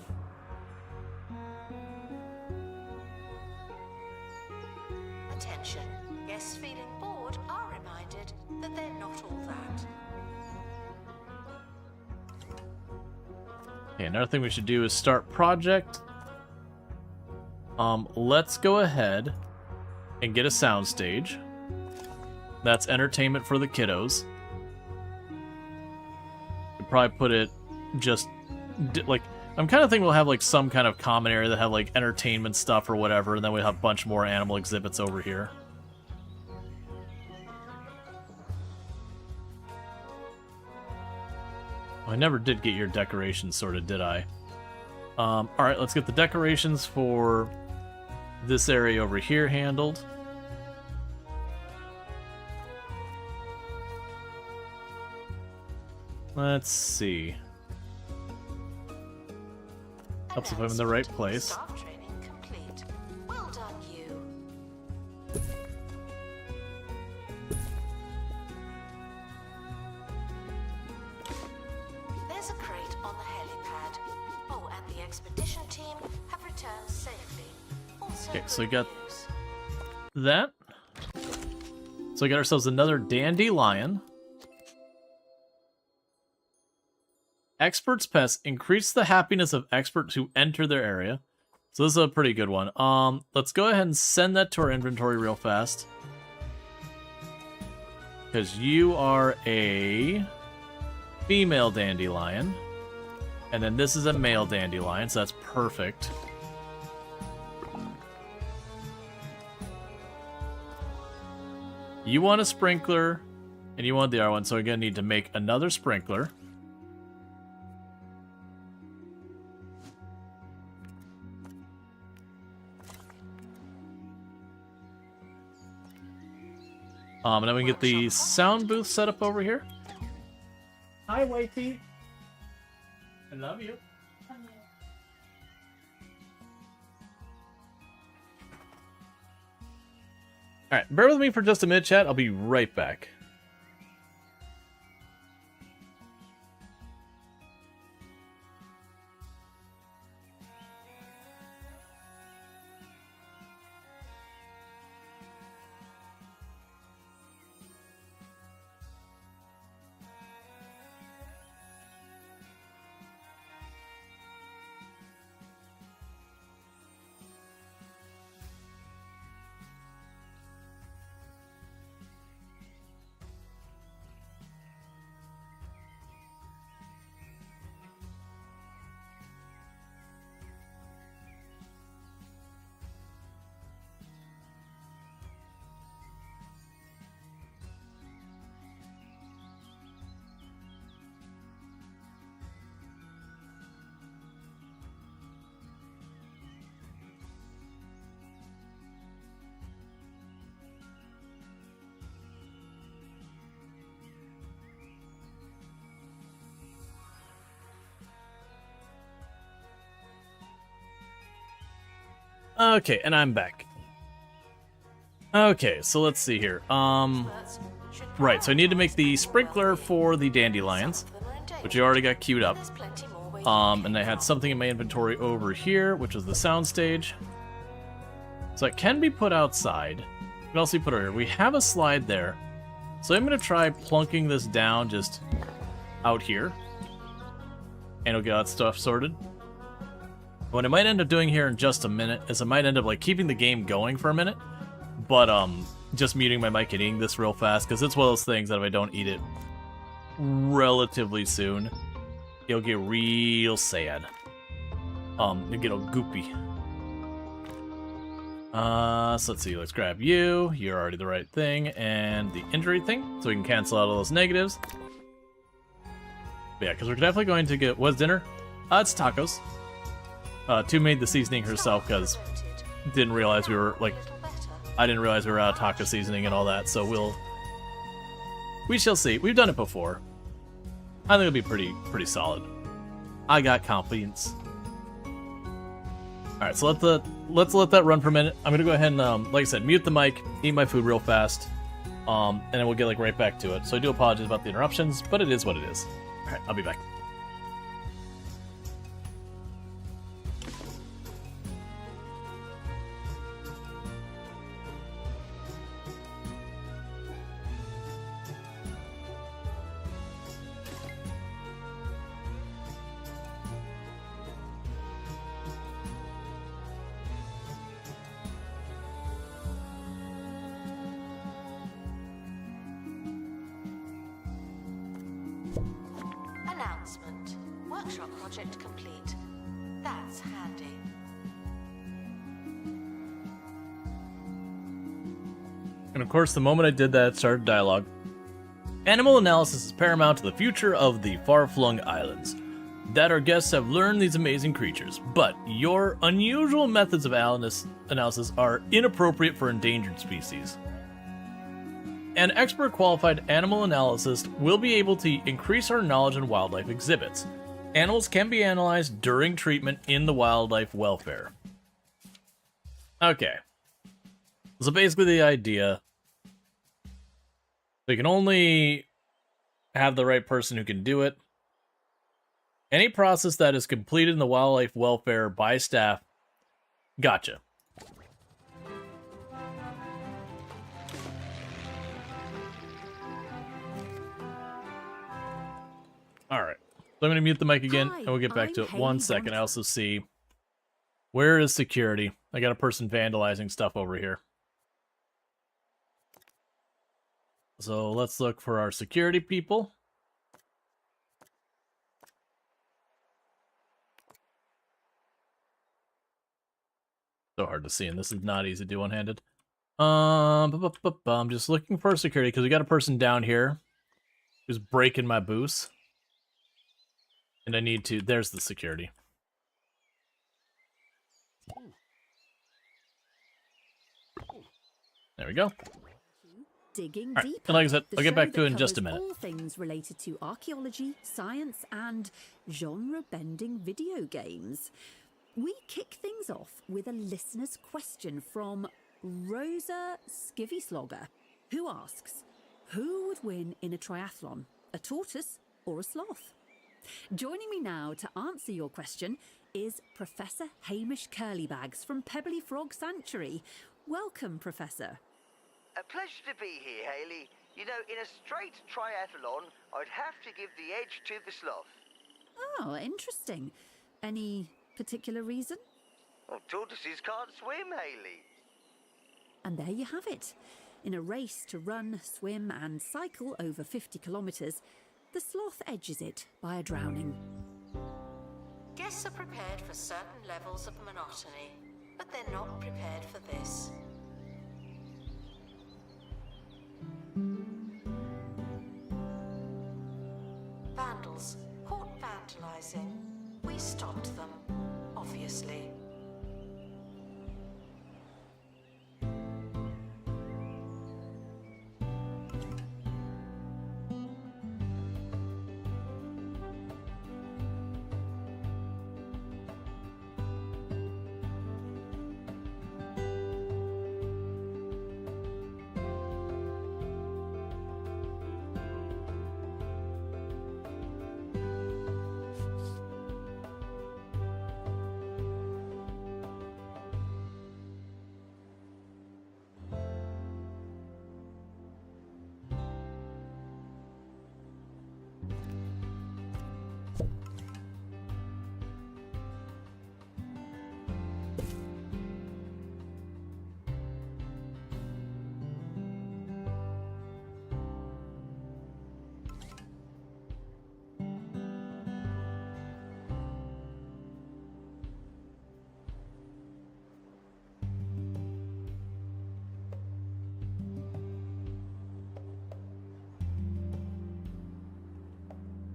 Attention. Guests feeling bored are reminded that they're not all that. Okay, another thing we should do is start project. Let's go ahead and get a soundstage. That's entertainment for the kiddos. We'd probably put it just like, I'm kind of thinking we'll have like some kind of common area that have like entertainment stuff or whatever, and then we'll have a bunch more animal exhibits over here. I never did get your decorations sorted, did I? Alright, let's get the decorations for this area over here handled. Let's see. Helps if I'm in the right place. Staff training complete. Well done, you. There's a crate on the helipad. Oh, and the expedition team have returned safely. Also Okay, so we good got news. that. So we got ourselves another dandelion. Experts Pest increase the happiness of experts who enter their area. So this is a pretty good one. Let's go ahead and send that to our inventory real fast. Because you are a female dandelion. And then this is a male dandelion, so that's perfect. You want a sprinkler, and you want the other one, so we're going to need to make another sprinkler. And then we can get the sound booth set up over here. Hi, Whitey. I love you. Alright, bear with me for just a minute, chat. I'll be right back. Okay, and I'm back. Okay, so let's see here. Right, so I need to make the sprinkler for the dandelions, which I already got queued up. And I had something in my inventory over here, which was the soundstage. So it can be put outside. You can also put it here. We have a slide there. So I'm going to try plunking this down just out here. And it'll get that stuff sorted. What I might end up doing here in just a minute is I might end up like keeping the game going for a minute, but just muting my mic and eating this real fast, because it's one of those things that if I don't eat it relatively soon, it'll get real sad. It'll get all goopy. So let's see, let's grab you. You're already the right thing, and the injury thing, so we can cancel out all those negatives. But yeah, because we're definitely going to get, what's dinner? It's tacos. Tu made the seasoning herself because didn't realize we were like I didn't realize we were out of taco seasoning and all that, so we shall see. We've done it before. I think it'll be pretty solid. I got confidence. All right, so let's let that run for a minute. I'm gonna go ahead and, like I said, mute the mic, eat my food real fast, and then we'll get like right back to it. So I do apologize about the interruptions, but it is what it is. All right, I'll be back. Announcement. Workshop project complete. That's handy. And of course, the moment I did that, it started dialogue. Animal analysis is paramount to the future of the far-flung islands. That our guests have learned these amazing creatures, but your unusual methods of analysis are inappropriate for endangered species. An expert qualified animal analyst will be able to increase our knowledge in wildlife exhibits. Animals can be analyzed during treatment in the wildlife welfare. Okay. So basically the idea, we can only have the right person who can do it. Any process that is completed in the wildlife welfare by staff. Gotcha. Alright, so I'm going to mute the mic again, and we'll get back to it. 1 second. I also see... Where is security? I got a person vandalizing stuff over here. So let's look for our security people. So hard to see, and this is not easy to do one-handed. I'm just looking for security, because we got a person down here who's breaking my boost. And I need to... There's the security. There we go. Digging Right. deeper. And like I said, The I'll get show back to that it in just a covers minute. All things related to archaeology, science, and genre-bending video games. We kick things off with a listener's question from Rosa Skivyslogger, who asks, who would win in a triathlon, a tortoise or a sloth? Joining me now to answer your question is Professor Hamish Curlybags from Pebbly Frog Sanctuary. Welcome, Professor. A pleasure to be here, Hayley. You know, in a straight triathlon, I'd have to give the edge to the sloth. Oh, interesting. Any particular reason? Well, tortoises can't swim, Hayley. And there you have it. In a race to run, swim and cycle over 50 kilometres, the sloth edges it by a drowning. Guests are prepared for certain levels of monotony, but they're not prepared for this. Vandals caught vandalizing. We stopped them, obviously.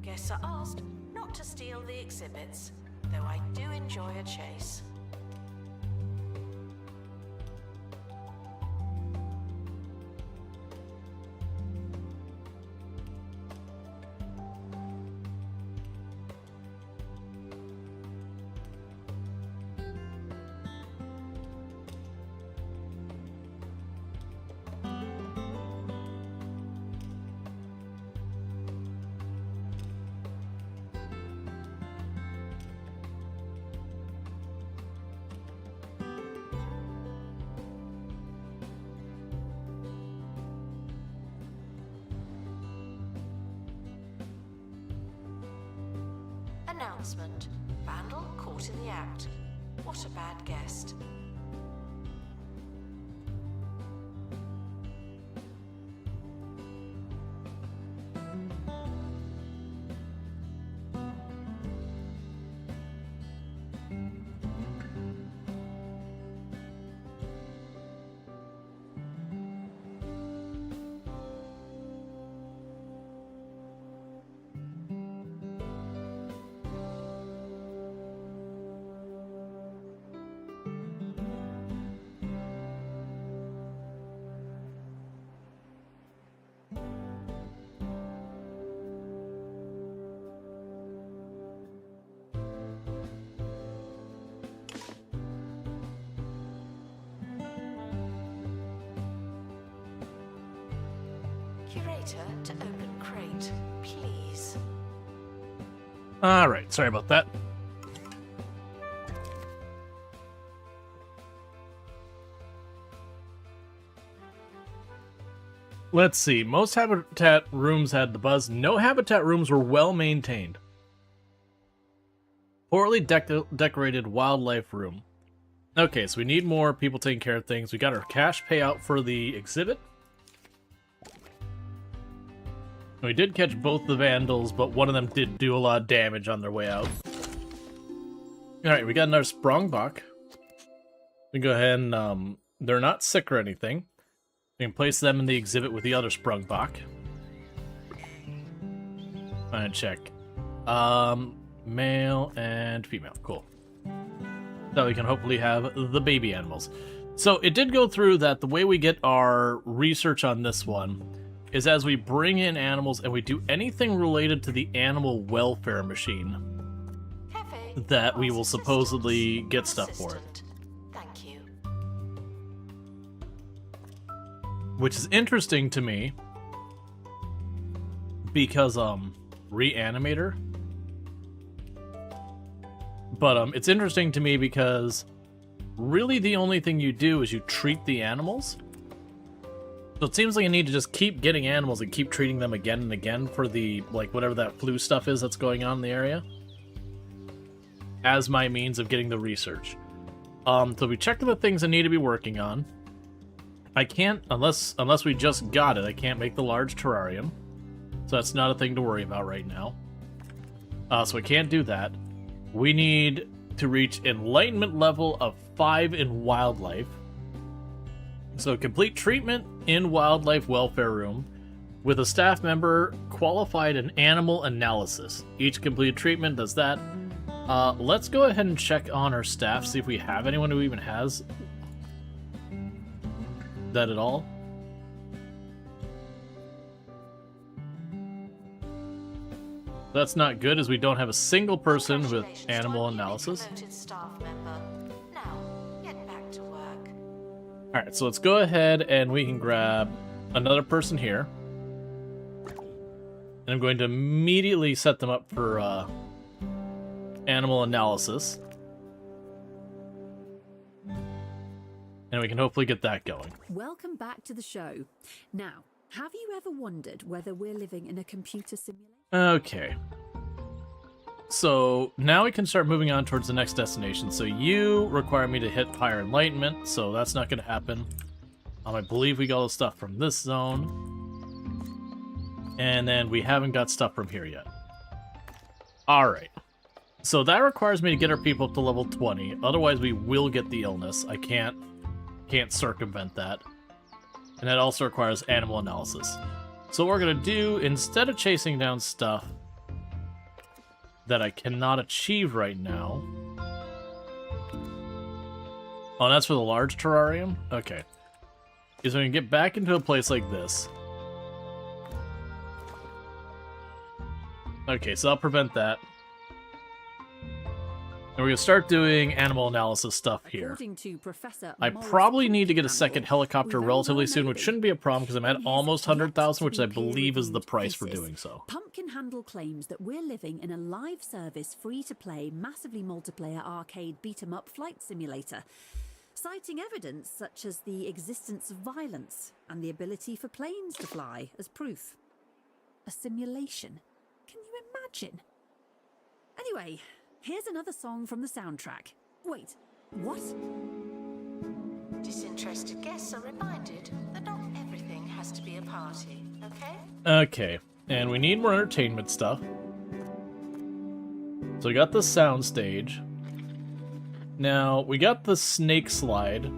Guests are asked not to steal the exhibits, though I do enjoy a chase. Announcement. Vandal caught in the act. What a bad guest. Curator to open crate, please. Alright, sorry about that. Let's see. Most habitat rooms had the buzz. No habitat rooms were well maintained. Poorly decorated wildlife room. Okay, so we need more people taking care of things. We got our cash payout for the exhibit. We did catch both the vandals, but one of them did do a lot of damage on their way out. Alright, we got another Sprungbok. We can go ahead and, they're not sick or anything. We can place them in the exhibit with the other Sprungbok. And check. Male and female. Cool. So we can hopefully have the baby animals. So it did go through that the way we get our research on this one is as we bring in animals and we do anything related to the animal welfare machine that we will supposedly get stuff for it. Thank you. Which is interesting to me because Reanimator. But it's interesting to me because really the only thing you do is you treat the animals. So it seems like you need to just keep getting animals and keep treating them again and again for the, like, whatever that flu stuff is that's going on in the area. As my means of getting the research. So we check the things I need to be working on. I can't, unless we just got it, I can't make the large terrarium. So that's not a thing to worry about right now. So I can't do that. We need to reach enlightenment level of 5 in wildlife. So complete treatment in wildlife welfare room with a staff member qualified in animal analysis. Each completed treatment does that. Let's go ahead and check on our staff, see if we have anyone who even has that at all. That's not good, as we don't have a single person with animal analysis. Staff member. Now, get back to work. Alright, so let's go ahead and we can grab another person here. And I'm going to immediately set them up for animal analysis. And we can hopefully get that going. Welcome back to the show. Now, have you ever wondered whether we're living in a computer simulation? Okay. So now we can start moving on towards the next destination. So you require me to hit higher enlightenment, so that's not going to happen. I believe we got all the stuff from this zone. And then we haven't got stuff from here yet. Alright. So that requires me to get our people up to level 20. Otherwise we will get the illness. I can't circumvent that. And that also requires animal analysis. So what we're going to do, instead of chasing down stuff that I cannot achieve right now... Oh, that's for the large terrarium? Okay. Is we can get back into a place like this. Okay, so I'll prevent that. And we're going to start doing animal analysis stuff here. According to Professor I Morris probably need to get a Campbell, second helicopter we very relatively well soon, know which shouldn't be a problem because I'm at in his almost 100,000, which I yet to be believe is the peer-reviewed price for thesis, doing so. Pumpkin Handle claims that we're living in a live service, free-to-play, massively multiplayer arcade beat-em-up flight simulator, citing evidence such as the existence of violence and the ability for planes to fly as proof. A simulation. Can you imagine? Anyway, here's another song from the soundtrack. Wait, what? Disinterested guests are reminded that not everything has to be a party, okay? Okay, and we need more entertainment stuff. So we got the sound stage. Now, we got the snake slide.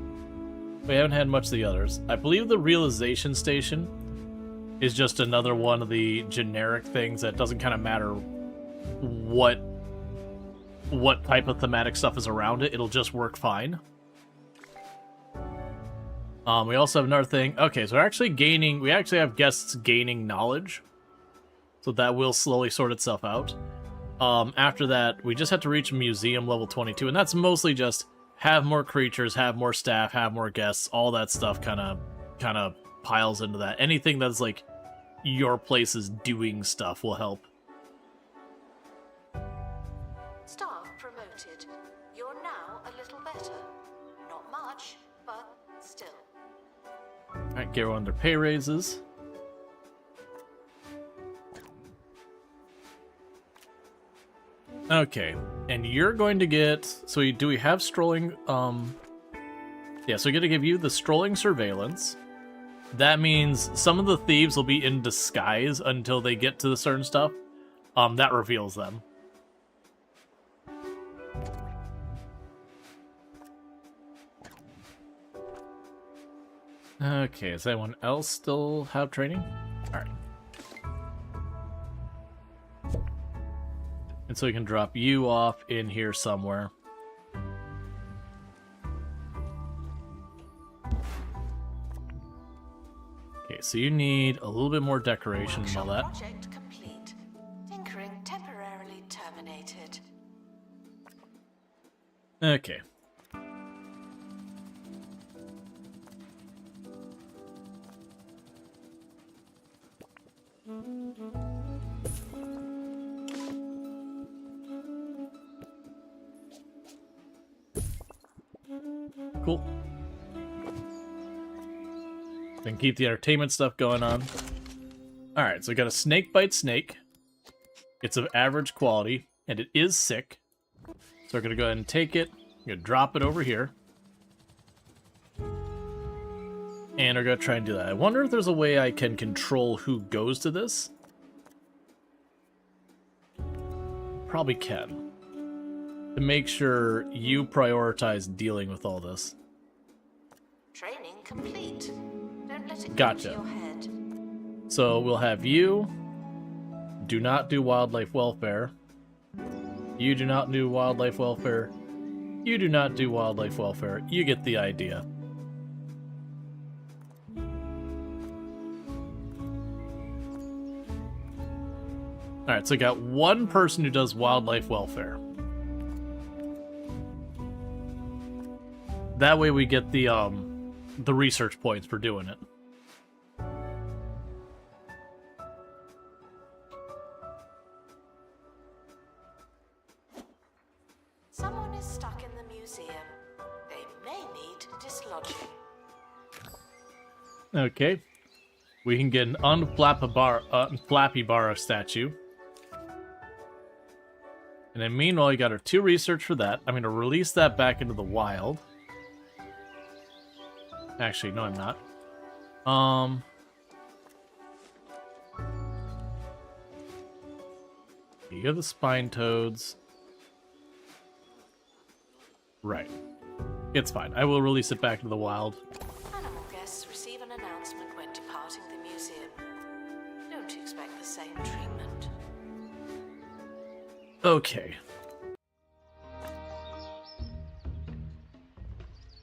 We haven't had much of the others. I believe the realization station is just another one of the generic things that doesn't kind of matter what type of thematic stuff is around it. It'll just work fine. We also have another thing. Okay, so we actually have guests gaining knowledge. So that will slowly sort itself out. After that, we just have to reach museum level 22, and that's mostly just have more creatures, have more staff, have more guests, all that stuff kind of piles into that. Anything that's like your place is doing stuff will help. Staff promoted. You're now a little better. Not much, but still. Alright, get everyone their pay raises. Okay, and you're going to get... So do we have strolling... Yeah, so we're going to give you the strolling surveillance. That means some of the thieves will be in disguise until they get to the certain stuff. That reveals them. Okay, does anyone else still have training? Alright. And so we can drop you off in here somewhere. Okay, so you need a little bit more decoration and all that. Project complete. Tinkering temporarily terminated. Okay. Cool. Then keep the entertainment stuff going on. Alright, so we got a snake bite snake. It's of average quality, and it is sick. So we're gonna go ahead and take it. We're gonna drop it over here. And we're gonna try and do that. I wonder if there's a way I can control who goes to this. Probably can. To make sure you prioritize dealing with all this. Training complete. Don't let it Gotcha. go to your head. So we'll have you do not do wildlife welfare. You do not do wildlife welfare. You do not do wildlife welfare. You get the idea. Alright, so we got one person who does wildlife welfare. That way we get the research points for doing it. Someone is stuck in the museum. They may need dislodging. Okay. We can get an Unflappybara statue. And then meanwhile, you got our 2 research for that. I'm going to release that back into the wild. Actually, no, I'm not. You have the spine toads. Right. It's fine. I will release it back into the wild. Animal guests receive an announcement when departing the museum. Don't expect the same treatment. Okay.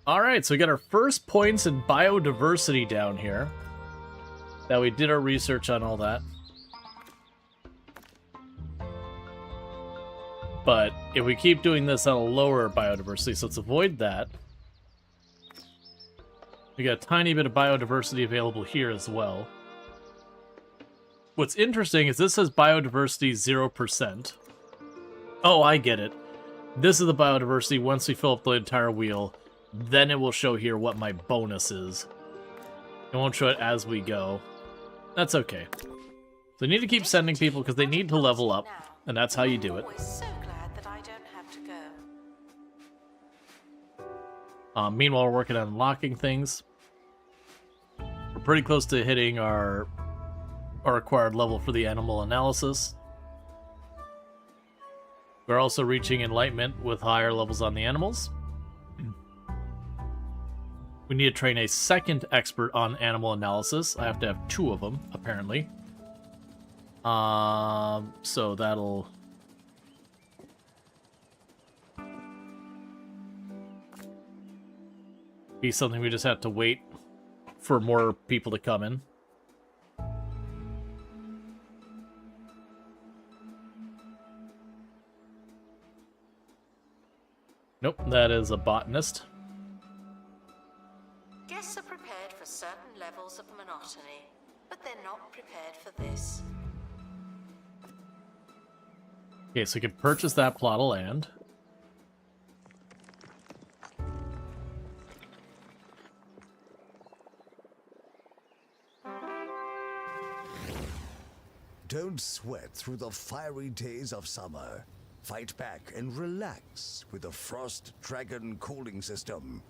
Alright, so we got our first points in biodiversity down here. That we did our research on all that. But if we keep doing this on a lower biodiversity, so let's avoid that. We got a tiny bit of biodiversity available here as well. What's interesting is this says biodiversity 0%. Oh, I get it. This is the biodiversity once we fill up the entire wheel. Then it will show here what my bonus is. It won't show it as we go. So I need to keep sending people because they need to level up. And that's how you do it. Always so glad Meanwhile, we're working on unlocking things. We're pretty close to hitting our required level for the animal analysis. We're also reaching enlightenment with higher levels on the animals. We need to train a second expert on animal analysis. I have to have 2 of them, apparently. So that'll... be something we just have to wait for more people to come in. Nope, that is a botanist. Guests are prepared for certain levels of monotony, but they're not prepared for this. Okay, so we can purchase that plot of land. Don't sweat through the fiery days of summer. Fight back and relax with the Frost Dragon cooling system.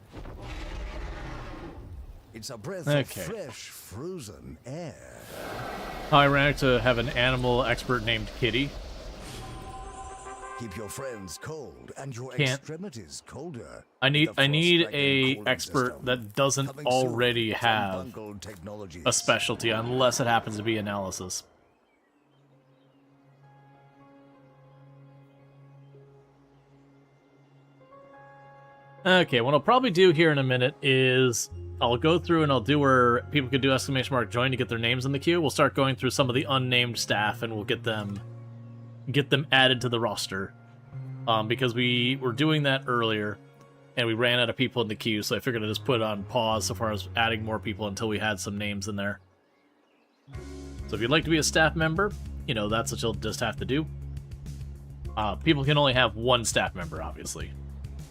It's a breath of fresh, frozen air. How ironic to have an animal expert named Kitty. Keep your friends cold and your extremities colder. I need with the Frost a Dragon cooling expert system. that doesn't Coming soon already from have Bungled Technologies. a specialty, unless it happens to be analysis. Okay, what I'll probably do here in a minute is I'll go through and I'll do where people could do !join to get their names in the queue. We'll start going through some of the unnamed staff and we'll get them added to the roster. Because we were doing that earlier and we ran out of people in the queue, so I figured I'd just put it on pause so far as adding more people until we had some names in there. So if you'd like to be a staff member, you know, that's what you'll just have to do. People can only have 1 staff member, obviously.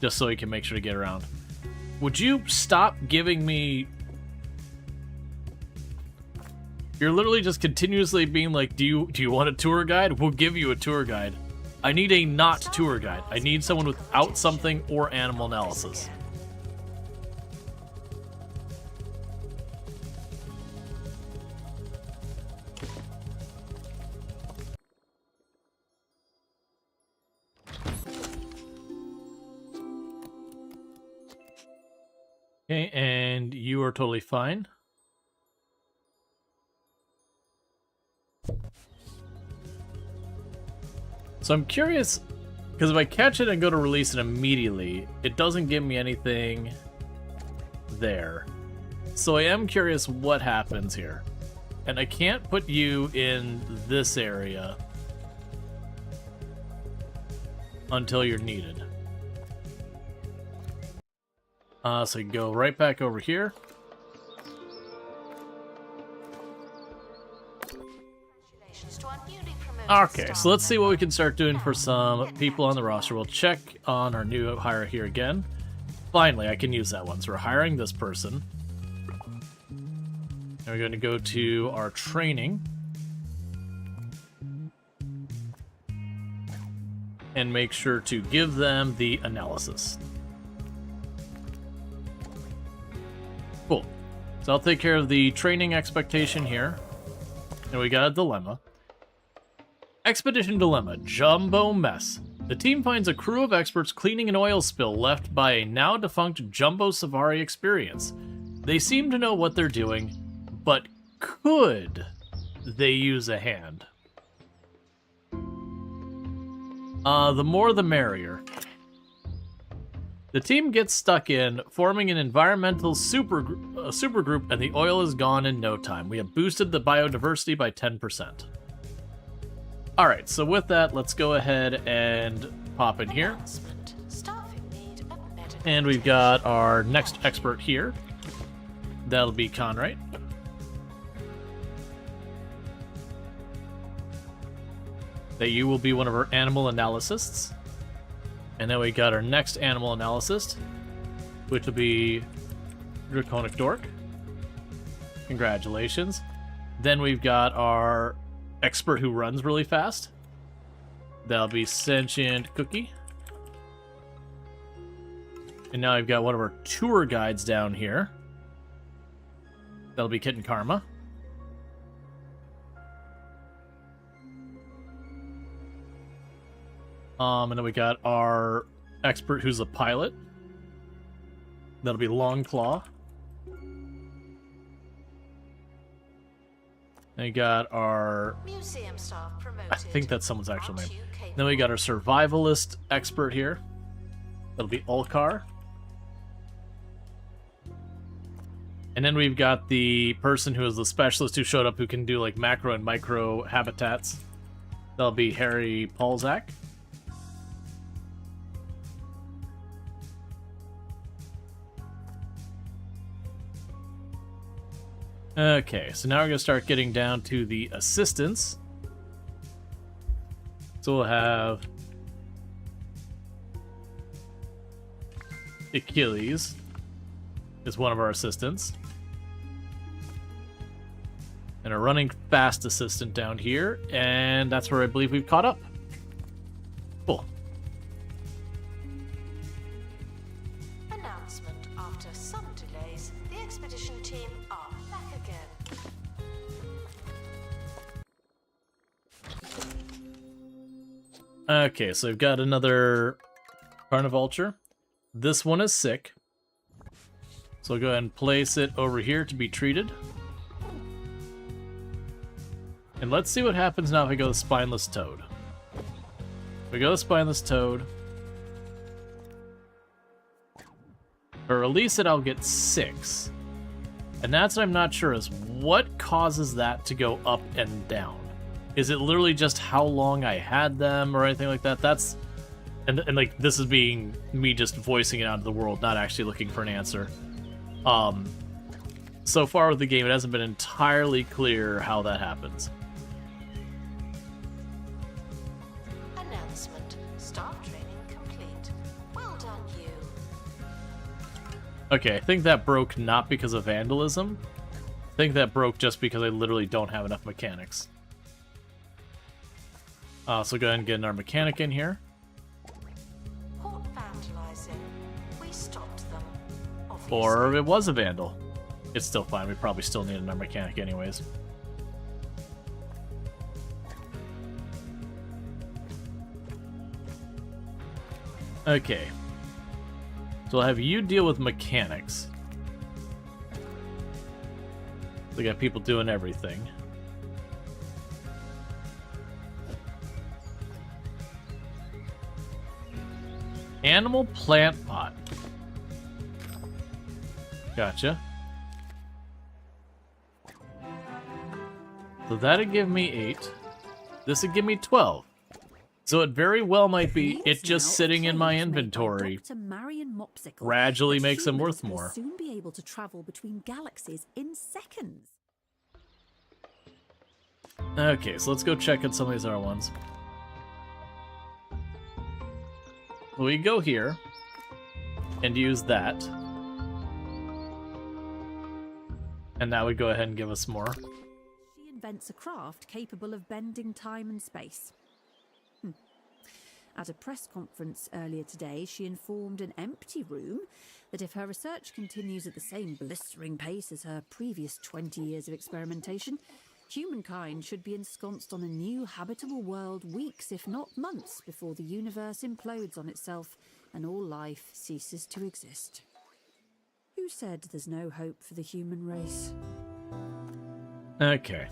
Just so you can make sure to get around. Would you stop giving me... You're literally just continuously being like, do you want a tour guide? We'll give you a tour guide. I need a not tour guide. I need someone without something or animal analysis. Okay, and you are totally fine. So I'm curious, because if I catch it and go to release it immediately, it doesn't give me anything there. So I am curious what happens here. And I can't put you in this area until you're needed. So you go right back over here. Okay, so let's see what we can start doing for some people on the roster. We'll check on our new hire here again. Finally, I can use that one. So we're hiring this person. And we're going to go to our training. And make sure to give them the analysis. Cool. So I'll take care of the training expectation here. And we got a dilemma. Expedition Dilemma, Jumbo Mess. The team finds a crew of experts cleaning an oil spill left by a now-defunct Jumbo Safari experience. They seem to know what they're doing, but could they use a hand? The more the merrier. The team gets stuck in, forming an environmental supergroup, and the oil is gone in no time. We have boosted the biodiversity by 10%. Alright, so with that, let's go ahead and pop in here. And we've got our next expert here. That'll be Conrad. That you will be one of our animal analysts. And then we got our next animal analyst, which will be Draconic Dork. Congratulations. Then we've got our expert who runs really fast. That'll be Sentient Cookie. And now I've got one of our tour guides down here. That'll be Kitten Karma. And then we got our expert who's a pilot. That'll be Longclaw. And we got our... Museum staff promoted. I think that's someone's actual name. Aren't you capable? Then we got our survivalist expert here. That'll be Ulkar. And then we've got the person who is the specialist who showed up who can do like macro and micro habitats. That'll be Harry Polzak. Okay, so now we're going to start getting down to the assistants. So we'll have Achilles is one of our assistants. And a running fast assistant down here, and that's where I believe we've caught up. Cool. Announcement. After some delays, the expedition team are back again. Okay, so I've got another Carnivulture. This one is sick. So I'll go ahead and place it over here to be treated. And let's see what happens now if I go to Spineless Toad. If we go to Spineless Toad. Or release it, I'll get 6. And that's what I'm not sure is what causes that to go up and down. Is it literally just how long I had them or anything like that? That's... And like, this is being me just voicing it out to the world, not actually looking for an answer. So far with the game, it hasn't been entirely clear how that happens. Announcement. Staff training complete. Well done, you. Okay, I think that broke not because of vandalism. I think that broke just because I literally don't have enough mechanics. So go ahead and get our mechanic in here. Port vandalizing. We stopped them. Obviously. Or it was a vandal. It's still fine. We probably still need another mechanic anyways. Okay. So I'll have you deal with mechanics. We got people doing everything. Animal plant pot. Gotcha. So that'd give me 8. This would give me 12. So it very well might be it just sitting in my inventory gradually makes them worth more. Soon be able to travel between galaxies in seconds. Okay, so let's go check out some of these other ones. We go here and use that. And that would go ahead and give us more. She invents a craft capable of bending time and space. At a press conference earlier today, she informed an empty room that if her research continues at the same blistering pace as her previous 20 years of experimentation, humankind should be ensconced on a new habitable world weeks, if not months, before the universe implodes on itself and all life ceases to exist. Who said there's no hope for the human race? Okay.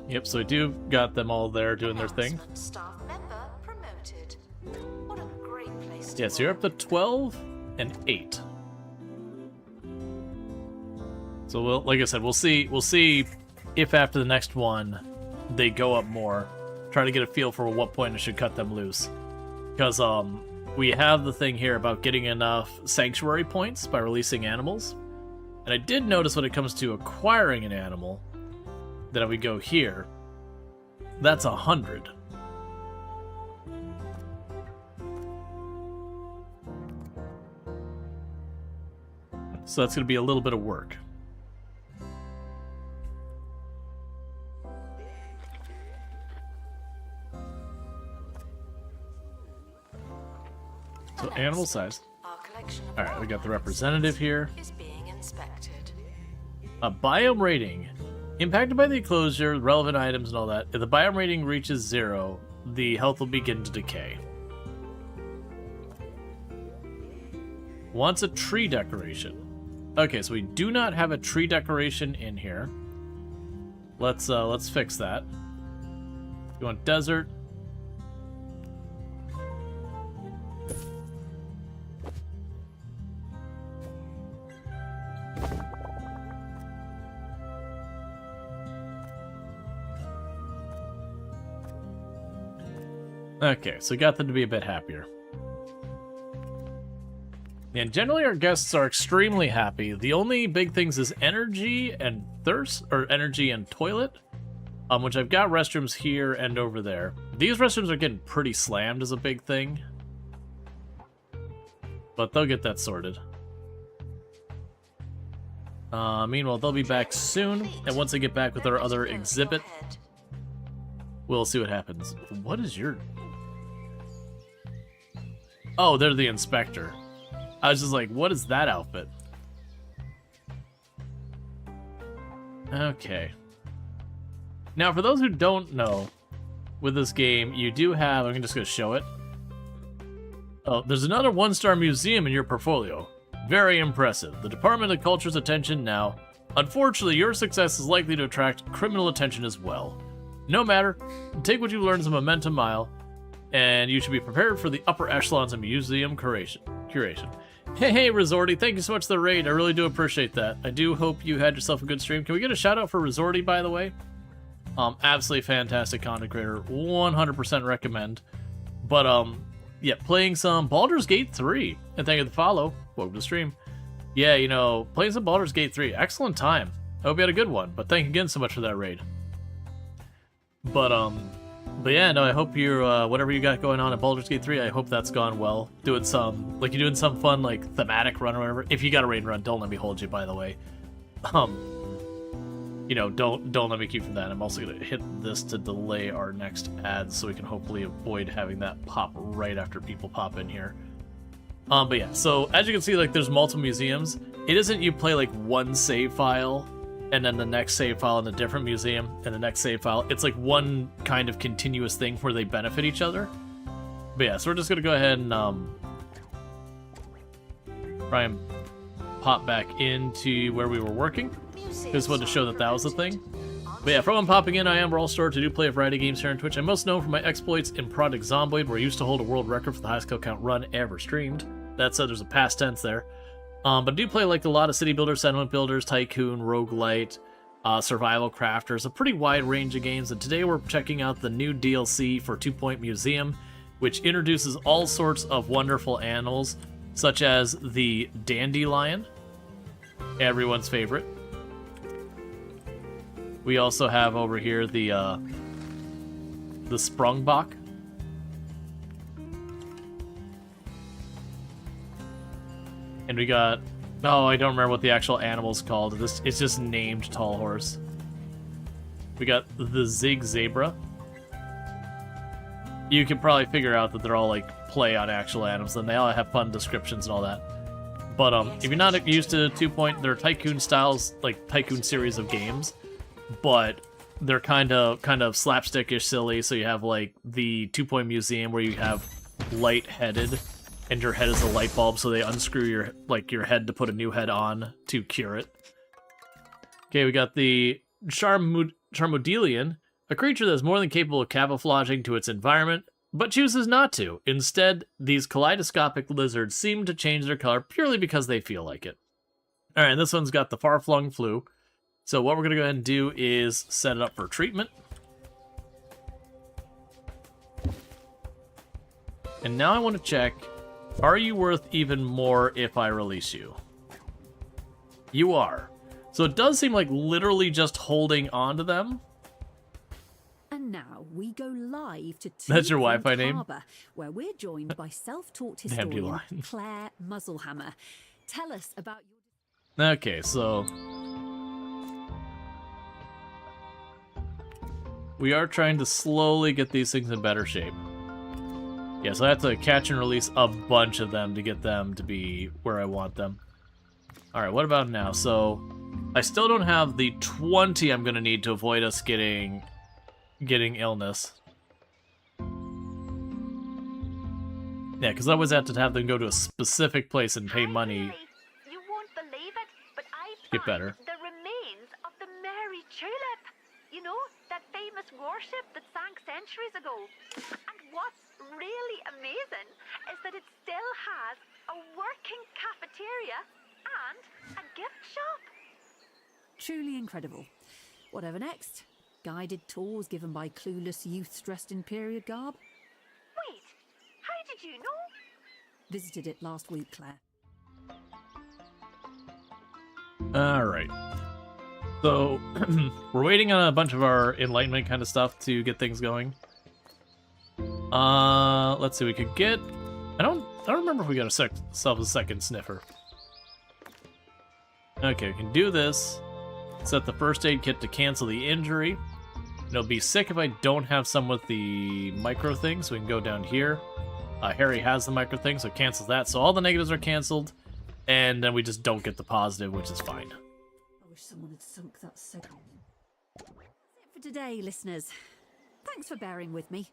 Yep, so I do got them all there doing their thing. Staff member promoted. What a great place to Yeah, so you're up to 12 and 8. So we'll, like I said, we'll see if after the next one they go up more. Try to get a feel for what point I should cut them loose. Because we have the thing here about getting enough sanctuary points by releasing animals. And I did notice when it comes to acquiring an animal that if we go here, that's 100. So that's going to be a little bit of work. animal size. Our collection of Alright, we got the wildlife representative here. is being inspected. A biome rating. Impacted by the enclosure, relevant items, and all that. If the biome rating reaches 0, the health will begin to decay. Wants a tree decoration. Okay, so we do not have a tree decoration in here. Let's fix that. You want desert? Okay, so got them to be a bit happier. And generally our guests are extremely happy. The only big things is energy and thirst, or energy and toilet, which I've got restrooms here and over there. These restrooms are getting pretty slammed as a big thing, but they'll get that sorted. Meanwhile, they'll be back soon, and once they get back with our other exhibit, we'll see what happens. What is your... Oh, they're the inspector. I was just like, what is that outfit? Okay. Now, for those who don't know, with this game, you do have... I'm just going to show it. Oh, there's another one-star museum in your portfolio. Very impressive. The Department of Culture's attention now. Unfortunately, your success is likely to attract criminal attention as well. No matter, take what you learned as a memento mile, and you should be prepared for the upper echelons of museum curation. Hey, Resorty, thank you so much for the raid. I really do appreciate that. I do hope you had yourself a good stream. Can we get a shout out for Resorty, by the way? Absolutely fantastic content creator. 100% recommend. But, yeah, playing some Baldur's Gate 3. And thank you for the follow. Welcome to the stream. Yeah, you know, playing some Baldur's Gate 3. Excellent time. I hope you had a good one. But thank you again so much for that raid. But yeah, no, I hope you're, whatever you got going on at Baldur's Gate 3, I hope that's gone well. Doing some, like, you're doing some fun, like, thematic run or whatever. If you got a raid run, don't let me hold you, by the way. You know, don't let me keep from that. I'm also gonna hit this to delay our next ads so we can hopefully avoid having that pop right after people pop in here. But yeah, so as you can see, like, there's multiple museums. It isn't you play, like, one save file and then the next save file in a different museum, and the next save file. It's like one kind of continuous thing where they benefit each other. But yeah, so we're just gonna go ahead and try and pop back into where we were working. Just wanted to show that that was the thing. But yeah, from popping in, I am Rual Storge. I do play a variety of games here on Twitch. I'm most known for my exploits in Project Zomboid, where I used to hold a world record for the highest kill count run ever streamed. That said, there's a past tense there. But I do play like a lot of city builders, settlement builders, tycoon, roguelite, survival crafters, a pretty wide range of games. And today we're checking out the new DLC for 2 Point Museum, which introduces all sorts of wonderful animals, such as the dandelion, everyone's favorite. We also have over here the sprungbok. And we got, oh, I don't remember what the actual animal's called. This, it's just named Tall Horse. We got the Zig Zebra. You can probably figure out that they're all like play on actual animals, and they all have fun descriptions and all that. But if you're not used to 2 Point, they're tycoon styles, like tycoon series of games, but they're kind of slapstickish, silly. So you have like the 2 Point Museum where you have light-headed, and your head is a light bulb, so they unscrew your head to put a new head on to cure it. Okay, we got the Charmodelian, a creature that is more than capable of camouflaging to its environment, but chooses not to. Instead, these kaleidoscopic lizards seem to change their color purely because they feel like it. Alright, and this one's got the far-flung flu. So what we're going to go ahead and do is set it up for treatment. And now I want to check, are you worth even more if I release you? You are. So it does seem like literally just holding on to them. And now we go live to That's your Wi-Fi name? Harbour, where we're joined by self-taught historian Dandelion. Claire Muzzlehammer. Tell us about your... Okay, so we are trying to slowly get these things in better shape. Yeah, so I have to catch and release a bunch of them to get them to be where I want them. Alright, what about now? So, I still don't have the 20 I'm going to need to avoid us getting illness. Yeah, because I always have to have them go to a specific place and pay money You won't believe it, but I to get better. found the remains of the Mary Tulip. You know, that famous warship that sank centuries ago. And what's really amazing is that it still has a working cafeteria and a gift shop. Truly incredible. Whatever next? Guided tours given by clueless youths dressed in period garb? Wait, how did you know? Visited it last week, Claire. Alright. So, we're waiting on a bunch of our enlightenment kind of stuff to get things going. Let's see, we could get... I don't remember if we got ourselves a second sniffer. Okay, we can do this. Set the first aid kit to cancel the injury. It'll be sick if I don't have some with the micro thing, so we can go down here. Harry has the micro thing, so it cancels that. So all the negatives are canceled, and then we just don't get the positive, which is fine. I wish someone had sunk that segment. That's it for today, listeners. Thanks for bearing with me.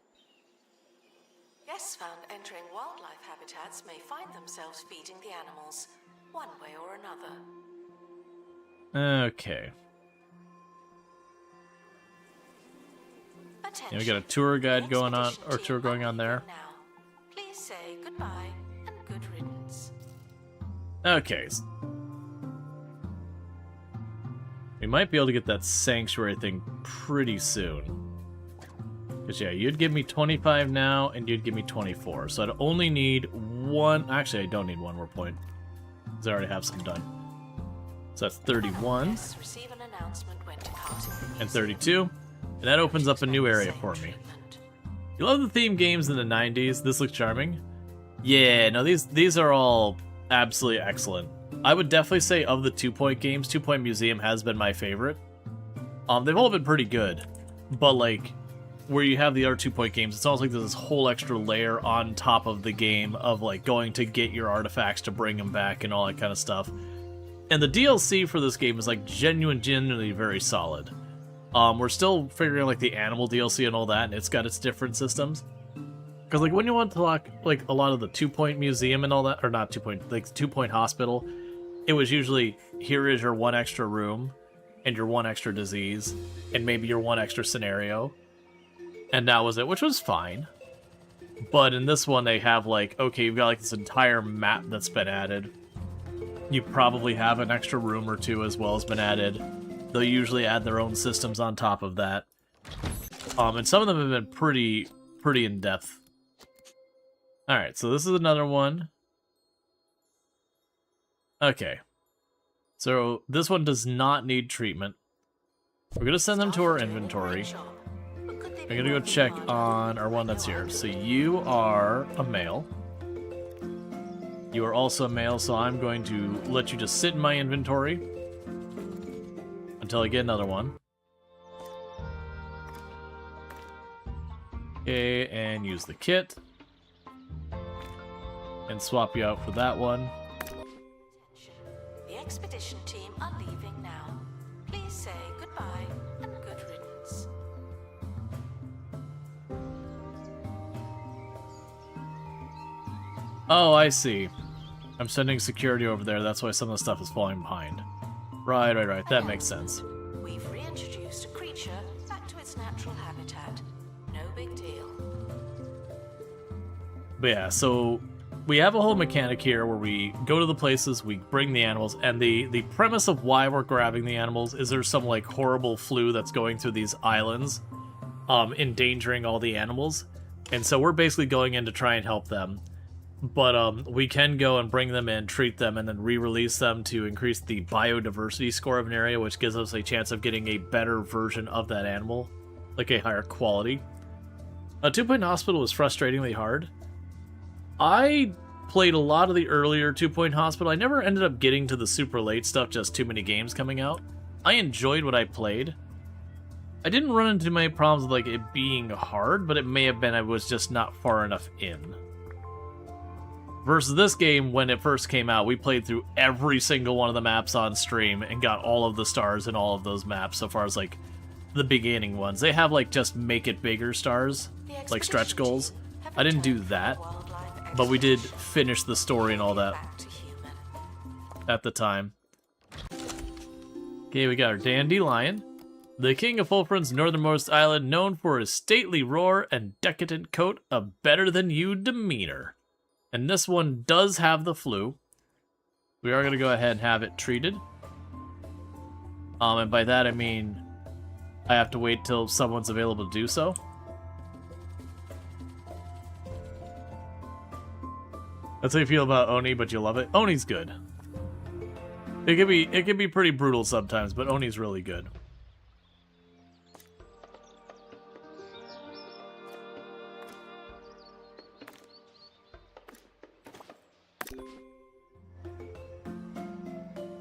Guests found entering wildlife habitats may find themselves feeding the animals, one way or another. Okay. Attention. Yeah, we got a tour guide The going on, expedition or tour team going are on there. leaving now. Please say goodbye and good riddance. Okay. We might be able to get that sanctuary thing pretty soon. Because, yeah, you'd give me 25 now, and you'd give me 24. So I'd only need one... Actually, I don't need one more point. Because I already have some done. So that's 31. Guests receive an announcement when departing the And museum. 32. And that opens up a new area for me. Treatment. You love the theme games in the 90s? This looks charming. Yeah, no, these are all absolutely excellent. I would definitely say of the 2-point games, 2-Point Museum has been my favorite. They've all been pretty good. But, like, where you have the other 2-point games, it's almost like there's this whole extra layer on top of the game of, like, going to get your artifacts to bring them back and all that kind of stuff. And the DLC for this game is, like, genuinely very solid. We're still figuring out, like, the animal DLC and all that, and it's got its different systems. Because, like, when you want to lock, like, a lot of the 2-point museum and all that, or not 2-point, like, 2-point hospital, it was usually, here is your one extra room, and your one extra disease, and maybe your one extra scenario. And that was it, which was fine. But in this one, they have, like, okay, you've got, like, this entire map that's been added. You probably have an extra room or two as well has been added. They'll usually add their own systems on top of that. And some of them have been pretty in-depth. Alright, so this is another one. Okay. So, this one does not need treatment. We're going to send them to our inventory. I'm going to go check on our one that's here. So, you are a male. You are also a male, so I'm going to let you just sit in my inventory until I get another one. Okay, and use the kit. And swap you out for that one. The expedition team are leaving now. Please say goodbye and good riddance. Oh, I see. I'm sending security over there, that's why some of the stuff is falling behind. Right. That makes sense. We've reintroduced a creature back to its natural habitat. No big deal. But yeah, so we have a whole mechanic here where we go to the places, we bring the animals, and the premise of why we're grabbing the animals is there's some, like, horrible flu that's going through these islands, endangering all the animals. And so we're basically going in to try and help them. But we can go and bring them in, treat them, and then re-release them to increase the biodiversity score of an area, which gives us a chance of getting a better version of that animal, like a higher quality. 2-Point Hospital was frustratingly hard. I played a lot of the earlier 2-Point Hospital. I never ended up getting to the super late stuff, just too many games coming out. I enjoyed what I played. I didn't run into many problems with like it being hard, but it may have been I was just not far enough in. Versus this game, when it first came out, we played through every single one of the maps on stream and got all of the stars in all of those maps so far as like the beginning ones. They have like just make it bigger stars, like stretch goals. I didn't do that, but we did finish the story and all that at the time. Okay, we got our dandelion. The king of Fulfrin's northernmost island, known for his stately roar and decadent coat of better-than-you demeanor. And this one does have the flu. We are going to go ahead and have it treated. And by that I mean I have to wait till someone's available to do so. That's how you feel about Oni, but you love it. Oni's good. It can be pretty brutal sometimes, but Oni's really good.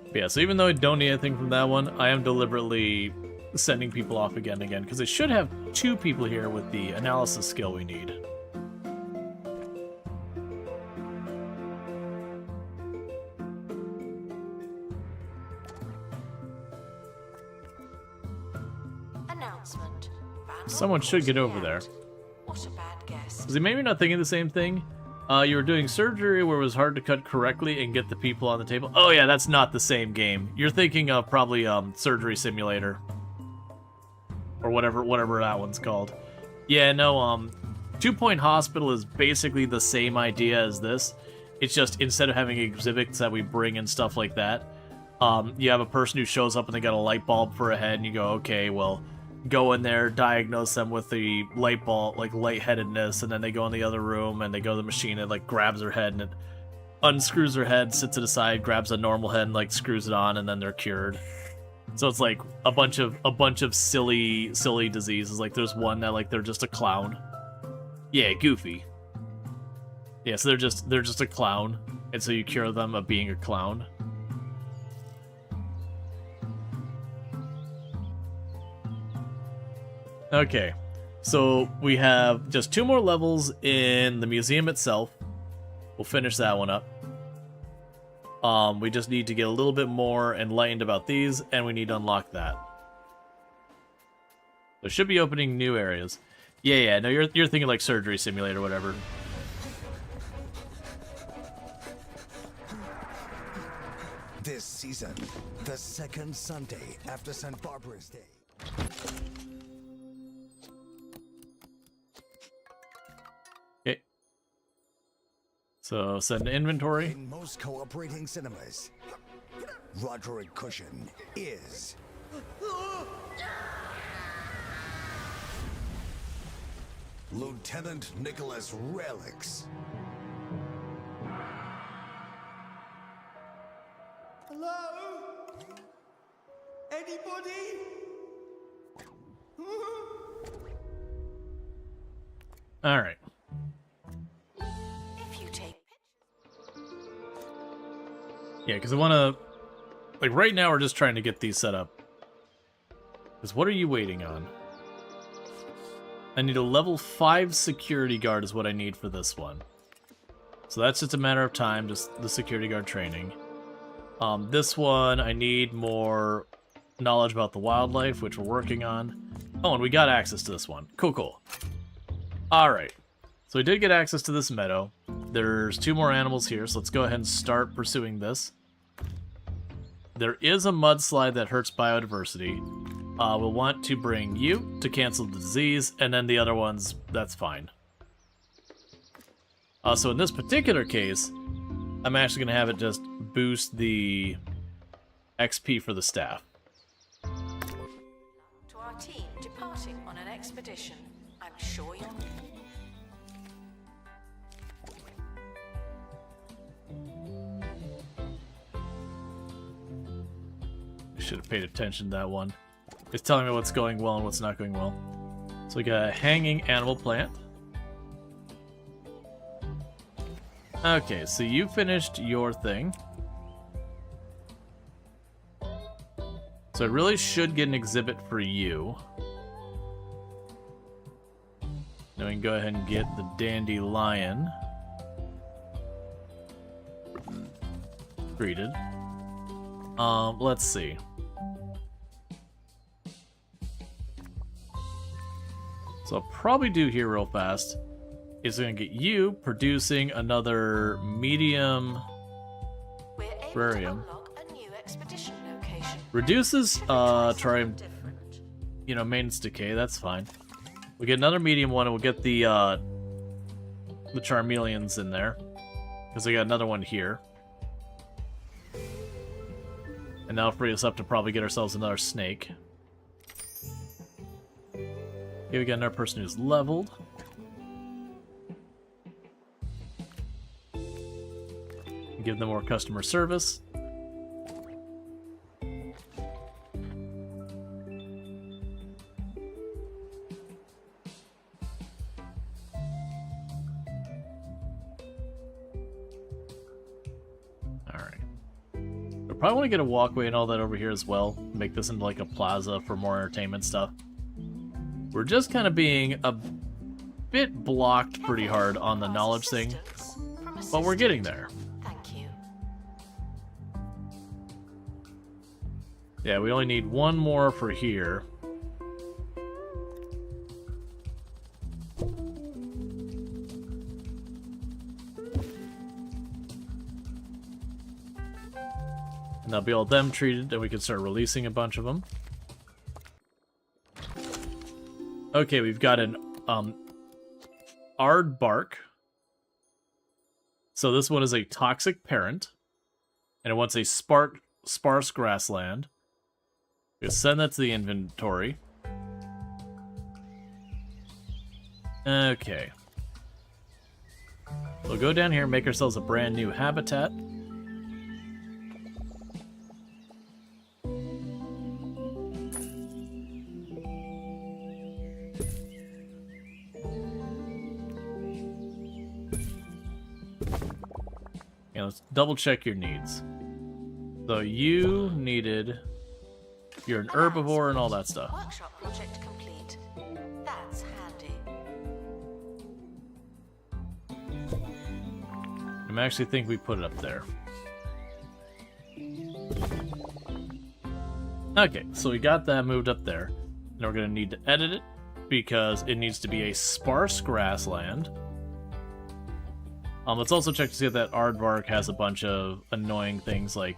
But yeah, so even though I don't need anything from that one, I am deliberately sending people off again and again, because it should have 2 people here with the analysis skill we need. Announcement. Someone should get over there. What a bad guess. Is he maybe not thinking the same thing? You were doing surgery where it was hard to cut correctly and get the people on the table. Oh yeah, that's not the same game. You're thinking of probably Surgery Simulator. Or whatever that one's called. Yeah, no, 2 Point Hospital is basically the same idea as this. It's just instead of having exhibits that we bring and stuff like that, you have a person who shows up and they got a light bulb for a head and you go, okay, well, go in there, diagnose them with the light bulb, like lightheadedness, and then they go in the other room and they go to the machine and like grabs their head and it unscrews their head, sits it aside, grabs a normal head and like screws it on, and then they're cured. So it's like a bunch of silly diseases. Like there's one that like they're just a clown. Yeah, Goofy. Yeah, so they're just a clown, and so you cure them of being a clown. Okay, so we have just 2 more levels in the museum itself. We'll finish that one up. We just need to get a little bit more enlightened about these, and we need to unlock that. There should be opening new areas. Yeah, no, you're thinking like Surgery Simulator or whatever. This season, the second Sunday after St. Barbara's Day. Okay. So send inventory. In most cooperating cinemas, Roderick Cushion is Lieutenant Nicholas Relics. Hello? Anybody? All right. If you take Yeah, because I want to... Like, right now we're just trying to get these set up. Because what are you waiting on? I need a level 5 security guard is what I need for this one. So that's just a matter of time, just the security guard training. This one, I need more knowledge about the wildlife, which we're working on. Oh, and we got access to this one. Cool. Alright. So we did get access to this meadow. There's 2 more animals here, so let's go ahead and start pursuing this. There is a mudslide that hurts biodiversity. We'll want to bring you to cancel the disease, and then the other ones, that's fine. So in this particular case, I'm actually going to have it just boost the XP for the staff. to our team departing on an expedition. I'm sure you'll... I should have paid attention to that one. It's telling me what's going well and what's not going well. So we got a hanging animal plant. Okay, so you finished your thing. So I really should get an exhibit for you. can go ahead and get the dandelion treated. Let's see. So I'll probably do here real fast is going to get you producing another medium We're able to terrarium. unlock a new expedition location. Reduces terrarium, Different. maintenance decay. That's fine. We get another medium one, and we'll get the Charmeleons in there because we got another one here, and that'll free us up to probably get ourselves another snake. Okay, we got another person who's leveled. Give them more customer service. Alright. I probably want to get a walkway and all that over here as well. Make this into like a plaza for more entertainment stuff. We're just kind of being a bit blocked pretty hard on the knowledge thing, but we're getting there. Thank you. Yeah, we only need one more for here. And that'll be all them treated, and we can start releasing a bunch of them. Okay, we've got an aardvark. So this one is a toxic parent, and it wants a sparse grassland. We'll send that to the inventory. Okay. We'll go down here and make ourselves a brand new habitat. Yeah, let's double check your needs. So you needed... You're an herbivore and all that stuff. Workshop project complete. That's handy. I actually think we put it up there. Okay, so we got that moved up there. Now we're going to need to edit it because it needs to be a sparse grassland. Let's also check to see if that aardvark has a bunch of annoying things like...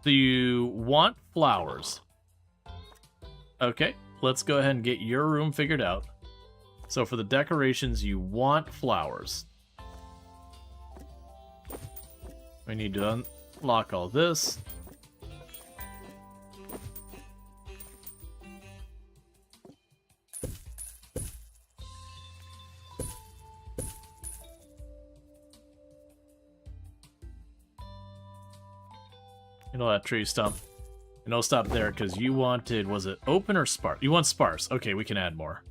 Do you want flowers? Okay, let's go ahead and get your room figured out. So for the decorations, you want flowers. We need to unlock all this. You know that tree stump. And I'll stop there because you wanted, was it open or sparse? You want sparse. Okay, we can add more.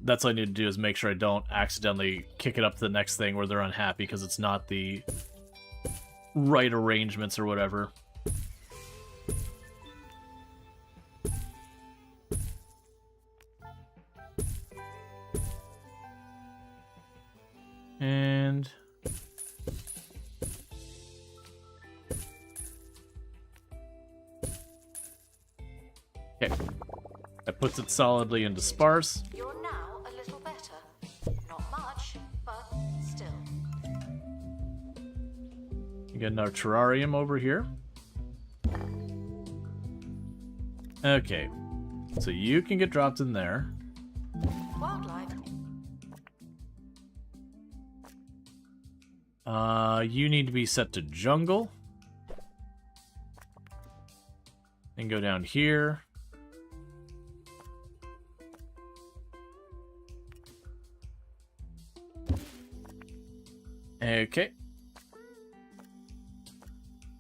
That's all I need to do is make sure I don't accidentally kick it up to the next thing where they're unhappy because it's not the right arrangements or whatever. And... Okay. That puts it solidly into sparse. You're now a little better. Not much, but still. You got another terrarium over here. Okay. So you can get dropped in there. Wildlife. You need to be set to jungle. And go down here. Okay.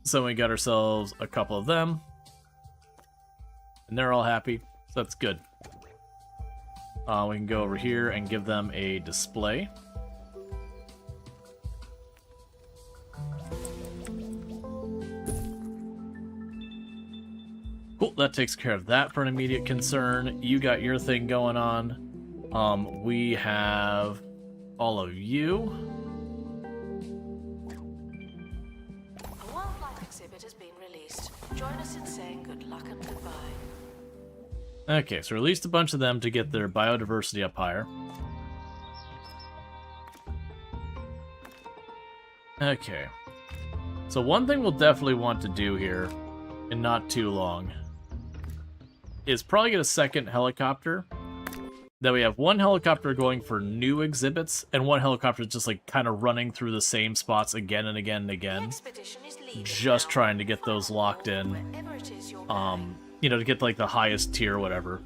So we got ourselves a couple of them. And they're all happy. So that's good. We can go over here and give them a display. Cool, that takes care of that for an immediate concern. You got your thing going on. We have all of you. A wildlife exhibit has been released. Join us in saying good luck and goodbye. Okay, so released a bunch of them to get their biodiversity up higher. Okay. So one thing we'll definitely want to do here, and not too long, is probably get a second helicopter. That we have one helicopter going for new exhibits, and one helicopter just like kind of running through the same spots again and again and again. Just trying to get those locked in. You know, to get like the highest tier or whatever.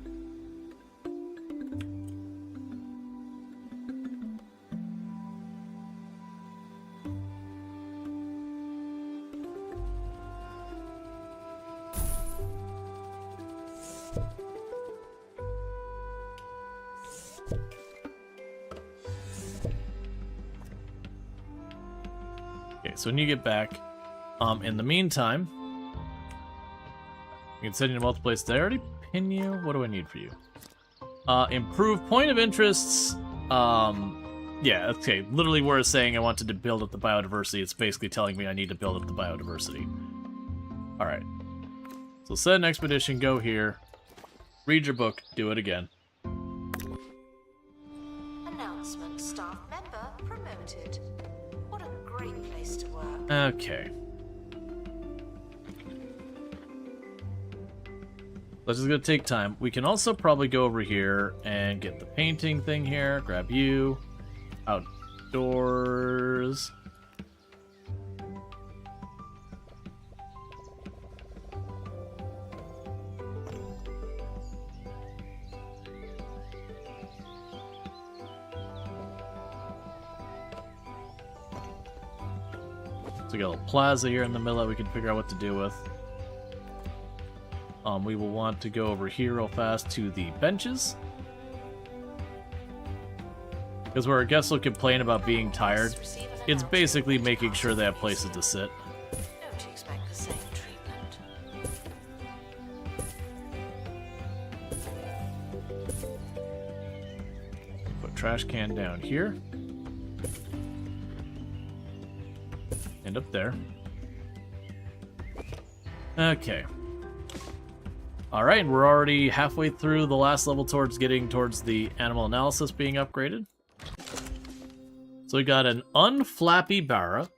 Okay, so when you get back, in the meantime, you can send you to multiple places. Did I already pin you? What do I need for you? Improve point of interests. Yeah, okay. Literally where it's saying I wanted to build up the biodiversity, it's basically telling me I need to build up the biodiversity. Alright. So send an expedition, go here. Read your book, do it again. Announcement, staff member promoted. What a great place to work. Okay. This is going to take time. We can also probably go over here and get the painting thing here. Grab you. Outdoors. So we got a little plaza here in the middle that we can figure out what to do with. We will want to go over here real fast to the benches. Because where our guests will complain about being tired, it's basically making sure they have places to sit. Don't expect the same treatment. Put trash can down here. And up there. Okay. Alright, we're already halfway through the last level towards getting towards the animal analysis being upgraded. So we got an unflappy barra.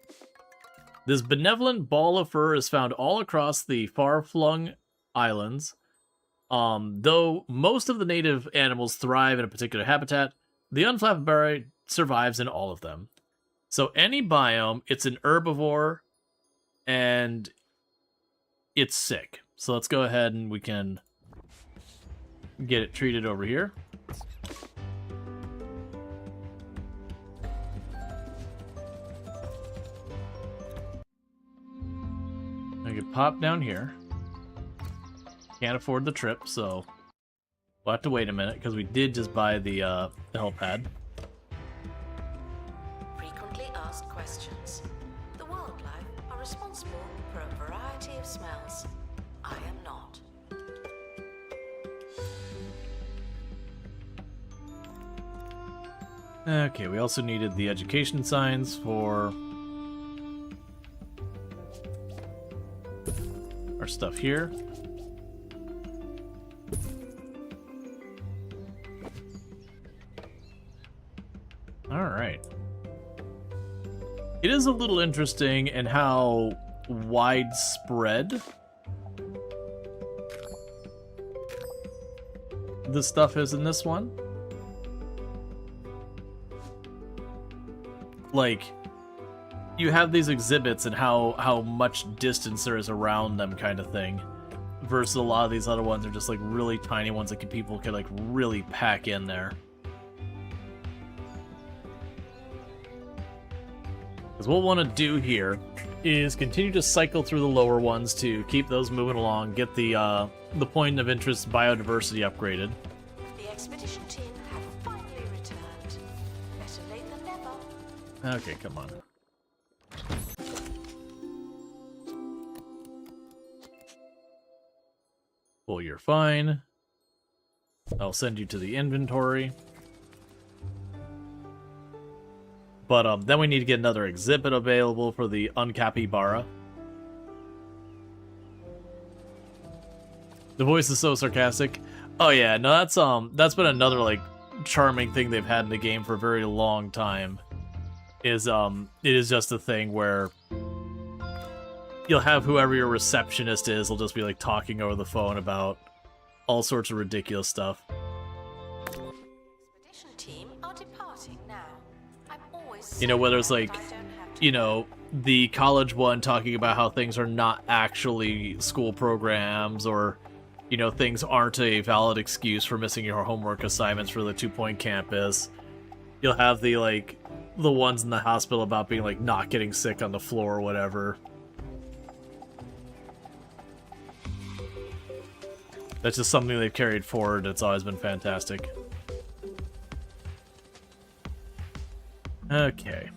This benevolent ball of fur is found all across the far-flung islands. Though most of the native animals thrive in a particular habitat, the unflappy barra survives in all of them. So any biome, it's an herbivore, and it's sick. So let's go ahead and we can get it treated over here. I can pop down here. Can't afford the trip, so we'll have to wait a minute because we did just buy the helipad. Frequently asked questions. The wildlife are responsible for a variety of smells. I am not. Okay, we also needed the education signs for our stuff here. Alright. It is a little interesting in how widespread the stuff is in this one. Like, you have these exhibits and how much distance there is around them kind of thing. Versus a lot of these other ones are just like really tiny ones that people could like really pack in there. Because what we want to do here is continue to cycle through the lower ones to keep those moving along, get the point of interest biodiversity upgraded. The expedition team have finally returned. Better late than never. Okay, come on. Well, you're fine. I'll send you to the inventory. But then we need to get another exhibit available for the uncapybara. The voice is so sarcastic. Oh yeah, no, that's been another like charming thing they've had in the game for a very long time. It is just a thing where you'll have whoever your receptionist is, will just be like talking over the phone about all sorts of ridiculous stuff. Expedition team are departing now. I'm always You know, whether it's so like, glad I don't have to you know, the college one talking about how things are not actually school programs, or, you know, things aren't a valid excuse for missing your homework assignments for the 2-point campus. You'll have the, like, the ones in the hospital about being, like, not getting sick on the floor or whatever. That's just something they've carried forward. It's always been fantastic. Okay.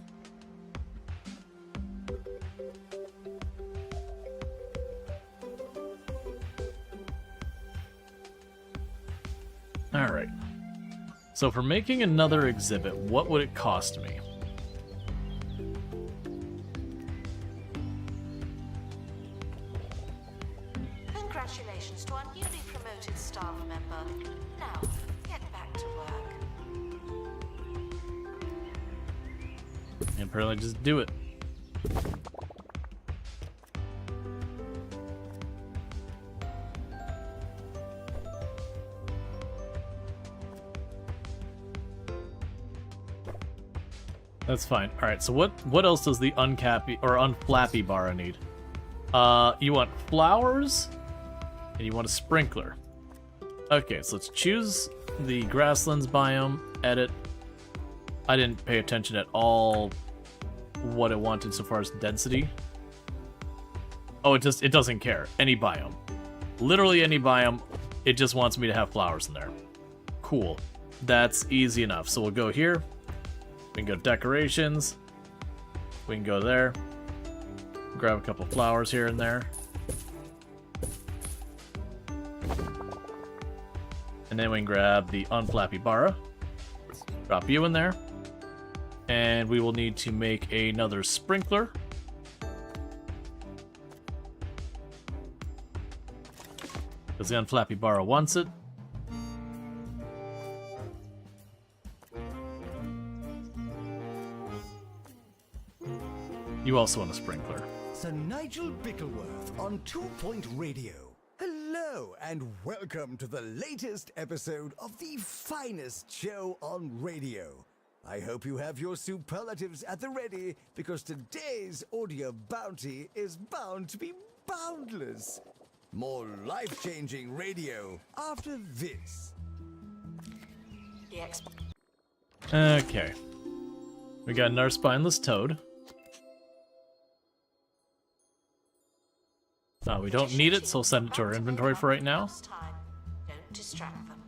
Alright. So for making another exhibit, what would it cost me? Congratulations to our newly promoted staff member. Now, get back to work. And apparently just do it. That's fine. Alright, so what else does the uncappy or unflappy bara need? You want flowers, and you want a sprinkler. Okay, so let's choose the grasslands biome, edit. I didn't pay attention at all what it wanted so far as density. Oh, it doesn't care. Any biome. Literally any biome, it just wants me to have flowers in there. Cool. That's easy enough. So we'll go here. We can go decorations. We can go there. Grab a couple flowers here and there. And then we can grab the unflappy bara. Drop you in there. And we will need to make another sprinkler. Because the unflappy bara wants it. You also want a sprinkler. Sir Nigel Bickleworth on 2-Point Radio. Hello, and welcome to the latest episode of the finest show on radio. I hope you have your superlatives at the ready, because today's audio bounty is bound to be boundless. More life-changing radio after this. Okay. We got another spineless toad. We don't need it, so we'll send it to our inventory for right now. Don't distract them.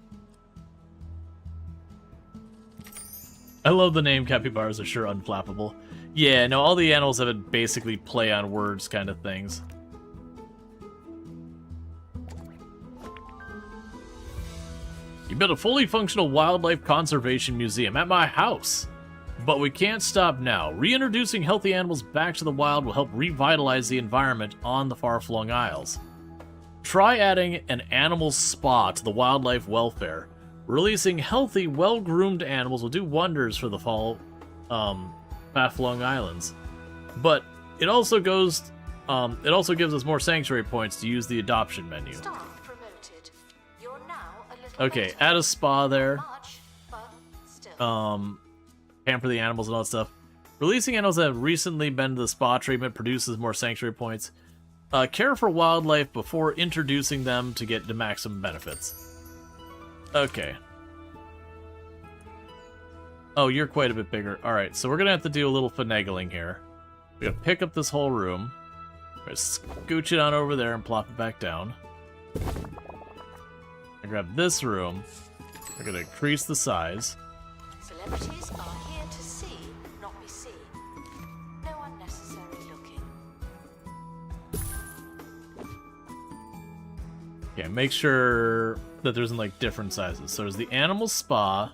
I love the name capybaras are sure unflappable. Yeah, no, all the animals have a basically play on words kind of things. You built a fully functional wildlife conservation museum at my house. But we can't stop now. Reintroducing healthy animals back to the wild will help revitalize the environment on the far-flung isles. Try adding an animal spa to the wildlife welfare. Releasing healthy, well-groomed animals will do wonders for the far-flung islands. But it also gives us more sanctuary points to use the adoption menu. Staff promoted. You're now a little Okay, better. add a spa there. Much, but still. Pamper the animals and all that stuff. Releasing animals that have recently been to the spa treatment produces more sanctuary points. Care for wildlife before introducing them to get the maximum benefits. Okay. Oh, you're quite a bit bigger. Alright, so we're gonna have to do a little finagling here. We gotta pick up this whole room. We're gonna scooch it on over there and plop it back down. I grab this room. We're gonna increase the size. Celebrities are here to see, not be seen. No unnecessary looking. Yeah, make sure that there's in like different sizes. So there's the animal spa,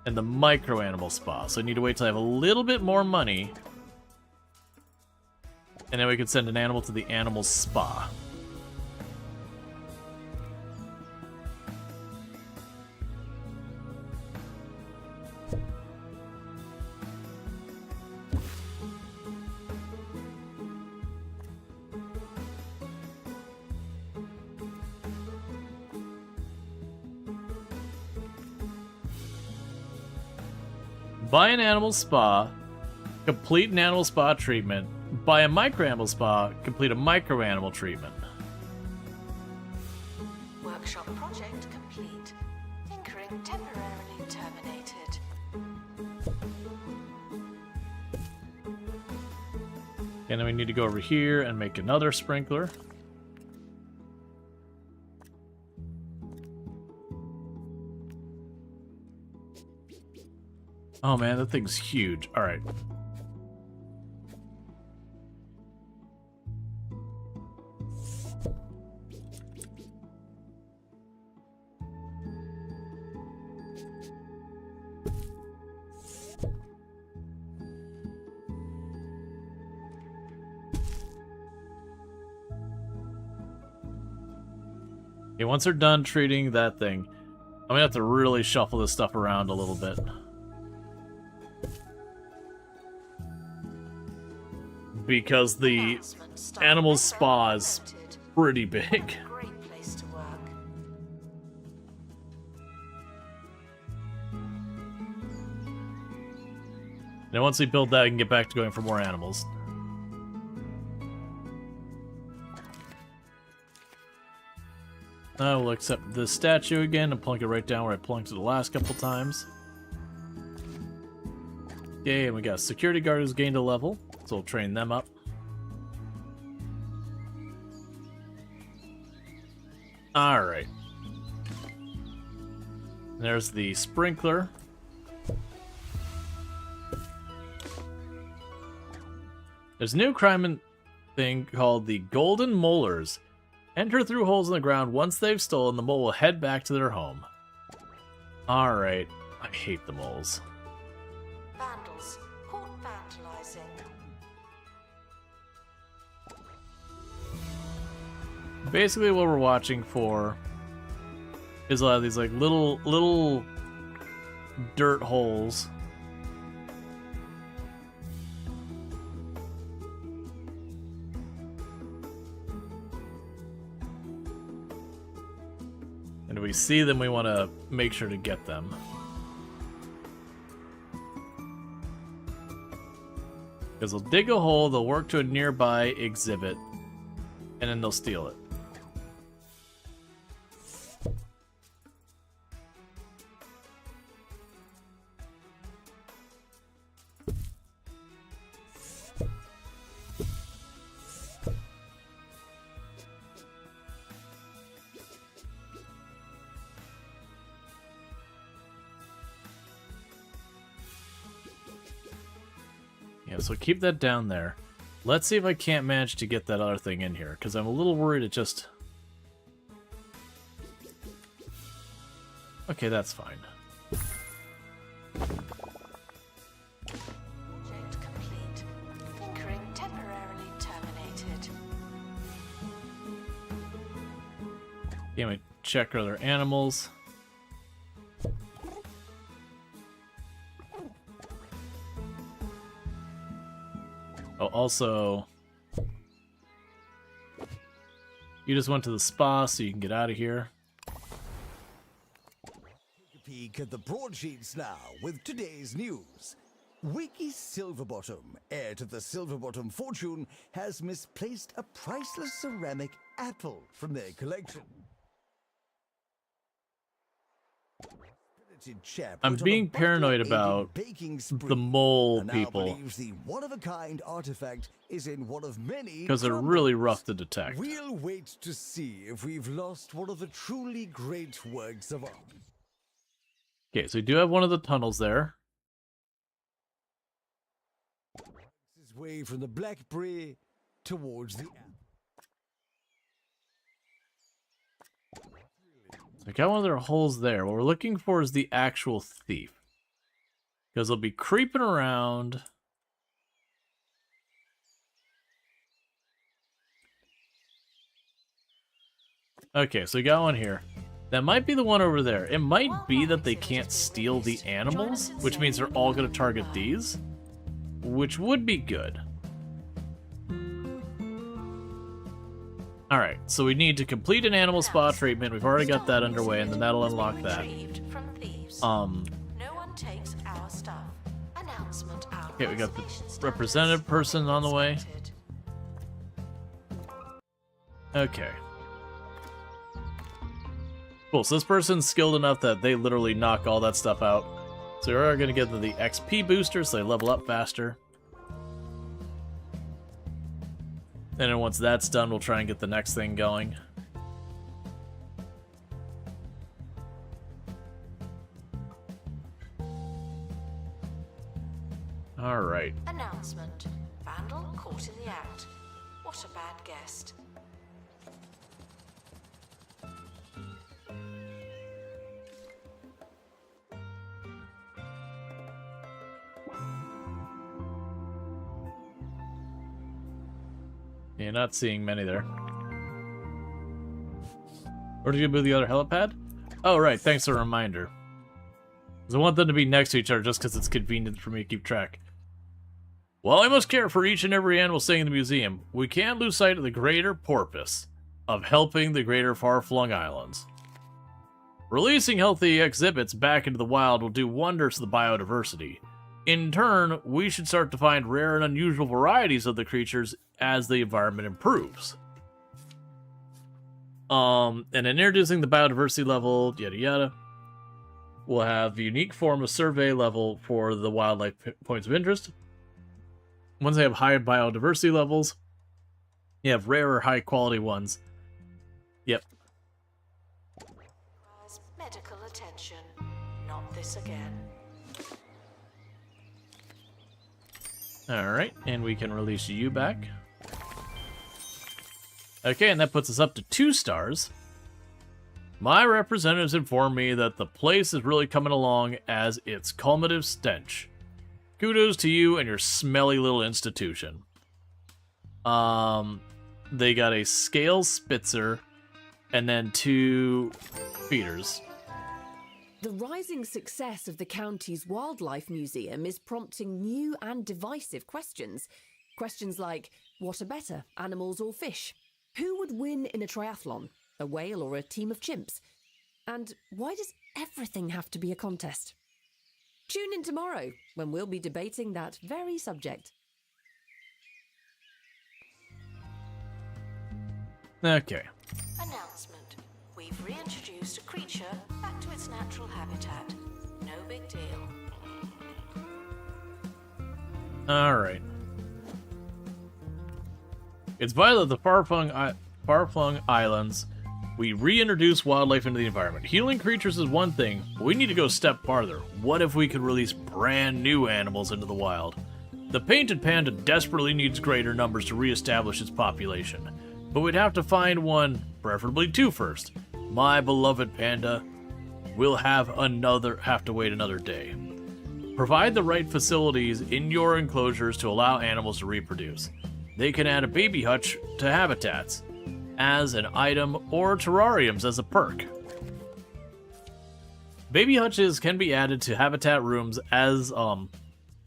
and the micro animal spa. So I need to wait till I have a little bit more money. And then we can send an animal to the animal spa. Buy an animal spa, complete an animal spa treatment. Buy a micro animal spa, complete a micro animal treatment. Workshop project complete. Tinkering temporarily terminated. And then we need to go over here and make another sprinkler. Oh man, that thing's huge. All right. Okay, once they're done treating that thing, I'm gonna have to really shuffle this stuff around a little bit. Because the animal spa is pretty big. Great place to work. Now once we build that, we can get back to going for more animals. Now we'll accept this statue again and plunk it right down where I plunked it the last couple times. Okay, and we got a security guard who's gained a level, so we'll train them up. Alright. There's the sprinkler. There's a new crime thing called the Golden Molars. Enter through holes in the ground. Once they've stolen, the mole will head back to their home. Alright. I hate the moles. Vandals. Caught vandalizing. Basically what we're watching for is a lot of these like little dirt holes. And if we see them, we want to make sure to get them. Because they'll dig a hole, they'll work to a nearby exhibit, and then they'll steal it. Yeah, so keep that down there. Let's see if I can't manage to get that other thing in here, because I'm a little worried it just... Okay, that's fine. Project complete. Tinkering temporarily terminated. Okay, we check our other animals. Oh, also, you just went to the spa, so you can get out of here. Take a peek at the broadsheets now with today's news. Wiki Silverbottom, heir to the Silverbottom fortune, has misplaced a priceless ceramic apple from their collection. I'm being paranoid about the mole people, The one-of-a-kind artifact is in one of many because they're really rough to detect. We'll wait to see if we've lost one of the truly great works of art. Okay, so we do have one of the tunnels there. His way from the blackberry towards the apple. I got one of their holes there. What we're looking for is the actual thief. Because they'll be creeping around. Okay, so we got one here. That might be the one over there. It might be that they can't steal the animals, which means they're all going to target these, which would be good. Alright, so we need to complete an animal spa treatment. We've already got that underway, and then that'll unlock that. No one takes our stuff. Announcement, our Okay, we got the reservation status representative person on the way. expected. Okay. Cool, so this person's skilled enough that they literally knock all that stuff out. So we are going to get the XP booster, so they level up faster. And then once that's done, we'll try and get the next thing going. Alright. Announcement. Vandal caught in the act. What a bad guest. Yeah, not seeing many there. Where did you move the other helipad? Oh, right, thanks for the reminder. 'Cause I want them to be next to each other just because it's convenient for me to keep track. While I must care for each and every animal staying in the museum, we can't lose sight of the greater purpose of helping the greater far-flung islands. Releasing healthy exhibits back into the wild will do wonders to the biodiversity. In turn, we should start to find rare and unusual varieties of the creatures as the environment improves. And in introducing the biodiversity level, yada yada, we'll have a unique form of survey level for the wildlife points of interest. Once they have high biodiversity levels, you have rare or high quality ones. Yep. Requires medical attention. Not this again. Alright, and we can release you back. Okay, and that puts us up to 2 stars. My representatives informed me that the place is really coming along as its culminative stench. Kudos to you and your smelly little institution. They got a scale spitzer and then 2 feeders. The rising success of the county's wildlife museum is prompting new and divisive questions. Questions like, what are better, animals or fish? Who would win in a triathlon, a whale or a team of chimps? And why does everything have to be a contest? Tune in tomorrow, when we'll be debating that very subject. Okay. Announcement. We've reintroduced a creature back to its natural habitat. No big deal. Alright. It's vital that the far-flung islands, we reintroduce wildlife into the environment. Healing creatures is one thing, but we need to go a step farther. What if we could release brand new animals into the wild? The painted panda desperately needs greater numbers to reestablish its population, but we'd have to find one, preferably 2 first. My beloved panda will have to wait another day. Provide the right facilities in your enclosures to allow animals to reproduce. They can add a baby hutch to habitats as an item or terrariums as a perk. Baby hutches can be added to habitat rooms as an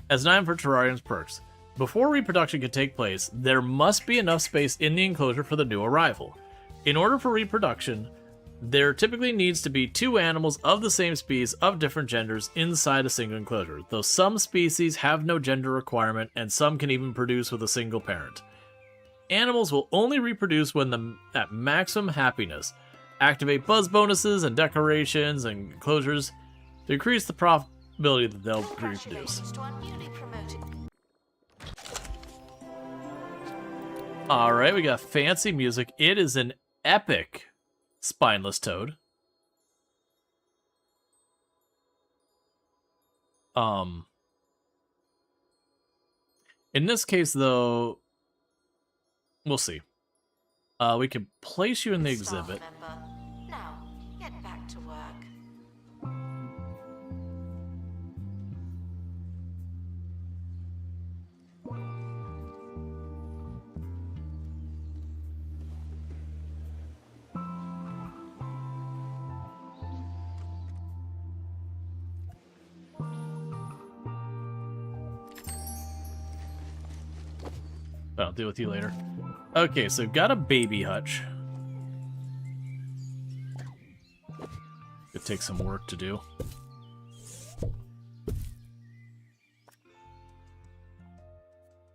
item for terrariums perks. Before reproduction can take place, there must be enough space in the enclosure for the new arrival. In order for reproduction, there typically needs to be 2 animals of the same species of different genders inside a single enclosure, though some species have no gender requirement and some can even produce with a single parent. Animals will only reproduce when at maximum happiness. Activate buzz bonuses and decorations and enclosures to increase the probability that they'll reproduce. Congratulations to our newly promoted. Alright, we got fancy music. It is an epic spineless toad. In this case, though, we'll see. We can place you in the exhibit. Staff member. Now, get back to work. I'll deal with you later. Okay, so got a baby hutch. It takes some work to do.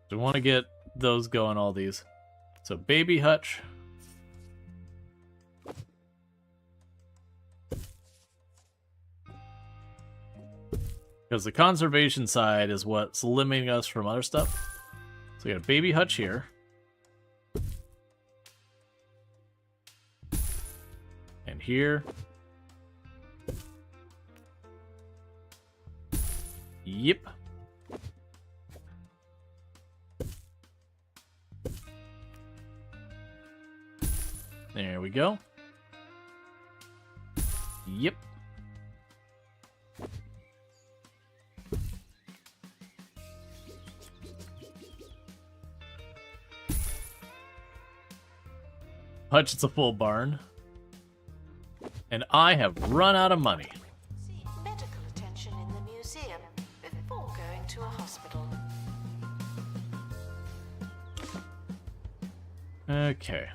So we want to get those going, all these. So baby hutch. Because the conservation side is what's limiting us from other stuff. So we got a baby hutch here. And here. Yep. There we go. Yep. Hutch, it's a full barn. And I have run out of money. Seek medical attention in the museum before going to a hospital. Okay.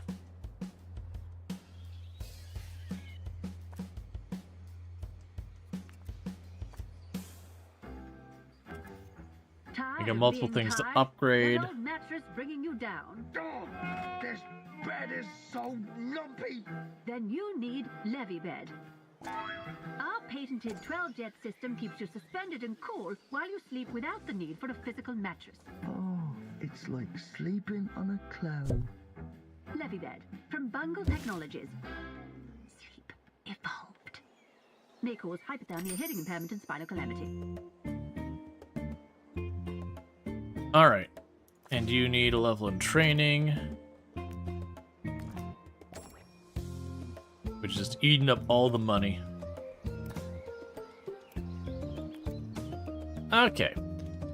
I got multiple things to upgrade. That old mattress bringing you down. Oh, this bed is so lumpy. Then you need Levy Bed. Our patented 12-jet system keeps you suspended and cool while you sleep without the need for a physical mattress. Oh, it's like sleeping on a cloud. Levy Bed from Bungle Technologies. Sleep evolved. May cause hypothermia, hearing impairment, and spinal calamity. Alright. And you need a level in training. Which is just eating up all the money. Okay.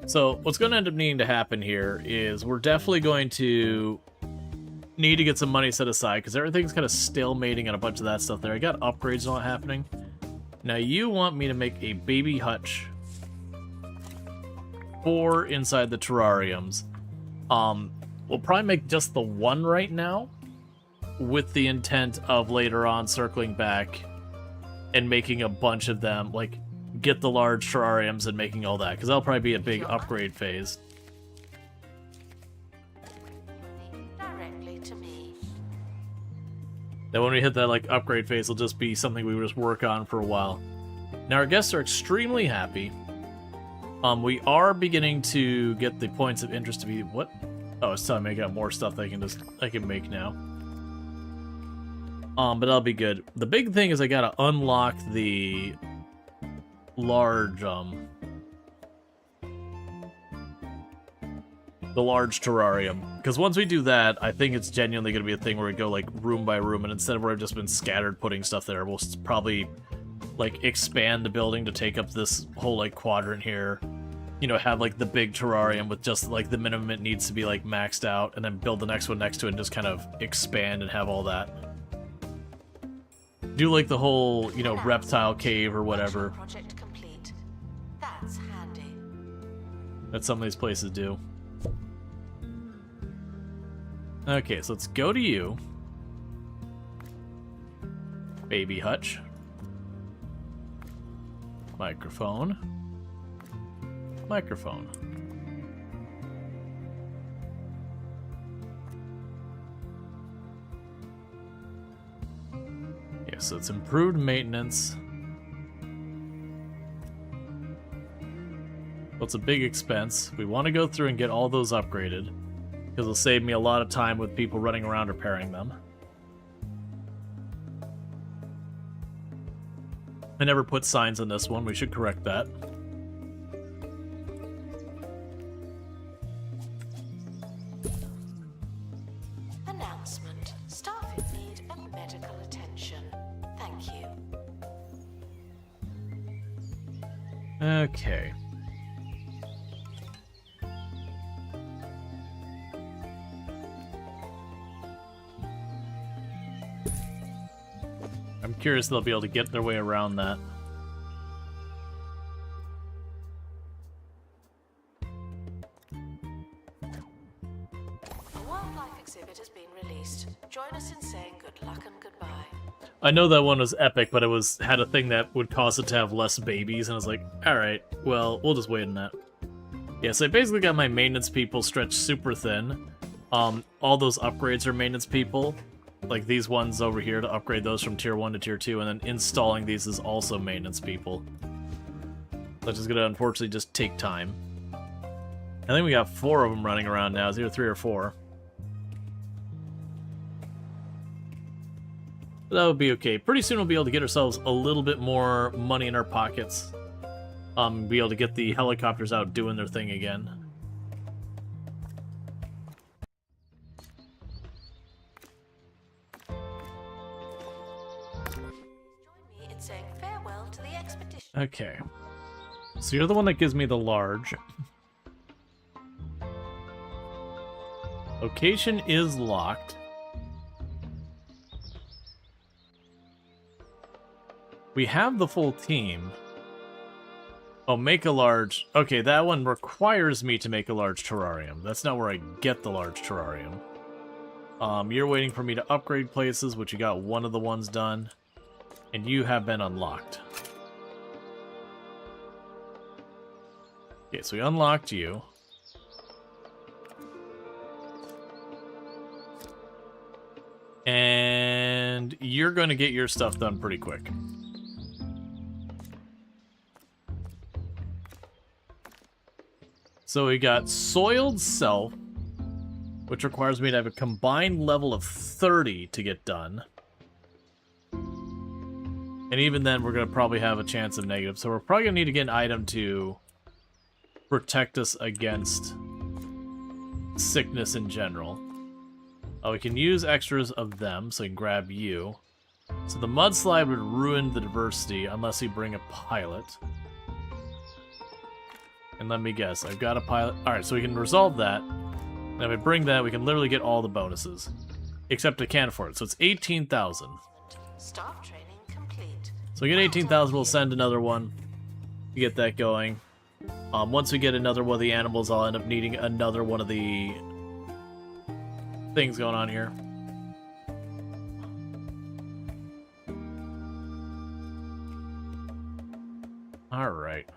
So what's going to end up needing to happen here is we're definitely going to need to get some money set aside because everything's kind of stalemating and a bunch of that stuff there. I got upgrades not happening. Now you want me to make a baby hutch for inside the terrariums. We'll probably make just the one right now with the intent of later on circling back and making a bunch of them, like get the large terrariums and making all that, because that'll probably be a big upgrade phase. Directly to me. Then when we hit that like upgrade phase, it'll just be something we just work on for a while. Now our guests are extremely happy. We are beginning to get the points of interest to be what? Oh, it's telling me I got more stuff that I can make now. But that'll be good. The big thing is I gotta unlock the large terrarium, because once we do that, I think it's genuinely gonna be a thing where we go like room by room, and instead of where I've just been scattered putting stuff there, we'll probably like expand the building to take up this whole like quadrant here. You know, have like the big terrarium with just like the minimum it needs to be like maxed out, and then build the next one next to it and just kind of expand and have all that. Do like the whole, you know, reptile cave or whatever. Project complete. That's handy. That some of these places do. Okay, so let's go to you. Baby hutch. Microphone. Microphone. Yeah, so it's improved maintenance. Well, it's a big expense. We want to go through and get all those upgraded, because it'll save me a lot of time with people running around repairing them. I never put signs on this one. We should correct that. Announcement. Staff in need of medical attention. Thank you. Okay. I'm curious if they'll be able to get their way around that. Good luck and goodbye. I know that one was epic, but it had a thing that would cause it to have less babies, and I was like, alright, well, we'll just wait on that. Yeah, so I basically got my maintenance people stretched super thin. All those upgrades are maintenance people. Like these ones over here to upgrade those from tier 1 to tier 2, and then installing these is also maintenance people. Which is gonna unfortunately just take time. I think we got 4 of them running around now. It's either 3 or 4. But that would be okay. Pretty soon we'll be able to get ourselves a little bit more money in our pockets. Be able to get the helicopters out doing their thing again. Join me in saying farewell to the expedition. Okay. So you're the one that gives me the large. Location is locked. We have the full team. Oh, make a large... Okay, that one requires me to make a large terrarium. That's not where I get the large terrarium. You're waiting for me to upgrade places, which you got one of the ones done. And you have been unlocked. Okay, so we unlocked you. And you're going to get your stuff done pretty quick. So we got Soiled Self, which requires me to have a combined level of 30 to get done. And even then, we're going to probably have a chance of negative. So we're probably going to need to get an item to protect us against sickness in general. Oh, we can use extras of them, so we can grab you. So the mudslide would ruin the diversity unless you bring a pilot. And let me guess, I've got a pilot. Alright, so we can resolve that. And if I bring that, we can literally get all the bonuses. Except I can't afford it, so it's 18,000. Staff training complete. So we get 18,000, we'll send another one to get that going. Once we get another one of the animals, I'll end up needing another one of the things going on here. Alright.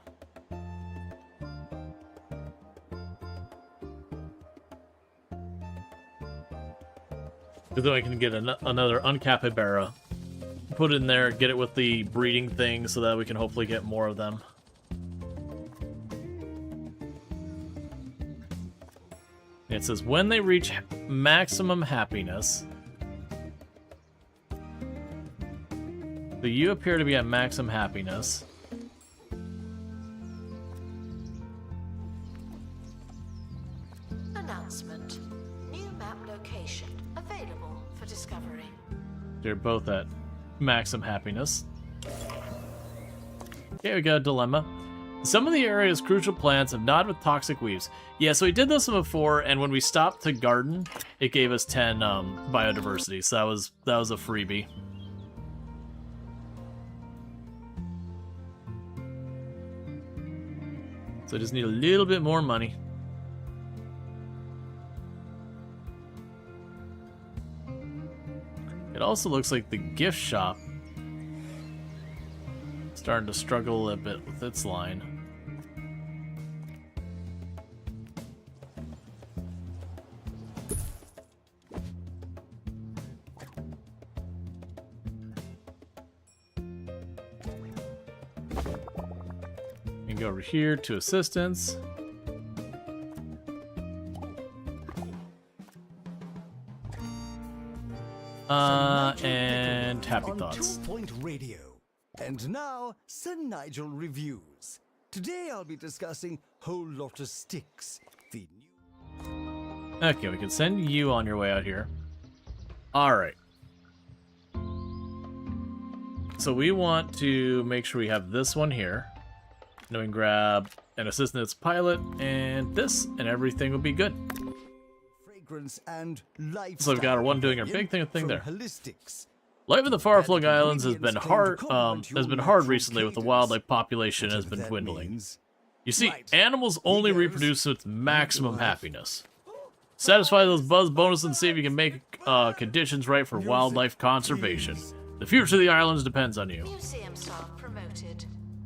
Because then I can get another uncapybara, put it in there, get it with the breeding thing so that we can hopefully get more of them. It says, when they reach maximum happiness, so you appear to be at maximum happiness. Announcement. New map location available for discovery. They're both at maximum happiness. Okay, we got a dilemma. Some of the area's crucial plants have not with toxic weaves. Yeah, so we did this one before, and when we stopped to garden, it gave us 10 biodiversity, so that was a freebie. So I just need a little bit more money. It also looks like the gift shop is starting to struggle a bit with its line. And go over here to assistance. And happy on thoughts. 2 Point Radio. And now, Sir Nigel reviews. Today I'll be discussing Whole Lotta Sticks, the new... Okay, we can send you on your way out here. Alright. So we want to make sure we have this one here. And then we can grab an assistance pilot and this, and everything will be good. fragrance and lifestyle. So we've got our one doing our big thing from there. Holistics. Life in the far-flung islands has been hard recently, with the wildlife population has been dwindling. You see, animals only reproduce with maximum happiness. Satisfy those buzz bonuses and see if you can make conditions right for wildlife conservation. The future of the islands depends on you. Museum staff promoted.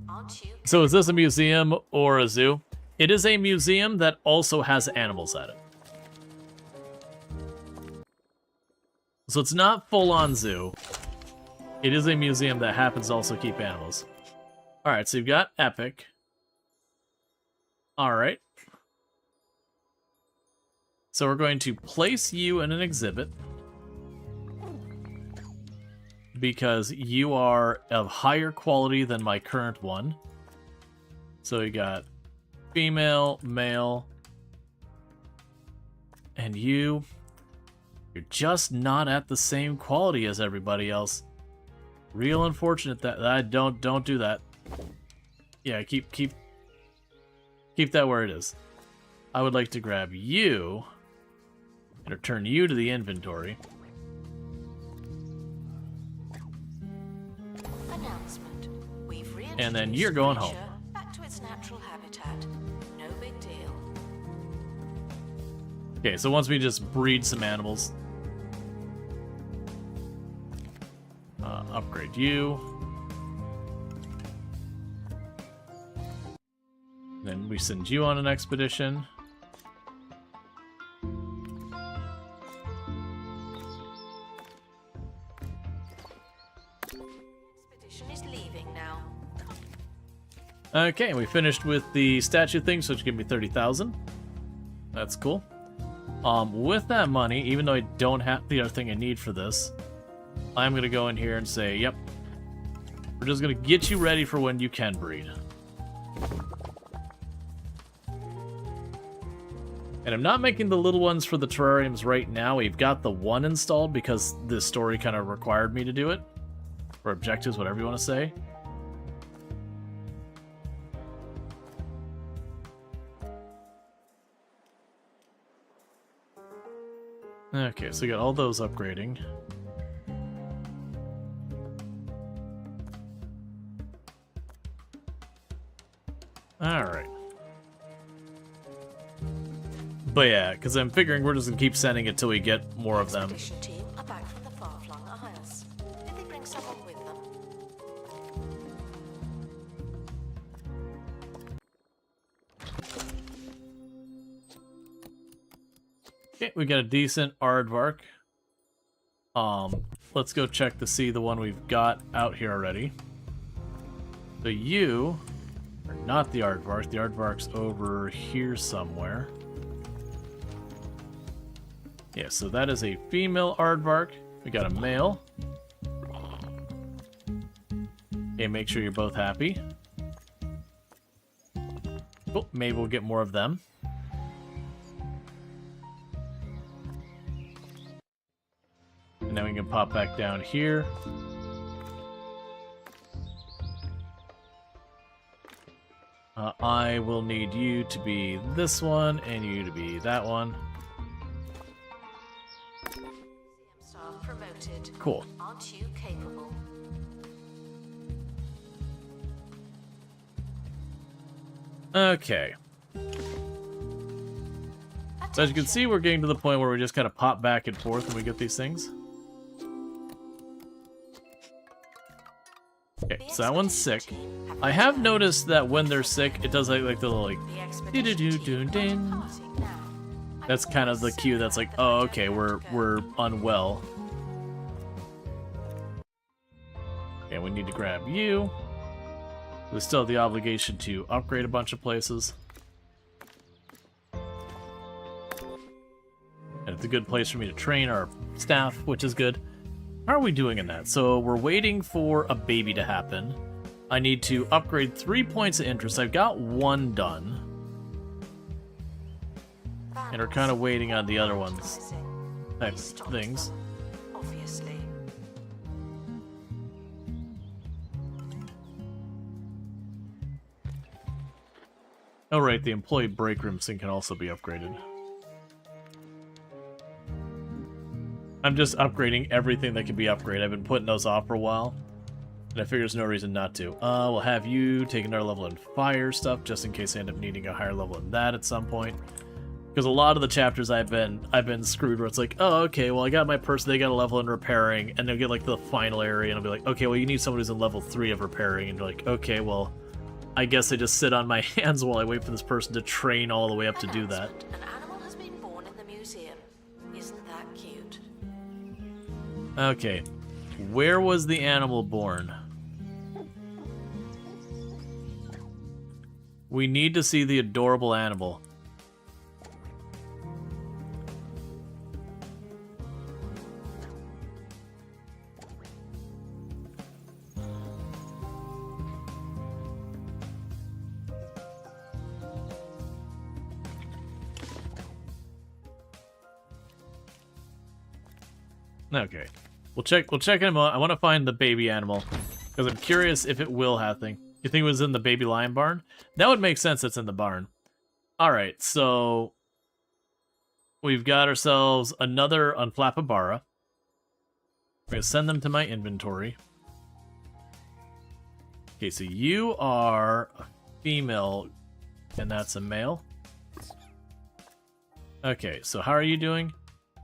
Aren't you? So is this a museum or a zoo? It is a museum that also has animals at it. So it's not full-on zoo. It is a museum that happens to also keep animals. Alright, so you've got Epic. Alright. So we're going to place you in an exhibit. Because you are of higher quality than my current one. So you got female, male, and you're just not at the same quality as everybody else. Real unfortunate that I don't do that. Yeah, keep that where it is. I would like to grab you and return you to the inventory. Announcement. We've And then you're going home. back to its natural habitat. No big deal. Okay, so once we just breed some animals, upgrade you. Then we send you on an expedition. Expedition is leaving now. Okay, we finished with the statue thing, so it's gonna give me 30,000. That's cool. With that money, even though I don't have the other thing I need for this, I'm gonna go in here and say, yep, we're just gonna get you ready for when you can breed. And I'm not making the little ones for the terrariums right now. We've got the one installed because this story kind of required me to do it. Or objectives, whatever you want to say. Okay, so we got all those upgrading. Alright. But yeah, because I'm figuring we're just going to keep sending it till we get more of them. Expedition team are back from the far-flung Isles. Did they bring someone with them? Okay, we got a decent aardvark. Let's go check to see the one we've got out here already. So you are not the aardvark. The aardvark's over here somewhere. Yeah, so that is a female aardvark. We got a male. Okay, make sure you're both happy. Oh, maybe we'll get more of them. And then we can pop back down here. I will need you to be this one, and you to be that one. Museum staff promoted. Cool. Aren't you capable? Okay. So as you can see, we're getting to the point where we just kind of pop back and forth when we get these things. Okay, so that one's sick. I have noticed that when they're sick, it does like the little like doo-doo-doo-doo-ding. That's kind of the cue that's like, oh, okay, we're unwell. And we need to grab you. We still have the obligation to upgrade a bunch of places. And it's a good place for me to train our staff, which is good. How are we doing in that? So we're waiting for a baby to happen. I need to upgrade 3 points of interest. I've got 1 done. And we're kind of waiting on the other ones type things. Obviously. Oh right, the employee break room thing can also be upgraded. I'm just upgrading everything that can be upgraded. I've been putting those off for a while. And I figure there's no reason not to. We'll have you take another level in fire stuff, just in case I end up needing a higher level in that at some point. Because a lot of the chapters I've been screwed where it's like, oh, okay, well, I got my person, they got a level in repairing, and they'll get like the final area, and I'll be like, okay, well, you need someone who's in level 3 of repairing, and you're like, okay, well, I guess I just sit on my hands while I wait for this person to train all the way up to do that. An animal has been born in the museum. Isn't that cute? Okay, where was the animal born? We need to see the adorable animal. Okay, we'll check in a moment. I want to find the baby animal because I'm curious if it will have thing. You think it was in the baby lion barn? That would make sense. It's in the barn. All right, so we've got ourselves another Unflappabara. We're gonna send them to my inventory. Okay, so you are a female, and that's a male. Okay, so how are you doing?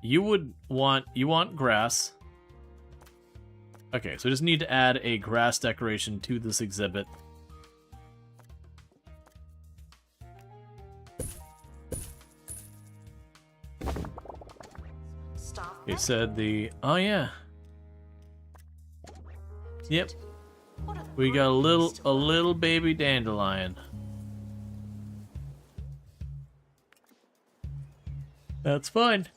You want grass. Okay, so we just need to add a grass decoration to this exhibit. He said oh yeah. Yep. We got a little baby dandelion. That's fine.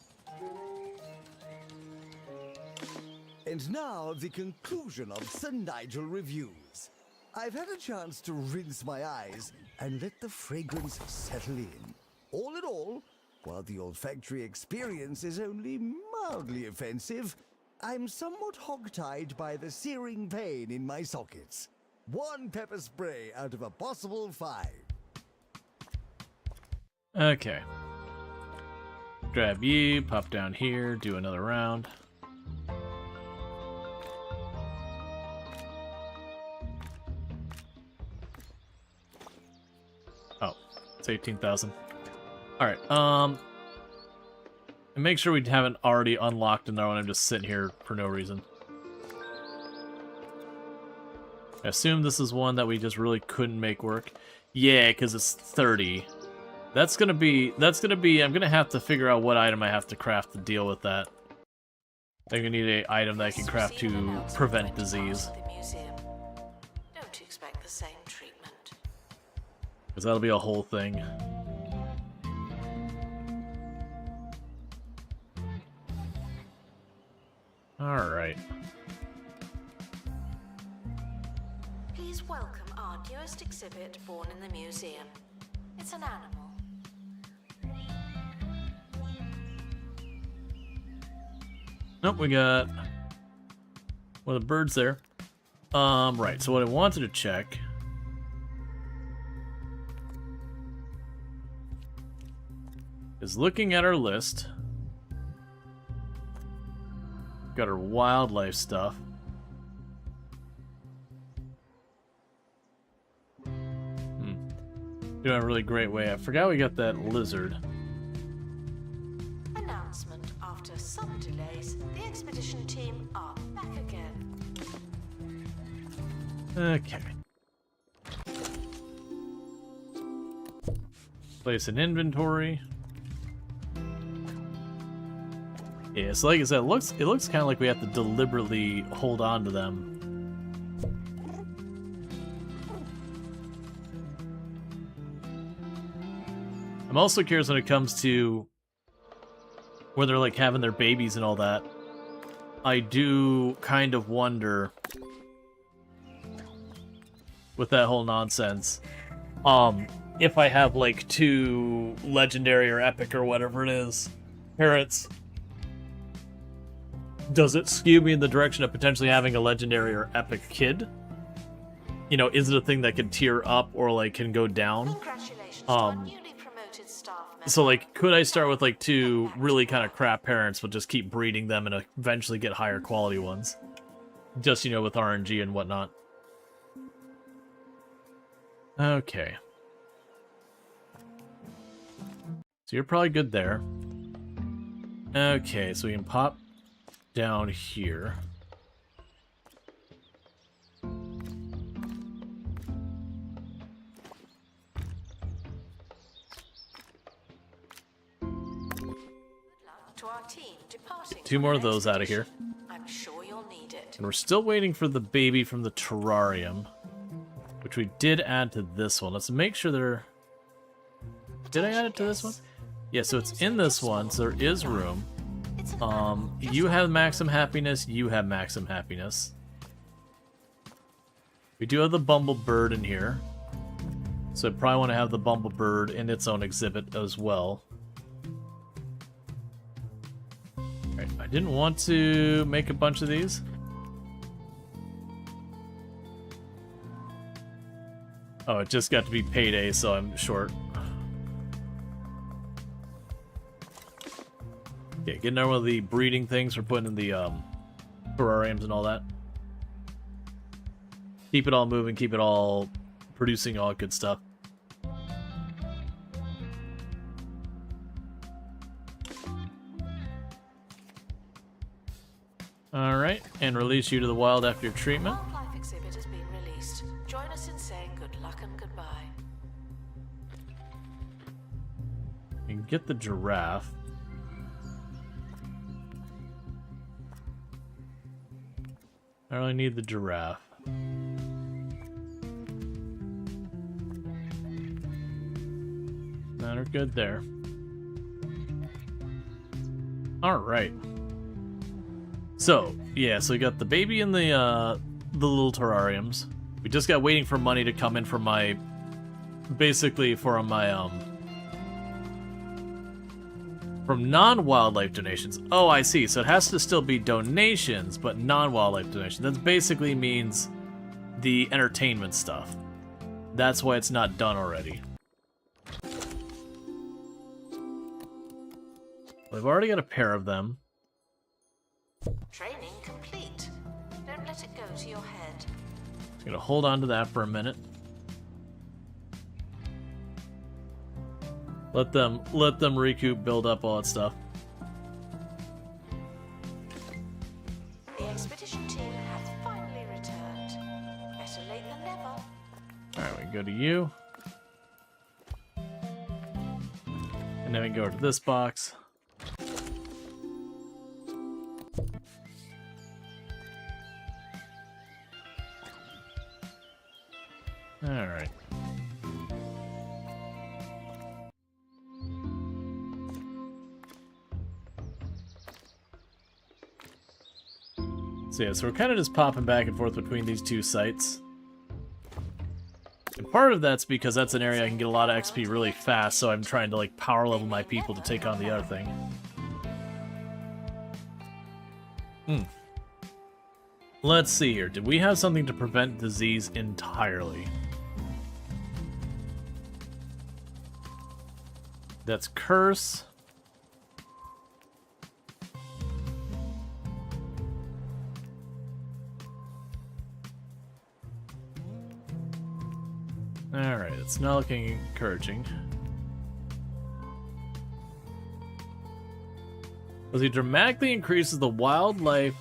And now, the conclusion of Sir Nigel Reviews. I've had a chance to rinse my eyes and let the fragrance settle in. All in all, while the olfactory experience is only mildly offensive, I'm somewhat hogtied by the searing pain in my sockets. 1 pepper spray out of a possible 5. Okay. Grab you, pop down here, do another round. Oh, it's 18,000. Alright, and make sure we haven't already unlocked another one. I'm just sitting here for no reason. I assume this is one that we just really couldn't make work. Yeah, because it's 30. That's gonna be, I'm gonna have to figure out what item I have to craft to deal with that. I'm gonna need an item that I can craft to prevent disease. Don't expect the same treatment. Because that'll be a whole thing. Alright. Please welcome our newest exhibit born in the museum. It's an animal. Nope, we got one of the birds there. Right, so what I wanted to check is looking at our list. Got our wildlife stuff. Doing a really great way. I forgot we got that lizard. Announcement. After some delays, the expedition team are back again. Okay. Place an inventory. Yeah, so like I said, it looks kind of like we have to deliberately hold on to them. I'm also curious when it comes to where they're like having their babies and all that. I do kind of wonder with that whole nonsense. If I have like 2 legendary or epic or whatever it is parents, does it skew me in the direction of potentially having a legendary or epic kid? You know, is it a thing that can tier up or like can go down? Congratulations to our newly promoted staff member. So like, could I start with like 2 really kind of crap parents, but just keep breeding them and eventually get higher quality ones? Just, you know, with RNG and whatnot. Okay. So you're probably good there. Okay, so we can pop down here. To our team departing. Two more of those out of here. I'm sure you'll need it. And we're still waiting for the baby from the terrarium, which we did add to this one. Let's make sure they're... Did I add it to this one? Yeah, so it's in this one, so there is room. You have maximum happiness, you have maximum happiness. We do have the Bumblebird in here. So I probably want to have the Bumblebird in its own exhibit as well. Alright, I didn't want to make a bunch of these. Oh, it just got to be payday, so I'm short. Okay, getting over the breeding things for putting in the terrariums and all that. Keep it all moving, keep it all producing all good stuff. Alright, and release you to the wild after your treatment. Wildlife exhibit has been released. Join us in saying good luck and goodbye. You can get the giraffe. I really need the giraffe. That are good there. Alright. So, yeah, so we got the baby in the little terrariums. We just got waiting for money to come in for my... Basically for my, from non-wildlife donations. Oh, I see. So it has to still be donations, but non-wildlife donations. That basically means the entertainment stuff. That's why it's not done already. We've already got a pair of them. Training complete. Don't let it go to your head. Just gonna hold on to that for a minute. Let them recoup, build up all that stuff. The expedition team has finally returned. Better late than never. Alright, we can go to you. And then we go to this box. Alright. So yeah, so we're kind of just popping back and forth between these two sites. And part of that's because that's an area I can get a lot of XP really fast, so I'm trying to like power level my people to take on the other thing. Let's see here. Did we have something to prevent disease entirely? That's curse. Alright, it's not looking encouraging. Well, he dramatically increases the wildlife,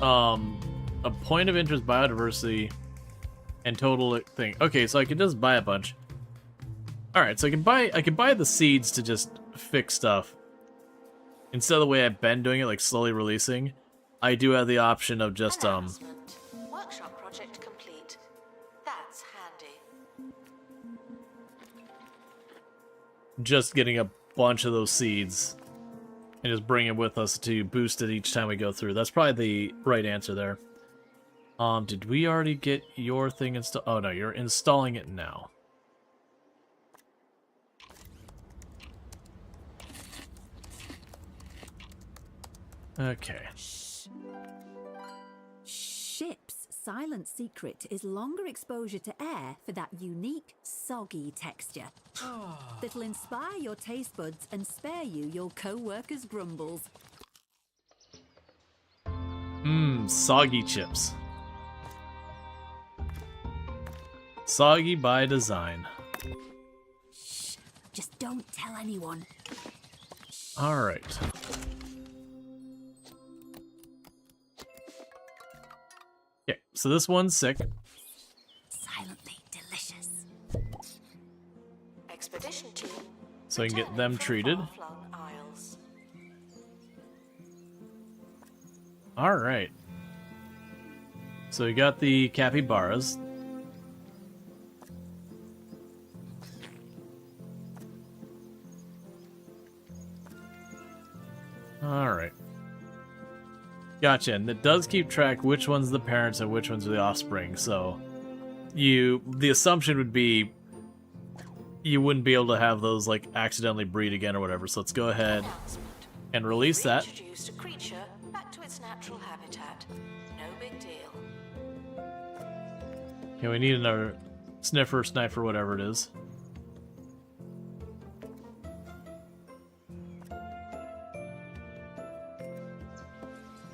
a point of interest biodiversity, and total thing. Okay, so I can just buy a bunch. Alright, so I can buy the seeds to just fix stuff. Instead of the way I've been doing it, like slowly releasing, I do have the option of just Announcement. Workshop project complete. That's handy. just getting a bunch of those seeds and just bring it with us to boost it each time we go through. That's probably the right answer there. Did we already get your thing installed? Oh no, you're installing it now. Okay. Ship's silent secret is longer exposure to air for that unique, soggy texture. That'll inspire your taste buds and spare you your co-workers' grumbles. Soggy chips. Soggy by design. Just don't tell anyone. All right. Okay, so this one's sick. Silently delicious. Expedition team. So I can get returning them from treated. far-flung isles. All right. So we got the capybaras. All right. Gotcha. And it does keep track which one's the parents and which one's the offspring. So the assumption would be you wouldn't be able to have those like accidentally breed again or whatever. So let's go ahead Announcement. and release that. Reintroduced a creature back to its natural habitat. No big deal. Okay, we need another sniffer, sniper, whatever it is.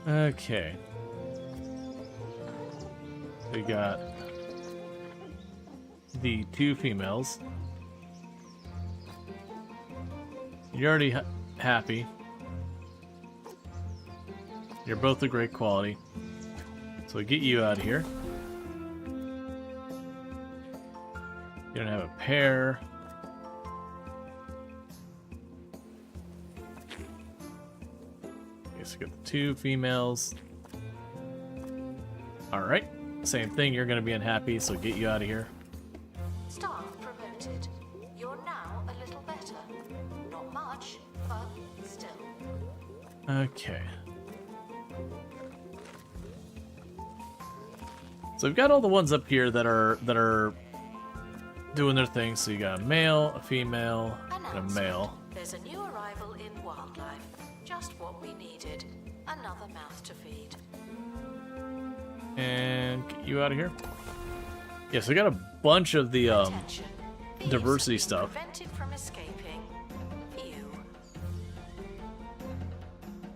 Okay. We got the 2 females. You're already happy. You're both of great quality. So we get you out of here. You don't have a pair. Okay, so we got the 2 females. Alright. Same thing, you're gonna be unhappy, so get you out of here. Staff promoted. You're now a little better. Not much, but still. Okay. So we've got all the ones up here that are doing their thing. So you got a male, a female, and a Announcement. male. There's a new arrival in wildlife. Just what we needed. Another mouth to feed. And get you out of here. Yeah, so we got a bunch of the Attention. Thieves diversity have been stuff. Prevented from escaping. Phew.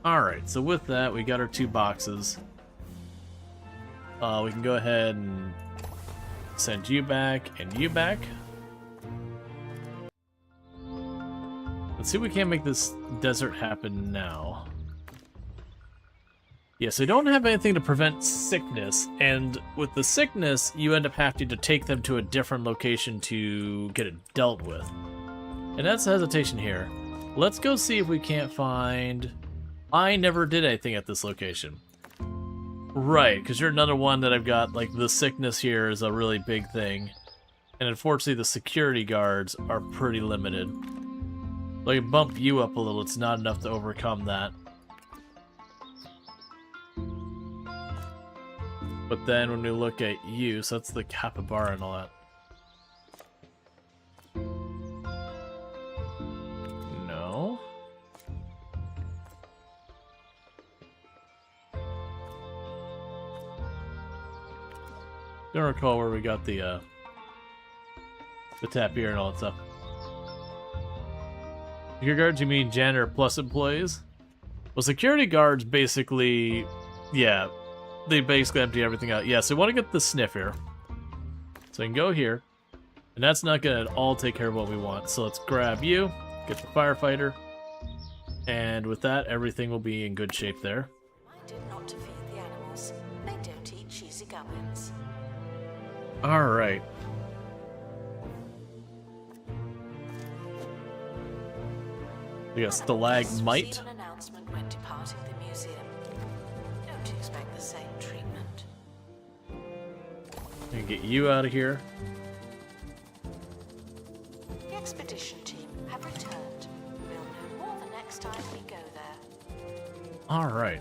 Alright, so with that, we got our 2 boxes. We can go ahead and send you back and you back. Let's see if we can't make this desert happen now. Yeah, so you don't have anything to prevent sickness, and with the sickness, you end up having to take them to a different location to get it dealt with. And that's the hesitation here. Let's go see if we can't find... I never did anything at this location. Right, because you're another one that I've got, like, the sickness here is a really big thing. And unfortunately, the security guards are pretty limited. Like, bump you up a little, it's not enough to overcome that. But then when we look at you, so that's the capybara and all that. No. Don't recall where we got the tapir and all that stuff. Security guards, you mean janitor plus employees? Well, security guards basically, yeah, they basically empty everything out. Yeah, so we want to get the sniff here. So we can go here. And that's not going to all take care of what we want. So let's grab you, get the firefighter. And with that, everything will be in good shape there. Minded not to feed the animals. They don't eat cheesy gubbins. Alright. We got stalagmite. An announcement when departing the museum. Don't expect the same treatment. We can get you out of here. The expedition team have returned. We'll know more the next time we go there. Alright.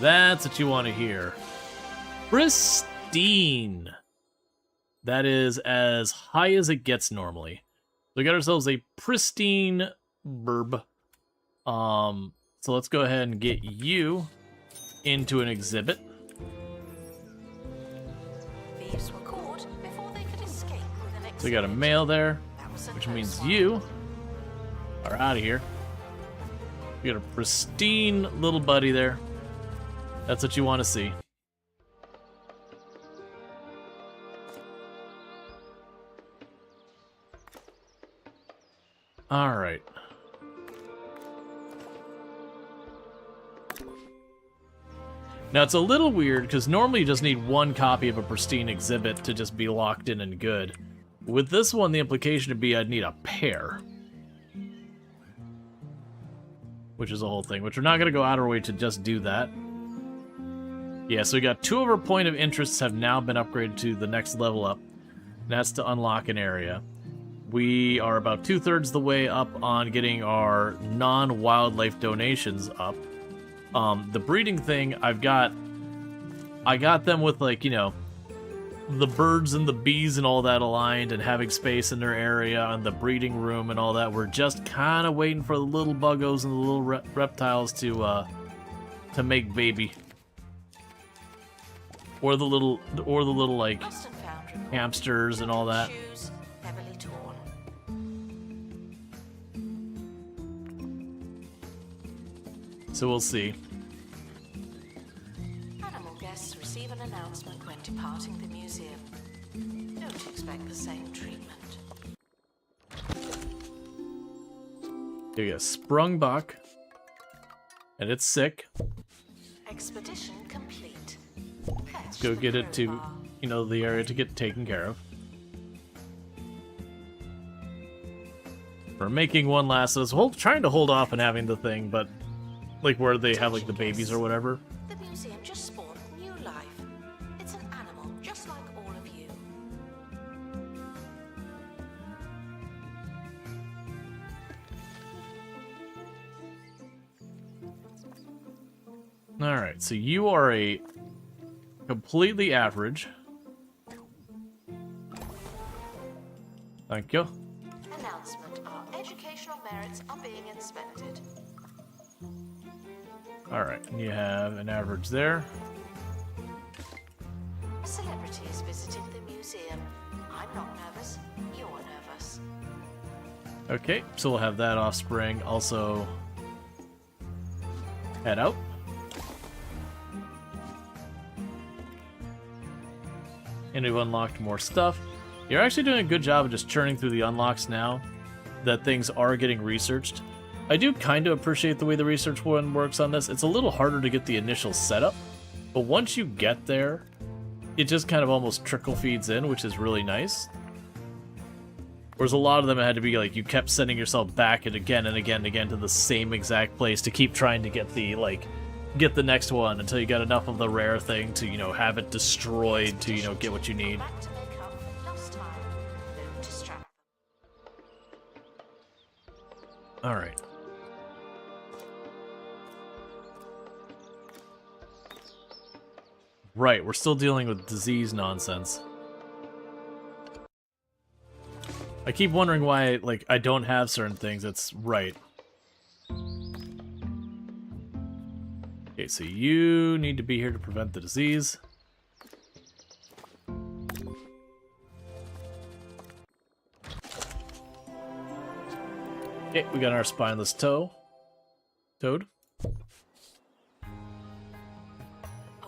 That's what you want to hear. Pristine. That is as high as it gets normally. So we got ourselves a pristine burb. So let's go ahead and get you into an exhibit. Thieves were caught before they could escape with an exhibit. So we got a male there, That was a which close means one. you are out of here. We got a pristine little buddy there. That's what you want to see. Alright. Now, it's a little weird, because normally you just need one copy of a pristine exhibit to just be locked in and good. With this one, the implication would be I'd need a pair. Which is a whole thing, which we're not going to go out of our way to just do that. Yeah, so we got 2 of our point of interests have now been upgraded to the next level up. And that's to unlock an area. We are about 2/3 the way up on getting our non-wildlife donations up. The breeding thing, I got them with, like, you know, the birds and the bees and all that aligned and having space in their area and the breeding room and all that. We're just kind of waiting for the little buggos and the little reptiles to make baby. Or the little like Lost and found report. hamsters and all that. Shoes heavily torn. So we'll see. Animal guests receive an announcement when departing the museum. Don't expect the same treatment. You get a sprung buck, and it's sick. Expedition complete. Let's go get it to, you know, the area to get taken care of. We're making one last. I was trying to hold off on having the thing, but like where they have like the babies or whatever. The museum just spawned new life. It's an animal just like all of you. All right, so you are a completely average. Thank you. Announcement: our educational merits are being inspected. All right, and you have an average there. Celebrities visiting the museum. I'm not nervous. You're nervous. Okay, so we'll have that offspring also head out. And we've unlocked more stuff. You're actually doing a good job of just churning through the unlocks now that things are getting researched. I do kind of appreciate the way the research one works on this. It's a little harder to get the initial setup, but once you get there, it just kind of almost trickle feeds in, which is really nice. Whereas a lot of them had to be like, you kept sending yourself back and again and again and again to the same exact place to keep trying to get the, like, get the next one until you got enough of the rare thing to, you know, have it destroyed to, you know, get what you need. Back to make up for lost time. Don't distract them. Alright. Right, we're still dealing with disease nonsense. I keep wondering why, like, I don't have certain things. It's right. Okay, so you need to be here to prevent the disease. Okay, we got our spineless toad. A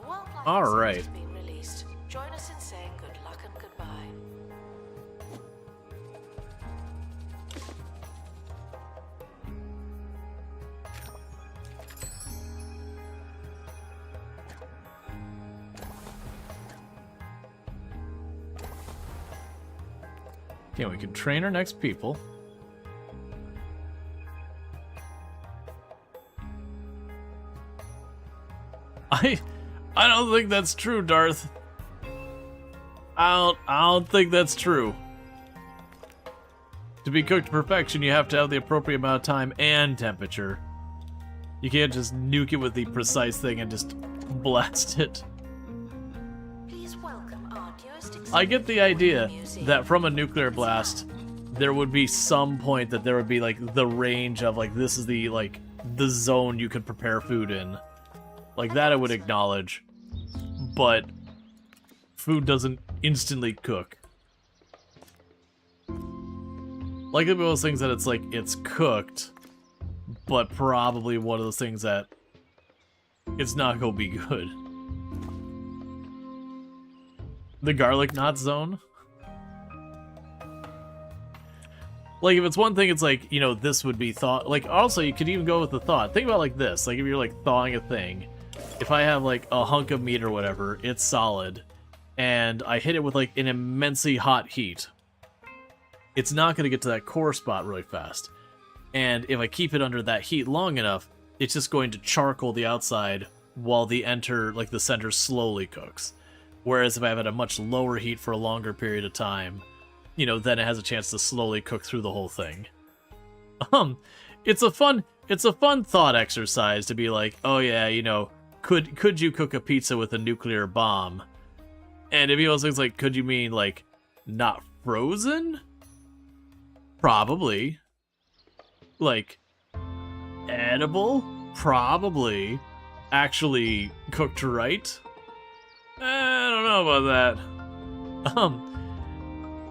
wildlife All exhibit right. has been released. Join us in saying good luck and goodbye. Okay, we can train our next people. I don't think that's true, Darth. I don't think that's true. To be cooked to perfection, you have to have the appropriate amount of time and temperature. You can't just nuke it with the precise thing and just blast it. Please welcome our newest I get the idea museum. that from a nuclear blast, there would be some point that there would be like the range of like this is the like the zone you could prepare food in. Like that I would acknowledge. But food doesn't instantly cook. Like one of those things that it's like it's cooked, but probably one of those things that it's not gonna be good. The garlic knot zone? Like, if it's one thing, it's like, you know, this would be thought. Like, also, you could even go with the thought. Think about like this. Like, if you're, like, thawing a thing. If I have, like, a hunk of meat or whatever, it's solid, and I hit it with, like, an immensely hot heat, it's not going to get to that core spot really fast. And if I keep it under that heat long enough, it's just going to charcoal the outside while the center slowly cooks. Whereas if I have it at a much lower heat for a longer period of time, you know, then it has a chance to slowly cook through the whole thing. It's a fun thought exercise to be like, oh yeah, you know, could you cook a pizza with a nuclear bomb? And if he also thinks like, could you mean like not frozen? Probably. Like, edible? Probably. Actually cooked right? I don't know about that.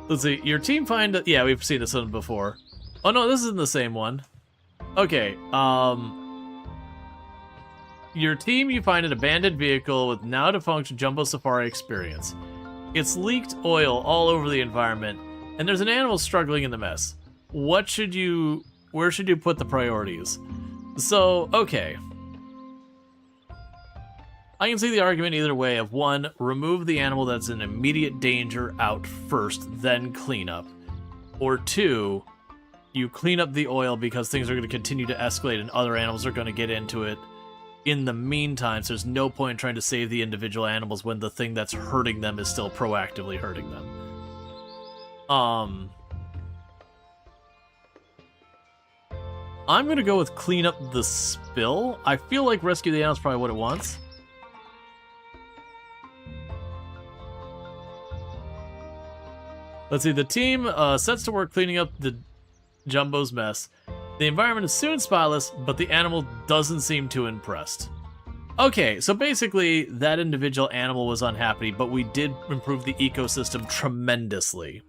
Let's see. Your team find... Yeah, we've seen this one before. Oh, no, this isn't the same one. Okay, your team, you find an abandoned vehicle with now-defunct Jumbo Safari experience. It's leaked oil all over the environment, and there's an animal struggling in the mess. Where should you put the priorities? So, okay. I can see the argument either way of 1, remove the animal that's in immediate danger out first, then clean up. Or 2, you clean up the oil because things are going to continue to escalate and other animals are going to get into it in the meantime, so there's no point in trying to save the individual animals when the thing that's hurting them is still proactively hurting them. I'm going to go with clean up the spill. I feel like rescue the animals is probably what it wants. Let's see, the team sets to work cleaning up the Jumbo's mess. The environment is soon spotless, but the animal doesn't seem too impressed. Okay, so basically, that individual animal was unhappy, but we did improve the ecosystem tremendously.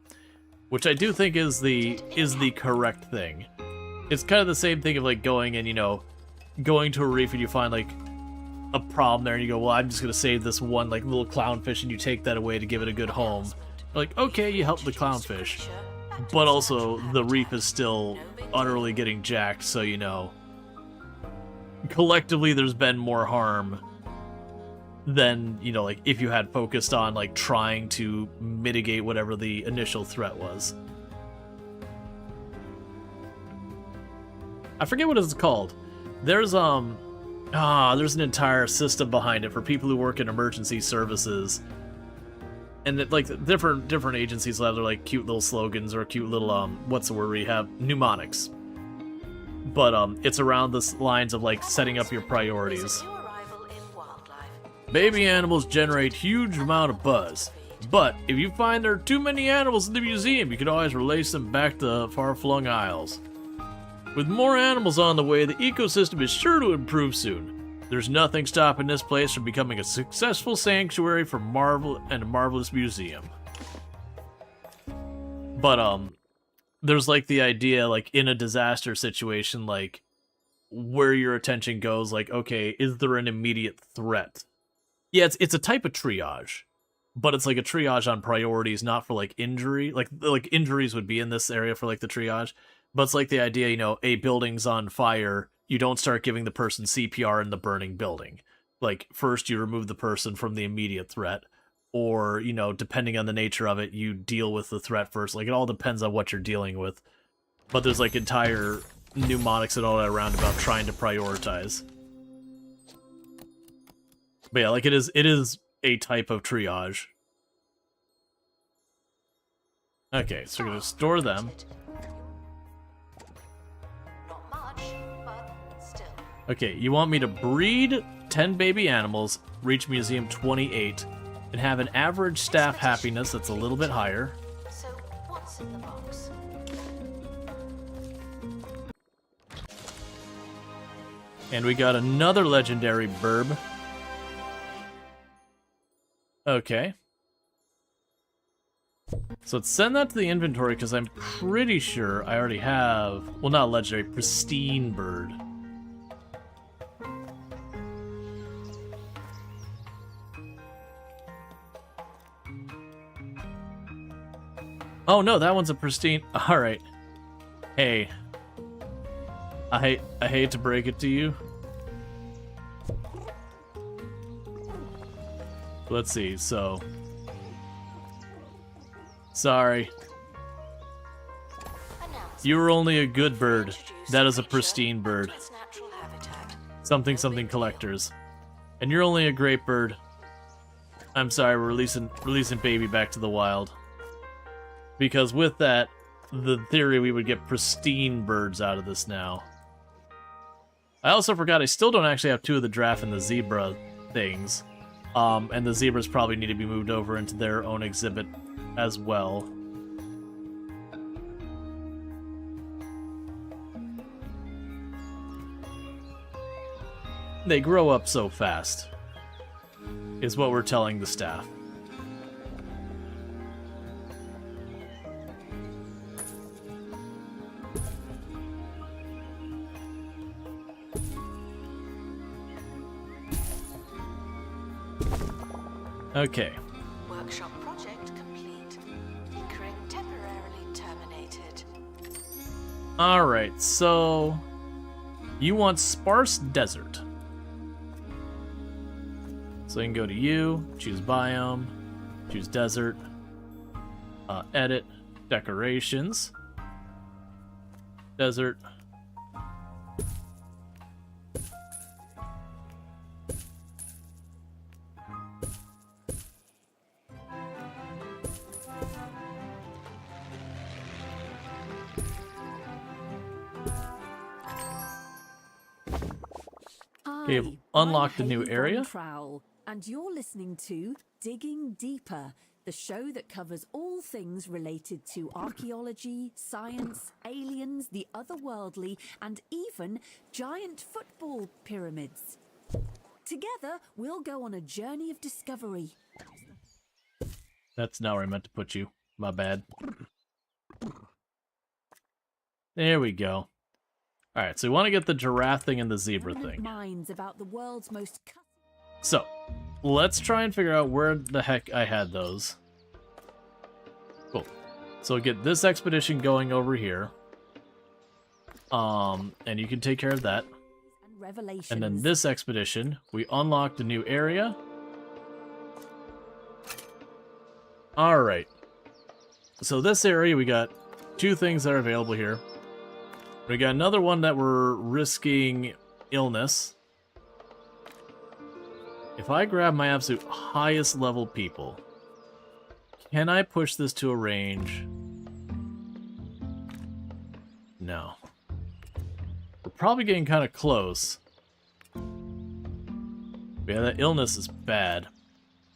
Which I do think is the correct thing. It's kind of the same thing of like going and, you know, going to a reef and you find like a problem there and you go, well, I'm just going to save this one like little clownfish, and you take that away to give it a good home. Like, okay, you help the clownfish, but also the reef is still utterly getting jacked, so, you know, collectively there's been more harm than, you know, like if you had focused on like trying to mitigate whatever the initial threat was. I forget what it's called. There's there's an entire system behind it for people who work in emergency services. And it, like different agencies will have their like cute little slogans or cute little what's the word we have? Mnemonics. But it's around the lines of like setting up your priorities. Baby animals generate huge amount of buzz, but if you find there are too many animals in the museum, you can always release them back to far-flung isles. With more animals on the way, the ecosystem is sure to improve soon. There's nothing stopping this place from becoming a successful sanctuary for marvel and a marvelous museum. But there's like the idea, like in a disaster situation, like where your attention goes, like, okay, is there an immediate threat? Yeah, it's a type of triage, but it's like a triage on priorities, not for like injury. Like injuries would be in this area for like the triage, but it's like the idea, you know, a building's on fire. You don't start giving the person CPR in the burning building. Like, first you remove the person from the immediate threat, or, you know, depending on the nature of it, you deal with the threat first. Like, it all depends on what you're dealing with. But there's, like, entire mnemonics and all that around about trying to prioritize. But yeah, like, it is a type of triage. Okay, so we're gonna store them. Okay, you want me to breed 10 baby animals, reach Museum 28, and have an average staff happiness that's a little bit higher. So, what's in the box? And we got another legendary burb. Okay. So let's send that to the inventory, because I'm pretty sure I already have... Well, not legendary, pristine bird. Oh no, that one's a pristine... Alright. Hey, I hate to break it to you. Let's see, so... Sorry. You were only a good bird. That is a pristine bird. Something collectors. And you're only a great bird. I'm sorry, we're releasing baby back to the wild. Because with that, the theory we would get pristine birds out of this now. I also forgot I still don't actually have 2 of the giraffe and the zebra things. And the zebras probably need to be moved over into their own exhibit as well. They grow up so fast, is what we're telling the staff. Okay. Workshop project complete. Tinkering temporarily terminated. Alright, so... You want sparse desert. So you can go to you, choose biome, choose desert, edit, decorations, desert. Okay, unlock the new area. Rual, and you're listening to Digging Deeper, the show that covers all things related to archaeology, science, aliens, the otherworldly, and even giant football pyramids. Together, we'll go on a journey of discovery. That's not where I meant to put you. My bad. There we go. Alright, so we want to get the giraffe thing and the zebra thing. Minds about the world's most So, let's try and figure out where the heck I had those. Cool. So we'll get this expedition going over here. And you can take care of that. And then this expedition, we unlocked a new area. Alright. So this area, we got 2 things that are available here. We got another one that we're risking illness. If I grab my absolute highest level people, can I push this to a range? No. We're probably getting kind of close. Yeah, that illness is bad.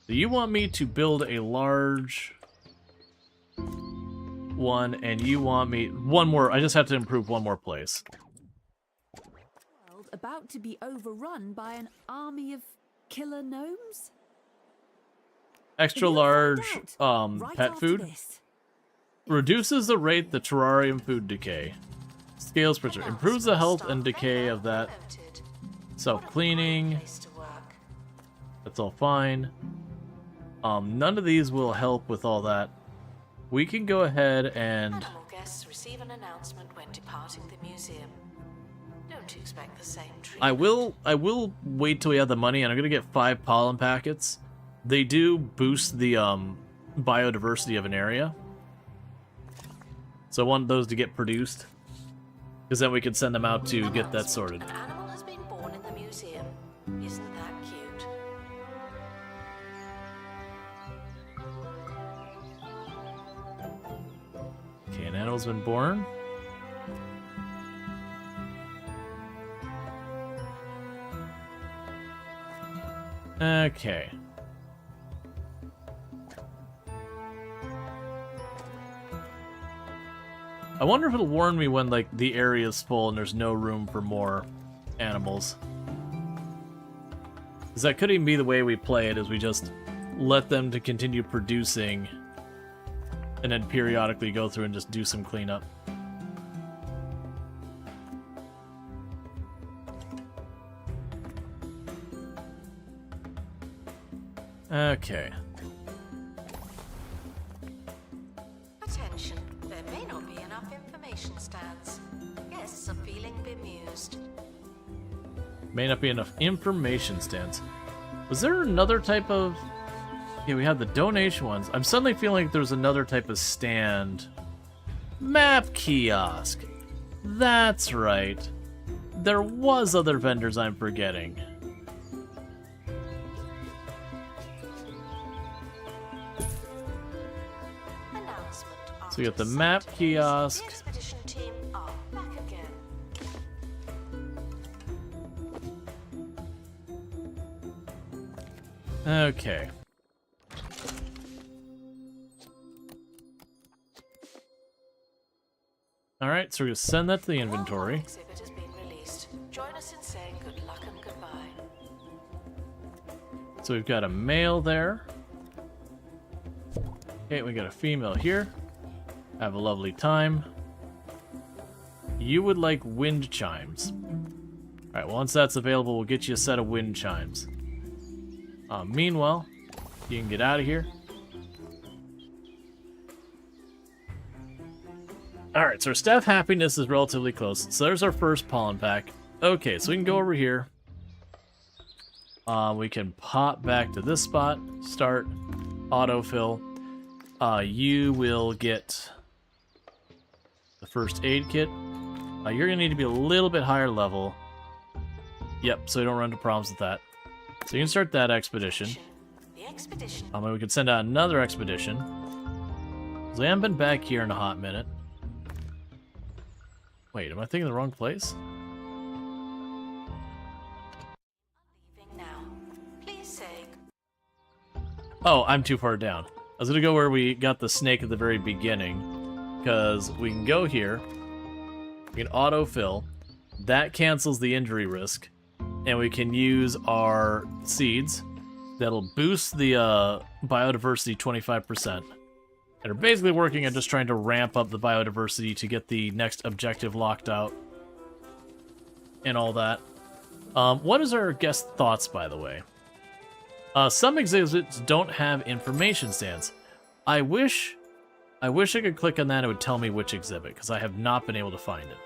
Do you want me to build a large one, and you want me... One more. I just have to improve one more place. World about to be overrun by an army of killer gnomes? Extra large pet food. Reduces the rate the terrarium food decay. Scales pressure. Improves the health and decay of that. Self-cleaning. That's all fine. None of these will help with all that. We can go ahead and... Animal guests receive an announcement when departing the museum. Don't expect the same treatment. I will wait till we have the money, and I'm gonna get 5 pollen packets. They do boost the biodiversity of an area. So I want those to get produced, because then we can send them out to get that sorted. An animal has been born in the museum. Isn't that cute? Okay, an animal's been born. Okay. I wonder if it'll warn me when, like, the area is full and there's no room for more animals. Because that could even be the way we play it, is we just let them to continue producing and then periodically go through and just do some cleanup. Okay. Attention, there may not be enough information information stands. Guests are feeling bemused. May not be enough information stands. Was there another type of... Yeah, we had the donation ones. I'm suddenly feeling like there's another type of stand. Map kiosk. That's right. There was other vendors I'm forgetting. Announcement. So we got the After map some kiosk. The expedition team are back again. Okay. Alright, so we're going to send that to the inventory. One exhibit has been released. Join us in saying good luck and goodbye. So we've got a male there. Okay, we got a female here. Have a lovely time. You would like wind chimes. Alright, well, once that's available, we'll get you a set of wind chimes. Meanwhile, you can get out of here. Alright, so our staff happiness is relatively close. So there's our first pollen pack. Okay, so we can go over here. We can pop back to this spot. Start. Autofill. You will get the first aid kit. You're going to need to be a little bit higher level. Yep, so you don't run into problems with that. So you can start that expedition. The expedition. And we can send out another expedition. So I haven't been back here in a hot minute. Wait, am I thinking the wrong place? Leaving now. Please say. Oh, I'm too far down. I was gonna go where we got the snake at the very beginning. Because we can go here. We can autofill. That cancels the injury risk. And we can use our seeds. That'll boost the biodiversity 25%. And we're basically working on just trying to ramp up the biodiversity to get the next objective locked out. And all that. What is our guest thoughts, by the way? Some exhibits don't have information stands. I wish I could click on that and it would tell me which exhibit, because I have not been able to find it.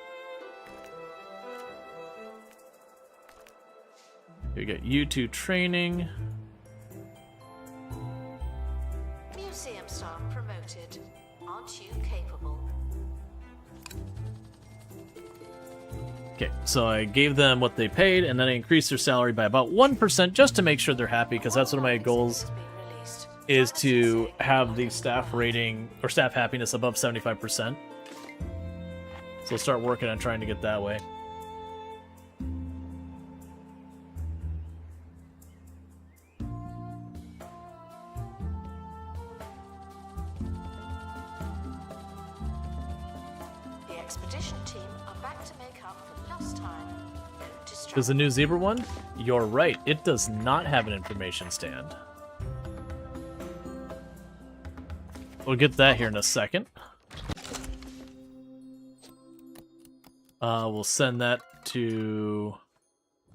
We got U2 training. Museum staff promoted. Aren't you capable? Okay, so I gave them what they paid, and then I increased their salary by about 1% just to make sure they're happy, because that's one of my goals, is to have the staff rating, or staff happiness above 75%. So we'll start working on trying to get that way. The expedition team are back to make up for lost time. Note to Does the new zebra one? You're right, it does not have an information stand. We'll get that here in a second. We'll send that to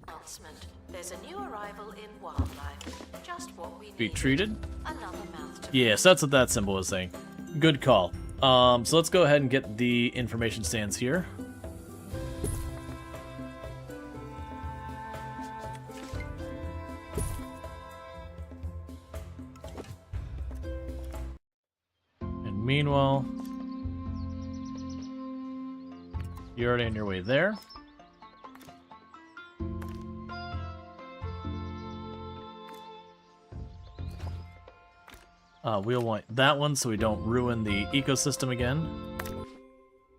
announcement. There's a new arrival in wildlife. Just what we need. be treated. Another mouth to Yes, that's what that symbol is saying. Good call. So let's go ahead and get the information stands here. And meanwhile, you're already on your way there. We'll want that one so we don't ruin the ecosystem again.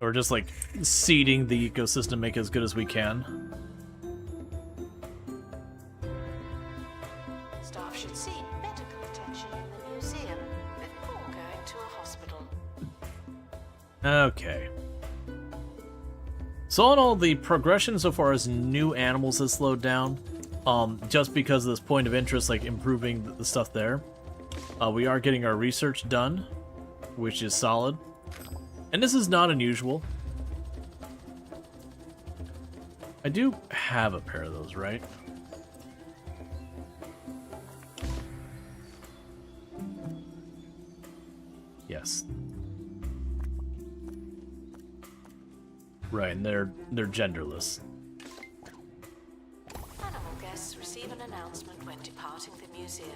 Or just like seeding the ecosystem, make it as good as we can. Staff should seek medical attention in the museum before going to a hospital. Okay. So all in all, the progression so far as new animals has slowed down. Just because of this point of interest, like improving the stuff there. We are getting our research done, which is solid. And this is not unusual. I do have a pair of those, right? Yes. Right, and they're genderless. Animal guests receive an announcement when departing the museum.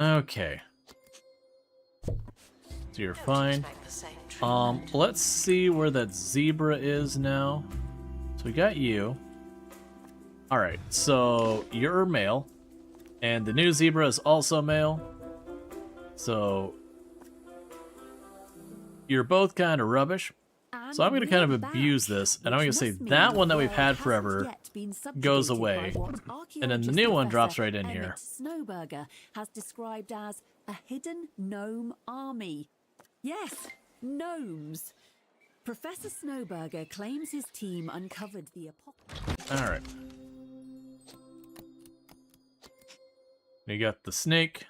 Okay. So you're Don't fine. expect the same treatment. Let's see where that zebra is now. So we got you. Alright, so you're male. And the new zebra is also male. So you're both kind of rubbish. So I'm going to kind of abuse this, and I'm going to say that one that we've had forever goes away, and then the new one drops right in here. Snowberger has described as a hidden gnome army. Yes, gnomes. Professor Snowberger claims his team uncovered the apocalypse. Alright. We got the snake.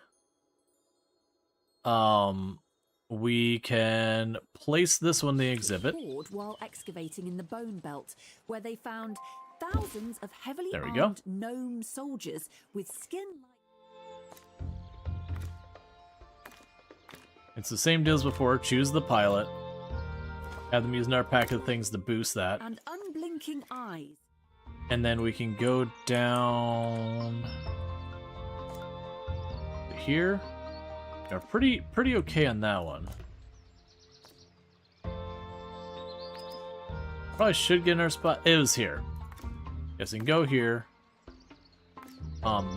We can place this one in the exhibit. While excavating in the Bone Belt, where they found thousands of heavily There we go. armed gnome soldiers with skin like. It's the same deal as before. Choose the pilot. Have them using our pack of things to boost that. And unblinking eyes. And then we can go down here. We're pretty okay on that one. Probably should get in our spot. It was here. Yes, and go here.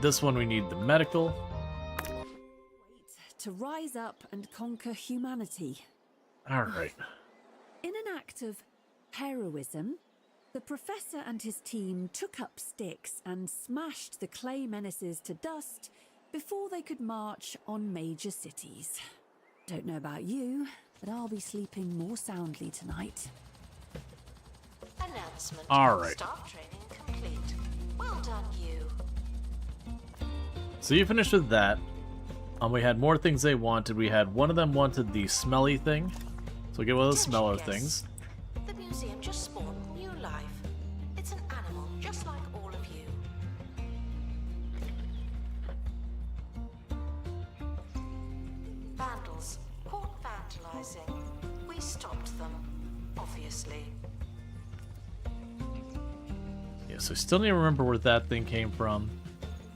This one we need the medical. To rise up and conquer humanity. Alright. In an act of heroism, the professor and his team took up sticks and smashed the clay menaces to dust before they could march on major cities. Don't know about you, but I'll be sleeping more soundly tonight. Announcement. Alright. Staff training complete. Well done, you. So you finished with that. We had more things they wanted. We had one of them wanted the smelly thing. So we'll get one of the smeller Yes. things. The museum just spawned new life. It's an animal just like all of you. Vandals caught vandalizing. We stopped them, obviously. Yeah, so I still need to remember where that thing came from.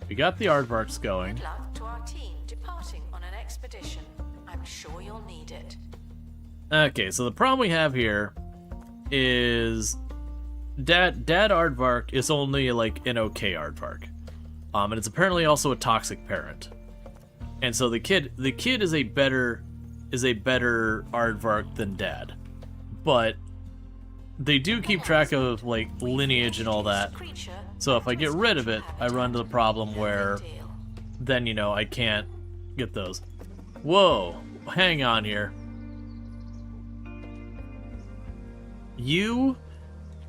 We got the aardvarks going. Good luck to our team departing on an expedition. I'm sure you'll need it. Okay, so the problem we have here is Dad Aardvark is only like an okay Aardvark. And it's apparently also a toxic parent. And so the kid is a better Aardvark than Dad. But they do keep track of like lineage and all that. So if I get rid of it, I run into the problem where then, you know, I can't get those. Whoa, hang on here. You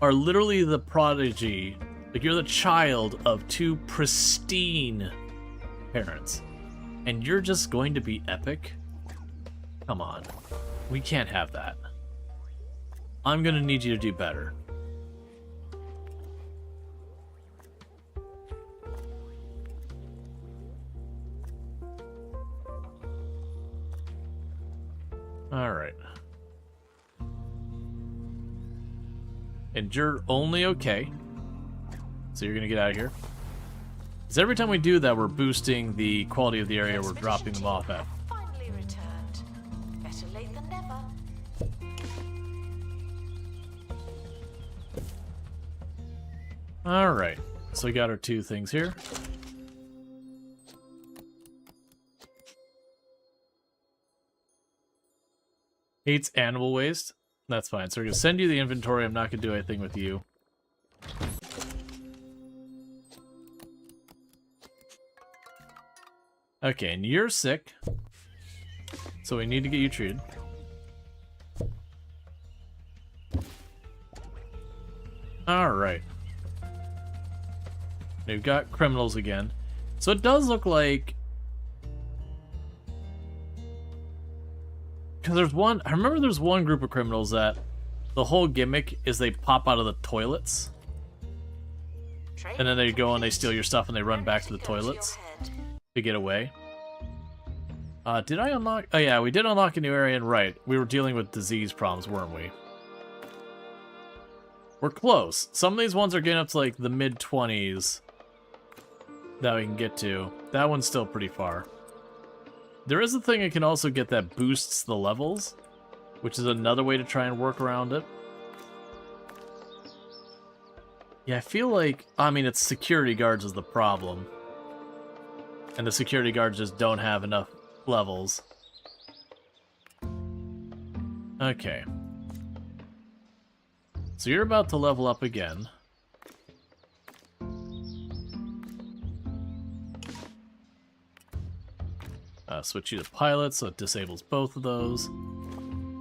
are literally the prodigy, like you're the child of two pristine parents. And you're just going to be epic? Come on. We can't have that. I'm gonna need you to do better. Alright. And you're only okay. So you're gonna get out of here. Because every time we do that, we're boosting the quality of the area we're dropping them off at. Finally returned. Better late than never. Alright. So we got our two things here. Hates animal waste. That's fine. So we're going to send you the inventory. I'm not going to do anything with you. Okay, and you're sick. So we need to get you treated. Alright. We've got criminals again. So it does look like... Because there's one... I remember there's one group of criminals that the whole gimmick is they pop out of the toilets. And then they go and they steal your stuff and they run back to the toilets to get away. Did I unlock? Oh yeah, we did unlock a new area, and right, we were dealing with disease problems, weren't we? We're close. Some of these ones are getting up to like the mid-20s that we can get to. That one's still pretty far. There is a thing that can also get that boosts the levels, which is another way to try and work around it. Yeah, I feel like, I mean, it's security guards is the problem. And the security guards just don't have enough levels. Okay. So you're about to level up again. Switch you to pilot, so it disables both of those.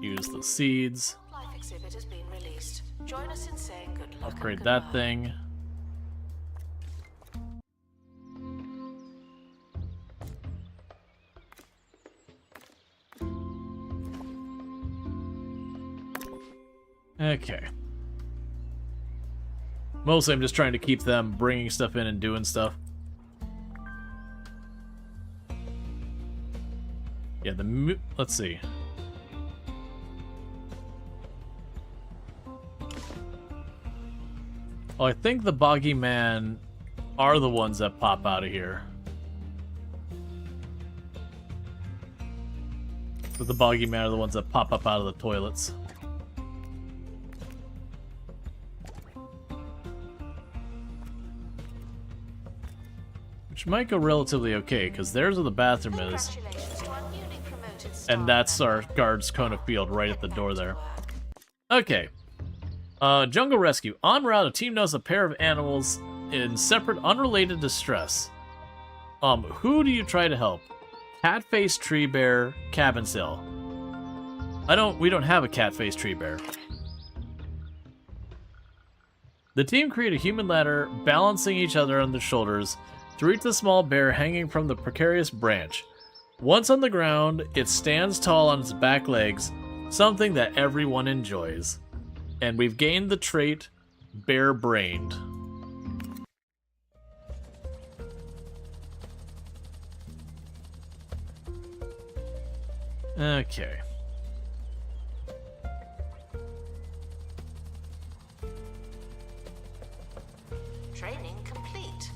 Use the seeds. Life exhibit has been released. Join us in saying good luck. Upgrade and that goodbye. thing. Okay. Mostly I'm just trying to keep them bringing stuff in and doing stuff. Yeah, let's see. Oh, I think the Boggy Man are the ones that pop out of here. But the Boggy Man are the ones that pop up out of the toilets. Which might go relatively okay, because there's where the bathroom is. Congratulations to our newly promoted And that's our guard's cone of field right at the door there. Okay. Jungle Rescue. En route, a team notices a pair of animals in separate, unrelated distress. Who do you try to help? Cat-faced tree bear, cabin sail. We don't have a cat-faced tree bear. The team create a human ladder, balancing each other on their shoulders to reach the small bear hanging from the precarious branch. Once on the ground, it stands tall on its back legs, something that everyone enjoys. And we've gained the trait, bare-brained. Okay. Training complete.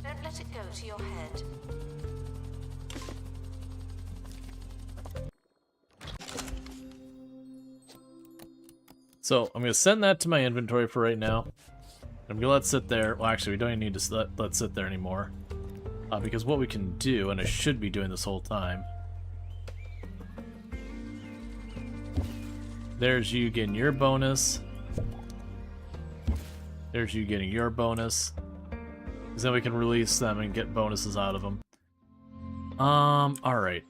Don't let it go to your head. So, I'm going to send that to my inventory for right now. I'm going to let it sit there. Well, actually, we don't even need to let it sit there anymore. Because what we can do, and I should be doing this whole time. There's you getting your bonus. There's you getting your bonus. Because then we can release them and get bonuses out of them. Alright.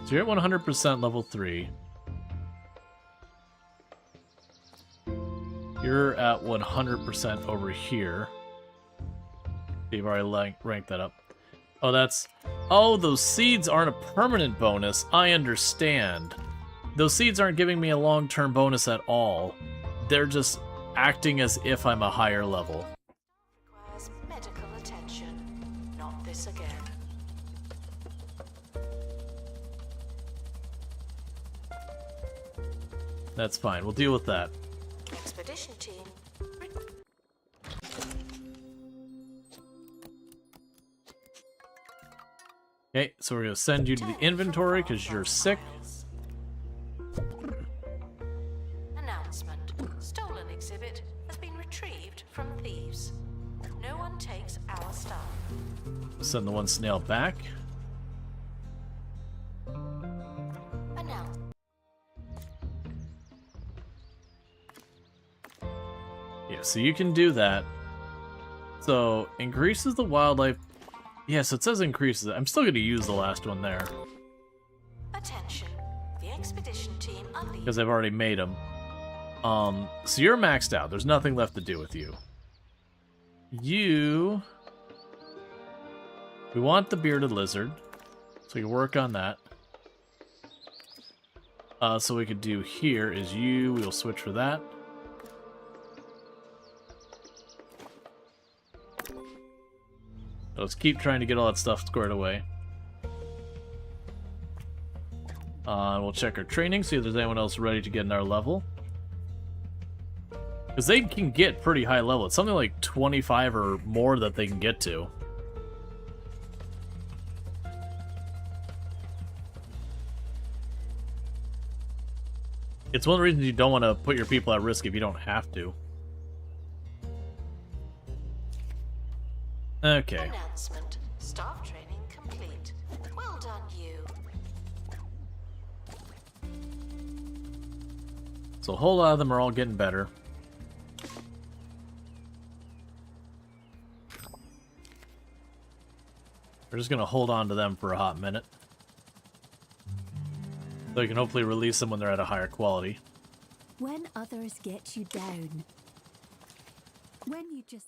So you're at 100% level 3. You're at 100% over here. You've already ranked that up. Oh, that's... Oh, those seeds aren't a permanent bonus. I understand. Those seeds aren't giving me a long-term bonus at all. They're just acting as if I'm a higher level. Requires medical attention. Not this again. That's fine. We'll deal with that. Expedition team. Okay, so we're going to send you to the inventory because you're sick. Announcement. Stolen exhibit has been retrieved from thieves. No one takes our stuff. Send the one snail back. Announce. Yeah, so you can do that. So, increases the wildlife... Yeah, so it says increases it. I'm still going to use the last one there. Attention. The expedition team unleashed. Because I've already made them. So you're maxed out. There's nothing left to do with you. We want the bearded lizard. So you work on that. So we could do here is you. We'll switch for that. Let's keep trying to get all that stuff squared away. We'll check our training, see if there's anyone else ready to get in our level. Because they can get pretty high level. It's something like 25 or more that they can get to. It's one of the reasons you don't want to put your people at risk if you don't have to. Okay. Announcement. Staff training complete. Well done, you. So a whole lot of them are all getting better. We're just gonna hold on to them for a hot minute. So you can hopefully release them when they're at a higher quality. When others get you down. When you just...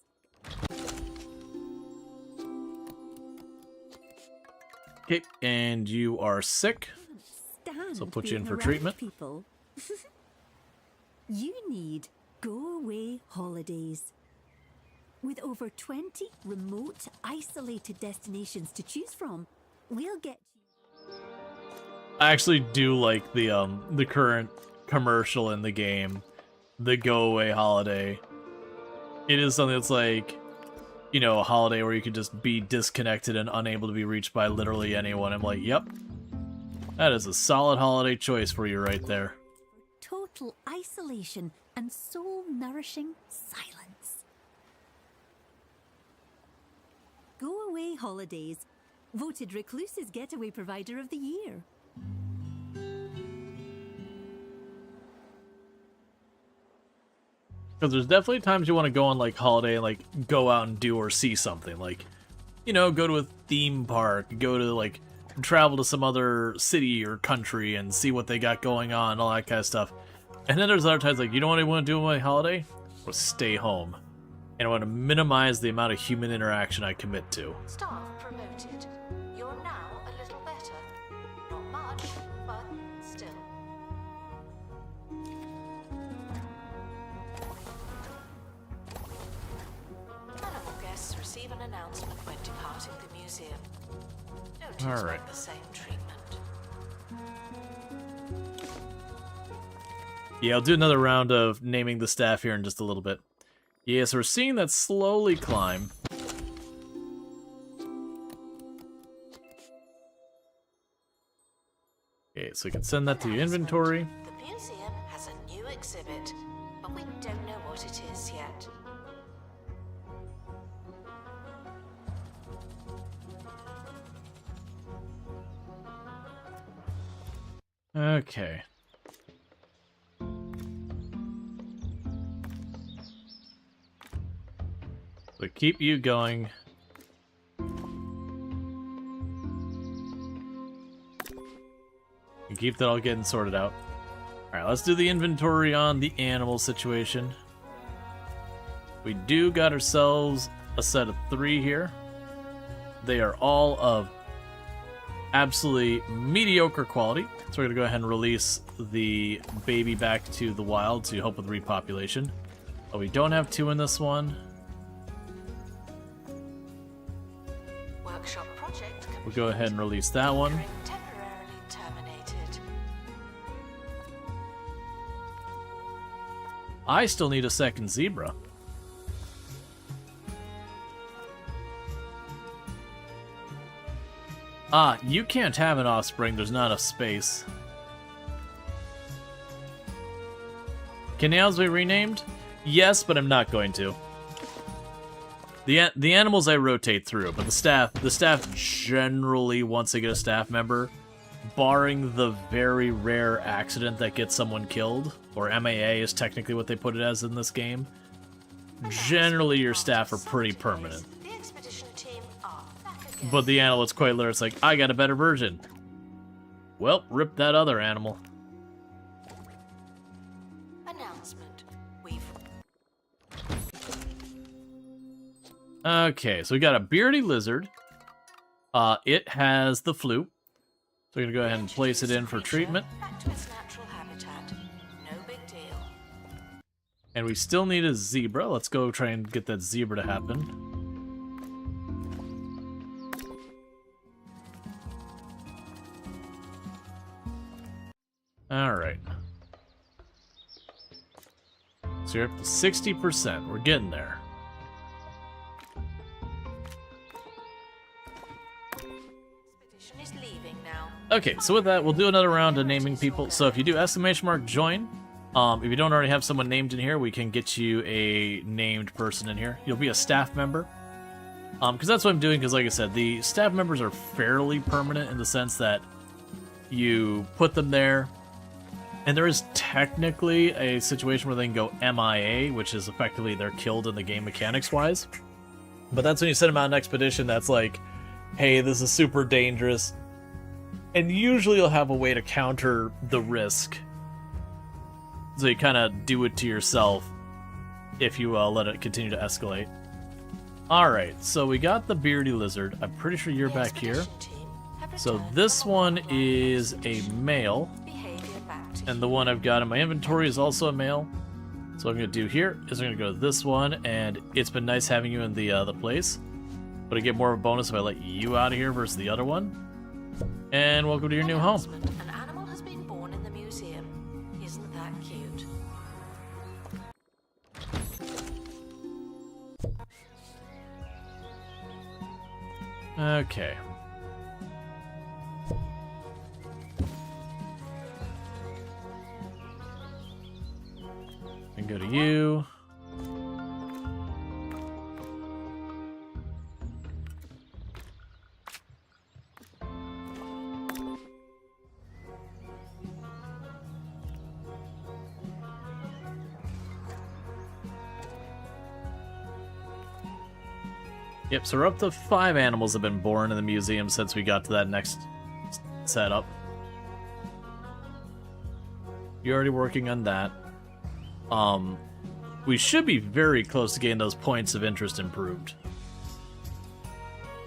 Okay, and you are sick. stand So I'll put you in being for around treatment. People. You need go-away holidays. With over 20 remote, isolated destinations to choose from, we'll get you... I actually do like the current commercial in the game, the go away holiday. It is something that's like, you know, a holiday where you could just be disconnected and unable to be reached by literally anyone. I'm like, yep, that is a solid holiday choice for you right there. Total isolation and soul-nourishing silence. Go Away Holidays, voted Recluse's Getaway Provider of the Year. Because there's definitely times you want to go on like holiday and like go out and do or see something. Like, you know, go to a theme park, go to like travel to some other city or country and see what they got going on, all that kind of stuff. And then there's other times like, you know what I want to do on my holiday? Well, stay home. And I want to minimize the amount of human interaction I commit to. Staff promoted. You're now a little better. Not much, but still. Animal guests receive an announcement when departing the museum. Don't All right. expect the same treatment. Yeah, I'll do another round of naming the staff here in just a little bit. Yeah, so we're seeing that slowly climb. Okay, so we can send that to your inventory. The museum has a new exhibit, but we don't know what it is yet. Okay. So keep you going. And keep that all getting sorted out. Alright, let's do the inventory on the animal situation. We do got ourselves a set of 3 here. They are all of absolutely mediocre quality. So we're going to go ahead and release the baby back to the wild to help with repopulation. But we don't have 2 in this one. Workshop project We'll go ahead and release that one. temporarily terminated. I still need a second zebra. Ah, you can't have an offspring, there's not enough space. Can animals be renamed? Yes, but I'm not going to. The animals I rotate through, but the staff generally, once they get a staff member, barring the very rare accident that gets someone killed, or MAA is technically what they put it as in this game, generally your staff are pretty permanent. The expedition team are back again. But the animal, it's quite literally, it's like, I got a better version. Well, rip that other animal. Announcement. We've Okay, so we got a beardy lizard. It has the flu. So we're going to go ahead and place it in for treatment. back to its natural And we still need a zebra. Let's go try and get that zebra to happen. Alright. So you're up to 60%. We're getting there. Expedition is leaving now. Okay, so with that, we'll do another round of naming people. So if you do !join, if you don't already have someone named in here, we can get you a named person in here. You'll be a staff member. Because that's what I'm doing, because like I said, the staff members are fairly permanent in the sense that you put them there, and there is technically a situation where they can go MIA, which is effectively they're killed in the game mechanics-wise. But that's when you send them out on an expedition that's like, hey, this is super dangerous. And usually you'll have a way to counter the risk. So you kind of do it to yourself if you let it continue to escalate. Alright, so we got the beardy lizard. I'm pretty sure you're back here. So this one is a male. And the one I've got in my inventory is also a male. So what I'm going to do here is I'm going to go to this one, and it's been nice having you in the place. But I get more of a bonus if I let you out of here versus the other one. And welcome to your new home. An animal has been born in the museum. Isn't that cute? Okay. And go to you. Yep, so we're up to 5 animals have been born in the museum since we got to that next setup. You're already working on that. We should be very close to getting those points of interest improved.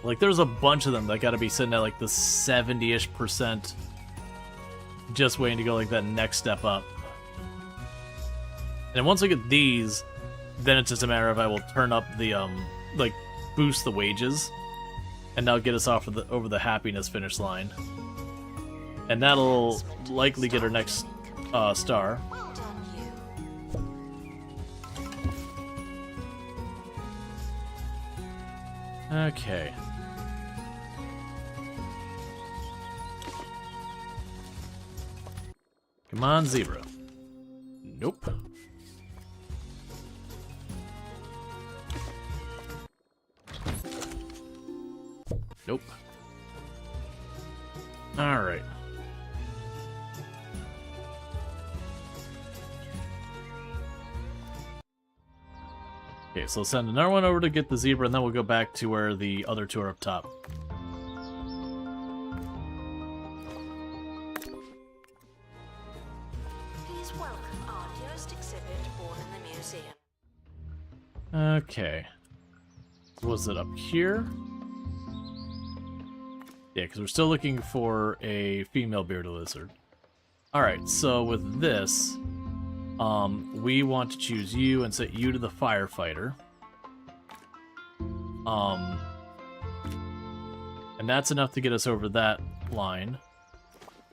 Like, there's a bunch of them that gotta be sitting at like the 70-ish%, just waiting to go like that next step up. And once we get these, then it's just a matter of I will turn up the like boost the wages, and that'll get us off of over the happiness finish line, and that'll likely get our next star. Well done, you. Okay. Come on, zebra. Nope. Nope. Alright. Okay, so send another one over to get the zebra, and then we'll go back to where the other two are up top. Please welcome our newest exhibit born in the museum. Okay. Was it up here? Yeah, because we're still looking for a female bearded lizard. Alright, so with this, we want to choose you and set you to the firefighter. And that's enough to get us over that line.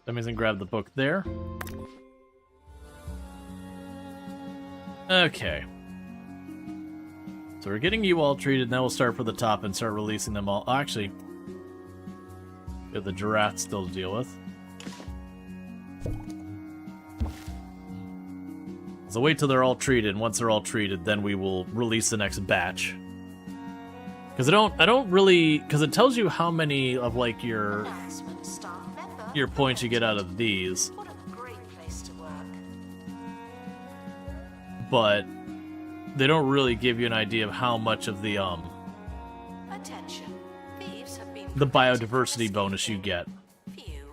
That means I can grab the book there. Okay. So we're getting you all treated, now we'll start for the top and start releasing them all. Actually, we have the giraffe still to deal with. So wait till they're all treated, and once they're all treated, then we will release the next batch. Because I don't really, because it tells you how many of like your points you get out of these. What a great place to work. But they don't really give you an idea of how much of the Attention. Thieves have been the biodiversity bonus you get. Phew.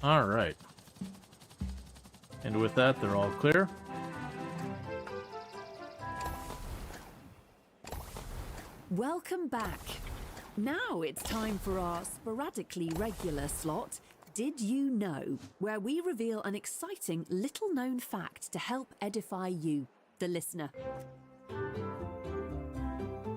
All right. And with that, they're all clear. Welcome back. Now it's time for our sporadically regular slot, Did You Know, where we reveal an exciting little-known fact to help edify you, the listener.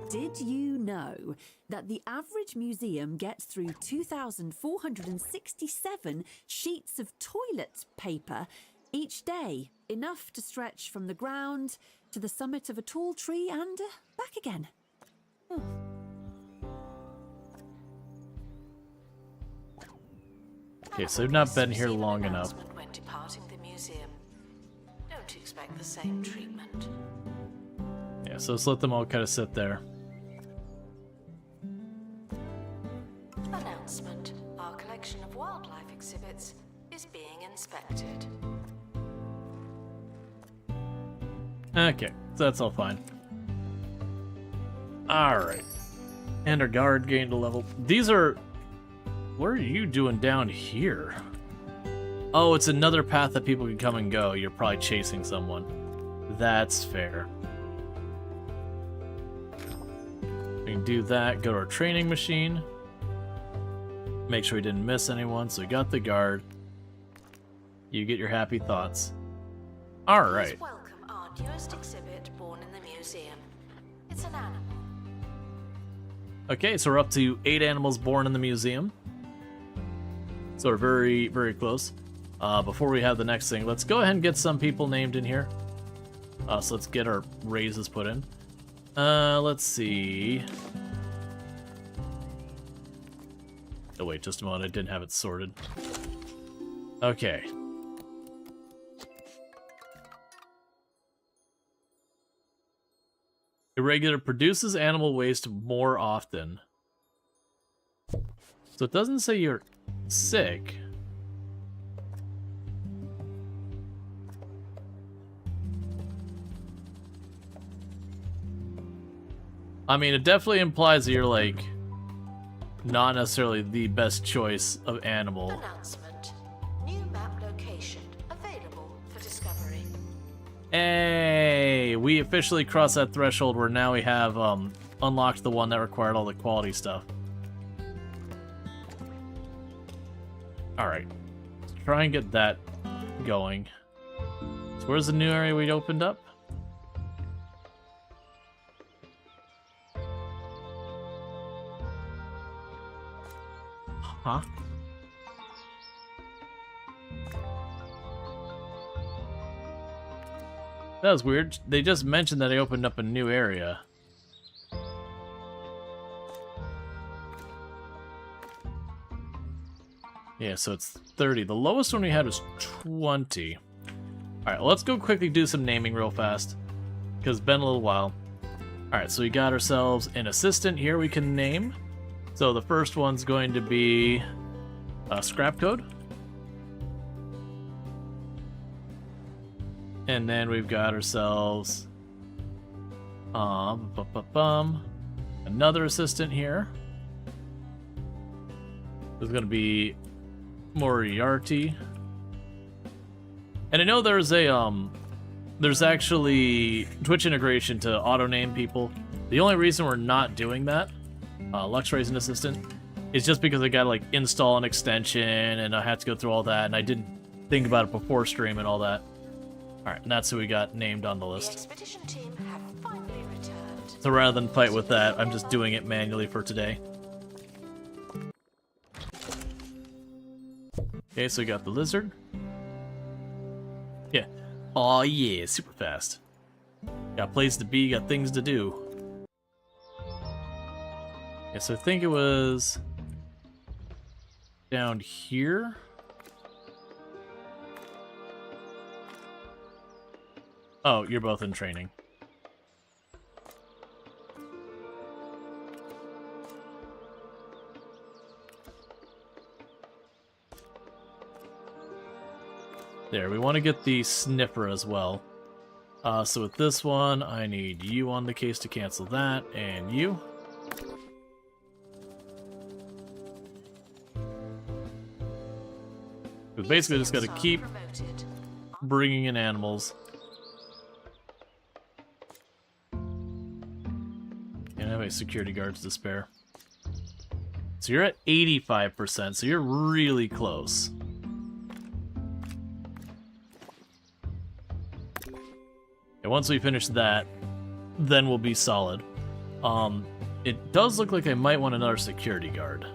Did you know that the average museum gets through 2,467 sheets of toilet paper each day, enough to stretch from the ground to the summit of a tall tree and back again? Okay, so they've not been here long enough. When departing the museum, don't expect the same treatment. Yeah, so let's let them all kind of sit there. Announcement. Our collection of wildlife exhibits is being inspected. Okay, so that's all fine. Alright. And our guard gained a level. These are... What are you doing down here? Oh, it's another path that people can come and go. You're probably chasing someone. That's fair. We can do that. Go to our training machine. Make sure we didn't miss anyone. So we got the guard. You get your happy thoughts. Alright. Welcome our newest exhibit born in the museum. It's an animal. Okay, so we're up to 8 animals born in the museum. So we're very, very close. Before we have the next thing, let's go ahead and get some people named in here. So let's get our raises put in. Let's see. Oh wait, just a moment, I didn't have it sorted. Okay. Irregular produces animal waste more often. So it doesn't say you're sick. I mean, it definitely implies that you're, like, not necessarily the best choice of animal. Announcement. New map location available for discovery. Hey, we officially crossed that threshold where now we have unlocked the one that required all the quality stuff. Alright, let's try and get that going. So where's the new area we opened up? Huh? That was weird. They just mentioned that they opened up a new area. Yeah, so it's 30. The lowest one we had was 20. Alright, well, let's go quickly do some naming real fast, because it's been a little while. Alright, so we got ourselves an assistant here we can name. So the first one's going to be Scrap Code. And then we've got ourselves another assistant here. There's going to be Moriarty. And I know there's a there's actually Twitch integration to auto name people. The only reason we're not doing that, Luxray's an assistant, is just because I gotta like install an extension and I had to go through all that, and I didn't think about it before stream and all that. Alright, and that's who we got named on the The list. expedition team have finally returned. So rather than fight with that, I'm just doing it manually for today. Okay, so we got the lizard. Yeah. Aw, yeah, super fast. Got place to be, got things to do. Yeah, so I think it was down here. Oh, you're both in training. There, we want to get the sniffer as well. So with this one, I need you on the case to cancel that, and you. We basically just got to keep Promoted. bringing in animals. And I have a security guards to spare. So you're at 85%, so you're really close. And once we finish that, then we'll be solid. It does look like I might want another security guard.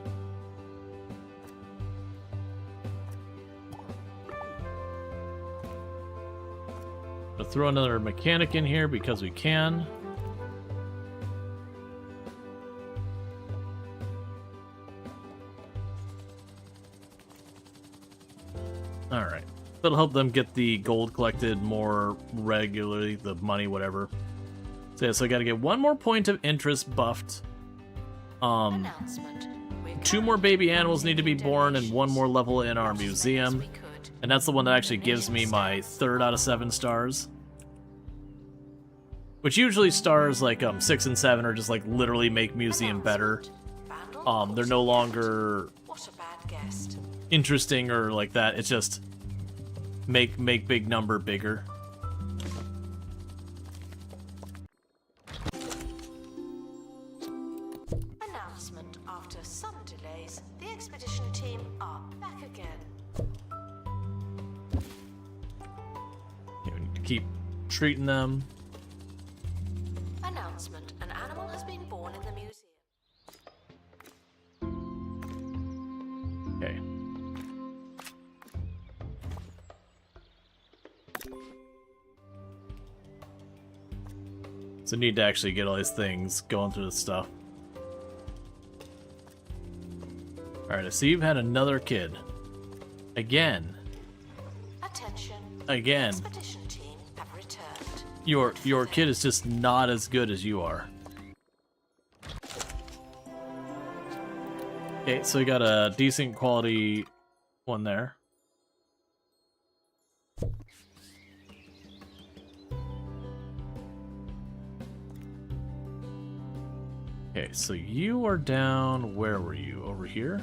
I'll throw another mechanic in here because we can. Alright. That'll help them get the gold collected more regularly, the money, whatever. So yeah, so I gotta get one more point of interest buffed. Announcement. 2 more baby animals need to be born and 1 more level in our museum. And that's the one that actually gives me my 3rd out of 7 stars. Which usually stars like 6 and 7 are just like literally make museum better. They're no longer What a bad guest. interesting or like that. It's just make big number bigger. Announcement. After some delays, the expedition team are back again. We need to keep treating them. Announcement. An animal has been born in the museum. Okay. So need to actually get all these things going through the stuff. Alright, I see you've had another kid. Again. Attention. Again. Expedition team have returned. Your kid is just not as good as you are. Okay, so we got a decent quality one there. Okay, so you are down, where were you? Over here?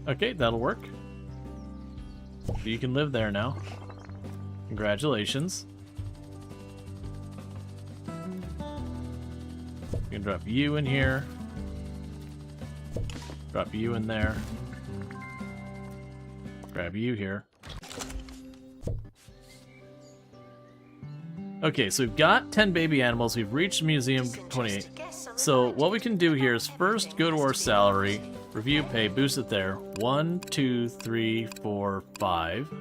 Okay, that'll work. You can live there now. Congratulations. You can drop you in here. Drop you in there. Grab you here. Okay, so we've got 10 baby animals. We've reached Museum 28. So what we can do here is first go to our salary, review pay, boost it there. 1, 2, 3, 4, 5.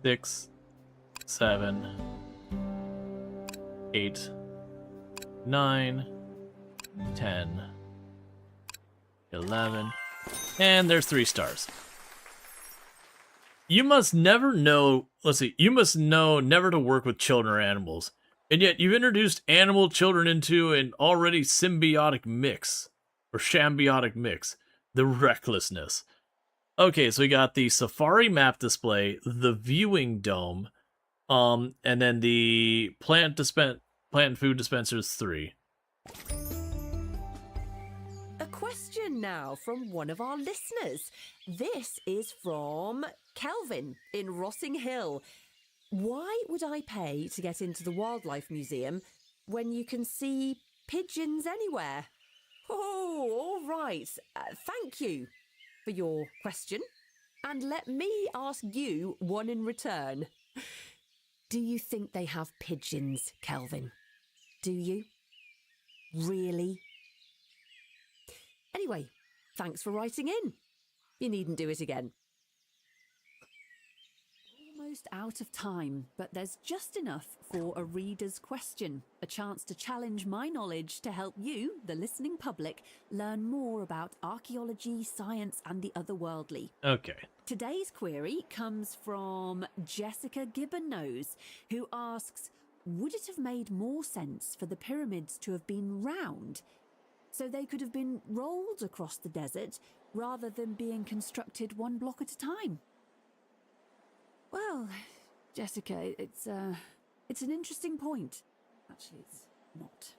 6, 7, 8, 9, 10, 11, and there's 3 stars. You must never know, let's see, you must know never to work with children or animals, and yet you've introduced animal children into an already symbiotic mix, or shambiotic mix, the recklessness. Okay, so we got the safari map display, the viewing dome, and then the plant and food dispensers 3. A question now from one of our listeners. This is from Kelvin in Rossing Hill. Why would I pay to get into the Wildlife Museum when you can see pigeons anywhere? Oh, all right. Thank you for your question. And let me ask you one in return. Do you think they have pigeons, Kelvin? Do you? Really? Anyway, thanks for writing in. You needn't do it again. Almost out of time, but there's just enough for a reader's question, a chance to challenge my knowledge to help you, the listening public, learn more about archaeology, science, and the otherworldly. Okay. Today's query comes from Jessica Gibbonnose, who asks, would it have made more sense for the pyramids to have been round, so they could have been rolled across the desert rather than being constructed one block at a time? Well, Jessica, it's an interesting point. Actually, it's not.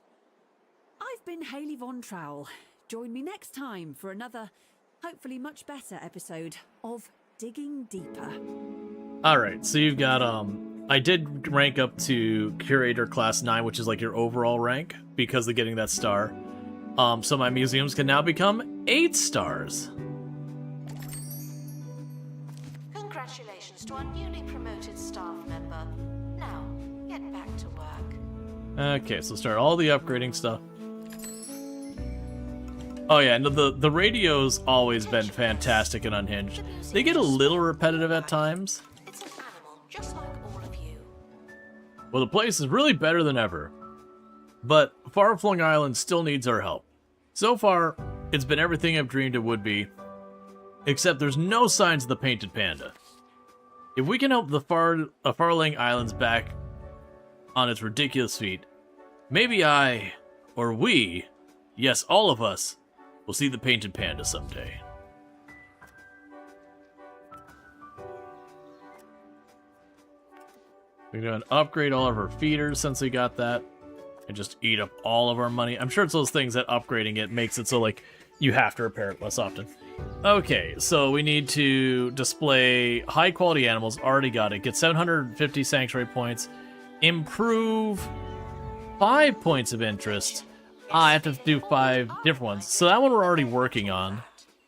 I've been Hayley Von Trowell. Join me next time for another, hopefully much better episode of Digging Deeper. All right, so you've got I did rank up to Curator Class 9, which is like your overall rank, because of getting that star. So my museums can now become 8 stars. Congratulations to our newly promoted staff member. Now, get back to work. Okay, so start all the upgrading stuff. Oh yeah, no, the radio's always been fantastic and unhinged. They get a little repetitive at times. It's an animal, just like all of you. Well, the place is really better than ever. But Far-Flung Island still needs our help. So far, it's been everything I've dreamed it would be. Except there's no signs of the painted panda. If we can help the Farling Islands back on its ridiculous feet, maybe I, or we, yes, all of us, will see the painted panda someday. We're going to upgrade all of our feeders since we got that. And just eat up all of our money. I'm sure it's those things that upgrading it makes it so, like, you have to repair it less often. Okay, so we need to display high-quality animals. Already got it. Get 750 sanctuary points. Improve 5 points of interest. I have to do 5 different ones. So that one we're already working on.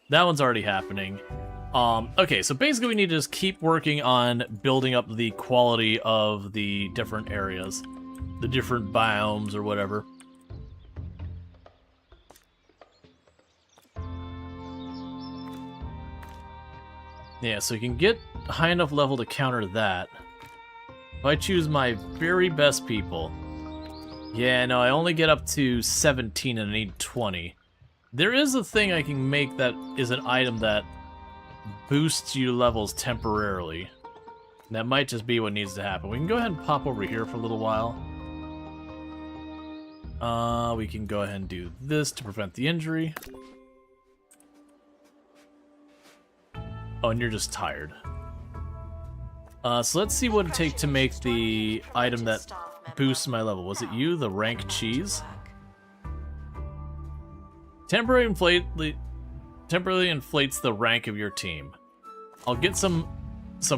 That one's already happening. Okay, so basically we need to just keep working on building up the quality of the different areas. The different biomes or whatever. Yeah, so you can get high enough level to counter that. If I choose my very best people... Yeah, no, I only get up to 17 and I need 20. There is a thing I can make that is an item that boosts your levels temporarily. That might just be what needs to happen. We can go ahead and pop over here for a little while. We can go ahead and do this to prevent the injury. Oh, and you're just tired. So let's see what it takes to make the item that boosts my level. Was it you, the rank cheese? Temporarily inflates the rank of your team. I'll get some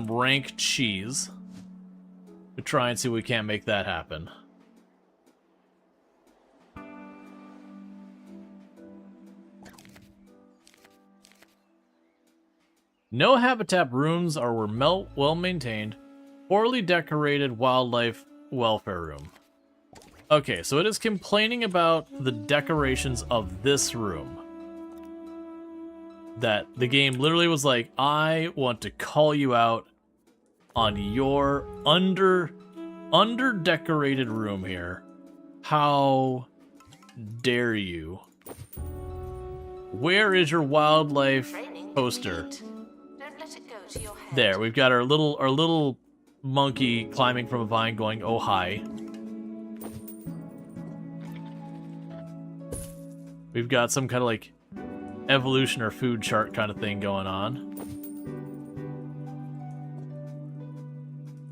rank cheese to try and see if we can't make that happen. No habitat rooms were well maintained. Poorly decorated wildlife welfare room. Okay, so it is complaining about the decorations of this room. That the game literally was like, I want to call you out on your under-decorated room here. How dare you? Where is your wildlife poster? There, we've got our little monkey climbing from a vine going, oh hi. We've got some kind of like evolution or food chart kind of thing going on.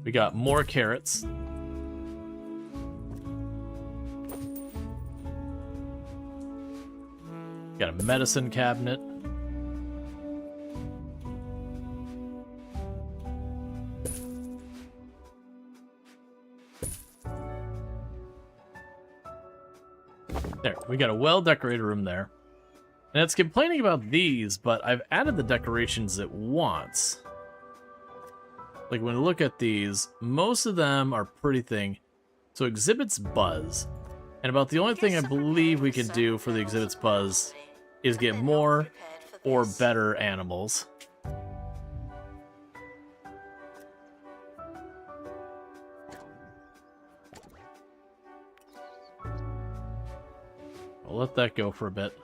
We got more carrots. Got a medicine cabinet. There, we got a well-decorated room there. And it's complaining about these, but I've added the decorations it wants. Like, when we look at these, most of them are pretty thing. So exhibits buzz. And about the only thing I believe we can do for the exhibits buzz is get more or better animals. I'll let that go for a bit.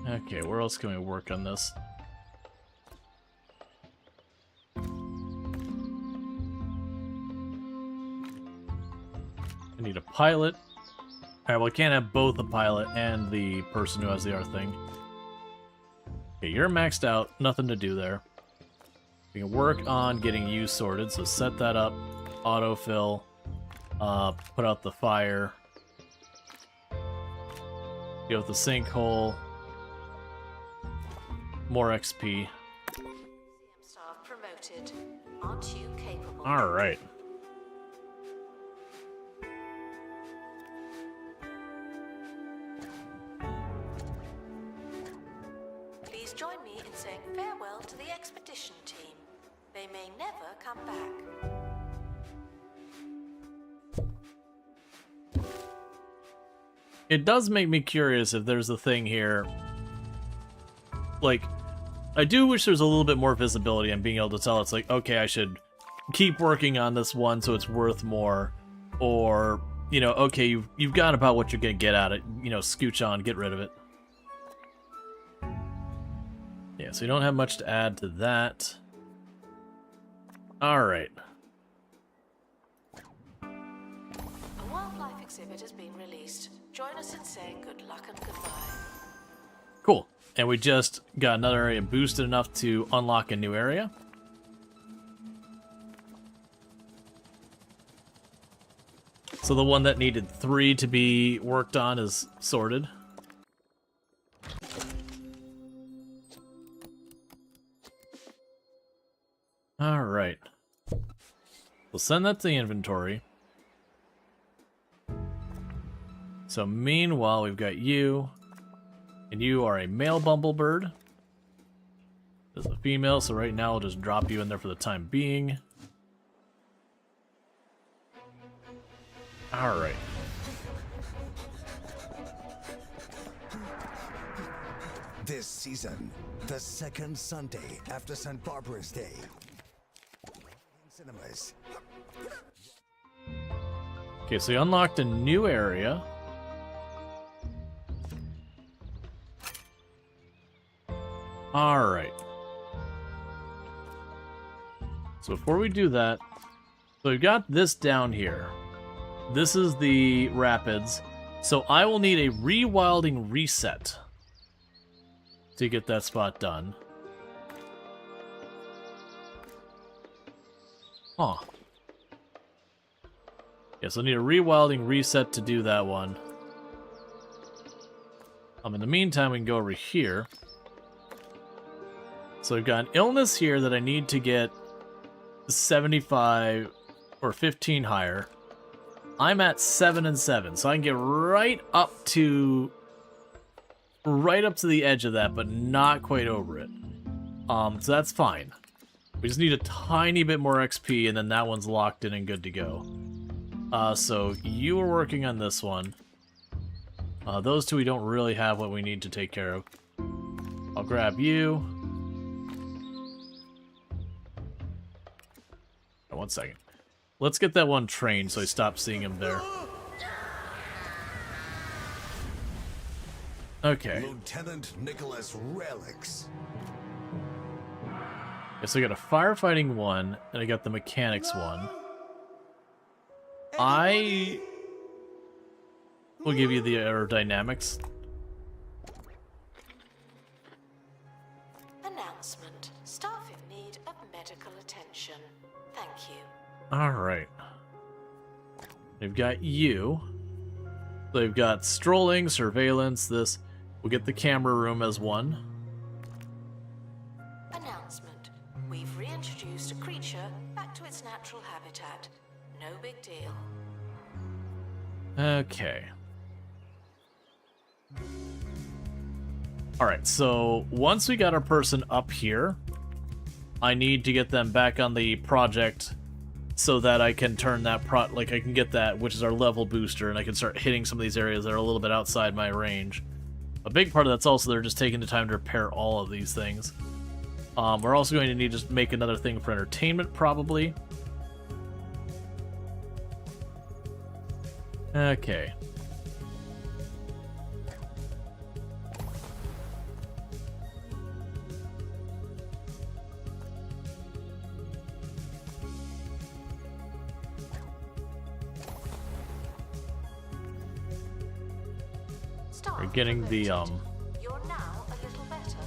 Okay, where else can we work on this? I need a pilot. Alright, well I can't have both the pilot and the person who has the R thing. Okay, you're maxed out. Nothing to do there. We can work on getting you sorted, so set that up. Autofill. Put out the fire. Go with the sinkhole. More XP. Noted. Aren't you capable? Alright. Please join me in saying farewell to the expedition team. They may never come back. It does make me curious if there's a thing here. Like, I do wish there's a little bit more visibility on being able to tell it's like, okay, I should keep working on this one so it's worth more. Or, you know, okay, you've got about what you're going to get out of it. You know, scooch on, get rid of it. Yeah, so you don't have much to add to that. Alright. A wildlife exhibit has been released. Join us in saying good luck and goodbye. Cool. And we just got another area boosted enough to unlock a new area. So the one that needed 3 to be worked on is sorted. Alright. We'll send that to the inventory. So meanwhile, we've got you. And you are a male bumblebird. This is a female, so right now I'll just drop you in there for the time being. Alright. This season, the second Sunday after St. Barbara's Day. Cinemas. Okay, so you unlocked a new area. Alright. So before we do that, so we've got this down here. This is the rapids. So I will need a rewilding reset to get that spot done. Huh. Yes, I need a rewilding reset to do that one. In the meantime, we can go over here. So we've got an illness here that I need to get 75 or 15 higher. I'm at 7 and 7, so I can get right up to the edge of that, but not quite over it. So that's fine. We just need a tiny bit more XP, and then that one's locked in and good to go. So you are working on this one. Those two we don't really have what we need to take care of. I'll grab you. Oh, 1 second. Let's get that one trained so I stop seeing him there. Okay. Lieutenant Nicholas Relics. So I got a firefighting one, and I got the mechanics one. I will give you the aerodynamics. Announcement. Staff in need of medical attention. Thank you. Alright. They've got you. They've got strolling, surveillance, this. We'll get the camera room as one. Announcement. We've reintroduced a creature back to its natural habitat. No big deal. Okay. Alright, so once we got our person up here, I need to get them back on the project so that I can turn that I can get that, which is our level booster, and I can start hitting some of these areas that are a little bit outside my range. A big part of that's also they're just taking the time to repair all of these things. We're also going to need to make another thing for entertainment, probably. Okay. We're getting the You're now a little better.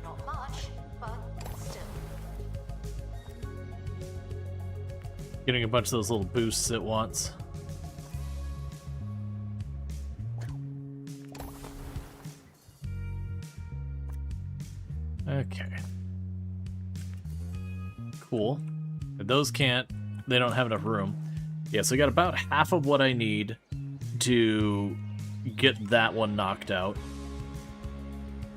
Not much, but still. getting a bunch of those little boosts at once. Okay. Cool. And those can't, they don't have enough room. Yeah, so I got about half of what I need to get that one knocked out.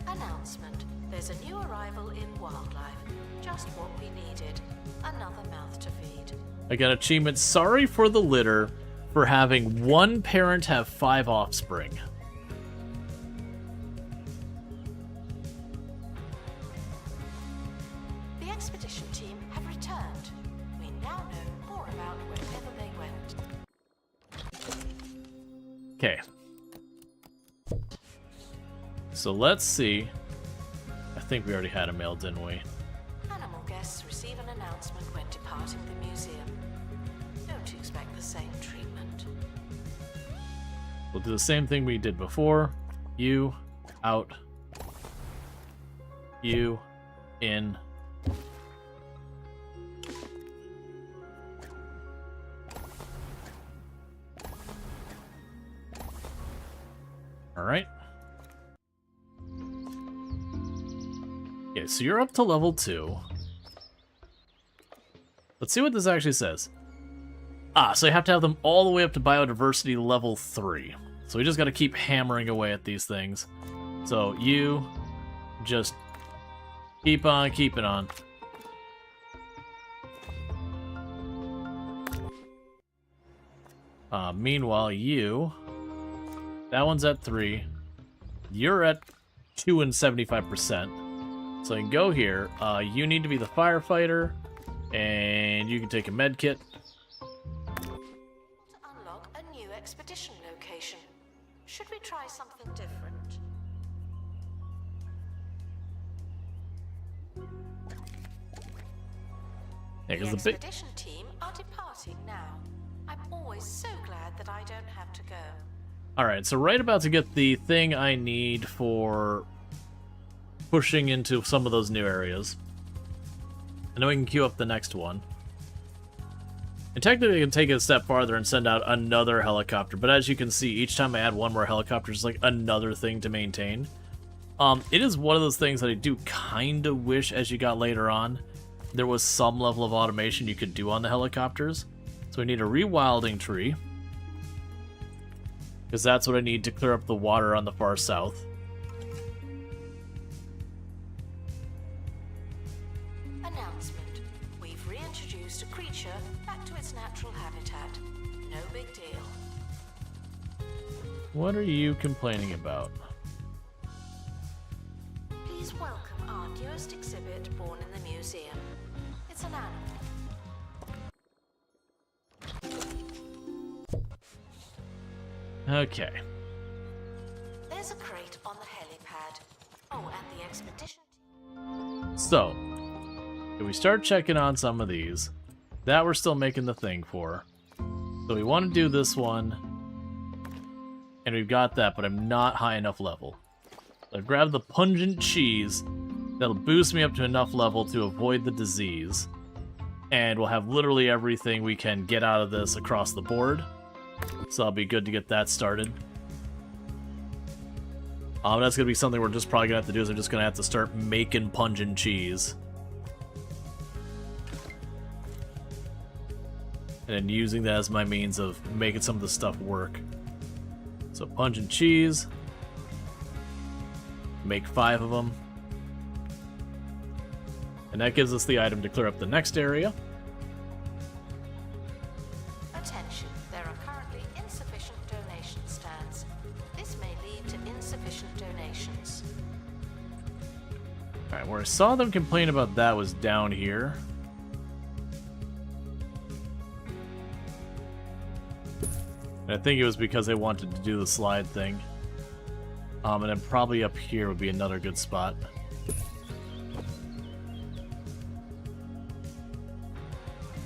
Announcement. There's a new arrival in wildlife. Just what we needed. Another mouth to feed. I got achievement, sorry for the litter, for having one parent have 5 offspring. The expedition team have returned. We now know more about wherever they went. Okay. So let's see. I think we already had a mail, didn't we? Animal guests receive an announcement when departing the museum. Don't expect the same treatment. We'll do the same thing we did before. You, out. You, in. Alright. Okay, so you're up to level 2. Let's see what this actually says. Ah, so you have to have them all the way up to biodiversity level 3. So we just gotta keep hammering away at these things. So you just keep on keeping on. Meanwhile, you... That one's at 3. You're at 2 and 75%. So you can go here. You need to be the firefighter, and you can take a med kit. To unlock a new expedition location. Should we try something different? Yeah, The 'cause the big... expedition team are departing now. I'm always so glad that I don't have to go. Alright, so right about to get the thing I need for pushing into some of those new areas. And then we can queue up the next one. And technically I can take it a step farther and send out another helicopter, but as you can see, each time I add one more helicopter, it's like another thing to maintain. It is one of those things that I do kind of wish, as you got later on, there was some level of automation you could do on the helicopters. So we need a rewilding tree, because that's what I need to clear up the water on the far south. Announcement. We've reintroduced a creature back to its natural habitat. No big deal. What are you complaining about? Please welcome our newest exhibit born in the museum. It's an animal. Okay. There's a crate on the helipad. Oh, and the expedition So, if we start checking on some of these, that we're still making the thing for. So we want to do this one, and we've got that, but I'm not high enough level. So I've grabbed the pungent cheese, that'll boost me up to enough level to avoid the disease, and we'll have literally everything we can get out of this across the board. So that'll be good to get that started. That's going to be something we're just probably going to have to do, is I'm just going to have to start making pungent cheese. And then using that as my means of making some of the stuff work. So pungent cheese. Make 5 of them. And that gives us the item to clear up the next area. Attention, there are currently insufficient donation stands. This may lead to insufficient donations. Alright, where I saw them complain about that was down here. And I think it was because they wanted to do the slide thing. And then probably up here would be another good spot.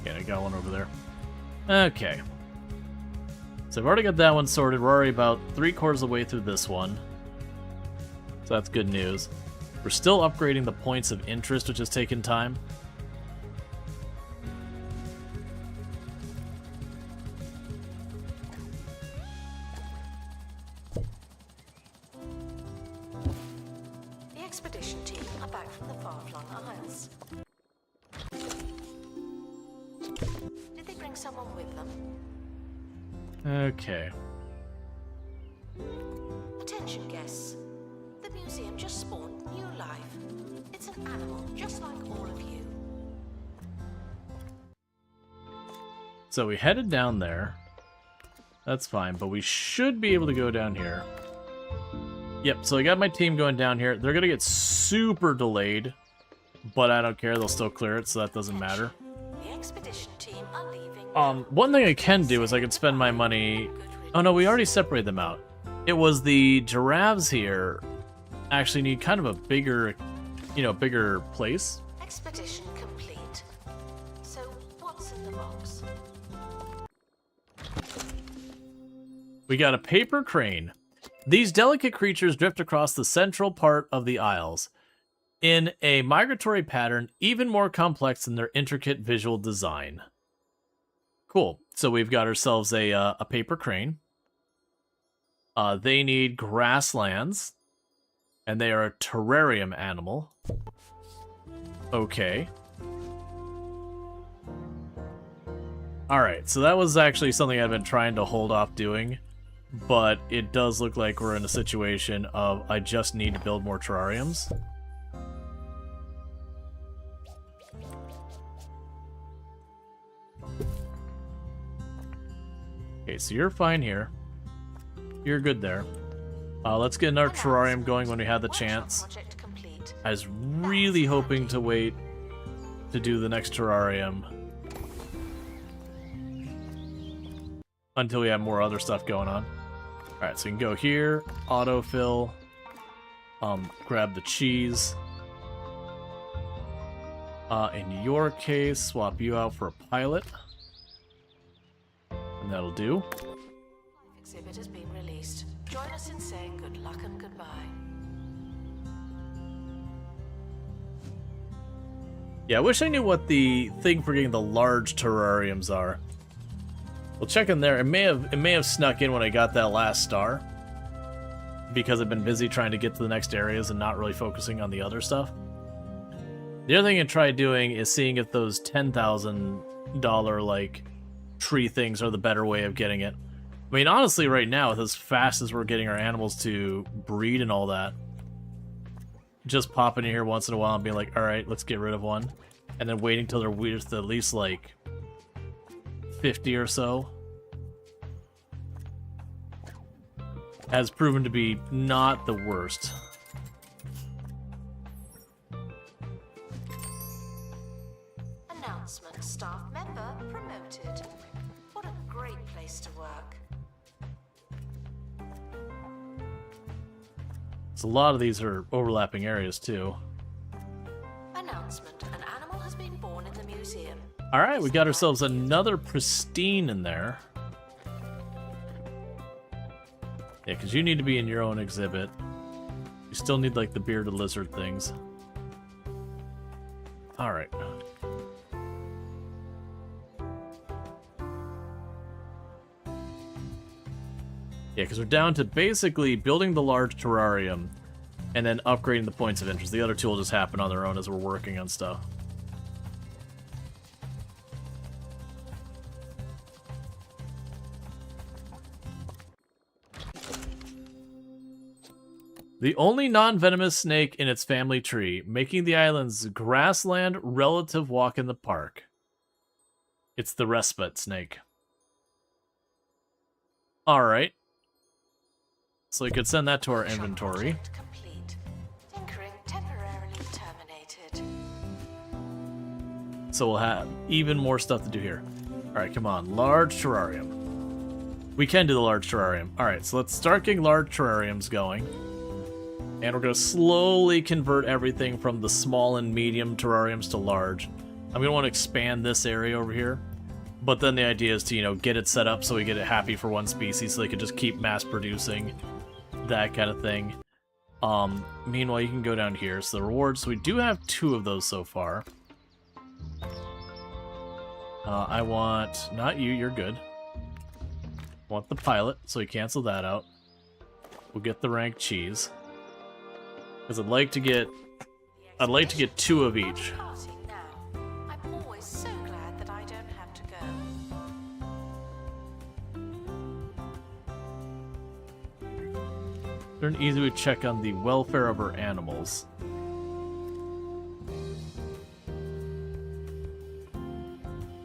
Yeah, I got one over there. Okay. So I've already got that one sorted. We're already about 3/4 of the way through this one. So that's good news. We're still upgrading the points of interest, which is taking time. The expedition team are back from the far-flung isles. bring someone with them. Okay. Attention guests. The museum just spawned new life. It's an animal just like all of you. So we headed down there. That's fine, but we should be able to go down here. Yep, so I got my team going down here. They're gonna get super delayed, but I don't care. They'll still clear it, so that doesn't matter. The expedition team are leaving. One thing I can do is I can spend my money... Oh no, we already separated them out. It was the giraffes here actually need kind of a bigger, bigger place. Expedition complete. So, what's in the box? We got a paper crane. These delicate creatures drift across the central part of the Isles in a migratory pattern even more complex than their intricate visual design. Cool. So we've got ourselves a paper crane. They need grasslands, and they are a terrarium animal. Okay. Alright, so that was actually something I've been trying to hold off doing, but it does look like we're in a situation of I just need to build more terrariums. Okay, so you're fine here. You're good there. Let's get another terrarium going when we have the chance. I was really hoping to wait to do the next terrarium until we have more other stuff going on. Alright, so you can go here, autofill, grab the cheese. In your case, swap you out for a pilot. And that'll do. Exhibit has been released. Join us in saying good luck and goodbye. Yeah, I wish I knew what the thing for getting the large terrariums are. We'll check in there. It may have snuck in when I got that last star, because I've been busy trying to get to the next areas and not really focusing on the other stuff. The other thing I tried doing is seeing if those $10,000 like tree things are the better way of getting it. I mean, honestly, right now, with as fast as we're getting our animals to breed and all that, just popping in here once in a while and being like, alright, let's get rid of one. And then waiting till they're worth at least, like, 50 or so has proven to be not the worst. Announcement: staff member promoted. What a great place to work. So a lot of these are overlapping areas too. Announcement: an animal has been born in the museum. Alright, we got ourselves another pristine in there. Yeah, because you need to be in your own exhibit. You still need, like, the bearded lizard things. Alright. Yeah, because we're down to basically building the large terrarium and then upgrading the points of interest. The other two will just happen on their own as we're working on stuff. The only non-venomous snake in its family tree, making the island's grassland relative walk in the park. It's the respite snake. Alright. So we could send that to our inventory. Project complete. Tinkering temporarily terminated. So we'll have even more stuff to do here. Alright, come on. Large terrarium. We can do the large terrarium. Alright, so let's start getting large terrariums going. And we're going to slowly convert everything from the small and medium terrariums to large. I'm going to want to expand this area over here. But then the idea is to, get it set up so we get it happy for one species so they can just keep mass producing. That kind of thing. Meanwhile, you can go down here. So the rewards, we do have 2 of those so far. I want... Not you, you're good. I want the pilot, so we cancel that out. We'll get the ranked cheese. Because I'd like to get 2 of each. I'm always so glad that I don't have to go. Learn easy to check on the welfare of our animals.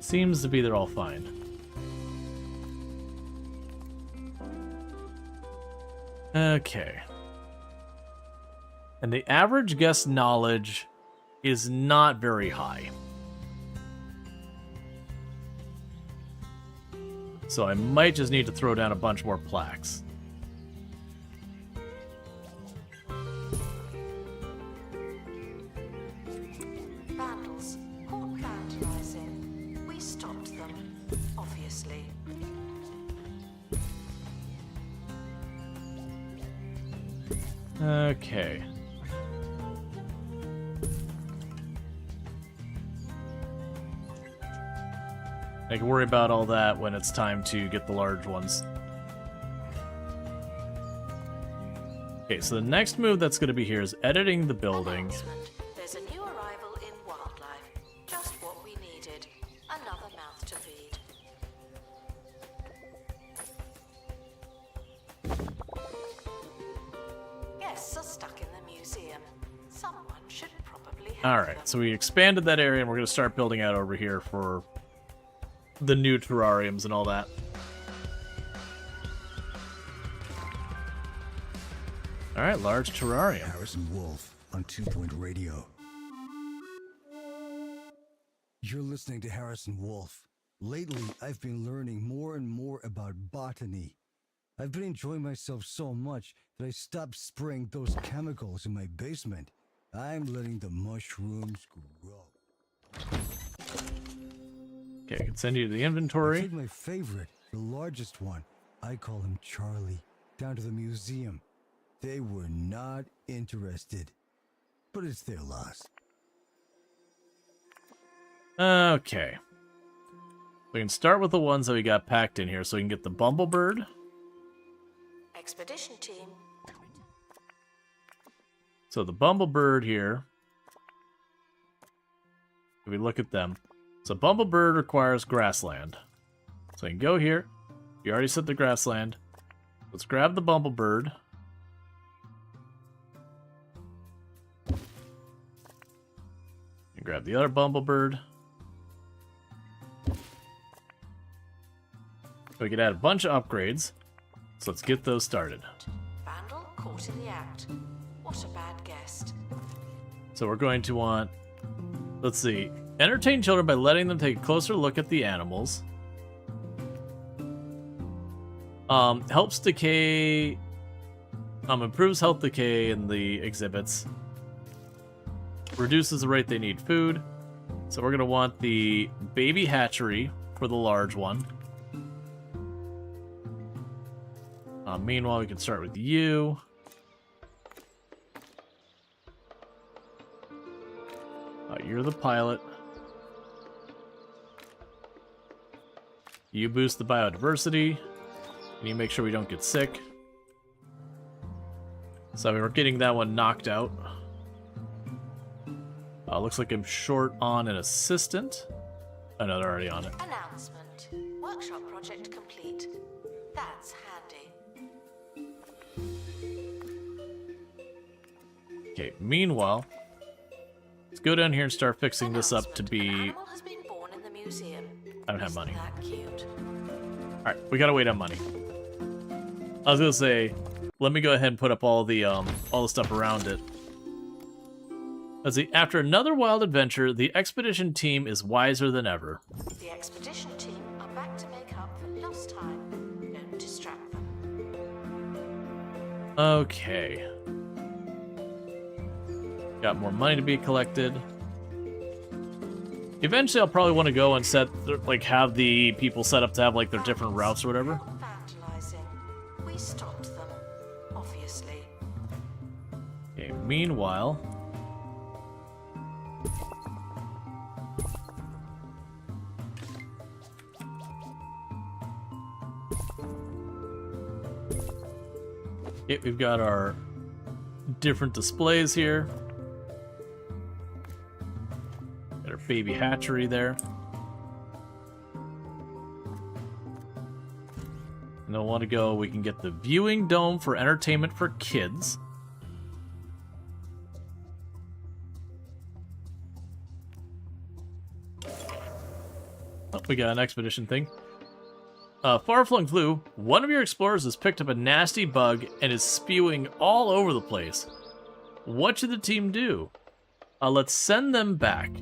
Seems to be they're all fine. Okay. And the average guest knowledge is not very high. So I might just need to throw down a bunch more plaques. Vandals, caught vandalizing. We stopped them, obviously. Okay. I can worry about all that when it's time to get the large ones. Okay, so the next move that's going to be here is editing the building. Announcement. There's a new arrival in wildlife. Just what we needed. Another mouth to feed. Guests are stuck in the museum. Someone should probably help Alright, them. so we expanded that area and we're going to start building out over here for the new terrariums and all that. Alright, large terrarium. Harrison Wolf on 2 Point Radio. You're listening to Harrison Wolf. Lately, I've been learning more and more about botany. I've been enjoying myself so much that I stopped spraying those chemicals in my basement. I'm letting the mushrooms grow. Okay, I can send you to the I inventory. take my favorite, the largest one. I call him Charlie, down to the museum. They were not interested, but it's their loss. Okay. We can start with the ones that we got packed in here so we can get the Bumblebird. Expedition team. So the Bumblebird here, if we look at them, so Bumblebird requires grassland. So we can go here. You already set the grassland. Let's grab the Bumblebird. And grab the other Bumblebird. So we can add a bunch of upgrades. So let's get those started. Vandal caught in the act. What a bad guest. So we're going to want, let's see, entertain children by letting them take a closer look at the animals. Helps decay, improves health decay in the exhibits. Reduces the rate they need food. So we're going to want the baby hatchery for the large one. Meanwhile, we can start with you. You're the pilot. You boost the biodiversity. And you make sure we don't get sick. So we're getting that one knocked out. Looks like I'm short on an assistant. Oh no, they're already on it. Announcement. Workshop project complete. That's handy. Okay, meanwhile, let's go down here and start fixing this up to Announcement. be... An animal has been born in the museum. I don't have Isn't money. that cute? Alright, we gotta wait on money. I was gonna say, let me go ahead and put up all the stuff around it. Let's see, after another wild adventure, the expedition team is wiser than ever. The expedition team are back to make up for lost time. Don't distract them. Okay. Got more money to be collected. Eventually, I'll probably want to go and have the people set up to have like their different routes or whatever. Vandalizing. We stopped them, obviously. Okay, meanwhile... Okay, we've got our different displays here. Got our baby hatchery there. And I want to go, we can get the viewing dome for entertainment for kids. Oh, we got an expedition thing. Far-flung flu, one of your explorers has picked up a nasty bug and is spewing all over the place. What should the team do? Let's send them back.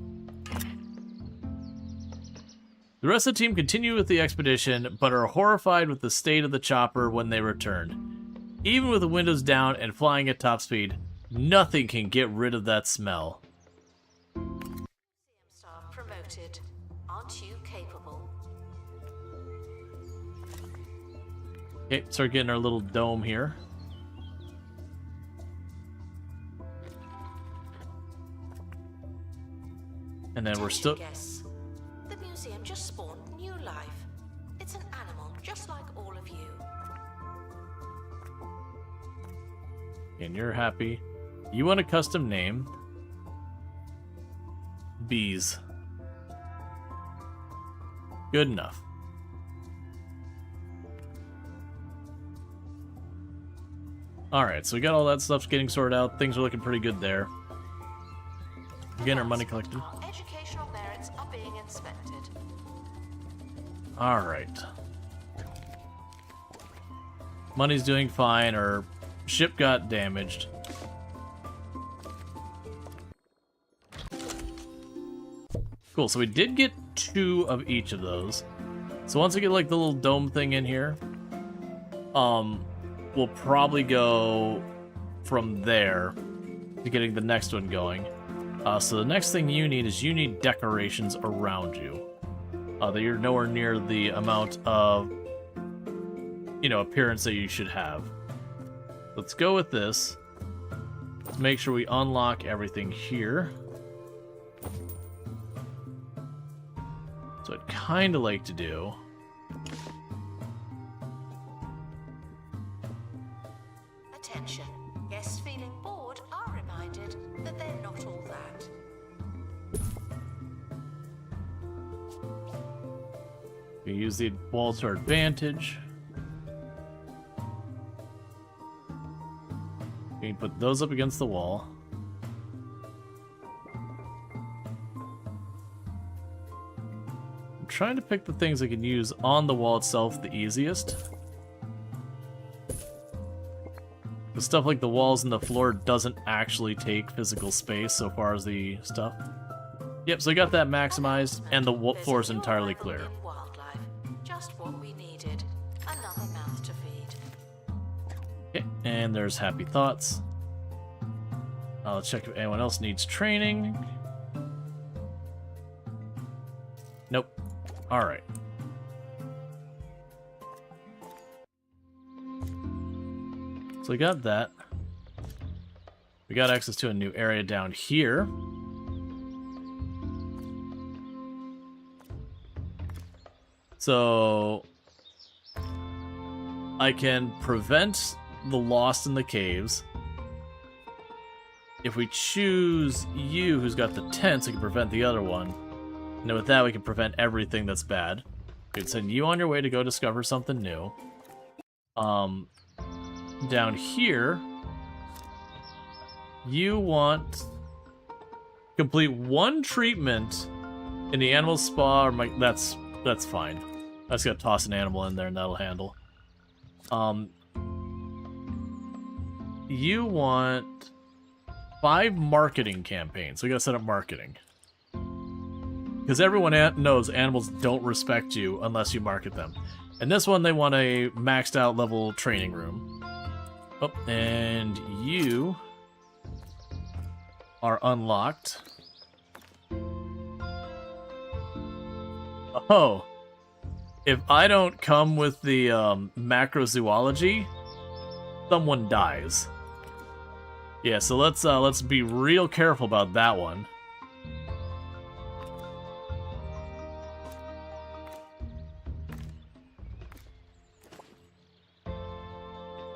The rest of the team continue with the expedition, but are horrified with the state of the chopper when they return. Even with the windows down and flying at top speed, nothing can get rid of that smell. Star promoted. Aren't you capable? Okay, start getting our little dome here. And then we're still... Guess. The museum just spawned new life. It's an animal, just like all of you. And you're happy. You want a custom name? Bees. Good enough. Alright, so we got all that stuff getting sorted out. Things are looking pretty good there. Again, our money collected. Our educational merits are being inspected. Alright. Money's doing fine. Our ship got damaged. Cool, so we did get 2 of each of those. So once we get like the little dome thing in here, we'll probably go from there to getting the next one going. So the next thing you need is you need decorations around you. That you're nowhere near the amount of, appearance that you should have. Let's go with this. Let's make sure we unlock everything here. So I'd kind of like to do... Attention. Guests feeling bored are reminded that they're not all that. We use the wall to our advantage. We can put those up against the wall. I'm trying to pick the things I can use on the wall itself the easiest. The stuff like the walls and the floor doesn't actually take physical space so far as the stuff. Yep, so I got that maximized, and the floor is entirely clear. Wildlife. Just what we needed. Another mouth to feed. Okay, and there's Happy Thoughts. Let's check if anyone else needs training. Nope. Alright. So we got that. We got access to a new area down here. So I can prevent the lost in the caves. If we choose you, who's got the tents, we can prevent the other one. And with that, we can prevent everything that's bad. We can send you on your way to go discover something new. Down here, you want complete 1 treatment in the animal spa. Or that's fine. I just gotta toss an animal in there and that'll handle. You want 5 marketing campaigns. So we gotta set up marketing. Because everyone knows animals don't respect you unless you market them. And this one, they want a maxed out level training room. Oh, and you are unlocked. Oh, if I don't come with the macrozoology, someone dies. Yeah, so let's be real careful about that one.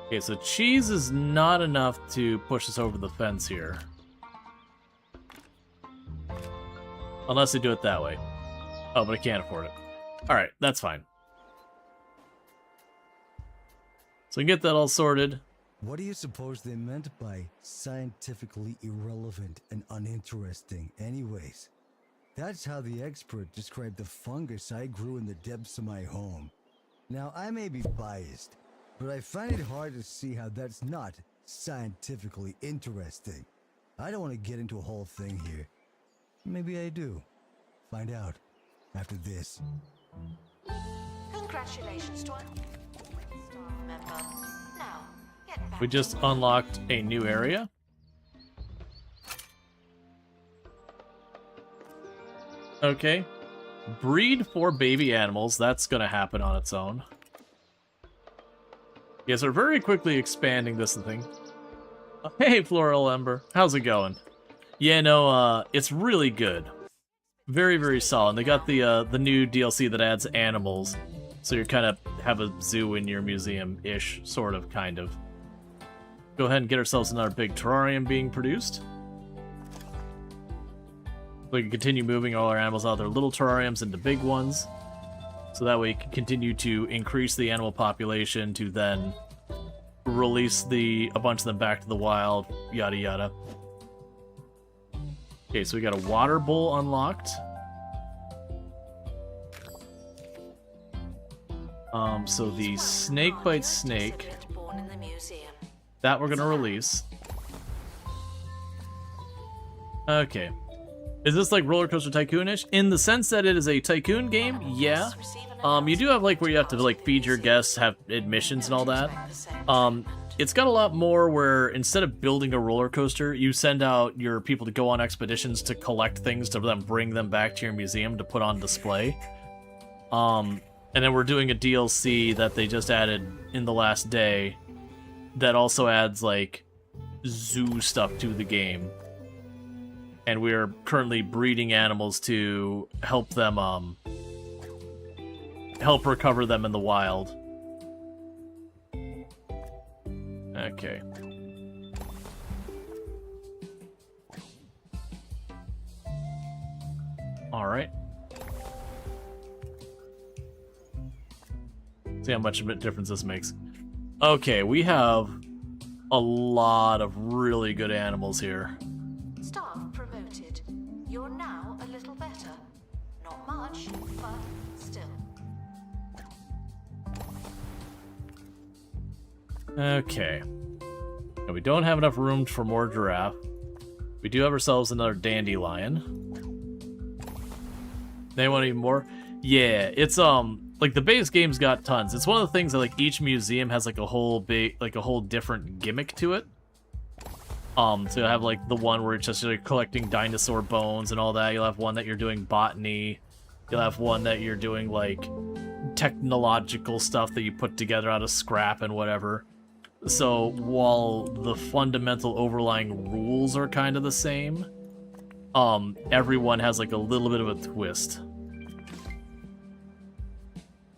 Okay, so cheese is not enough to push us over the fence here. Unless they do it that way. Oh, but I can't afford it. Alright, that's fine. So we can get that all sorted. What do you suppose they meant by scientifically irrelevant and uninteresting, anyways? That's how the expert described the fungus I grew in the depths of my home. Now, I may be biased, but I find it hard to see how that's not scientifically interesting. I don't want to get into a whole thing here. Maybe I do. Find out after this. Congratulations to our staff member. Now, get back We just unlocked a new area. Okay. Breed 4 baby animals. That's going to happen on its own. Yes, we're very quickly expanding this thing. Hey, Floral Ember. How's it going? Yeah, no, it's really good. Very, very solid. They got the new DLC that adds animals. So you kind of have a zoo in your museum-ish, sort of, kind of. Go ahead and get ourselves another big terrarium being produced. We can continue moving all our animals out of their little terrariums into big ones. So that way we can continue to increase the animal population to then release a bunch of them back to the wild, yada yada. Okay, so we got a water bowl unlocked. So the snake bites snake, that we're gonna release. Okay. Is this like Roller Coaster Tycoon-ish? In the sense that it is a tycoon game, yeah. You do have like where you have to like feed your guests, have admissions and all that. It's got a lot more where instead of building a roller coaster, you send out your people to go on expeditions to collect things to then bring them back to your museum to put on display. And then we're doing a DLC that they just added in the last day that also adds like zoo stuff to the game. And we are currently breeding animals to help them help recover them in the wild. Okay. All right. See how much of a difference this makes. Okay, we have a lot of really good animals here. Staff promoted. You're now a little better. Not much, but still. Okay. Now we don't have enough room for more giraffe. We do have ourselves another dandelion. They want even more? Yeah, it's like the base game's got tons. It's one of the things that like each museum has like a whole different gimmick to it. So you'll have like the one where it's just like collecting dinosaur bones and all that. You'll have one that you're doing botany. You'll have one that you're doing like technological stuff that you put together out of scrap and whatever. So while the fundamental overlying rules are kind of the same, everyone has like a little bit of a twist.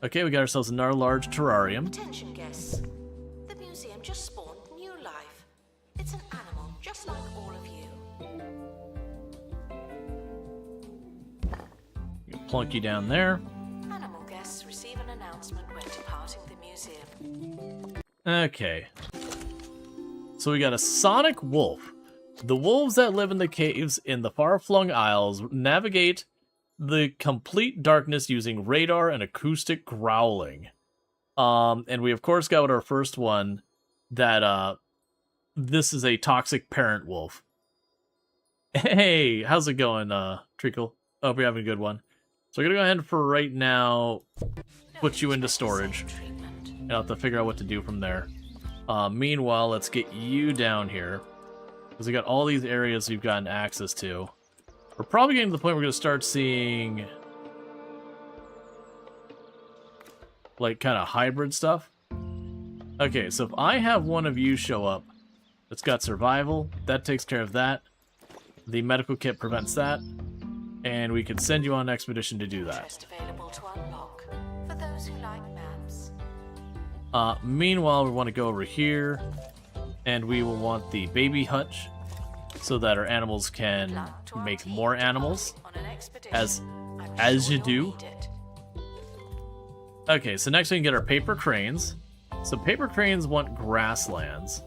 Okay, we got ourselves another large terrarium. Attention guests. The museum just spawned new life. It's an animal, just like all of you. Plunk you down there. Animal guests receive an announcement when departing the museum. Okay. So we got a sonic wolf. The wolves that live in the caves in the far-flung isles navigate the complete darkness using radar and acoustic growling. And we of course got our first one that this is a toxic parent wolf. Hey, how's it going, Treacle? Hope you're having a good one. So we're gonna go ahead for right now put you into storage. And I'll have to figure out what to do from there. Meanwhile, let's get you down here. Because we got all these areas we've gotten access to. We're probably getting to the point where we're going to start seeing like kind of hybrid stuff. Okay, so if I have one of you show up that's got survival, that takes care of that. The medical kit prevents that. And we can send you on an expedition to do that. Interest available to unlock for those who like maps. Meanwhile, we want to go over here, and we will want the baby hutch, so that our animals can make more animals, as you do. Okay, so next we can get our paper cranes. So paper cranes want grasslands.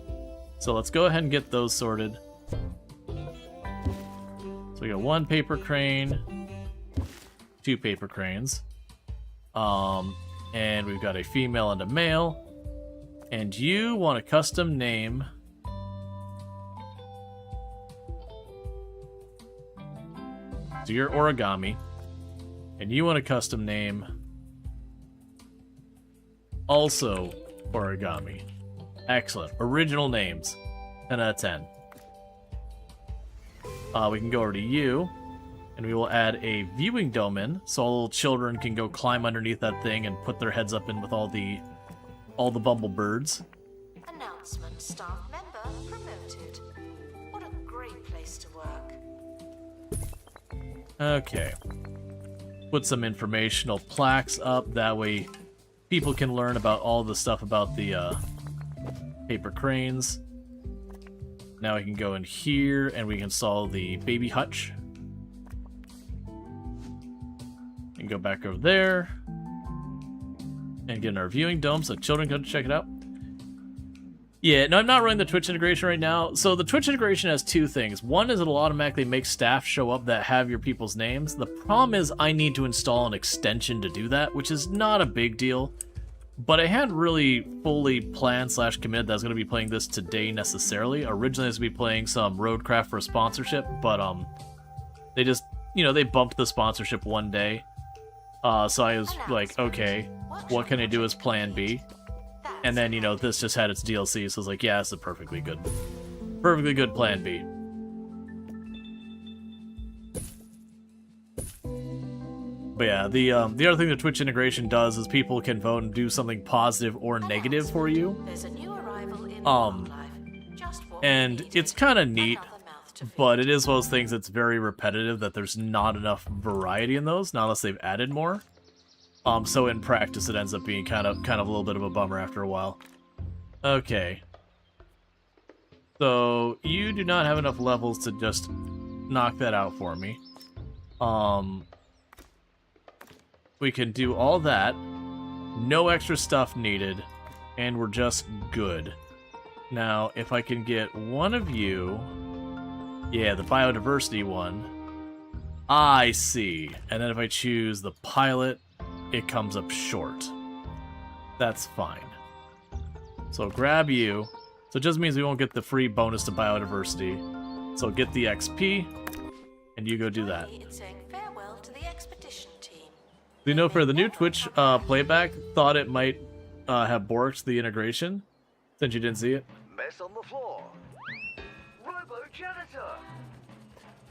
So let's go ahead and get those sorted. So we got 1 paper crane, 2 paper cranes. And we've got a female and a male. And you want a custom name. So you're origami. And you want a custom name. Also origami. Excellent. Original names. 10 out of 10. We can go over to you. And we will add a viewing dome in, so all little children can go climb underneath that thing and put their heads up in with all the bumblebirds. Announcement: staff member promoted. What a great place to work. Okay. Put some informational plaques up, that way people can learn about all the stuff about the paper cranes. Now we can go in here and we can install the baby hutch. And go back over there and get in our viewing dome so children can check it out. Yeah, no, I'm not running the Twitch integration right now. So the Twitch integration has 2 things. One is it'll automatically make staff show up that have your people's names. The problem is I need to install an extension to do that, which is not a big deal. But I hadn't really fully planned / committed that I was going to be playing this today necessarily. Originally I was going to be playing some Roadcraft for a sponsorship, but they just, they bumped the sponsorship one day. So I was like, okay, what can I do as plan B? And then, this just had its DLC, so I was like, yeah, it's a perfectly good plan B. But yeah, the other thing the Twitch integration does is people can vote and do something positive or negative for you. There's a new arrival in And it's kind of neat. But it is one of those things that's very repetitive, that there's not enough variety in those, not unless they've added more. So in practice, it ends up being kind of a little bit of a bummer after a while. Okay. So you do not have enough levels to just knock that out for me. We can do all that. No extra stuff needed. And we're just good. Now, if I can get one of you... Yeah, the biodiversity one. I see. And then if I choose the pilot, it comes up short. That's fine. So grab you. So it just means we won't get the free bonus to biodiversity. So get the XP, and you go do that. It's saying farewell to the expedition team. Do you know for the new Twitch playback, thought it might have borked the integration, since you didn't see it? Mess on the floor. Robo-janitor.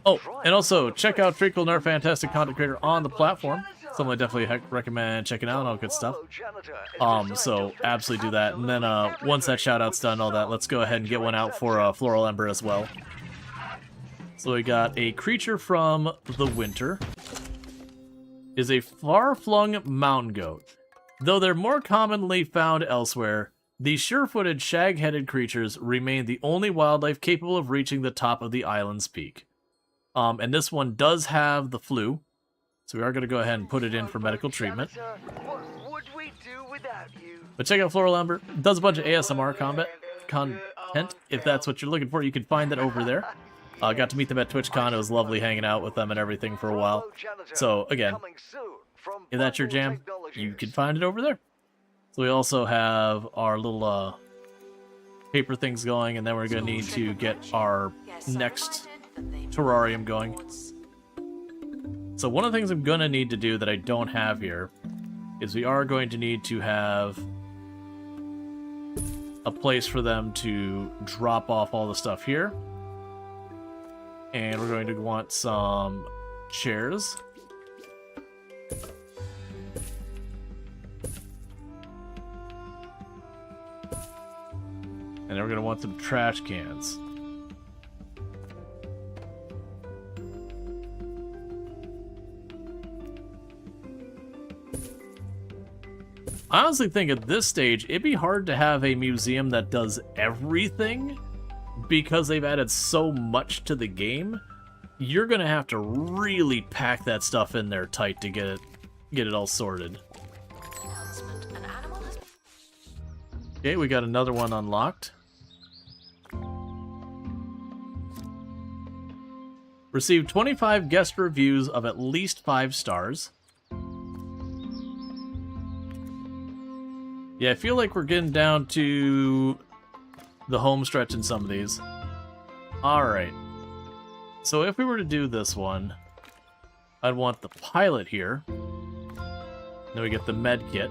Oh, and also check out Trickle and our fantastic content creator on the platform. Something I definitely recommend checking out, all good stuff. So absolutely do that. And then once that shout out's done, all that, let's go ahead and get one out for Floral Ember as well. So we got a creature from the winter. Is a far-flung mountain goat. Though they're more commonly found elsewhere, these sure-footed, shag-headed creatures remain the only wildlife capable of reaching the top of the island's peak. And this one does have the flu, so we are going to go ahead and put it in for medical treatment. What would we do without you? But check out Floral Ember. It does a bunch of ASMR content. If that's what you're looking for, you can find that over there. Got to meet them at TwitchCon. It was lovely hanging out with them and everything for a while. So, again, if that's your jam, you can find it over there. So we also have our little paper things going, and then we're going to need to get our next terrarium going. So one of the things I'm going to need to do that I don't have here is we are going to need to have a place for them to drop off all the stuff here. And we're going to want some chairs. And then we're going to want some trash cans. I honestly think at this stage, it'd be hard to have a museum that does everything because they've added so much to the game. You're going to have to really pack that stuff in there tight to get it all sorted. Okay, we got another one unlocked. Received 25 guest reviews of at least 5 stars. Yeah, I feel like we're getting down to the home stretch in some of these. Alright. So if we were to do this one, I'd want the pilot here. Then we get the med kit.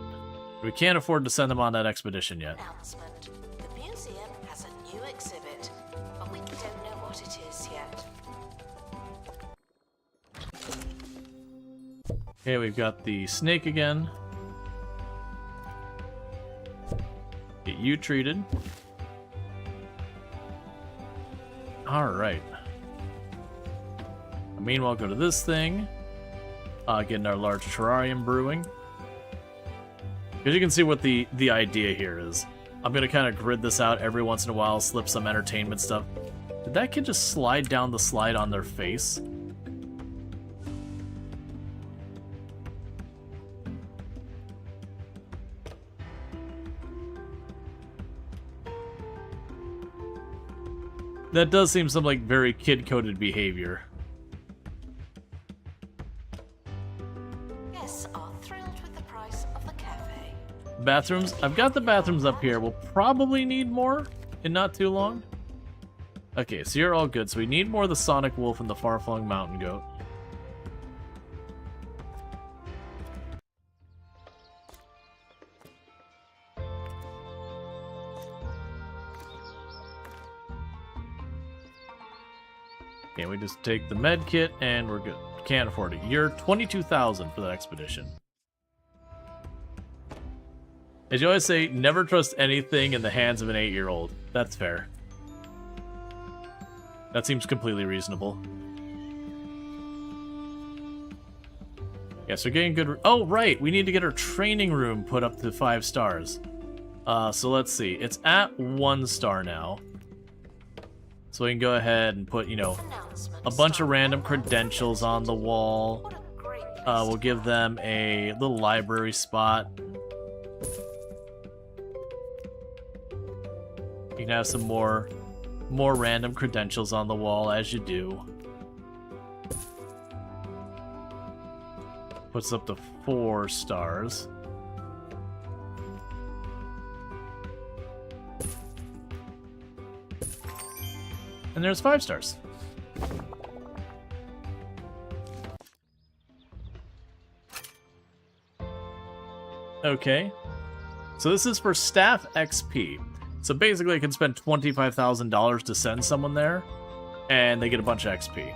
We can't afford to send them on that expedition yet. Announcement. The museum has a new exhibit, but we don't know what it is yet. Okay, we've got the snake again. Get you treated. Alright. Meanwhile, go to this thing. Getting our large terrarium brewing. As you can see what the idea here is. I'm going to kind of grid this out every once in a while, slip some entertainment stuff. Did that kid just slide down the slide on their face? That does seem some like very kid-coded behavior. Guests are thrilled with the price of the cafe. Bathrooms. I've got the bathrooms up here. We'll probably need more in not too long. Okay, so you're all good. So we need more of the Sonic Wolf and the Far-Flung Mountain Goat. Okay, we just take the med kit and we're good. Can't afford it. You're 22,000 for that expedition. As you always say, never trust anything in the hands of an 8-year-old. That's fair. That seems completely reasonable. Yeah, so getting good... Oh, right! We need to get our training room put up to 5 stars. So let's see. It's at 1 star now. So we can go ahead and put, you know, a bunch of random credentials on the wall. We'll give them a little library spot. You can have some more random credentials on the wall, as you do. Puts up to 4 stars. And there's 5 stars. Okay. So this is for staff XP. So basically I can spend $25,000 to send someone there, and they get a bunch of XP.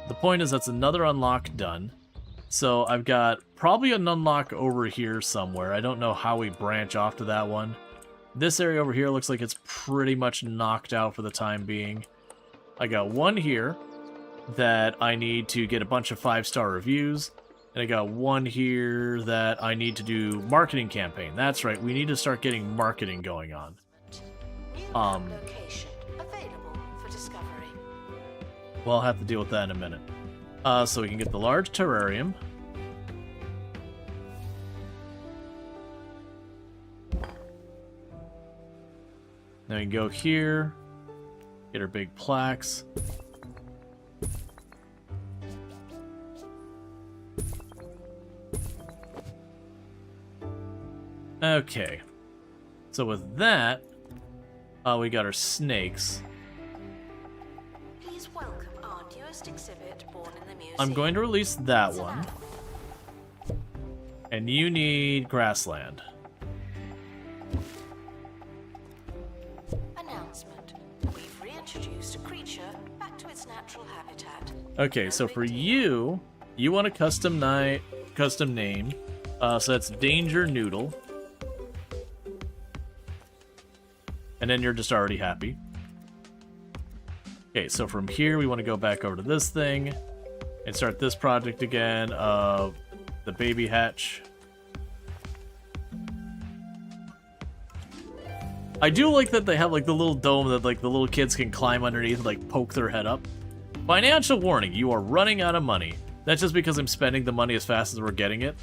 The point is that's another unlock done. So I've got probably an unlock over here somewhere. I don't know how we branch off to that one. This area over here looks like it's pretty much knocked out for the time being. I got one here that I need to get a bunch of 5-star reviews. And I got one here that I need to do marketing campaign. That's right, we need to start getting marketing going on. Location available for discovery. Well, I'll have to deal with that in a minute. So we can get the large terrarium. Then we can go here. Get our big plaques. Okay. So with that, we got our snakes. Please welcome our newest exhibit born in the museum. I'm going to release that one. And you need grassland. Announcement. We've reintroduced a creature back to its natural habitat. Okay, so for you, you want a custom name. So that's Danger Noodle. And then you're just already happy. Okay, so from here we want to go back over to this thing and start this project again of the baby hatch. I do like that they have like the little dome that like the little kids can climb underneath and like poke their head up. Financial warning, you are running out of money. That's just because I'm spending the money as fast as we're getting it.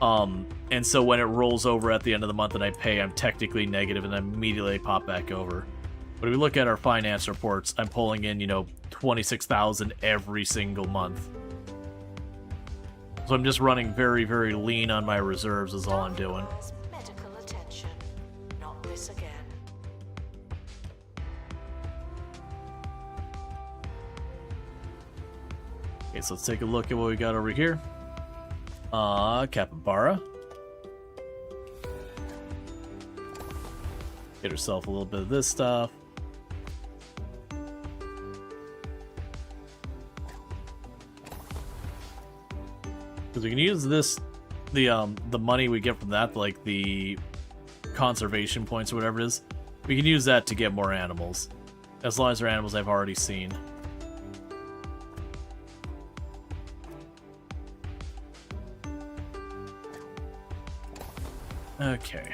And so when it rolls over at the end of the month and I pay, I'm technically negative and then immediately pop back over. But if we look at our finance reports, I'm pulling in, 26,000 every single month. So I'm just running very, very lean on my reserves is all I'm doing. Medical attention. Not this again. Okay, so let's take a look at what we got over here. Capybara. Get herself a little bit of this stuff. Because we can use this, the money we get from that, like the conservation points or whatever it is, we can use that to get more animals. As long as they're animals I've already seen. Okay.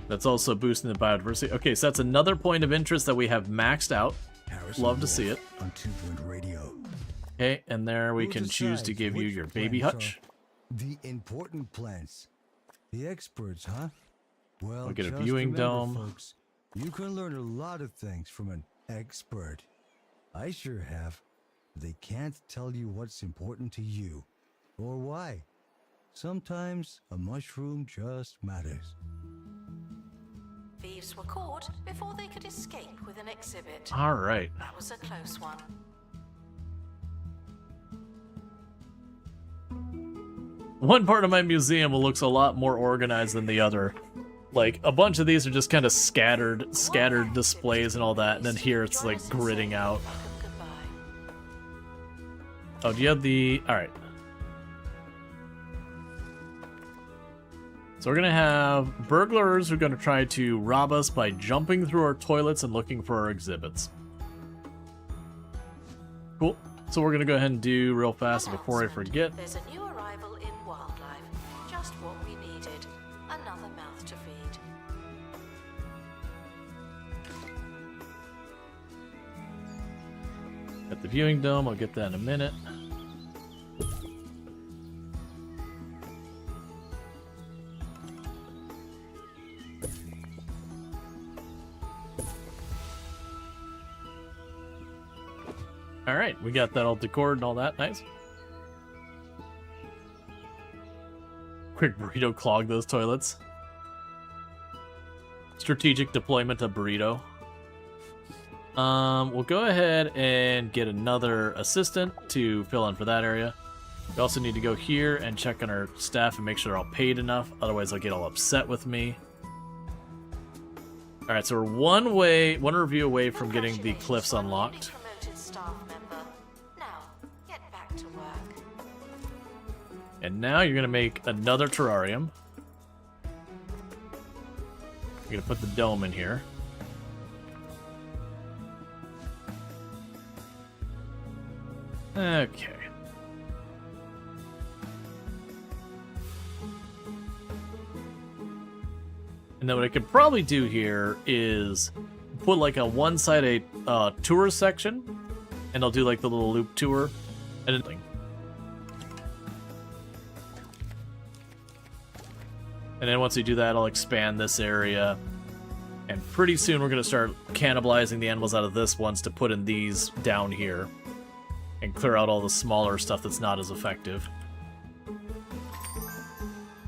That's also boosting the biodiversity. Okay, so that's another point of interest that we have maxed out. Harrison Love to Wolf see it. On 2 Point Radio. Okay, and there we Who can choose to decides give you which your baby plants hutch. are The important plants. The experts, huh? Well, We'll get a just viewing remember, dome. folks, you can learn a lot of things from an expert. I sure have. They can't tell you what's important to you or why. Sometimes a mushroom just matters. Thieves were caught before they could escape with an exhibit. All right. That was a close one. One part of my museum looks a lot more organized than the other. Like, a bunch of these are just kind of scattered displays and all that, and then here it's like gridding out. Goodbye. Oh, do you have the... Alright. So we're gonna have burglars who are gonna try to rob us by jumping through our toilets and looking for our exhibits. Cool. So we're gonna go ahead and do real fast before I forget. There's a new arrival in wildlife. Just what we needed. Another mouth to feed. At the viewing dome, I'll get that in a minute. Alright, we got that all decored and all that. Nice. Quick burrito clog those toilets. Strategic deployment of burrito. We'll go ahead and get another assistant to fill in for that area. We also need to go here and check on our staff and make sure they're all paid enough. Otherwise, they'll get all upset with me. Alright, so we're one review away from getting the cliffs unlocked. Promoted staff member. Now, get back to work. And now you're going to make another terrarium. You're going to put the dome in here. Okay. And then what I could probably do here is put like a one-sided tour section, and I'll do like the little loop tour, and then once we do that, I'll expand this area, and pretty soon we're gonna start cannibalizing the animals out of this ones to put in these down here, and clear out all the smaller stuff that's not as effective.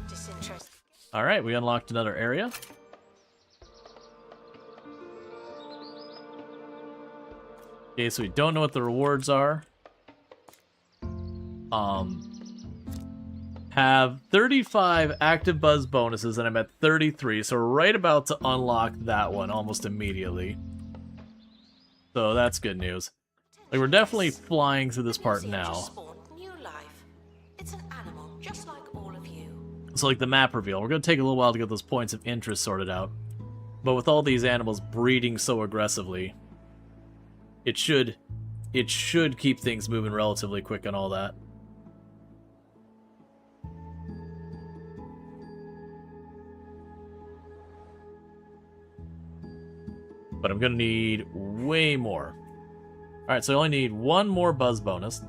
Disinterest. All right, we unlocked another area. Okay, so we don't know what the rewards are. Have 35 active buzz bonuses, and I'm at 33, so we're right about to unlock that one almost immediately. So that's good news. Like, we're definitely flying through this part Museum now. just spawned new life. It's an animal, just like all of you. So like the map reveal, we're going to take a little while to get those points of interest sorted out. But with all these animals breeding so aggressively, it should keep things moving relatively quick and all that. But I'm going to need way more. Alright, so I only need one more buzz bonus.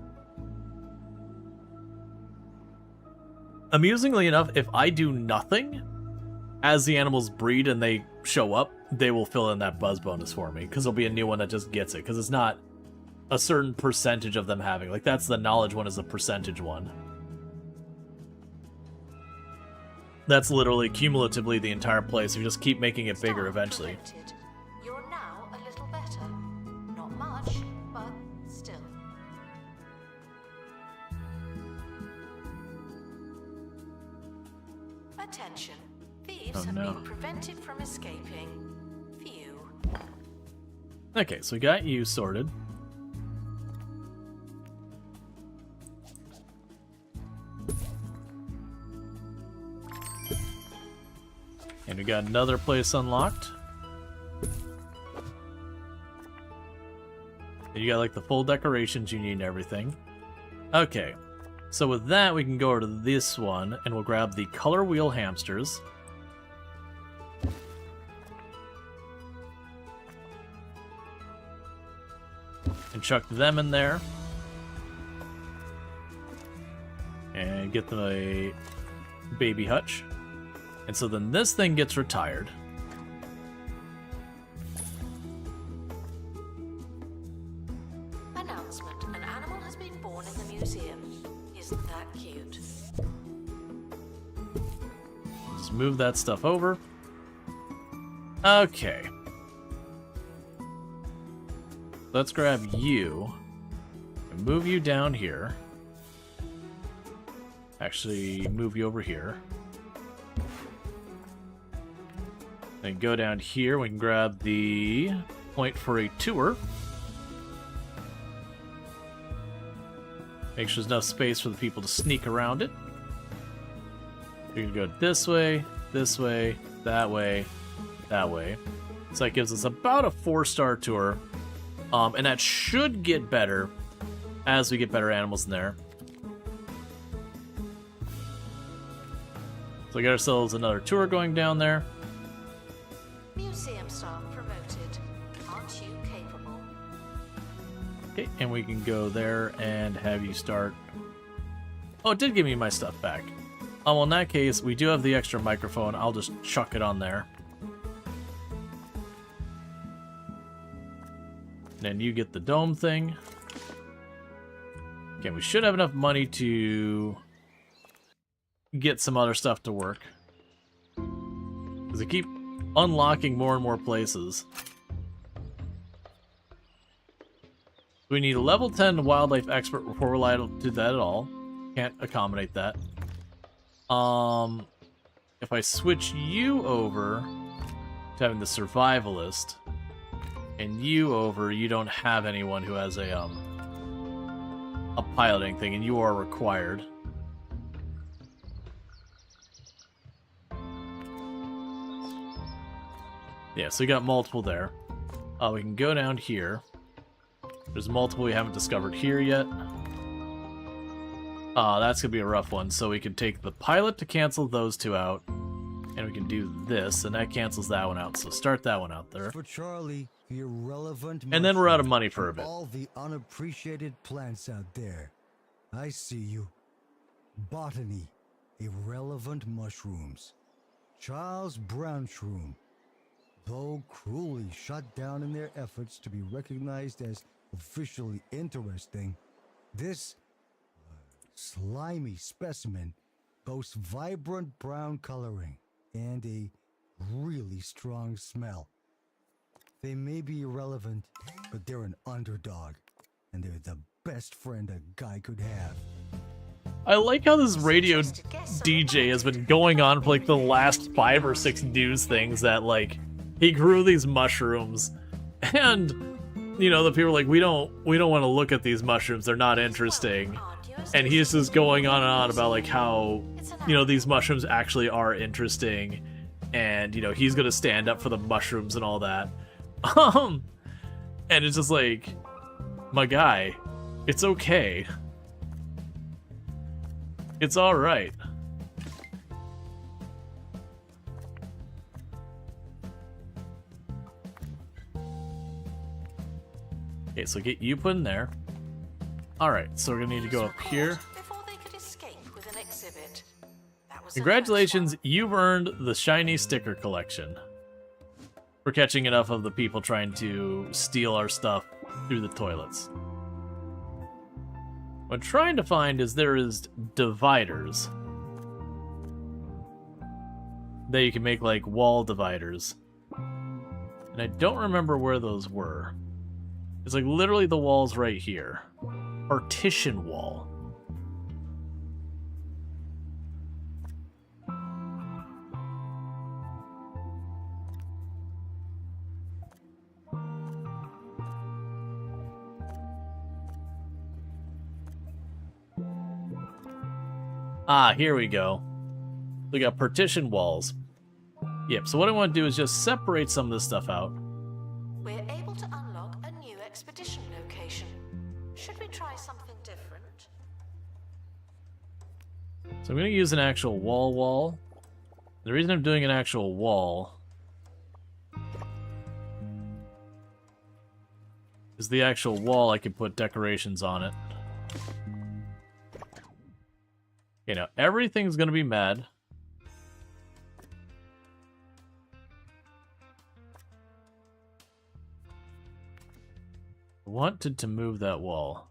Amusingly enough, if I do nothing, as the animals breed and they show up, they will fill in that buzz bonus for me, because there'll be a new one that just gets it, because it's not a certain percentage of them having. Like, that's the knowledge one is a percentage one. That's literally cumulatively the entire place. You just keep making it bigger eventually. Promoted. You're now a little better. Not much, but still. Attention. Thieves have been prevented from escaping. Phew. Okay, so we got you sorted. And we got another place unlocked. And you got like the full decorations you need and everything. Okay, so with that we can go over to this one and we'll grab the color wheel hamsters. And chuck them in there. And get them a baby hutch. And so then this thing gets retired. Announcement. An animal has been born in the museum. Isn't that cute? Just move that stuff over. Okay. Let's grab you. And move you down here. Actually, move you over here. Then go down here, we can grab the point for a tour. Make sure there's enough space for the people to sneak around it. We can go this way, that way, that way. So that gives us about a 4-star tour. And that should get better as we get better animals in there. So we got ourselves another tour going down there. Museum staff promoted. Aren't you capable? Okay, and we can go there and have you start... Oh, it did give me my stuff back. Oh, well, in that case, we do have the extra microphone. I'll just chuck it on there. Then you get the dome thing. Okay, we should have enough money to get some other stuff to work. Because I keep unlocking more and more places. We need a level 10 wildlife expert before we're allowed to do that at all. Can't accommodate that. If I switch you over to having the survivalist, and you over, you don't have anyone who has a piloting thing, and you are required. Yeah, so we got multiple there. We can go down here. There's multiple we haven't discovered here yet. That's gonna be a rough one. So we can take the pilot to cancel those two out, and we can do this, and that cancels that one out. So start that one out there. For Charlie, the irrelevant. And then we're out of money for a bit. All the unappreciated plants out there. I see you. Botany, irrelevant mushrooms. Charles Brown shroom. Though cruelly shut down in their efforts to be recognized as officially interesting, this slimy specimen boasts vibrant brown coloring and a really strong smell. They may be irrelevant, but they're an underdog, and they're the best friend a guy could have. I like how this radio DJ has been going on for like the last 5 or 6 news things that like he grew these mushrooms, and you know the people are like we don't want to look at these mushrooms, they're not interesting, and he's just going on and on about like how you know these mushrooms actually are interesting, and you know he's gonna stand up for the mushrooms and all that. And it's just like, my guy, it's okay. It's alright. Okay, so get you put in there. Alright, so we're gonna need to go up here. Before they could escape with an exhibit. That was the Congratulations, first you've earned the shiny sticker collection. We're catching enough of the people trying to steal our stuff through the toilets. What I'm trying to find is there is dividers that you can make, like wall dividers. And I don't remember where those were. It's like literally the wall's right here. Partition wall. Ah, here we go. We got partition walls. Yep, so what I want to do is just separate some of this stuff out. We're able to unlock a new expedition location. Should we try something different? So I'm going to use an actual wall. The reason I'm doing an actual wall is the actual wall I can put decorations on it. You know, everything's going to be mad. I wanted to move that wall.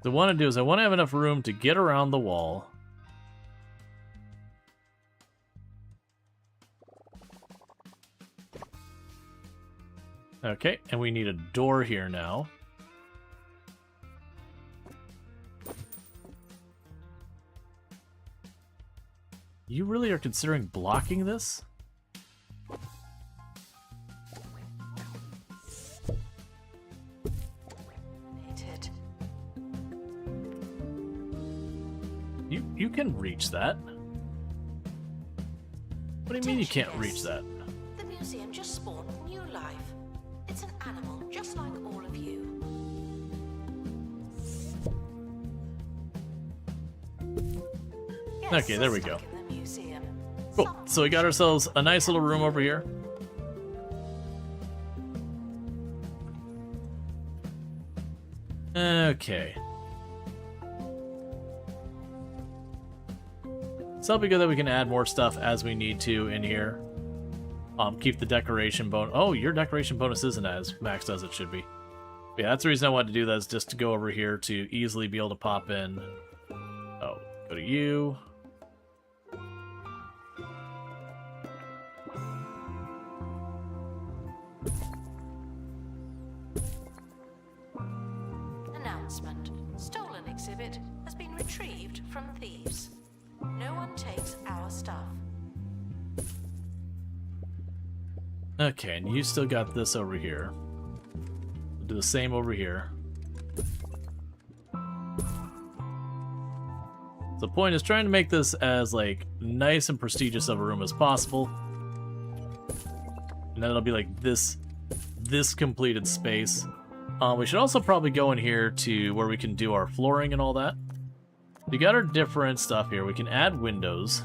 What I want to do is I want to have enough room to get around the wall. Okay, and we need a door here now. You really are considering blocking this? Hate it. You can reach that. What do you mean you can't reach that? The museum just spawned new life. It's an animal just like all of you. Yes, Okay, there we go. stuck in the museum. Cool. So we got ourselves a nice little room over here. Okay. So it'll be good that we can add more stuff as we need to in here. Keep the decoration bonus. Oh, your decoration bonus isn't as maxed as it should be. Yeah, that's the reason I wanted to do that, is just to go over here to easily be able to pop in. Oh, go to you. Announcement. Stolen exhibit has been retrieved from thieves. No one takes our stuff. Okay, and you still got this over here. We'll do the same over here. The point is trying to make this as, like, nice and prestigious of a room as possible. And then it'll be like this completed space. We should also probably go in here to where we can do our flooring and all that. We got our different stuff here. We can add windows.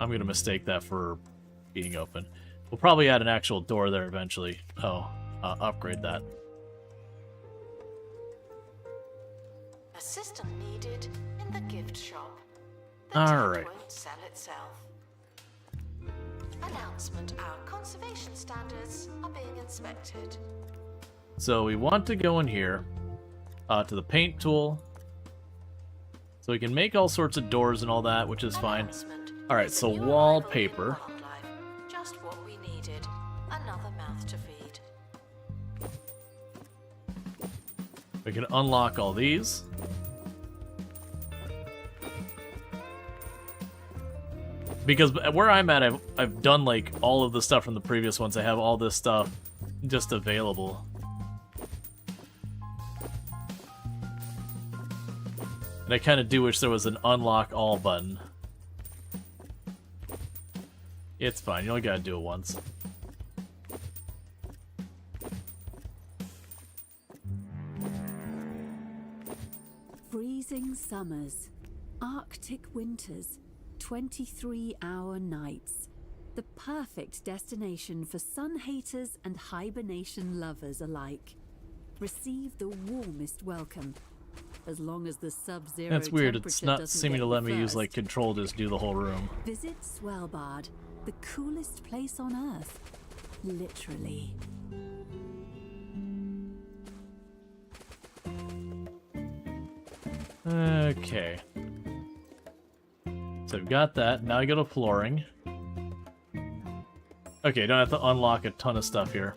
I'm going to mistake that for being open. We'll probably add an actual door there eventually. Oh, upgrade that. Assistant needed in the gift shop. The All tent right. won't sell itself. Announcement. Our conservation standards are being inspected. So we want to go in here to the paint tool. So we can make all sorts of doors and all that, which is fine. Announcement. All right, With so new wallpaper. arrival in wildlife, just what we needed. Another mouth to feed. We can unlock all these. Because where I'm at, I've done like all of the stuff from the previous ones. I have all this stuff just available. And I kind of do wish there was an unlock all button. It's fine, you only gotta do it once. Freezing summers, Arctic winters, 23-hour nights. The perfect destination for sun haters and hibernation lovers alike. Receive the warmest welcome, as long as the sub-zero That's weird. temperature It's not doesn't seeming get to you let me use first. like control to just do the whole room. Visit Svalbard, the coolest place on Earth. Literally. Okay. So we've got that. Now I go to flooring. Okay, don't have to unlock a ton of stuff here.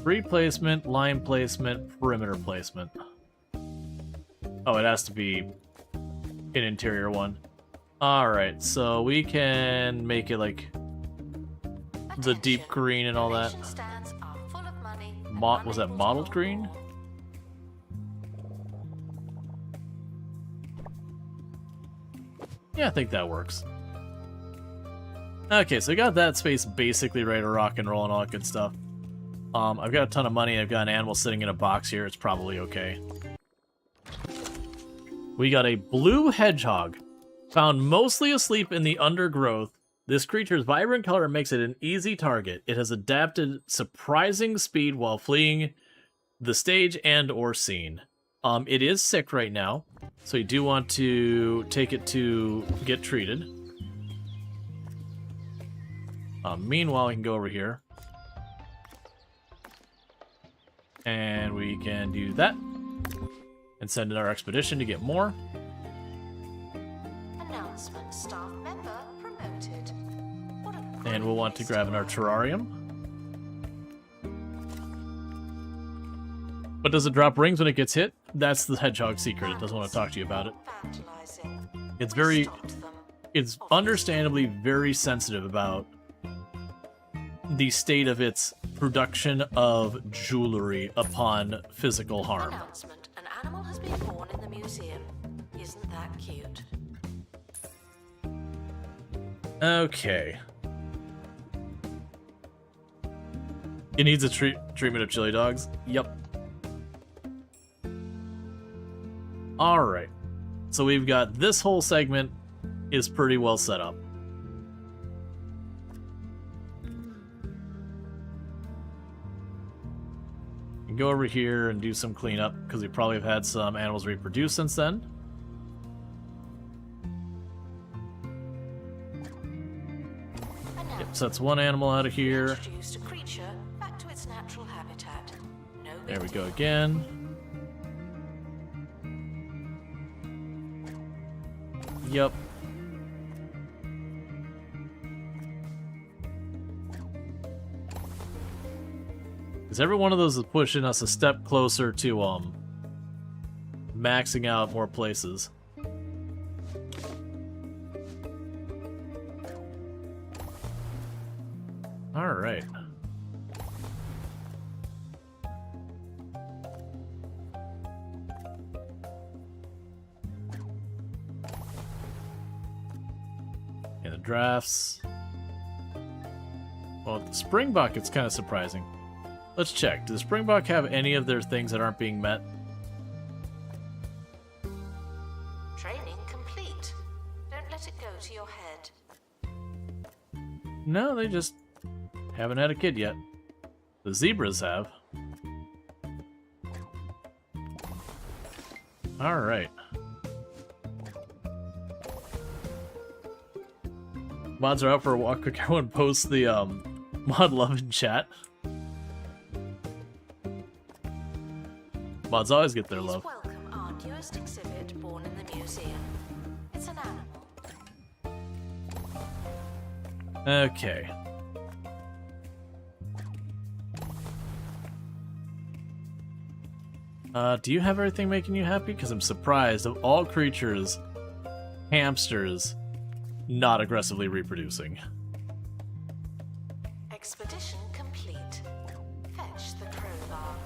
Free placement, line placement, perimeter placement. Oh, it has to be an interior one. Alright, so we can make it like the deep Attention. green and all that. Donation stands are full of money and Was that unable to mottled hold green? more. Yeah, I think that works. Okay, so I got that space basically ready to rock and roll and all that good stuff. I've got a ton of money. I've got an animal sitting in a box here. It's probably okay. We got a blue hedgehog. Found mostly asleep in the undergrowth. This creature's vibrant color makes it an easy target. It has adapted surprising speed while fleeing the stage and or scene. It is sick right now, so you do want to take it to get treated. Meanwhile, we can go over here. And we can do that. And send in our expedition to get more. Announcement: staff member promoted. What a great And we'll want to place grab in our work. terrarium. But does it drop rings when it gets hit? That's the hedgehog secret. It doesn't want to talk to you about it. Vandalizing. It's We very... stopped them. It's understandably very sensitive about the state of its production of jewelry upon physical harm. Announcement: an animal has been born in the museum. Isn't that cute? Okay. It needs a treatment of chili dogs? Yep. Alright. So we've got this whole segment is pretty well set up. And go over here and do some cleanup, because we probably have had some animals reproduce since then. Yep, so that's one animal out of here. Introduced a creature back to its natural habitat. No big There we go deal. again. Yep. Because every one of those is pushing us a step closer to maxing out more places. All right. And the drafts. Well, the Springbok, it's kind of surprising. Let's check. Does Springbok have any of their things that aren't being met? Training complete. Don't let it go to your head. No, they just haven't had a kid yet. The zebras have. Alright. Mods are out for a walk. Quick, everyone posts the mod love in chat. Mods always get their Please love. welcome our newest exhibit born in the museum. It's an animal. Okay. Do you have everything making you happy? Because I'm surprised of all creatures, hamsters, not aggressively reproducing. Expedition complete. Fetch the crowbar.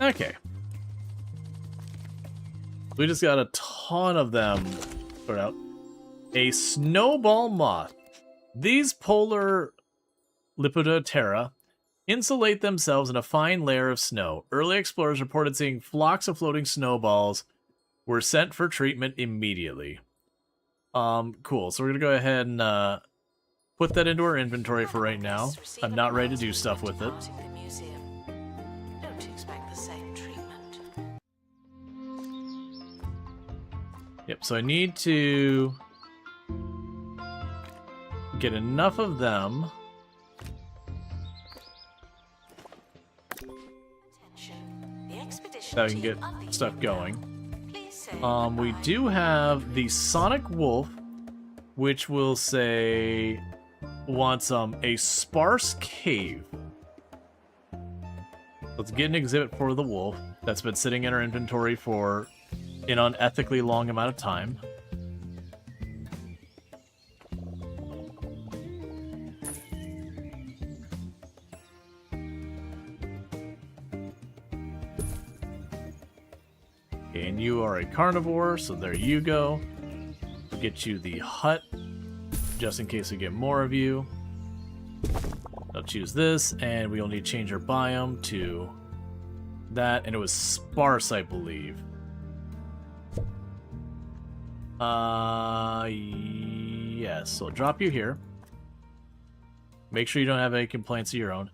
Okay. We just got a ton of them put out. A snowball moth. These polar Lepidoptera insulate themselves in a fine layer of snow. Early explorers reported seeing flocks of floating snowballs were sent for treatment immediately. Cool. So we're going to go ahead and put that into our inventory for right now. I'm not ready to do stuff with it. Don't expect the same treatment. Yep, so I need to get enough of them. That we can get stuff going. We do have the Sonic Wolf, which will say wants a sparse cave. Let's get an exhibit for the wolf that's been sitting in our inventory for an unethically long amount of time. And you are a carnivore, so there you go. We'll get you the hut, just in case we get more of you. I'll choose this, and we'll need to change our biome to that, and it was sparse, I believe. Yes, so I'll drop you here. Make sure you don't have any complaints of your own.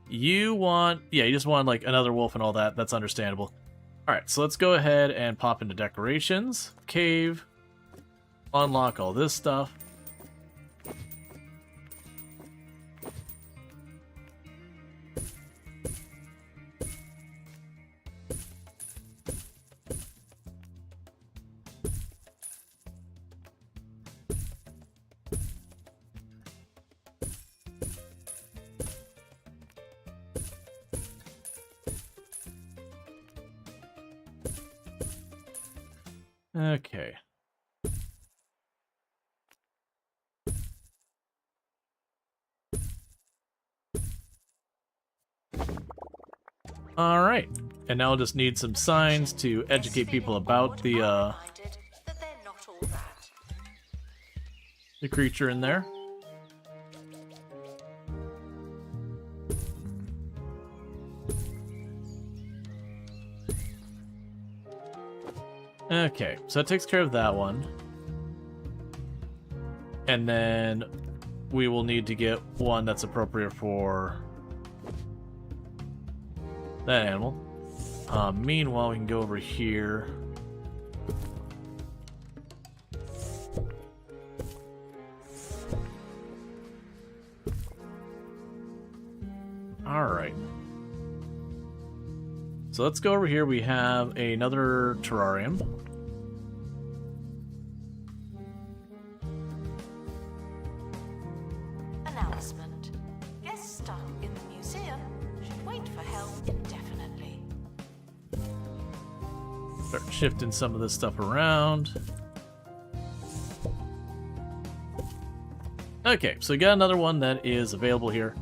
You want, yeah, you just want like another wolf and all that. That's understandable. Alright, so let's go ahead and pop into decorations, cave, unlock all this stuff. Okay. All right. And now I'll just need some signs to educate people about the creature in there. Okay, so that takes care of that one. And then we will need to get one that's appropriate for that animal. Meanwhile, we can go over here. Alright. So let's go over here. We have another terrarium. Announcement. Guests stuck in the museum should wait for help indefinitely. Start shifting some of this stuff around. Okay, so we got another one that is available here.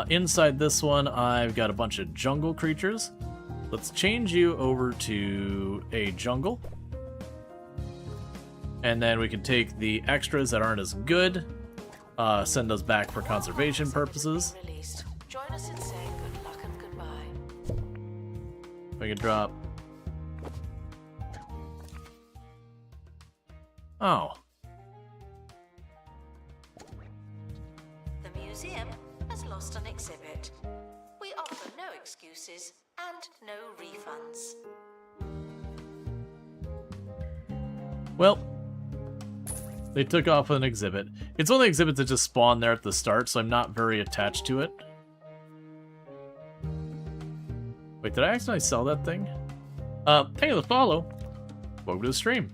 Inside this one, I've got a bunch of jungle creatures. Let's change you over to a jungle. And then we can take the extras that aren't as good, send those back for conservation purposes. Join us in saying good luck and goodbye. If I could drop. Oh. The museum has lost an exhibit. We offer no excuses and no refunds. Well, they took off an exhibit. It's one of the exhibits that just spawned there at the start, so I'm not very attached to it. Wait, did I accidentally sell that thing? Thank you for the follow. Welcome to the stream.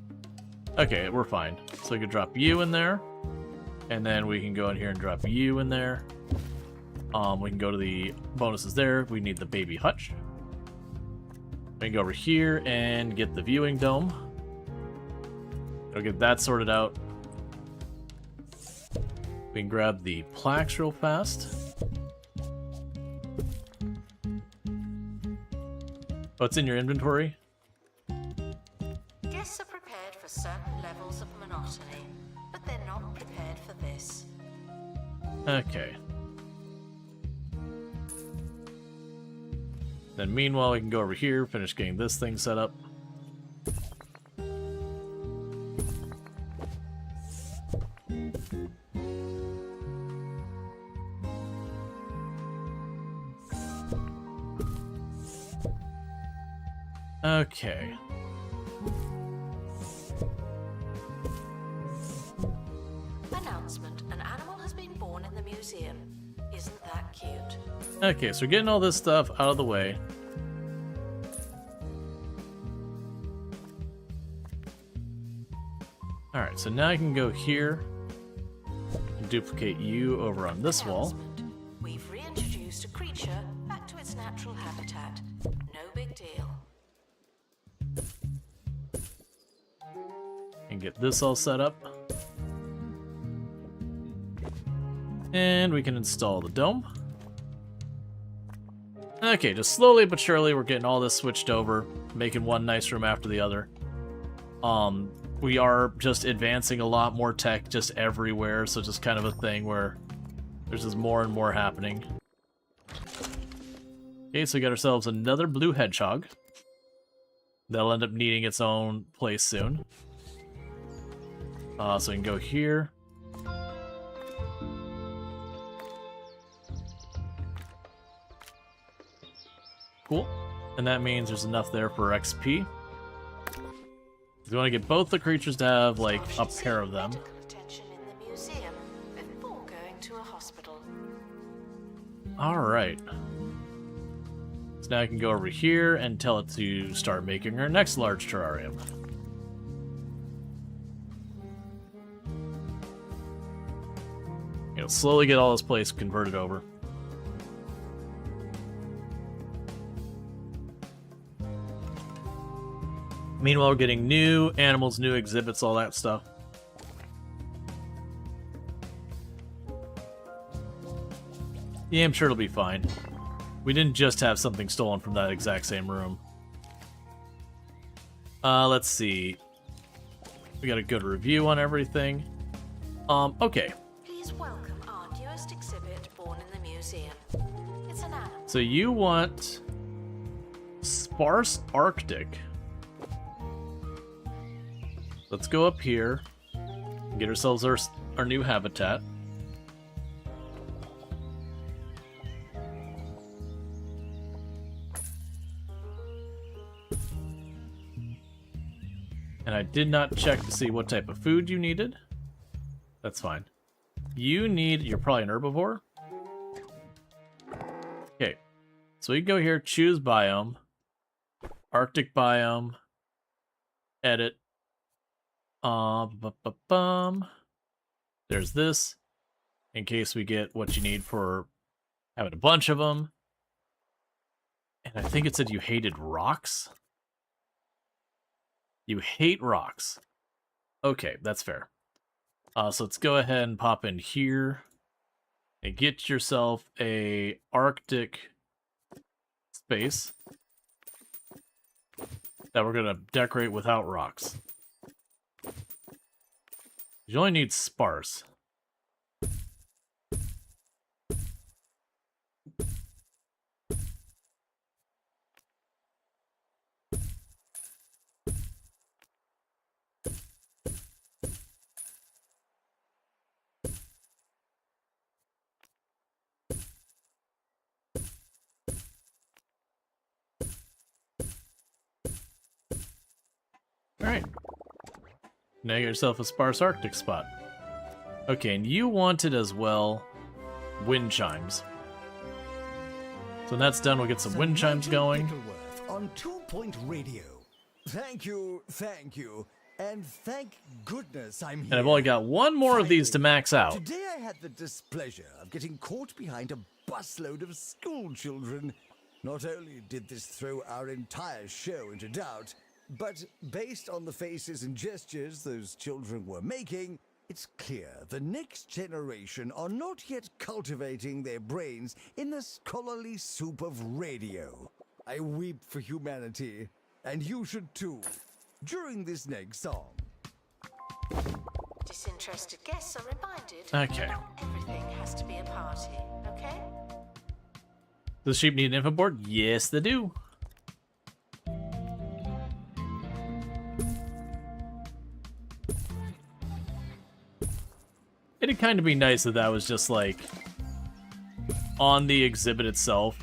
Okay, we're fine. So we could drop you in there. And then we can go in here and drop you in there. We can go to the bonuses there. We need the baby hutch. We can go over here and get the viewing dome. We'll get that sorted out. We can grab the plaques real fast. Oh, it's in your inventory? Guests are prepared for certain levels of monotony, but they're not prepared for this. Okay. Then meanwhile, we can go over here, finish getting this thing set up. Okay. Announcement: an animal has been born in the museum. Isn't that cute? Okay, so we're getting all this stuff out of the way. Alright, so now I can go here and duplicate you over on this wall. Announcement: we've reintroduced a creature back to its natural habitat. No big deal. And get this all set up. And we can install the dome. Okay, just slowly but surely we're getting all this switched over, making one nice room after the other. We are just advancing a lot more tech just everywhere, so just kind of a thing where there's just more and more happening. Okay, so we got ourselves another blue hedgehog. That'll end up needing its own place soon. So we can go here. Cool. And that means there's enough there for XP. We want to get both the creatures to have, like, a pair of them. Medical attention in the museum before going to a hospital. Alright. So now I can go over here and tell it to start making her next large terrarium. It'll slowly get all this place converted over. Meanwhile, we're getting new animals, new exhibits, all that stuff. Yeah, I'm sure it'll be fine. We didn't just have something stolen from that exact same room. Let's see. We got a good review on everything. Okay. Please welcome our newest exhibit, born in the museum. It's an animal. So you want sparse Arctic. Let's go up here, get ourselves our new habitat. And I did not check to see what type of food you needed. That's fine. You're probably an herbivore. Okay, so we go here, choose biome, Arctic biome, edit. There's this, in case we get what you need for having a bunch of them. And I think it said you hated rocks. You hate rocks. Okay, that's fair. So let's go ahead and pop in here and get yourself a Arctic space that we're gonna decorate without rocks. You only need sparse. Alright. Now you get yourself a sparse Arctic spot. Okay, and you wanted as well wind chimes. So when that's done, we'll get some wind chimes going. Bickleworth on 2 Point Radio. Thank you, and thank goodness I'm here. And I've only got one more of these to max out. Today I had the displeasure of getting caught behind a busload of school children. Not only did this throw our entire show into doubt, but based on the faces and gestures those children were making, it's clear the next generation are not yet cultivating their brains in the scholarly soup of radio. I weep for humanity, and you should too, during this next song. Disinterested guests are reminded Okay. that not everything has to be a party, okay? Does sheep need an info board? Yes, they do. It'd kind of be nice if that was just like on the exhibit itself.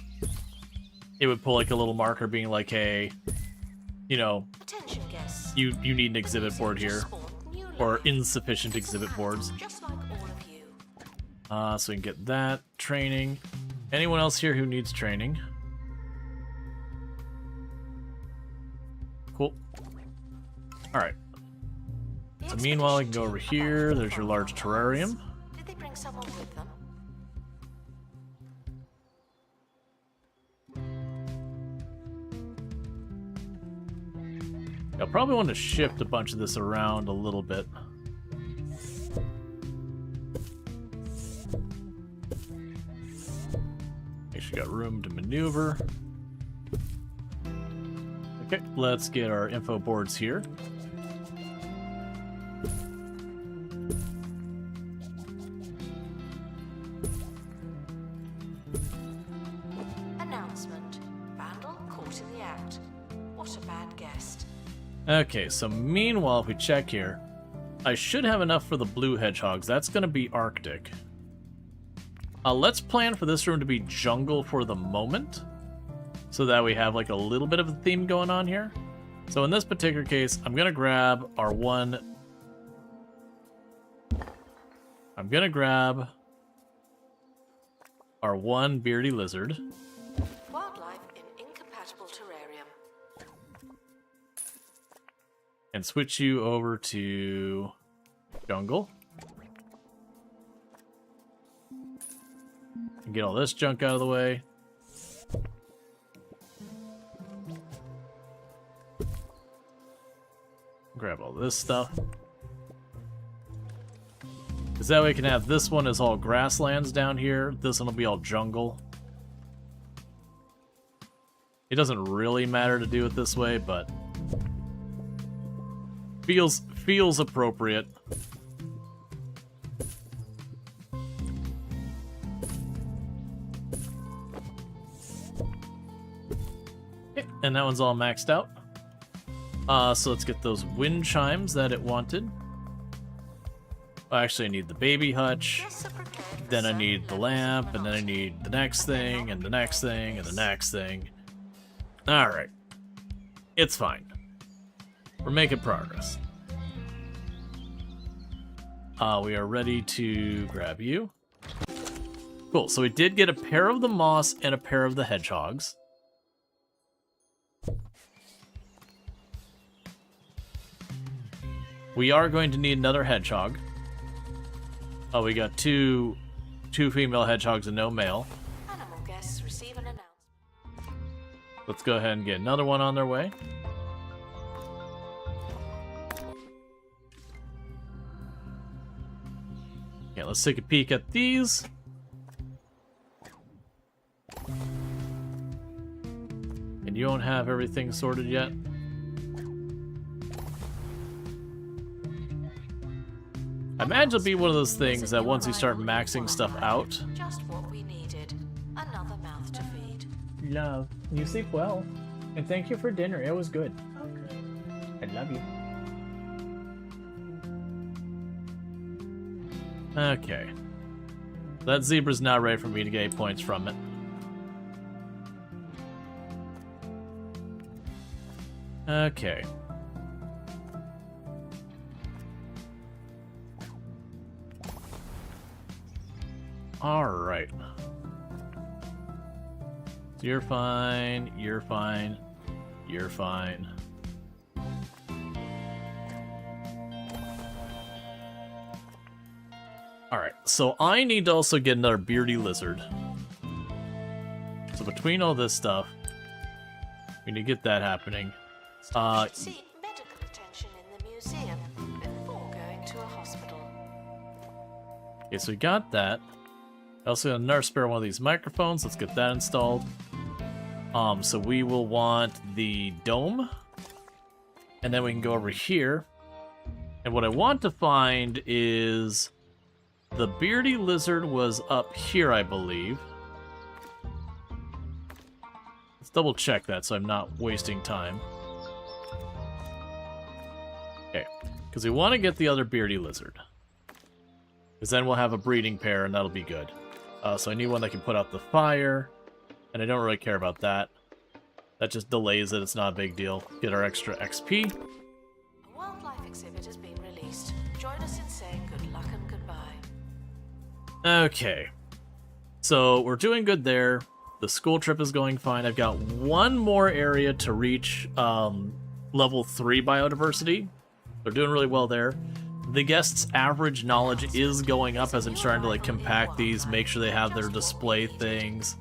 It would pull like a little marker being like, hey, you know, Attention guests. you need an exhibit board here, or insufficient exhibit boards. Just like all of you. So we can get that training. Anyone else here who needs training? Cool. All right. So meanwhile, I can go over here. There's your large terrarium. Did they bring someone with them? I'll probably want to shift a bunch of this around a little bit. Make sure you got room to maneuver. Okay, let's get our info boards here. Announcement. Vandal caught in the act. What a bad guest. Okay, so meanwhile, if we check here, I should have enough for the blue hedgehogs. That's going to be Arctic. Let's plan for this room to be jungle for the moment, so that we have like a little bit of a theme going on here. So in this particular case, I'm going to grab our one... I'm going to grab our one beardy lizard. Wildlife in incompatible terrarium. And switch you over to jungle. And get all this junk out of the way. Grab all this stuff. Because that way we can have this one as all grasslands down here. This one will be all jungle. It doesn't really matter to do it this way, but feels appropriate. Okay, and that one's all maxed out. So let's get those wind chimes that it wanted. Actually, I need the baby hutch. Then I need the lamp, and then I need the next thing, and the next thing, and the next thing. Alright. It's fine. We're making progress. We are ready to grab you. Cool, so we did get a pair of the moss and a pair of the hedgehogs. We are going to need another hedgehog. Oh, we got two female hedgehogs and no male. Animal guests receive an announcement. Let's go ahead and get another one on their way. Okay, let's take a peek at these. And you don't have everything sorted yet? I imagine it'll be one of those things that once you start maxing stuff out... Just what we needed. Another mouth to feed. Love, you sleep well. And thank you for dinner, it was good. I love you. Okay. That zebra's not ready for me to get 8 points from it. Okay. Alright. So you're fine, you're fine, you're fine. Alright, so I need to also get another beardy lizard. So between all this stuff, we need to get that happening. Storge should seek medical attention in the museum before going to a hospital. Okay, so we got that. I also got another spare one of these microphones. Let's get that installed. So we will want the dome. And then we can go over here. And what I want to find is... the beardy lizard was up here, I believe. Let's double check that so I'm not wasting time. Okay, because we want to get the other beardy lizard. Because then we'll have a breeding pair, and that'll be good. So I need one that can put out the fire, and I don't really care about that. That just delays it, it's not a big deal. Get our extra XP. A wildlife exhibit has been released. Join us in saying good luck and goodbye. Okay. So we're doing good there. The school trip is going fine. I've got one more area to reach level 3 biodiversity. They're doing really well there. The guests' average knowledge is going up as I'm starting to like compact these, make sure they have their display things.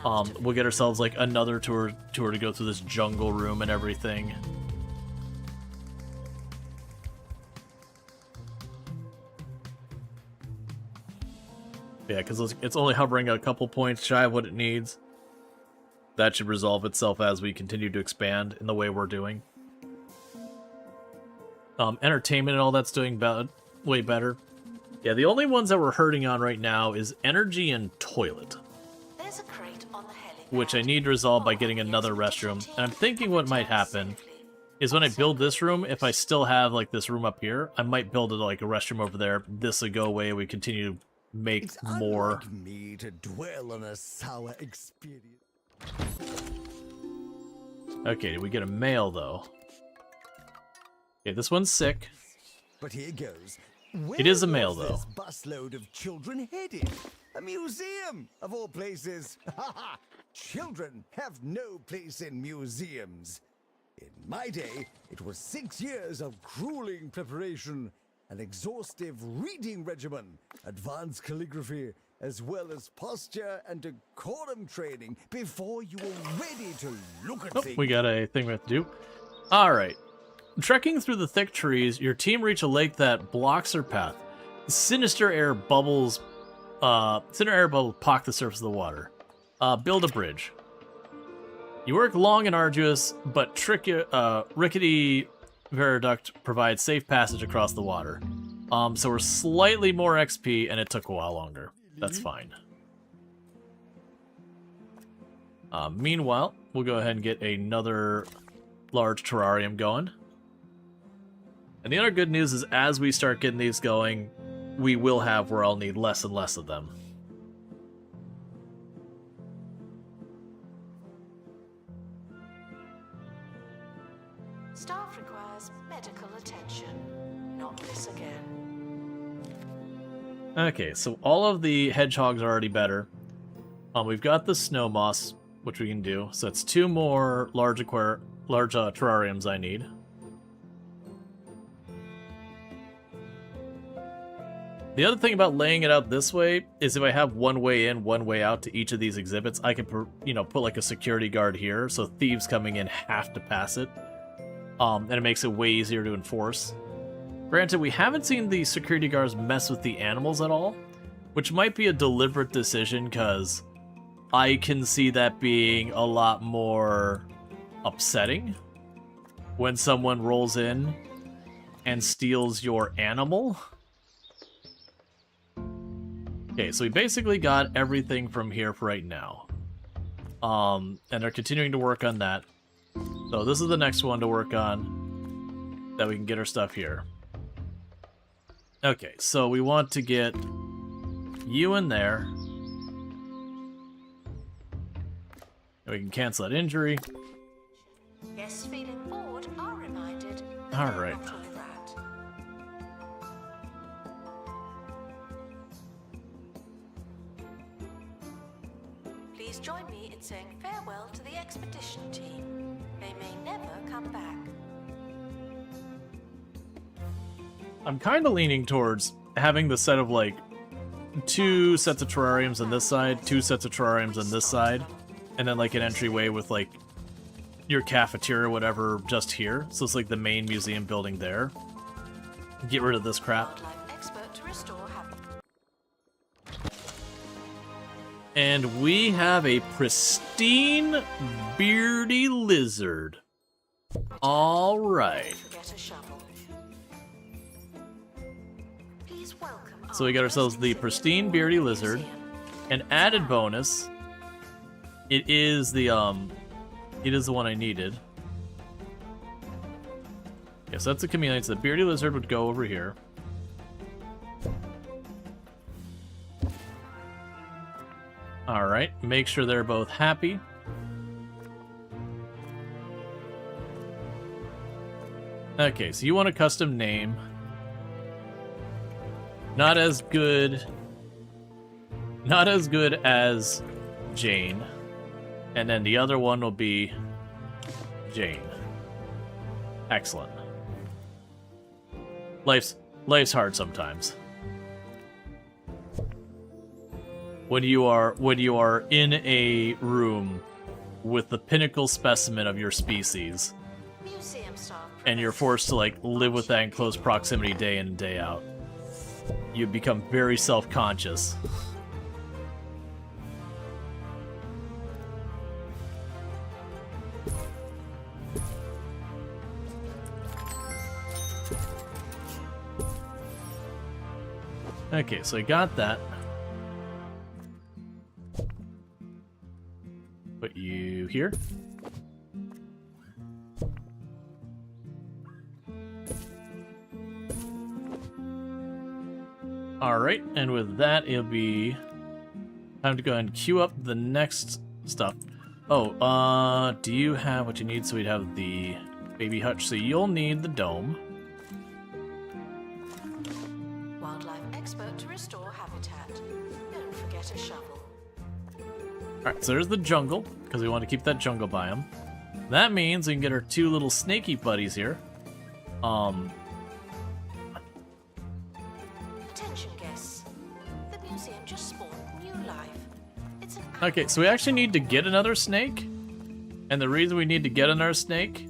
We'll get ourselves like another tour to go through this jungle room and everything. Yeah, because it's only hovering a couple points shy of what it needs. That should resolve itself as we continue to expand in the way we're doing. Entertainment and all that's doing way better. Yeah, the only ones that we're hurting on right now is energy and toilet. There's a crate on the helipad. Which I need to resolve by getting another restroom. And I'm thinking what might happen is when I build this room, if I still have like this room up here, I might build it like a restroom over there. This will go away. We continue to make It's more. unlike me to dwell on a sour experience. Okay, did we get a male though? Okay, this one's sick. But here goes. It is a Where male, was though. This busload of children headed? A museum, of all places. Children have no place in museums. In my day, it was 6 years of grueling preparation, an exhaustive reading regimen, advanced calligraphy, as well as posture and decorum training before you were ready to look at things. We got a thing we have to do. Alright. Trekking through the thick trees, your team reach a lake that blocks their path. Sinister air bubbles pock the surface of the water. Build a bridge. You work long and arduous, but rickety viaduct provides safe passage across the water. So we're slightly more XP, and it took a while longer. That's fine. Meanwhile, we'll go ahead and get another large terrarium going. And the other good news is as we start getting these going, we will have where I'll need less and less of them. Staff requires medical attention. Not this again. Okay, so all of the hedgehogs are already better. We've got the snow moss, which we can do. So that's 2 more large terrariums I need. The other thing about laying it out this way is if I have one way in, one way out to each of these exhibits, I can, put like a security guard here, so thieves coming in have to pass it. And it makes it way easier to enforce. Granted, we haven't seen the security guards mess with the animals at all, which might be a deliberate decision, because I can see that being a lot more upsetting when someone rolls in and steals your animal. Okay, so we basically got everything from here for right now. And are continuing to work on that. So this is the next one to work on, that we can get our stuff here. Okay, so we want to get you in there. And we can cancel that injury. Guests feeling bored are reminded that All they're right. not a rat. Please join me in saying farewell to the expedition team. They may never come back. I'm kind of leaning towards having the set of like 2 sets of terrariums on this side, 2 sets of terrariums on this side, and then like an entryway with like your cafeteria or whatever just here. So it's like the main museum building there. Get rid of this crap. Wildlife expert to restore habitat. And we have a pristine beardy lizard. All right. Forget a shovel. Please welcome So we got ourselves the pristine beardy lizard. An added bonus, it is the It is the one I needed. Yes, that's a chameleon, so the beardy lizard would go over here. Alright, make sure they're both happy. Okay, so you want a custom name. Not as good as Jane. And then the other one will be Jane. Excellent. Life's hard sometimes. When you are in a room with the pinnacle specimen of your species, Museum staff and you're forced to like live with that in close proximity day in and day out, you become very self-conscious. Okay, so I got that. Put you here. Alright, and with that, it'll be time to go ahead and queue up the next stuff. Oh, do you have what you need? So we'd have the baby hutch, so you'll need the dome. wildlife expert to restore habitat. Don't forget a shovel. Alright, so there's the jungle, because we want to keep that jungle biome. That means we can get our two little snaky buddies here. Attention guests. The museum just spawned new life. It's an Okay, so we actually need to get another snake. And the reason we need to get another snake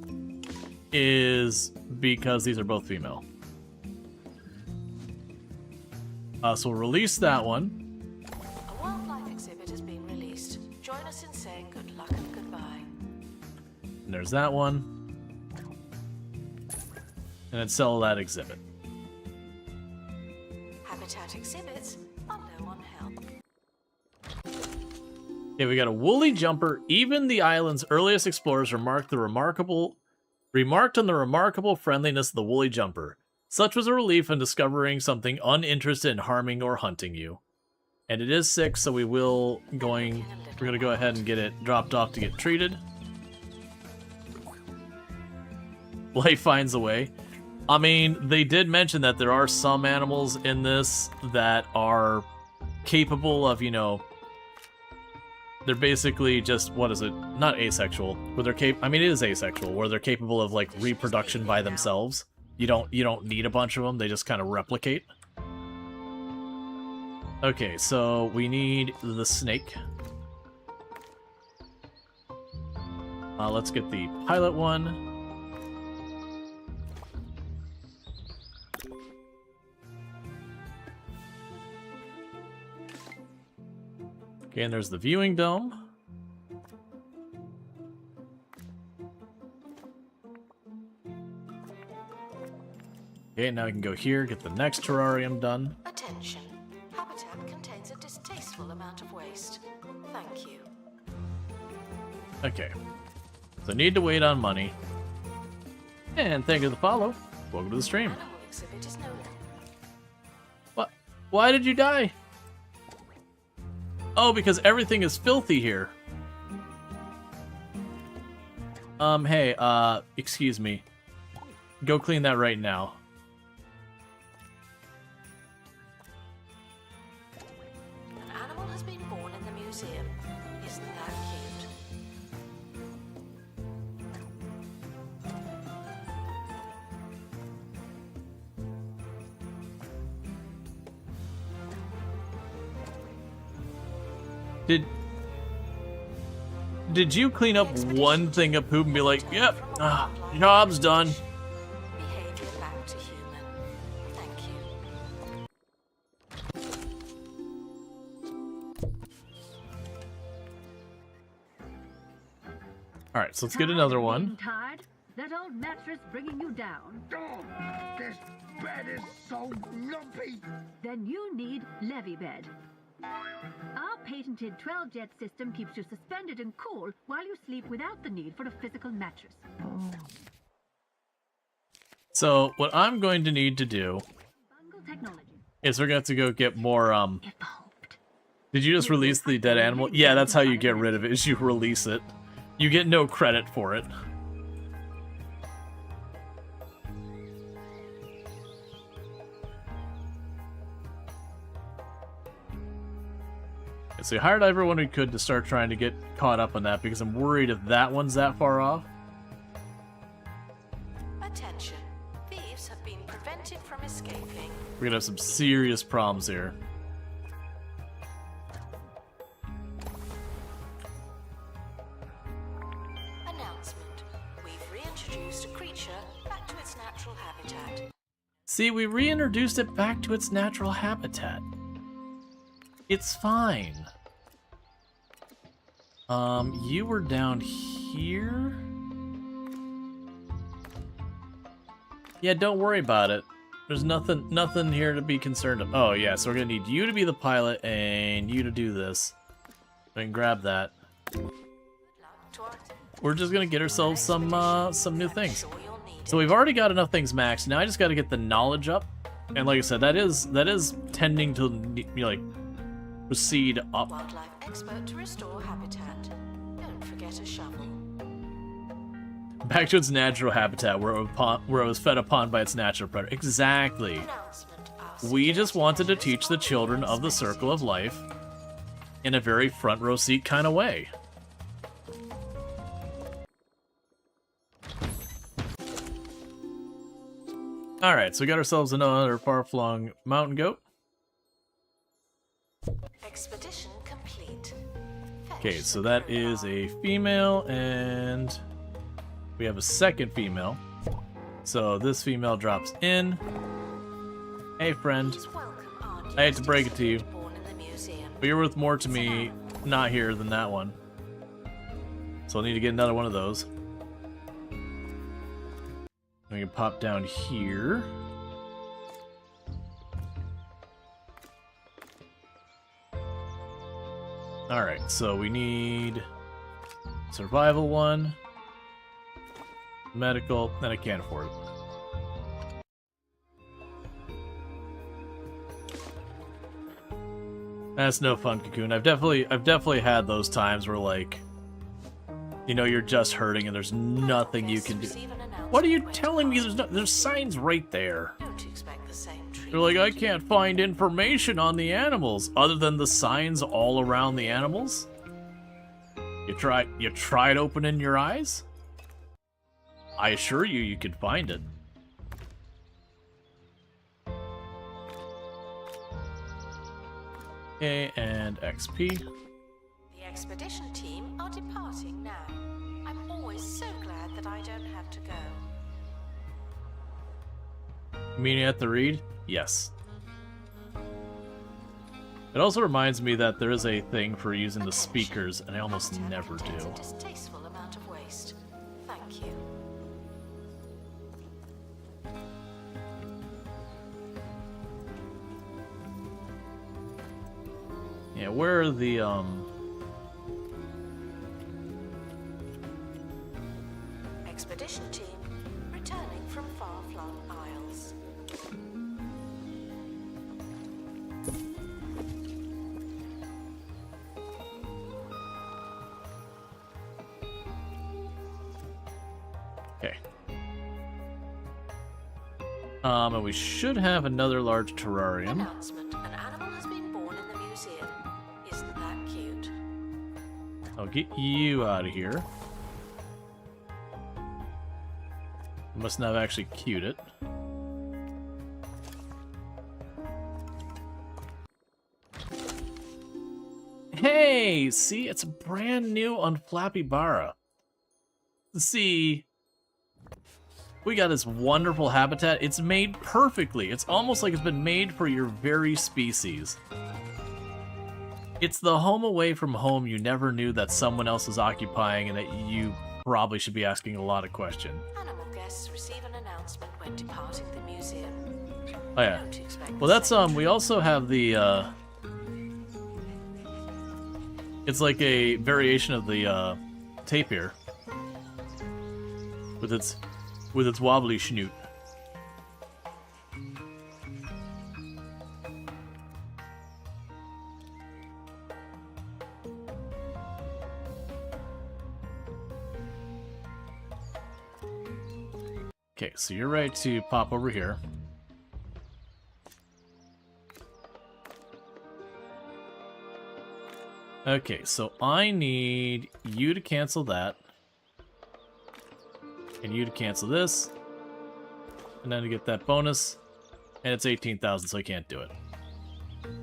is because these are both female. So we'll release that one. A wildlife exhibit has been released. Join us in saying good luck and goodbye. And there's that one. And then sell that exhibit. Habitat exhibits are low on help. Okay, we got a woolly jumper. Even the island's earliest explorers remarked on the remarkable friendliness of the woolly jumper. Such was a relief in discovering something uninterested in harming or hunting you. And it is sick, so we're gonna go ahead and get it dropped off to get treated. Life finds a way. I mean, they did mention that there are some animals in this that are capable of, you know, they're basically just, what is it? Not asexual, where they're I mean, it is asexual, where they're capable of like reproduction by themselves. You don't need a bunch of them. They just kind of replicate. Okay, so we need the snake. Let's get the pilot one. Okay, and there's the viewing dome. Okay, now we can go here, get the next terrarium done. Attention. Habitat contains a distasteful amount of waste. Thank you. Okay. So need to wait on money. And thank you for the follow. Welcome to the stream. Animal exhibit is no longer. What? Why did you die? Oh, because everything is filthy here. Hey, excuse me. Go clean that right now. An animal has been born in the museum. Isn't that cute? Did you clean up one thing of poop and be like, yep, job's done? Behavior back to human. Thank you. Alright, so let's get another one. Tired? That old mattress bringing you down? Oh, this bed is so lumpy. Then you need Levy Bed. Our patented 12-jet system keeps you suspended and cool while you sleep without the need for a physical mattress. So what I'm going to need to do Bungle technology. is we're going to have to go get more, Evolved. Did you just release the dead animal? Yeah, that's how you get rid of it, is you release it. You get no credit for it. So we hired everyone we could to start trying to get caught up on that, because I'm worried if that one's that far off. Attention. Thieves have been prevented from escaping. We're gonna have some serious problems here. Announcement. We've reintroduced a creature back to its natural habitat. See, we reintroduced it back to its natural habitat. It's fine. You were down here? Yeah, don't worry about it. There's nothing here to be concerned of. Oh yeah, so we're gonna need you to be the pilot and you to do this. So I can grab that. We're just gonna get ourselves some new things. So we've already got enough things maxed. Now I just got to get the knowledge up, and like I said, that is tending to like proceed up. Wildlife expert to restore habitat. Don't forget a shovel. Back to its natural habitat, where it was fed upon by its natural predator. Exactly. We just wanted to teach the children of the circle of life in a very front row seat kind of way. Alright, so we got ourselves another far-flung mountain goat. Expedition complete. Okay, so that is a female, and we have a second female. So this female drops in. Hey, friend. I hate to break it to you, but you're worth more to me not here than that one. So I'll need to get another one of those. We can pop down here. Alright, so we need survival one, medical, and I can't afford it. That's no fun, Cocoon. I've definitely had those times where, like, you know, you're just hurting and there's nothing you can do. What are you telling me? There's signs right there. They're like, I can't find information on the animals other than the signs all around the animals. You tried opening your eyes? I assure you, you could find it. Okay, and XP. The expedition team are departing now. I'm always so glad that I don't have to go. You mean you have to read? Yes. It also reminds me that there is a thing for using the speakers, and I almost never do. A distasteful amount of waste. Thank you. Yeah, where are the Expedition team returning from far-flung isles. Okay. And we should have another large terrarium. Announcement: an animal has been born in the museum. Isn't that cute? I'll get you out of here. Must not have actually queued it. Hey! See, it's a brand new unflappy Barra. See, we got this wonderful habitat. It's made perfectly. It's almost like it's been made for your very species. It's the home away from home you never knew that someone else is occupying and that you probably should be asking a lot of questions. Animal guests receive an announcement when departing the museum. Oh yeah. Well, that's we also have the It's like a variation of the tapir with its wobbly schnoot. Okay, so you're ready to pop over here. Okay, so I need you to cancel that. And you to cancel this. And then to get that bonus. And it's 18,000, so I can't do it.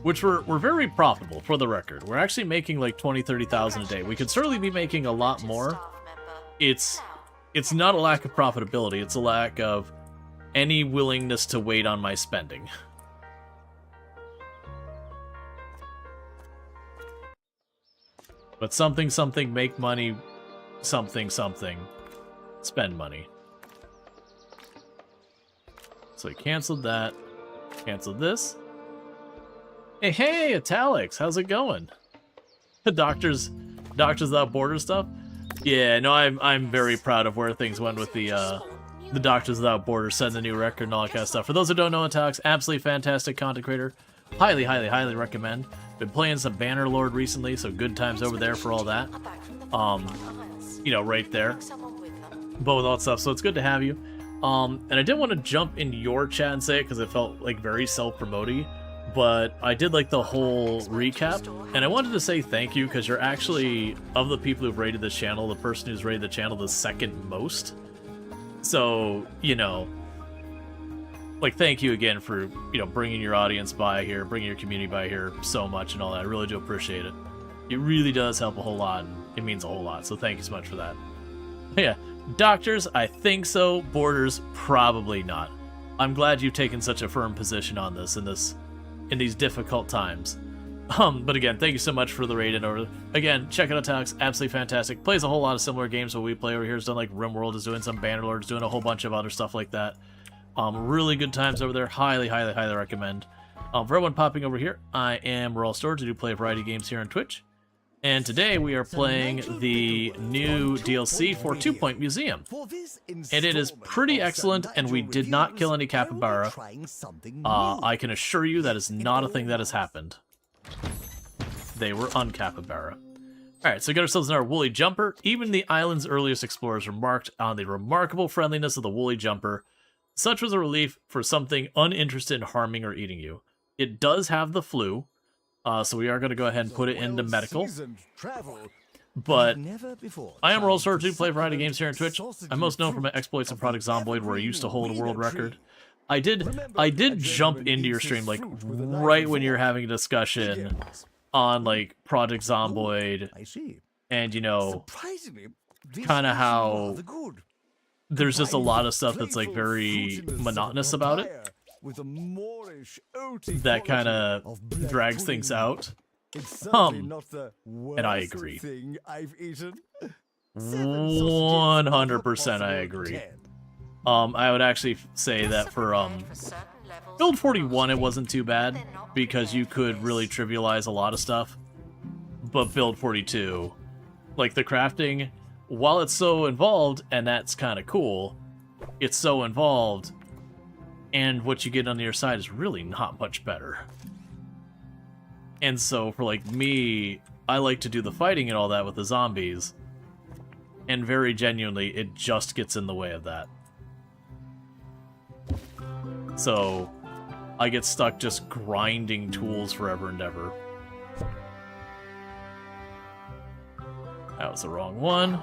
Which we're very profitable, for the record. We're actually making like 20-30,000 a day. We could certainly be making a lot more. It's not a lack of profitability, it's a lack of any willingness to wait on my spending. But something, make money, something, spend money. So I canceled that, canceled this. Hey, Italics, how's it going? The Doctors Without Borders stuff? Yeah, no, I'm very proud of where things went with the Doctors Without Borders, setting the new record and all that kind of stuff. For those who don't know, Italics, absolutely fantastic content creator. Highly recommend. Been playing some Bannerlord recently, so good times over there for all that. You know, right there. But with all that stuff, so it's good to have you. And I didn't want to jump into your chat and say it because it felt like very self-promoty, but I did like the whole recap, and I wanted to say thank you because you're actually, of the people who've rated this channel, the person who's rated the channel the second most. So, you know, like, thank you again for, you know, bringing your audience by here, bringing your community by here so much and all that. I really do appreciate it. It really does help a whole lot, and it means a whole lot, so thank you so much for that. Yeah, Doctors, I think so. Borders, probably not. I'm glad you've taken such a firm position on this in these difficult times. But again, thank you so much for the raid and over. Again, check out Alex, absolutely fantastic. Plays a whole lot of similar games what we play over here. Has done like RimWorld, is doing some Bannerlord, is doing a whole bunch of other stuff like that. Really good times over there. Highly recommend. For everyone popping over here, I am Rual Storge. I do play a variety of games here on Twitch. And today we are playing the new DLC for 2 Point Museum. And it is pretty excellent, and we did not kill any capybara. I can assure you that is not a thing that has happened. They were uncapybara. Alright, so we got ourselves in our woolly jumper. Even the island's earliest explorers remarked on the remarkable friendliness of the woolly jumper. Such was a relief for something uninterested in harming or eating you. It does have the flu. So we are going to go ahead and put it into medical. But I am Rual Storge, do play a variety of games here on Twitch. I'm most known for my exploits in Project Zomboid, where I used to hold a world record. I did jump into your stream, like, right when you're having a discussion on, like, Project Zomboid. And, you know, kind of how there's just a lot of stuff that's, like, very monotonous about it. That kind of drags things out. And I agree. 100% I agree. I would actually say that for build 41 it wasn't too bad, because you could really trivialize a lot of stuff. But build 42, like the crafting, while it's so involved, and that's kind of cool, it's so involved, and what you get on the other side is really not much better. And so, for, like, me, I like to do the fighting and all that with the zombies. And very genuinely, it just gets in the way of that. So, I get stuck just grinding tools forever and ever. That was the wrong one.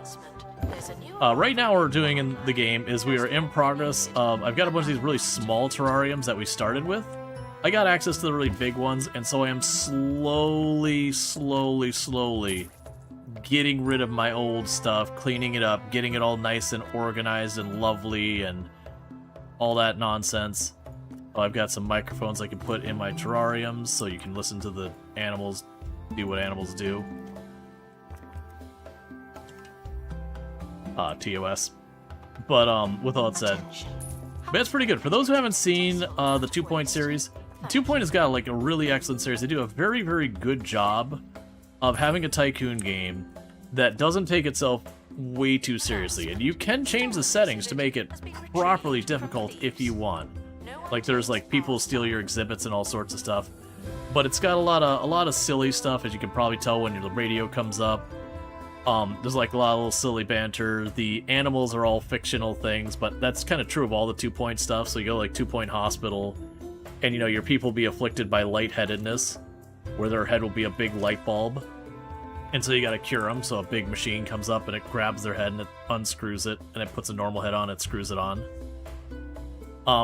Right now what we're doing in the game is we are in progress. I've got a bunch of these really small terrariums that we started with. I got access to the really big ones, and so I am slowly getting rid of my old stuff, cleaning it up, getting it all nice and organized and lovely and all that nonsense. I've got some microphones I can put in my terrariums so you can listen to the animals do what animals do. TOS. But, with all that said, that's pretty good. For those who haven't seen the 2 Point series, 2 Point has got, like, a really excellent series. They do a very good job of having a tycoon game that doesn't take itself way too seriously, and you can change the settings to make it properly difficult if you want. Like there's like people steal your exhibits and all sorts of stuff, but it's got a lot of silly stuff, as you can probably tell when the radio comes up. There's like a lot of little silly banter. The animals are all fictional things, but that's kind of true of all the 2 Point stuff. So you go like 2 Point Hospital, and you know your people be afflicted by lightheadedness, where their head will be a big light bulb. And so you gotta cure them, so a big machine comes up and it grabs their head and it unscrews it, and it puts a normal head on, it screws it on.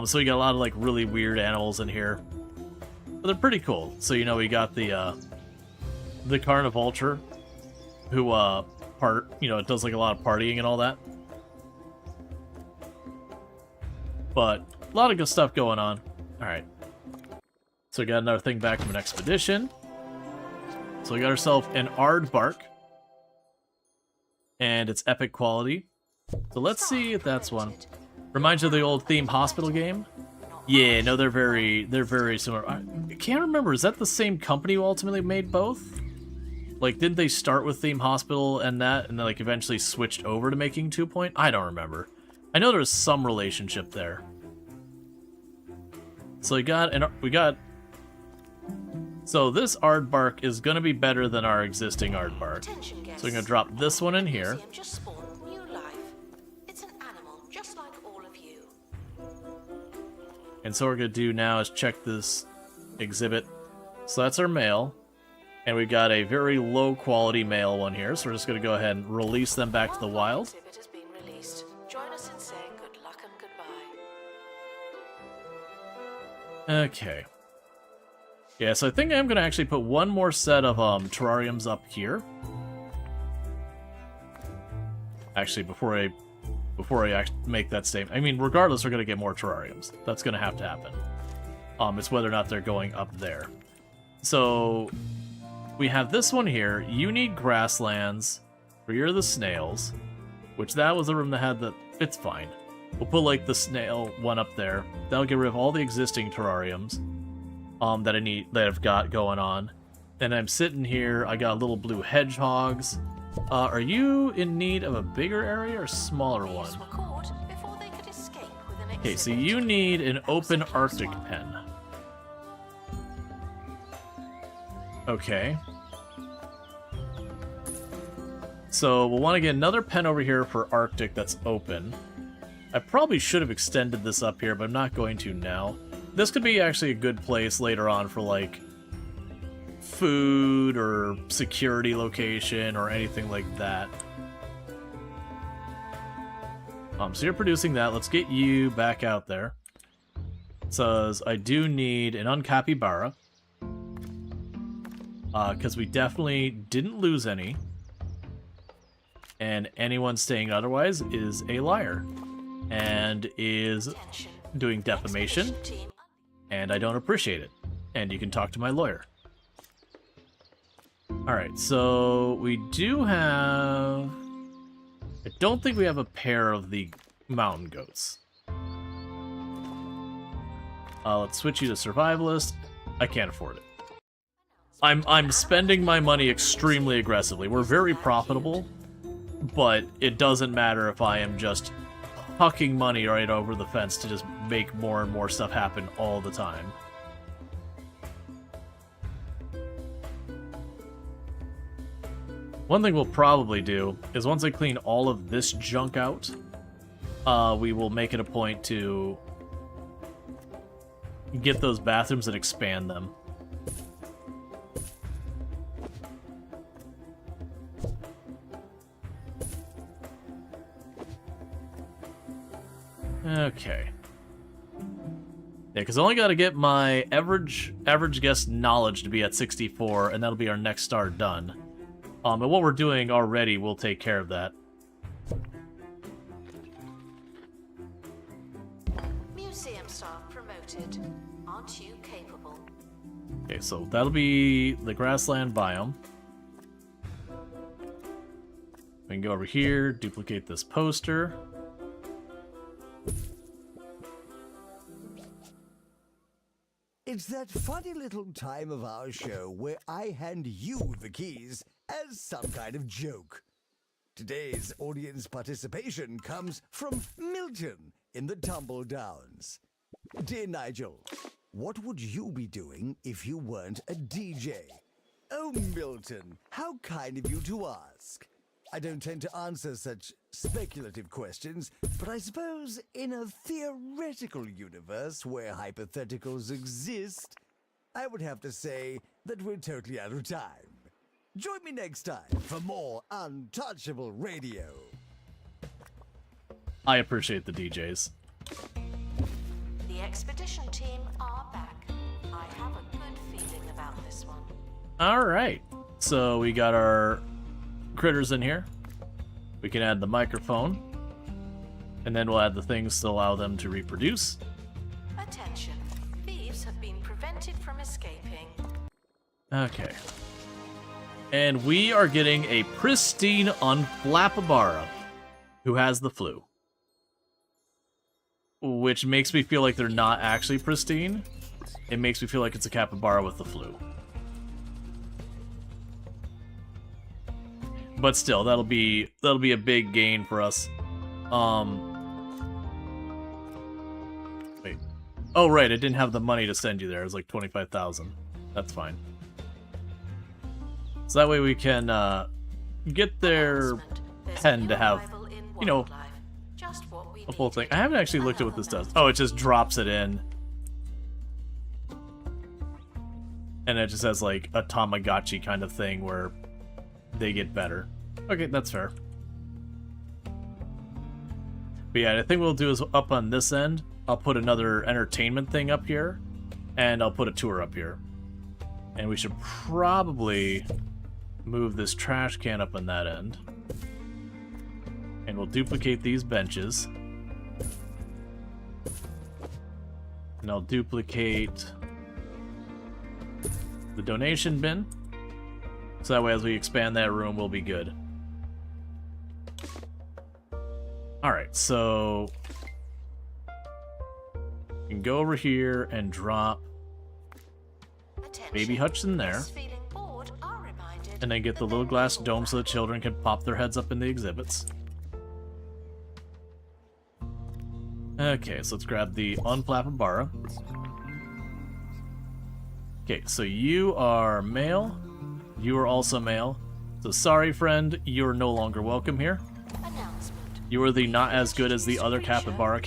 So you got a lot of like really weird animals in here. But they're pretty cool. So you know we got the Carnivulture, who it does like a lot of partying and all that. But a lot of good stuff going on. Alright. So we got another thing back from an expedition. So we got ourselves an Aardvark, and it's epic quality. So let's see if that's one. Reminds you of the old Theme Hospital game? Yeah, no, they're very similar. I can't remember, is that the same company who ultimately made both? Like, didn't they start with Theme Hospital and that, and then like eventually switched over to making 2 Point? I don't remember. I know there was some relationship there. So So this Aardvark is going to be better than our existing Aardvark. So we're going to drop this one in here. Just spawned new life. It's an animal, just like all of you. And so what we're going to do now is check this exhibit. So that's our male. And we've got a very low quality male one here. So we're just going to go ahead and release them back to the wild. Exhibit has been released. Join us in saying good luck and goodbye. Okay. Yeah, so I think I'm going to actually put one more set of terrariums up here. Actually, before I actually make that statement. I mean, regardless, we're going to get more terrariums. That's going to happen. It's whether or not they're going up there. So, we have this one here. You need grasslands for your the snails, which that was the room that had the... It's fine. We'll put, like, the snail one up there. That'll get rid of all the existing terrariums. That I've got going on. And I'm sitting here, I got little blue hedgehogs. Are you in need of a bigger area or a smaller one? Okay, so you need an open Arctic pen. Okay. So we'll want to get another pen over here for Arctic that's open. I probably should have extended this up here, but I'm not going to now. This could be actually a good place later on for, like, food or security location or anything like that. So you're producing that. Let's get you back out there. It says, I do need an uncapybara. Because we definitely didn't lose any. And anyone staying otherwise is a liar. And is doing defamation. And I don't appreciate it. And you can talk to my lawyer. Alright, so we do have... I don't think we have a pair of the mountain goats. Let's switch you to survivalist. I can't afford it. I'm spending my money extremely aggressively. We're very profitable, but it doesn't matter if I am just hucking money right over the fence to just make more and more stuff happen all the time. One thing we'll probably do is once I clean all of this junk out, we will make it a point to get those bathrooms and expand them. Okay. Yeah, because I only got to get my average guest knowledge to be at 64, and that'll be our next star done. And what we're doing already will take care of that. Museum staff promoted. Aren't you capable? Okay, so that'll be the grassland biome. We can go over here, duplicate this poster. It's that funny little time of our show where I hand you the keys as some kind of joke. Today's audience participation comes from Milton in the Tumble Downs. Dear Nigel, what would you be doing if you weren't a DJ? Oh, Milton, how kind of you to ask. I don't tend to answer such speculative questions, but I suppose in a theoretical universe where hypotheticals exist, I would have to say that we're totally out of time. Join me next time for more Untouchable Radio. I appreciate the DJs. The expedition team are back. I have a good feeling about this one. Alright, so we got our critters in here. We can add the microphone, and then we'll add the things to allow them to reproduce. Attention, thieves have been prevented from escaping. Okay. And we are getting a pristine Unflappabara who has the flu. Which makes me feel like they're not actually pristine. It makes me feel like it's a capybara with the flu. But still, that'll be a big gain for us. Wait. Oh right, I didn't have the money to send you there. It was like 25,000. That's fine. So that way we can get their pen to have, you know, a full thing. I haven't actually looked at what this does. Oh, it just drops it in. And it just has like a Tamagotchi kind of thing where they get better. Okay, that's fair. But yeah, I think what we'll do is up on this end, I'll put another entertainment thing up here, and I'll put a tour up here. And we should probably move this trash can up on that end. And we'll duplicate these benches. And I'll duplicate the donation bin. So that way as we expand that room, we'll be good. Alright, so you can go over here and drop Baby Hutchin there. And then get the little glass dome so the children can pop their heads up in the exhibits. Okay, so let's grab the Unflappabara. Okay, so you are male. You are also male. So sorry, friend, you're no longer welcome here. You are the not as good as the other capybara.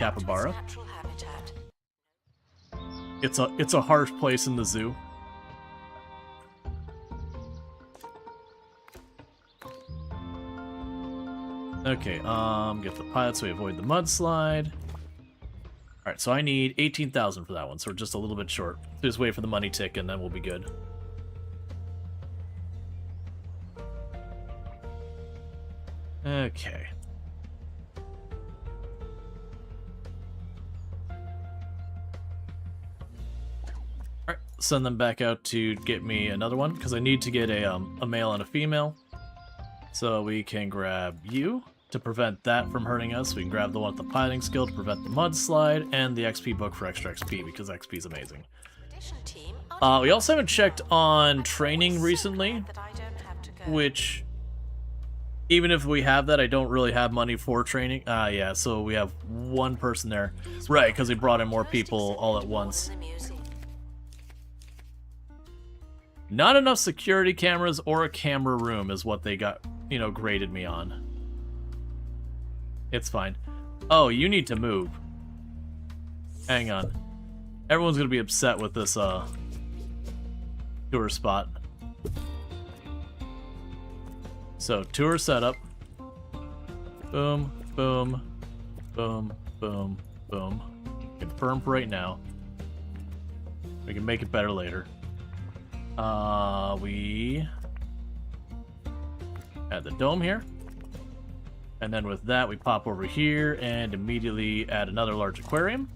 It's a harsh place in the zoo. Okay, get the pilot so we avoid the mudslide. Alright, so I need 18,000 for that one, so we're just a little bit short. Just wait for the money tick and then we'll be good. Okay. Alright, send them back out to get me another one, because I need to get a male and a female. So we can grab you to prevent that from hurting us. We can grab the one with the piloting skill to prevent the mudslide, and the XP book for extra XP, because XP is amazing. We also haven't checked on training recently, which, even if we have that, I don't really have money for training. Yeah, so we have one person there. Right, because we brought in more people all at once. Not enough security cameras or a camera room is what they got, you know, graded me on. It's fine. Oh, you need to move. Hang on. Everyone's gonna be upset with this, tour spot. So, tour setup. Boom, boom, boom, boom, boom. Confirm for right now. We can make it better later. We add the dome here. And then with that, we pop over here and immediately add another large aquarium.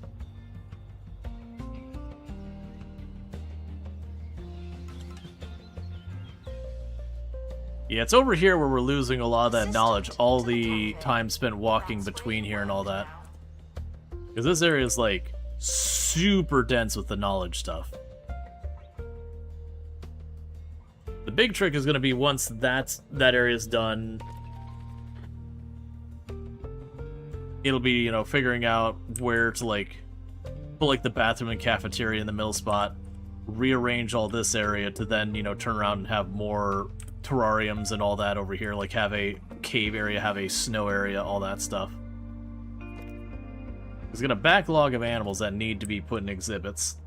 Yeah, it's over here where we're losing a lot of that knowledge, all the time spent walking between here and all that. Because this area is, like, super dense with the knowledge stuff. big trick is going to be once that area's done, it'll be, you know, figuring out where to, like, put, like, the bathroom and cafeteria in the middle spot, rearrange all this area to then, you know, turn around and have more terrariums and all that over here, like have a cave area, have a snow area, all that stuff. There's got a backlog of animals that need to be put in exhibits.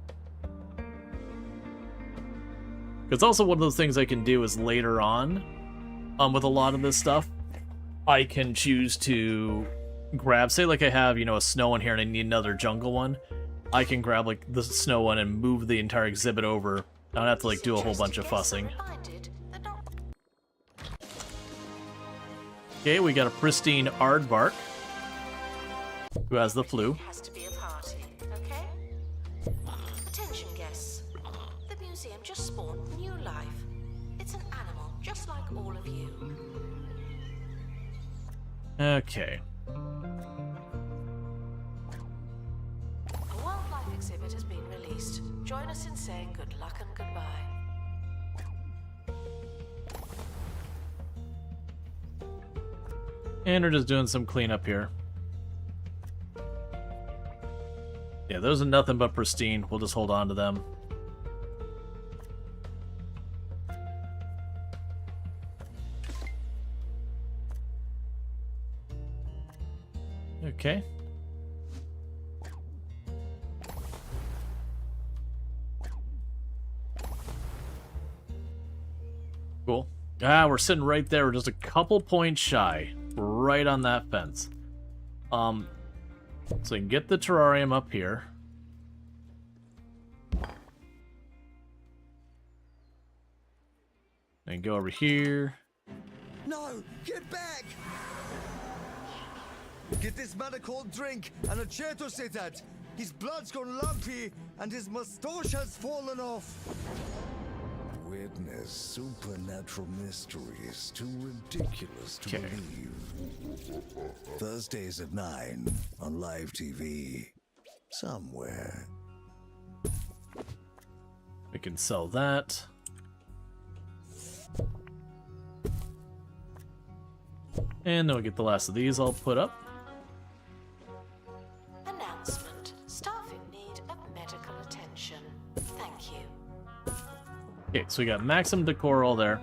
It's also one of those things I can do is later on, with a lot of this stuff, I can choose to grab, say like I have, you know, a snow one here and I need another jungle one, I can grab like the snow one and move the entire exhibit over. I don't have to like do a whole bunch of fussing. Okay, we got a pristine aardvark who has the flu. Has to be a party, okay? Attention guests. The museum just spawned new life. It's an animal, just like all of you. Okay. A wildlife exhibit has been released. Join us in saying good luck and goodbye. And we're just doing some cleanup here. Yeah, those are nothing but pristine. We'll just hold on to them. Okay. Cool. Ah, we're sitting right there. We're just a couple points shy. Right on that fence. So we can get the terrarium up here. And go over here. No! Get back! Get this man a cold drink and a chair to sit at. His blood's gone lumpy and his moustache has fallen off. Witness supernatural mysteries too ridiculous to believe. Thursdays at 9 on live TV. Somewhere. We can sell that. And then we'll get the last of these all put up. Announcement. Staff in need of medical attention. Thank you. Okay, so we got maximum decor all there.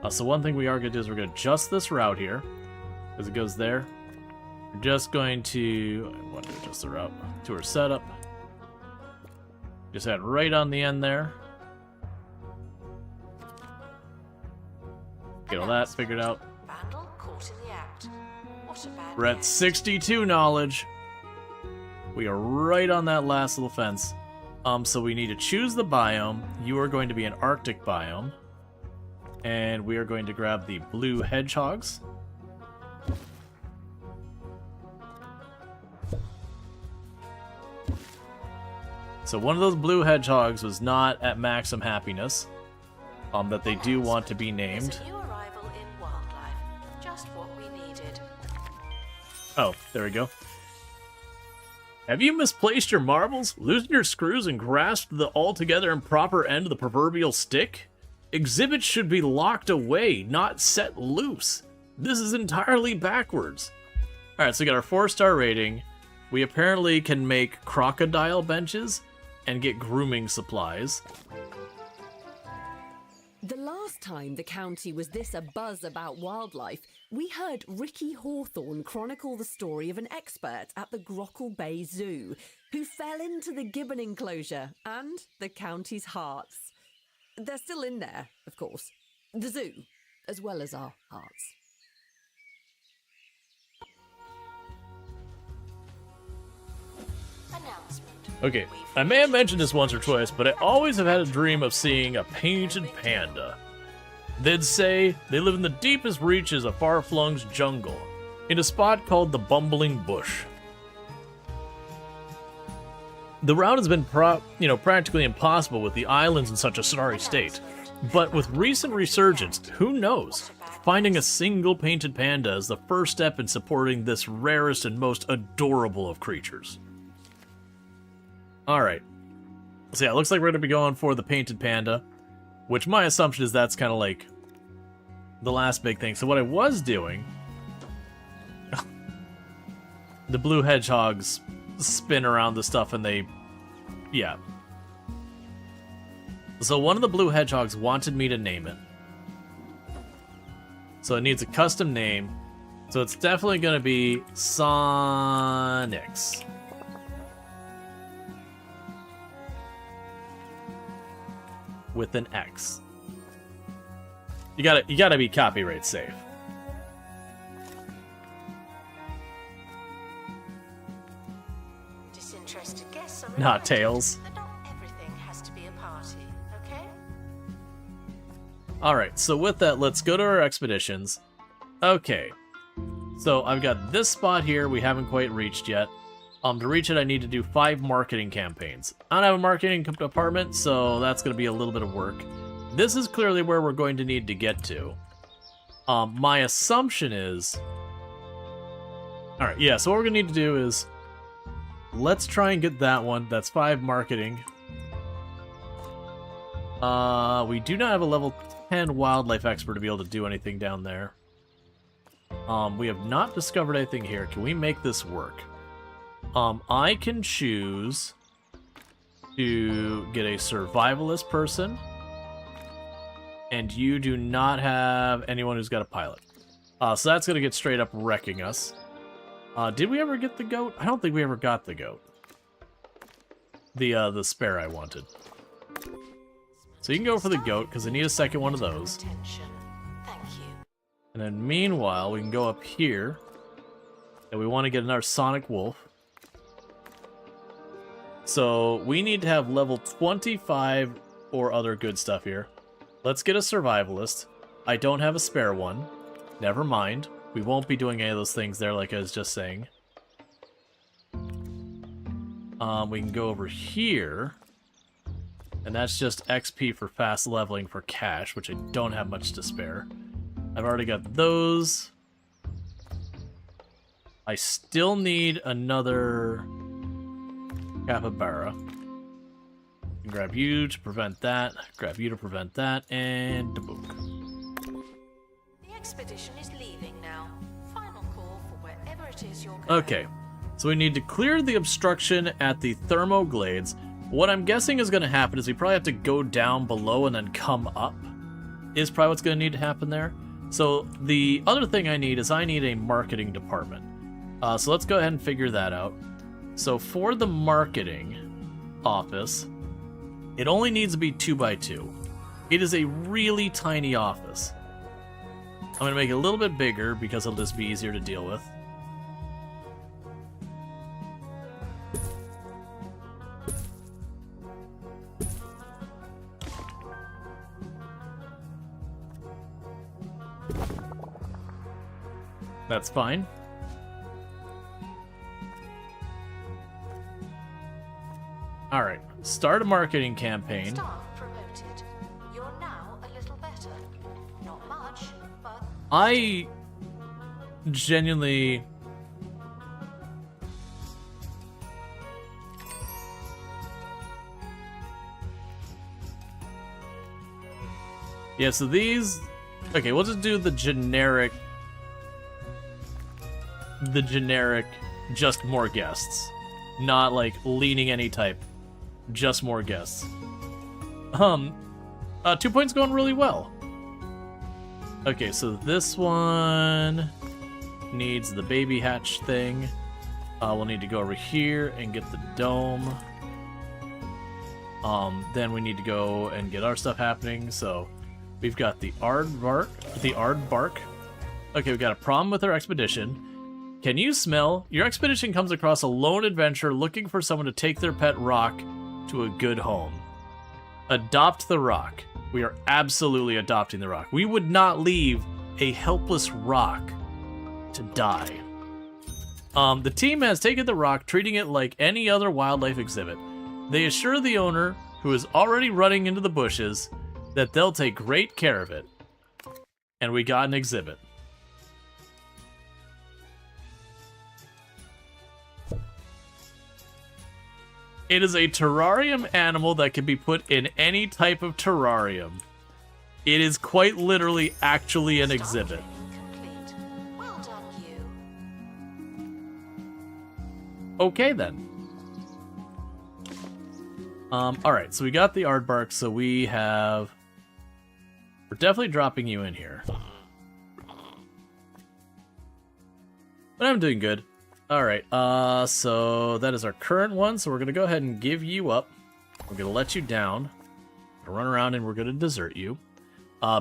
So one thing we are going to do is we're going to adjust this route here. Because it goes there. We're just going to... I want to adjust the route to our setup. Just add right on the end there. Get all that figured out. Vandal caught in the act. What a bad We're at guess. 62 knowledge. We are right on that last little fence. So we need to choose the biome. You are going to be an Arctic biome. And we are going to grab the blue hedgehogs. So one of those blue hedgehogs was not at maximum happiness. That they do want to be named. There's a new arrival in wildlife. Just what we needed. Oh, there we go. Have you misplaced your marbles, loosened your screws, and grasped the altogether improper end of the proverbial stick? Exhibits should be locked away, not set loose. This is entirely backwards. Alright, so we got our 4-star rating. We apparently can make crocodile benches and get grooming supplies. The last time the county was this abuzz about wildlife, we heard Ricky Hawthorne chronicle the story of an expert at the Grockle Bay Zoo who fell into the gibbon enclosure and the county's hearts. They're still in there, of course. The zoo, as well as our hearts. Announcement. Okay, I may have mentioned this once or twice, but I always have had a dream of seeing a painted panda. They'd say they live in the deepest reaches of far-flung's jungle, in a spot called the Bumbling Bush. The route has been practically impossible with the islands in such a sorry state, but with recent resurgence, who knows? Finding a single painted panda is the first step in supporting this rarest and most adorable of creatures. Alright. So yeah, it looks like we're going to be going for the painted panda. Which my assumption is that's kind of like the last big thing. So what I was doing... the blue hedgehogs spin around the stuff and they... Yeah. So one of the blue hedgehogs wanted me to name it. So it needs a custom name. So it's definitely going to be Sonics. With an X. You gotta be copyright safe. Disinterested guests are Not invited, Tails. but not everything has to be a party, okay? Alright, so with that, let's go to our expeditions. Okay. So I've got this spot here we haven't quite reached yet. To reach it, I need to do 5 marketing campaigns. I don't have a marketing department, so that's going to be a little bit of work. This is clearly where we're going to need to get to. My assumption is... Alright, yeah, so what we're going to need to do is... Let's try and get that one. That's 5 marketing. We do not have a level 10 wildlife expert to be able to do anything down there. We have not discovered anything here. Can we make this work? I can choose to get a survivalist person, and you do not have anyone who's got a pilot. So that's going to get straight up wrecking us. Did we ever get the goat? I don't think we ever got the goat. The spare I wanted. So you can go for the goat, because I need a second one of those. Attention. Thank you. And then meanwhile, we can go up here, and we want to get another Sonic Wolf. So we need to have level 25 or other good stuff here. Let's get a survivalist. I don't have a spare one. Never mind. We won't be doing any of those things there like I was just saying. We can go over here. And that's just XP for fast leveling for cash, which I don't have much to spare. I've already got those. I still need another capybara. Grab you to prevent that. Grab you to prevent that. And book. The expedition is leaving now. Final call for wherever it is you're going. Okay. So we need to clear the obstruction at the Thermoglades. What I'm guessing is going to happen is we probably have to go down below and then come up. Is probably what's going to need to happen there. So the other thing I need is I need a marketing department. So let's go ahead and figure that out. So for the marketing office, it only needs to be 2x2. It is a really tiny office. I'm going to make it a little bit bigger because it'll just be easier to deal with. That's fine. Alright, start a marketing campaign. Staff promoted. You're now a little better. Not much, but I genuinely... Yeah, so these... Okay, we'll just do the generic, just more guests. Not, like, leaning any type. Just more guests. 2 points going really well. Okay, so this one needs the baby hatch thing. We'll need to go over here and get the dome. Then we need to go and get our stuff happening, so... We've got the aardvark. Okay, we've got a problem with our expedition. Can you smell? Your expedition comes across a lone adventurer looking for someone to take their pet rock to a good home. Adopt the rock. We are absolutely adopting the rock. We would not leave a helpless rock to die. The team has taken the rock, treating it like any other wildlife exhibit. They assure the owner, who is already running into the bushes, that they'll take great care of it. And we got an exhibit. It is a terrarium animal that can be put in any type of terrarium. It is quite literally actually an exhibit. Complete. Well done, you. Okay then. Alright, so we got the aardvark, so we're definitely dropping you in here. But I'm doing good. Alright, so that is our current one, so we're gonna go ahead and give you up. We're gonna let you down. We're gonna run around and we're gonna desert you.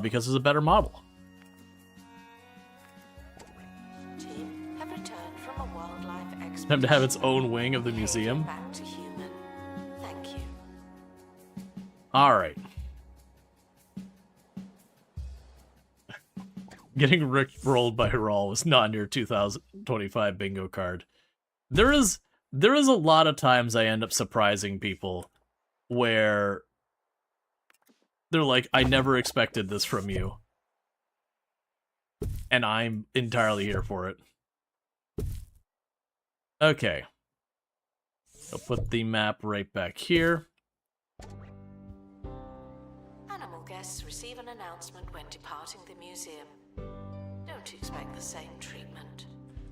Because it's a better model. Team have returned from a wildlife expedition. Time to have its own wing of the museum. Back to human. Thank you. Alright. Getting rickrolled by Rual was not in your 2025 bingo card. There is a lot of times I end up surprising people where they're like, I never expected this from you. And I'm entirely here for it. Okay. I'll put the map right back here. Animal guests receive an announcement when departing the museum. Don't expect the same treatment.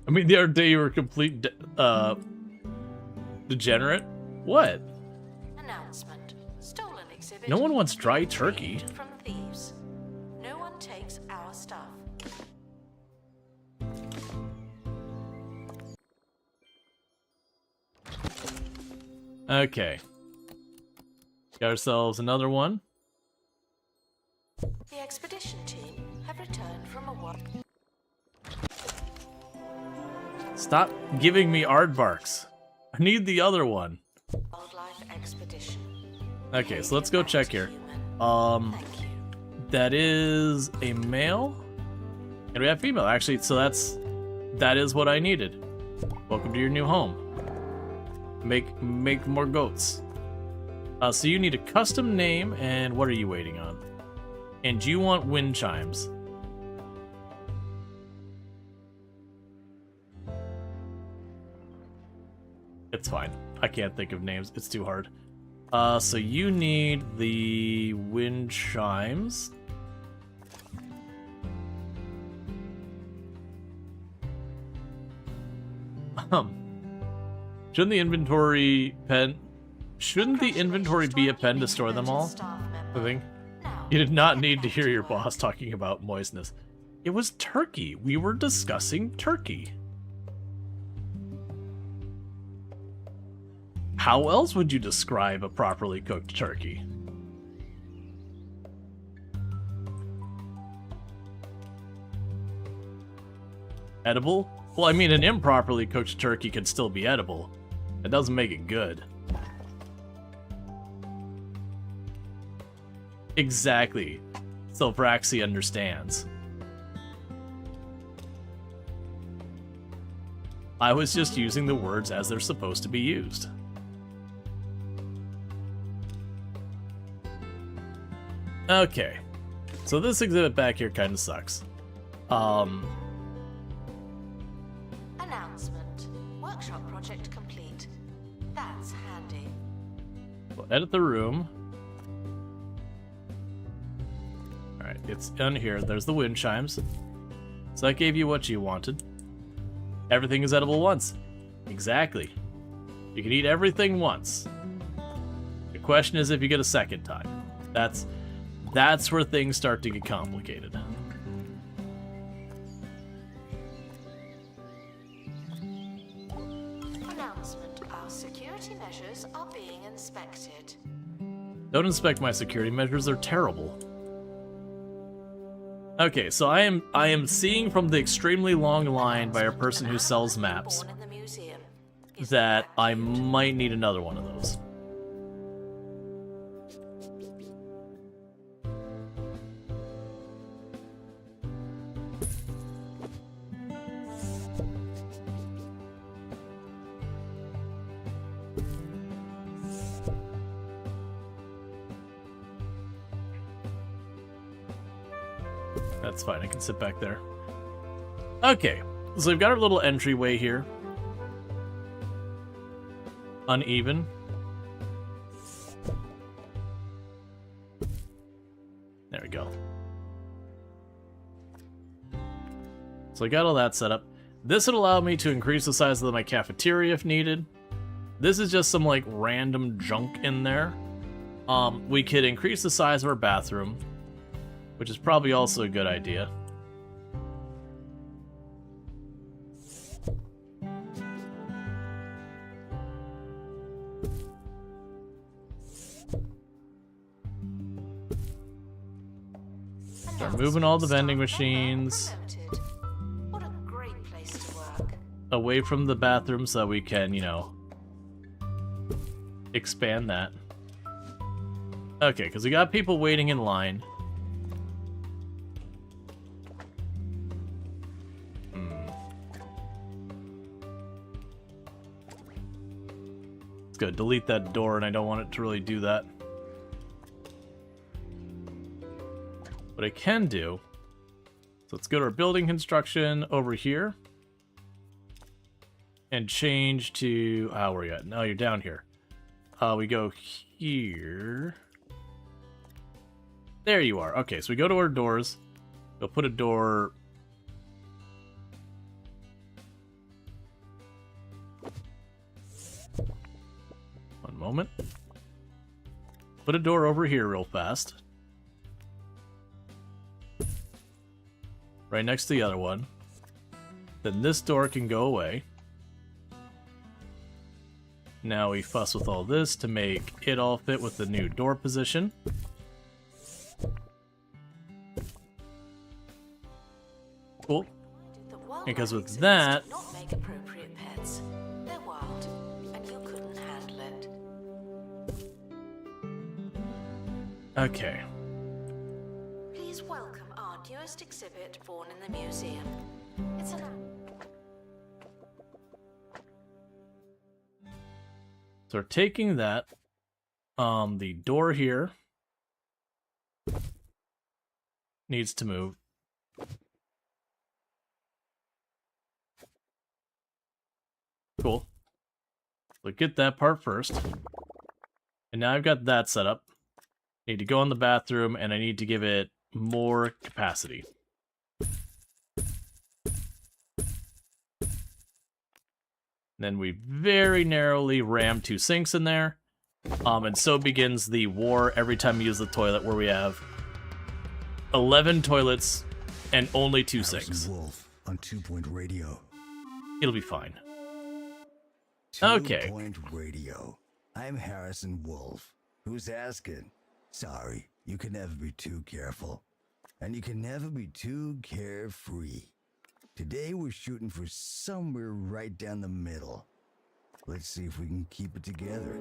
I mean, the other day you were complete degenerate? What? Announcement. Stolen exhibit. No one wants dry turkey. From thieves. No one takes our stuff. Okay. Got ourselves another one. The expedition team have returned from a war. Stop giving me aardvarks. I need the other one. Wildlife expedition. Okay, so let's go check here. Thank you. That is a male, and we have female. Actually, so that is what I needed. Welcome to your new home. Make more goats. So you need a custom name, and what are you waiting on? And do you want wind chimes? It's fine. I can't think of names. It's too hard. So you need the wind chimes. Shouldn't the inventory be a pen to store them all? I think. You did not need to hear your boss talking about moistness. It was turkey. We were discussing turkey. How else would you describe a properly cooked turkey? Edible? Well, I mean, an improperly cooked turkey can still be edible. That doesn't make it good. Exactly. So Braxy understands. I was just using the words as they're supposed to be used. Okay. So this exhibit back here kind of sucks. Announcement. Workshop project complete. That's handy. We'll edit the room. Alright, it's done here. There's the wind chimes. So that gave you what you wanted. Everything is edible once. Exactly. You can eat everything once. The question is if you get a second time. That's where things start to get complicated. Announcement. Our security measures are being inspected. Don't inspect my security measures, they're terrible. Okay, so I am seeing from the extremely long line by a person who sells maps Born in the museum. that I might need another one of those. That's fine, I can sit back there. Okay, so we've got our little entryway here. Uneven. There we go. So I got all that set up. This would allow me to increase the size of my cafeteria if needed. This is just some like random junk in there. We could increase the size of our bathroom, which is probably also a good idea. Start moving all the vending machines What a great place to work. away from the bathroom so that we can, you know, expand that. Okay, because we got people waiting in line. It's good. Delete that door, and I don't want it to really do that. What I can do, so let's go to our building construction over here and change to, where are you at? No, you're down here. We go here. There you are. Okay, so we go to our doors. We'll put a door. One moment. Put a door over here real fast. Right next to the other one. Then this door can go away. Now we fuss with all this to make it all fit with the new door position. Cool. Because with that, Not make appropriate pets. They're wild, and you couldn't handle it. okay. Please welcome our newest exhibit, Born in the Museum. It's an So we're taking that. The door here needs to move. Cool. So get that part first. And now I've got that set up. Need to go in the bathroom, and I need to give it more capacity. Then we very narrowly ram 2 sinks in there. And so begins the war every time you use the toilet, where we have 11 toilets and only 2 sinks. Harrison Wolf on 2 Point Radio. It'll be fine. 2 Okay. Point Radio. I'm Harrison Wolf. Who's asking? Sorry, you can never be too careful. And you can never be too carefree. Today we're shooting for somewhere right down the middle. Let's see if we can keep it together.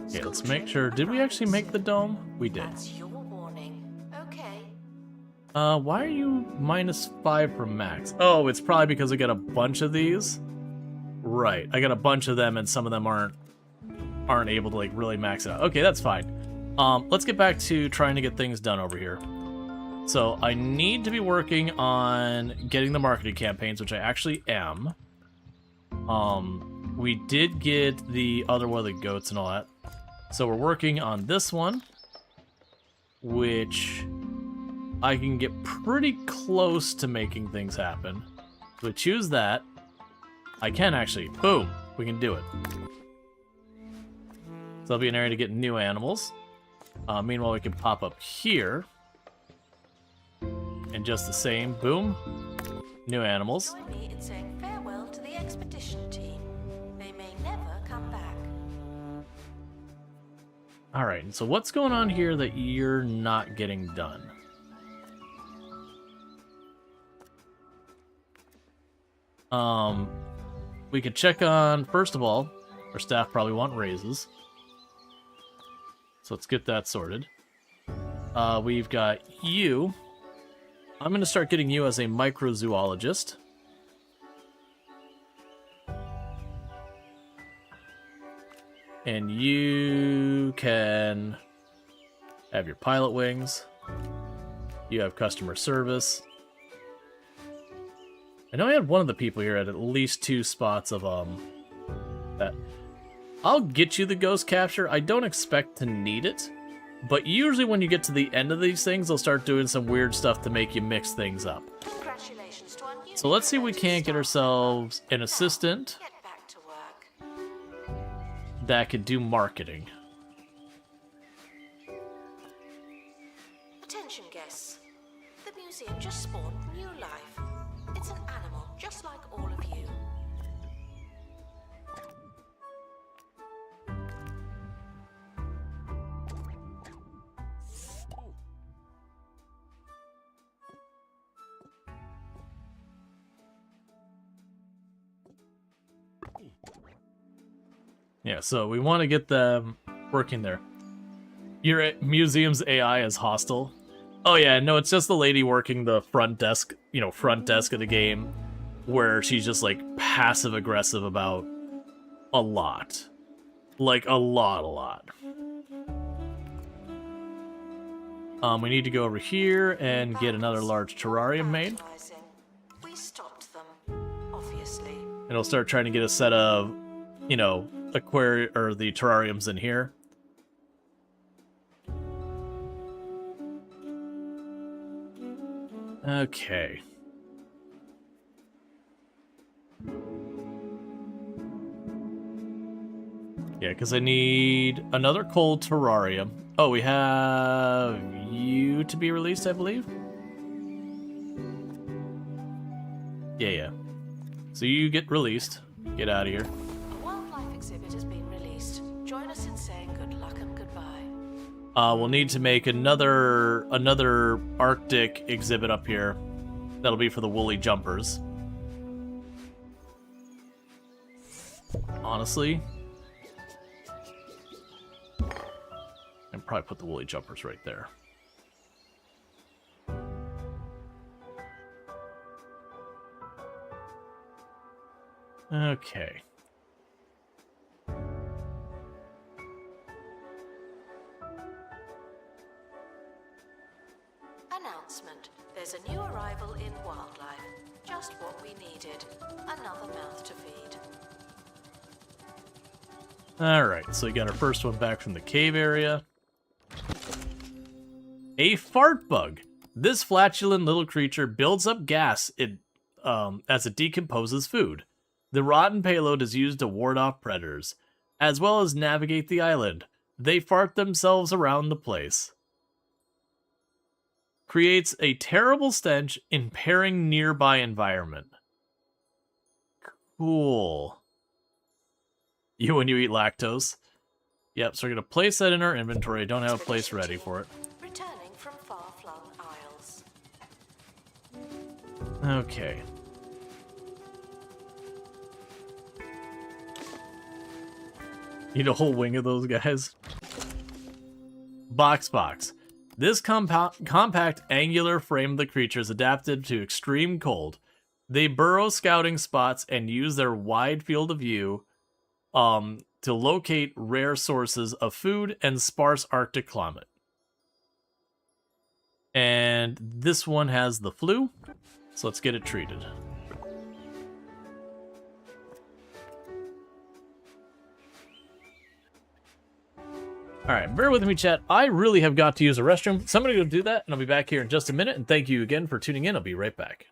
Okay, let's make sure. Did we actually make the dome? We did. That's your warning. Okay. Why are you -5 from max? Oh, it's probably because I got a bunch of these. Right, I got a bunch of them, and some of them aren't able to like really max it out. Okay, that's fine. Let's get back to trying to get things done over here. So I need to be working on getting the marketing campaigns, which I actually am. We did get the other one, the goats and all that. So we're working on this one, which I can get pretty close to making things happen. So we choose that. I can actually, boom, we can do it. So that'll be an area to get new animals. Meanwhile, we can pop up here. And just the same, boom, new animals. Join me in saying farewell to the expedition team. They may never come back. Alright, so what's going on here that you're not getting done? We could check on, first of all, our staff probably want raises. So let's get that sorted. We've got you. I'm going to start getting you as a microzoologist. And you can have your pilot wings. You have customer service. I know I had one of the people here at least 2 spots of that. I'll get you the ghost capture. I don't expect to need it, but usually when you get to the end of these things, they'll start doing some weird stuff to make you mix things up. Congratulations. So let's see if we can't get ourselves an assistant Get back to work. that could do marketing. Attention guests. The museum just spawned new life. It's an animal just like all of you. Yeah, so we want to get them working there. Your museum's AI is hostile. Oh yeah, no, it's just the lady working the front desk, front desk of the game, where she's just like passive aggressive about a lot. Like a lot. We need to go over here and get another large terrarium made. We stopped them, obviously. And we'll start trying to get a set of, aquarium or the terrariums in here. Okay. Yeah, because I need another cold terrarium. Oh, we have you to be released, I believe? Yeah. So you get released. Get out of here. A wildlife exhibit has been released. Join us in saying good luck and goodbye. We'll need to make another Arctic exhibit up here. That'll be for the woolly jumpers. Honestly, I'd probably put the woolly jumpers right there. Okay. Announcement. There's a new arrival in wildlife. Just what we needed. Another mouth to feed. Alright, so we got our first one back from the cave area. A fart bug. This flatulent little creature builds up gas as it decomposes food. The rotten payload is used to ward off predators, as well as navigate the island. They fart themselves around the place. Creates a terrible stench, impairing nearby environment. Cool. You when you eat lactose. Yep, so we're going to place that in our inventory. I don't have a place ready for it. Returning from far-flung isles. Okay. Need a whole wing of those guys. Box. This compact angular frame of the creature is adapted to extreme cold. They burrow scouting spots and use their wide field of view to locate rare sources of food and sparse Arctic climate. And this one has the flu, so let's get it treated. Alright, bear with me, chat. I really have got to use a restroom, so I'm going to go do that, and I'll be back here in just a minute, and thank you again for tuning in. I'll be right back.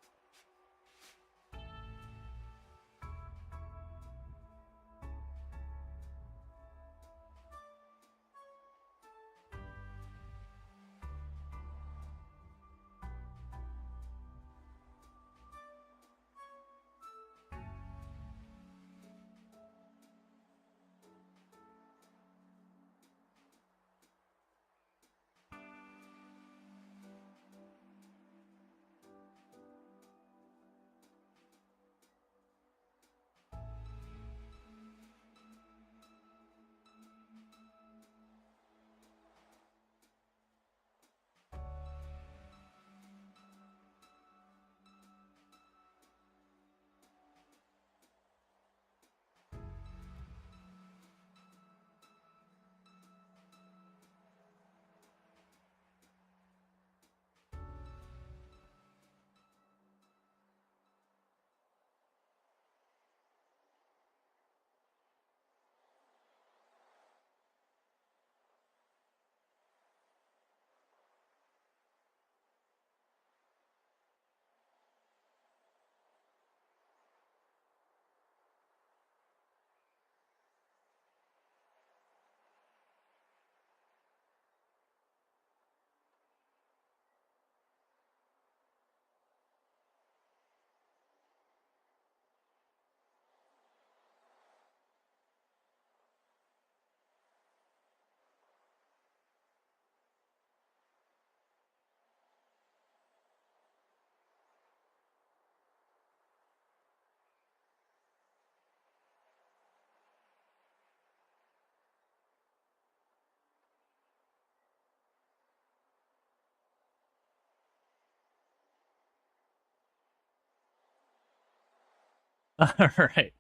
Alright.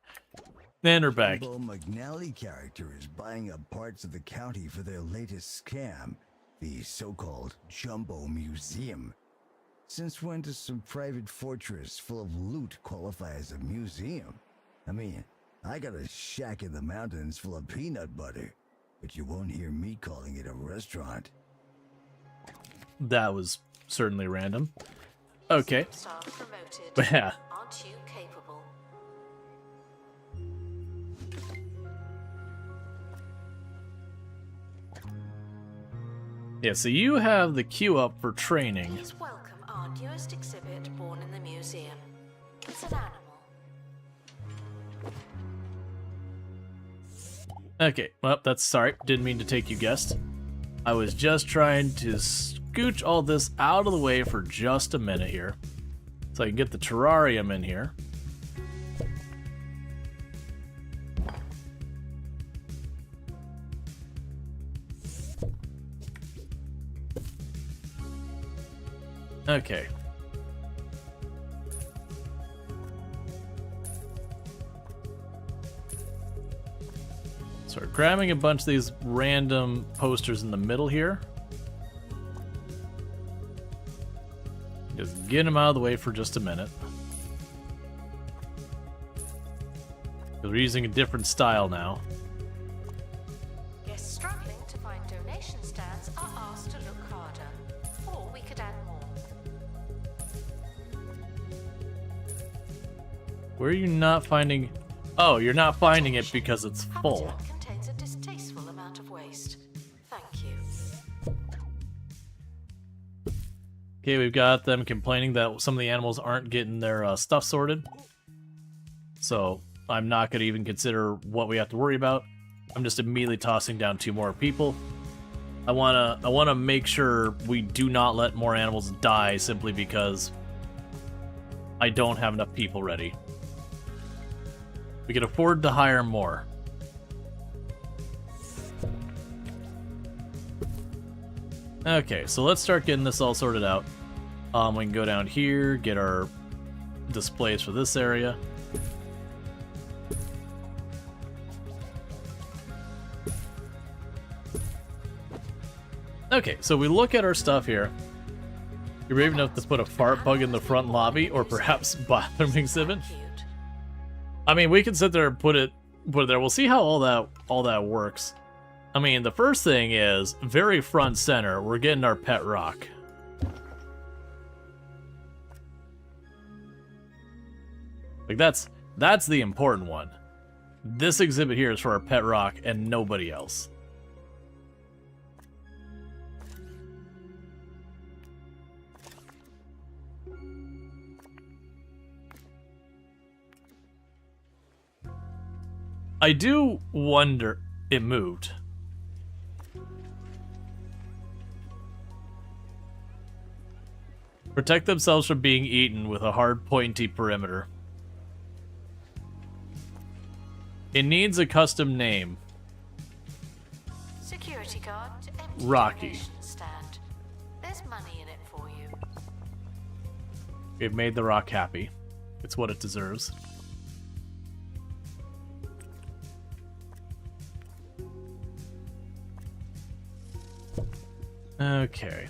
And we're back. Bo McNally character is buying up parts of the county for their latest scam, the so-called Jumbo Museum. Since when does some private fortress full of loot qualify as a museum? I mean, I got a shack in the mountains full of peanut butter, but you won't hear me calling it a restaurant. That was certainly random. Okay. Superstar promoted. But yeah. Aren't you capable? Yeah, so you have the queue up for training. Please welcome our newest exhibit born in the museum. It's an animal. Okay, well, that's sorry. Didn't mean to take you guessed. I was just trying to scooch all this out of the way for just a minute here. So I can get the terrarium in here. Okay. So we're grabbing a bunch of these random posters in the middle here. Just get them out of the way for just a minute. Because we're using a different style now. Guests struggling to find donation stands are asked to look harder. Or we could add more. Where are you not finding... Oh, you're not finding it because it's full. Habitat contains a distasteful amount of waste. Thank you. Okay, we've got them complaining that some of the animals aren't getting their stuff sorted. So I'm not going to even consider what we have to worry about. I'm just immediately tossing down 2 more people. I wanna make sure we do not let more animals die simply because I don't have enough people ready. We can afford to hire more. Okay, so let's start getting this all sorted out. We can go down here, get our displays for this area. Okay, so we look at our stuff here. You're brave enough to put a fart bug in the front lobby, or perhaps bathroom exhibit. I mean, we can sit there and put it there. We'll see how all that works. I mean, the first thing is very front center. We're getting our pet rock. Like that's the important one. This exhibit here is for our pet rock and nobody else. I do wonder... It moved. Protect themselves from being eaten with a hard, pointy perimeter. It needs a custom name. Security guard to empty Rocky. donation stand. There's money in it for you. We've made the rock happy. It's what it deserves. Okay.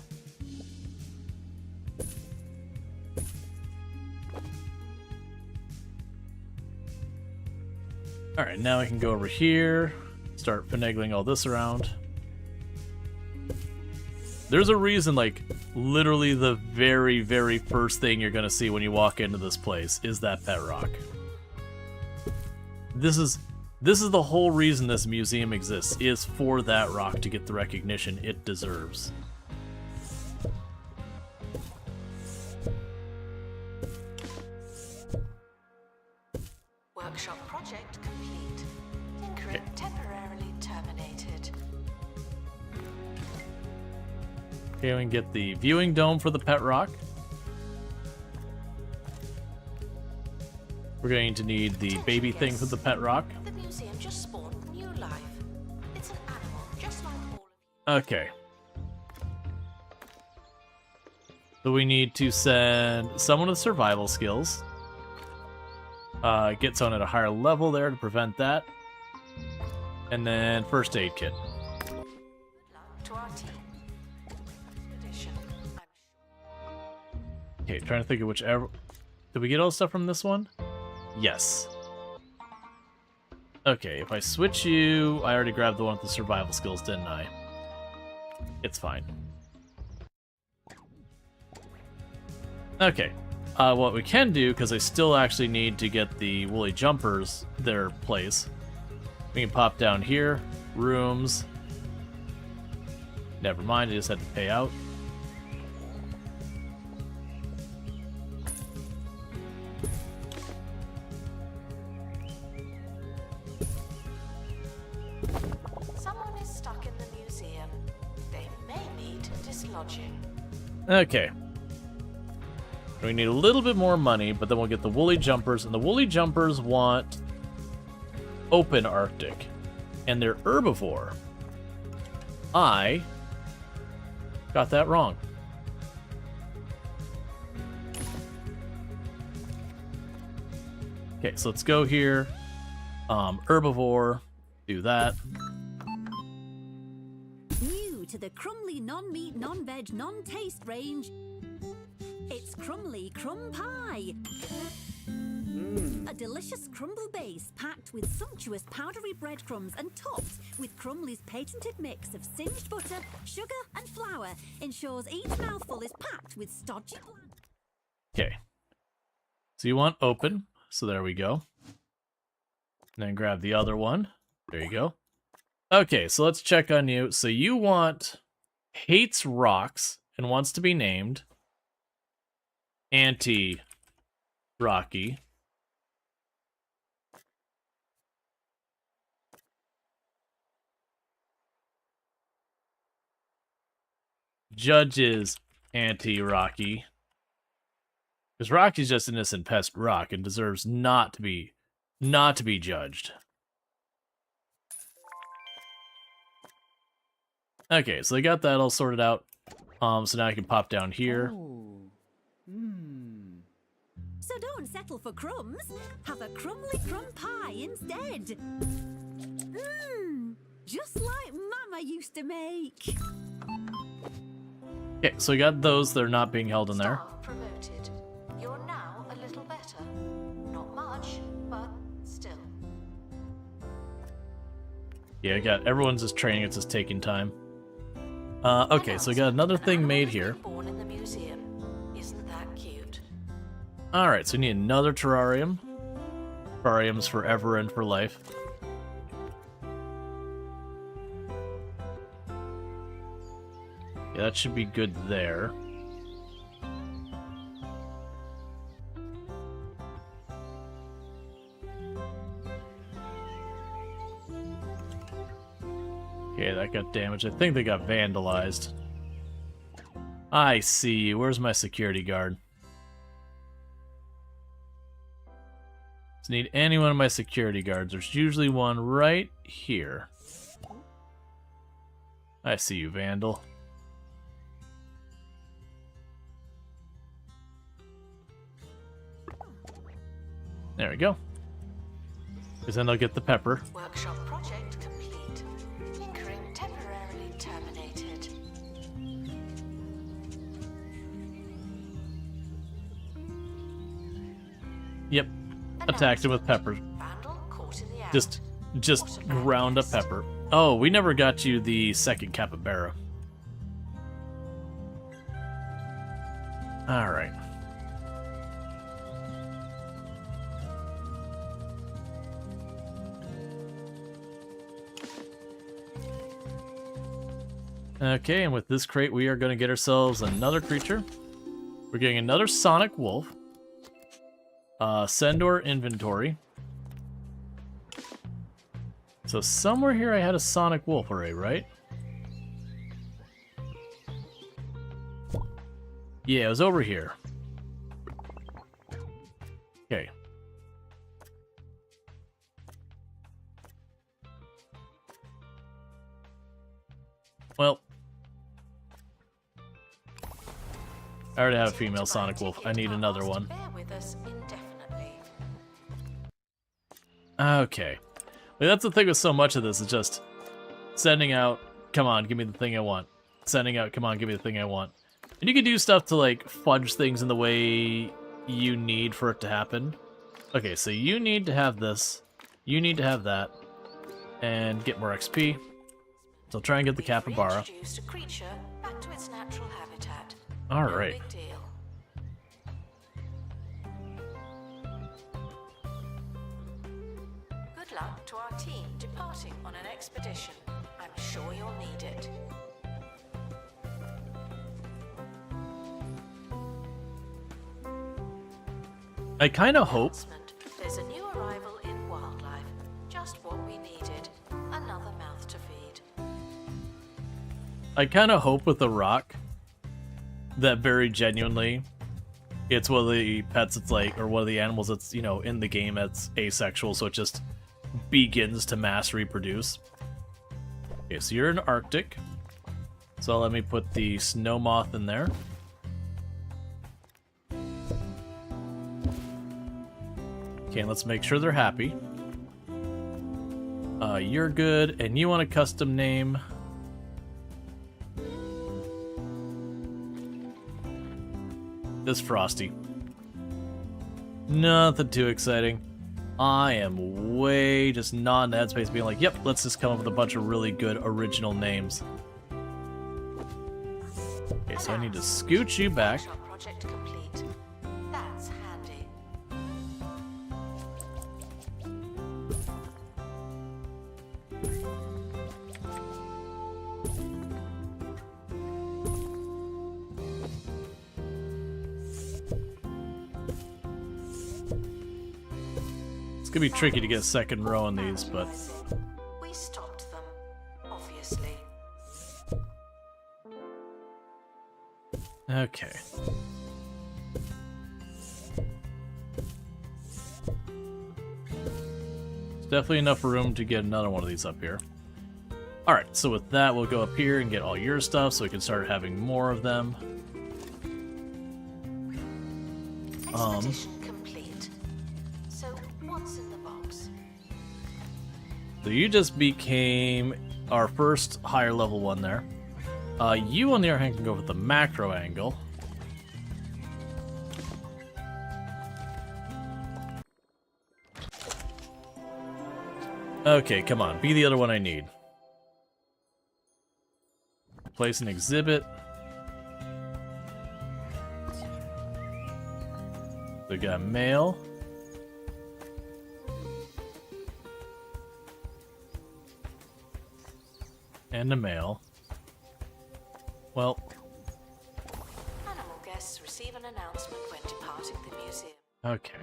Alright, now we can go over here, start finagling all this around. There's a reason, like, literally the very, very first thing you're gonna see when you walk into this place is that pet rock. This is the whole reason this museum exists, is for that rock to get the recognition it deserves. Workshop project complete. Tinkering temporarily terminated. Okay, we can get the viewing dome for the pet rock. We're going to need the baby thing for the pet rock. The museum just spawned new life. It's an animal, just like all of you. Okay. So we need to send someone with survival skills. Get someone at a higher level there to prevent that. And then first aid kit. To our team. Edition. Okay, trying to think of whichever... Did we get all the stuff from this one? Yes. Okay, if I switch you... I already grabbed the one with the survival skills, didn't I? It's fine. Okay. What we can do, because I still actually need to get the woolly jumpers their place, we can pop down here, rooms. Never mind, I just had to pay out. Someone is stuck in the museum. They may need dislodging. Okay. We need a little bit more money, but then we'll get the woolly jumpers, and the woolly jumpers want open Arctic, and they're herbivore. I got that wrong. Okay, so let's go here. Herbivore, do that. New to the Crumly non-meat, non-veg, non-taste range, it's Crumly Crumb Pie. A delicious crumble base packed with sumptuous powdery breadcrumbs and topped with Crumly's patented mix of singed butter, sugar and flour ensures each mouthful is packed with stodgy bland. Okay. So you want open, so there we go. And then grab the other one. There you go. Okay, so let's check on you. So you want hates rocks and wants to be named Anti-Rocky. Judges Anti-Rocky. Because Rocky's just an innocent pest rock and deserves not to be judged. Okay, so they got that all sorted out. So now I can pop down here. So don't settle for crumbs. Have a Crumly Crumb Pie instead. Just like Mama used to make. Okay, so we got those. They're not being held in there. Staff promoted. You're now a little better. Not much, but still. Yeah, I got everyone's just training. It's just taking time. Okay, so we got another thing made here. Born in the museum. Isn't that cute? All right, so we need another terrarium. Terrariums forever and for life. Yeah, that should be good there. Okay, that got damaged. I think they got vandalized. I see you. Where's my security guard? Just need any one of my security guards. There's usually one right here. I see you, Vandal. There we go. Because then they'll get the pepper. Workshop project complete. Tinkering temporarily terminated. Yep. Attacked him with pepper. Vandal caught in the act. Just ground up pepper. Oh, we never got you the second capybara. Alright. Okay, and with this crate, we are going to get ourselves another creature. We're getting another Sonic Wolf. Sendor inventory. So somewhere here I had a Sonic Wolf array, right? Yeah, it was over here. Okay. Well, I already have a female Sonic Wolf. I need another one. Bear with us indefinitely. Okay. Like, that's the thing with so much of this, is just sending out, come on, give me the thing I want. Sending out, come on, give me the thing I want. And you can do stuff to, like, fudge things in the way you need for it to happen. Okay, so you need to have this. You need to have that. And get more XP. So try and get the capybara. Reintroduced a creature back to its natural habitat. Alright. No big deal. Good luck to our team departing on an expedition. I'm sure you'll need it. I kind of hope. Announcement. There's a new arrival in wildlife. Just what we needed. Another mouth to feed. I kind of hope with the rock that very genuinely it's one of the pets it's like, or one of the animals that's, you know, in the game that's asexual, so it just begins to mass reproduce. Okay, so you're in Arctic. So let me put the snow moth in there. Okay, let's make sure they're happy. You're good, and you want a custom name. This Frosty. Nothing too exciting. I am way just not in the headspace being like, yep, let's just come up with a bunch of really good original names. Okay, so I need to scooch you back. Project complete. That's handy. It's gonna be tricky to get a second row on these, but We stopped them, obviously. okay. There's definitely enough room to get another one of these up here. Alright, so with that, we'll go up here and get all your stuff so we can start having more of them. Expedition complete. So, what's in the box? So you just became our first higher level one there. You, on the other hand, can go with the macro angle. Okay, come on. Be the other one I need. Place an exhibit. We got male. And a male. Well, Animal guests receive an announcement when departing the museum. okay.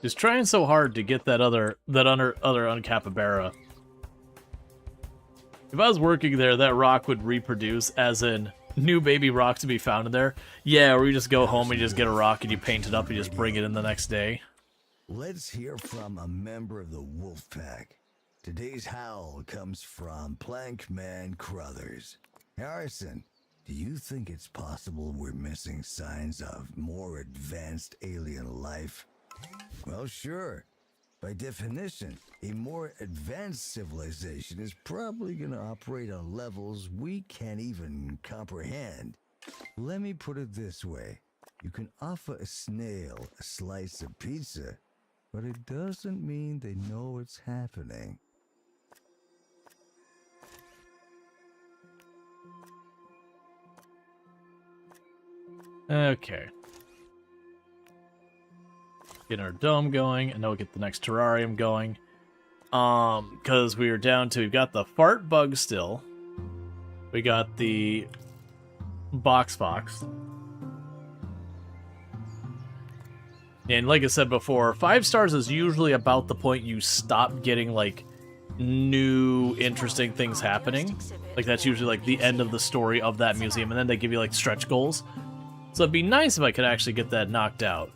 Just trying so hard to get that other uncapybara. If I was working there, that rock would reproduce, as in new baby rocks to be found in there. Yeah, or you just go home and you just get a rock and you paint it up and you just bring it in the next day. Let's hear from a member of the wolf pack. Today's howl comes from Plankman Crothers. Harrison, do you think it's possible we're missing signs of more advanced alien life? Well, sure. By definition, a more advanced civilization is probably going to operate on levels we can't even comprehend. Let me put it this way. You can offer a snail a slice of pizza, but it doesn't mean they know it's happening. Okay. Get our dome going, and then we'll get the next terrarium going. Because we've got the fart bug still. We got the box fox. And like I said before, 5 stars is usually about the point you stop getting, like, new interesting things happening. Like, that's usually, like, the end of the story of that museum, and then they give you, like, stretch goals. So it'd be nice if I could actually get that knocked out.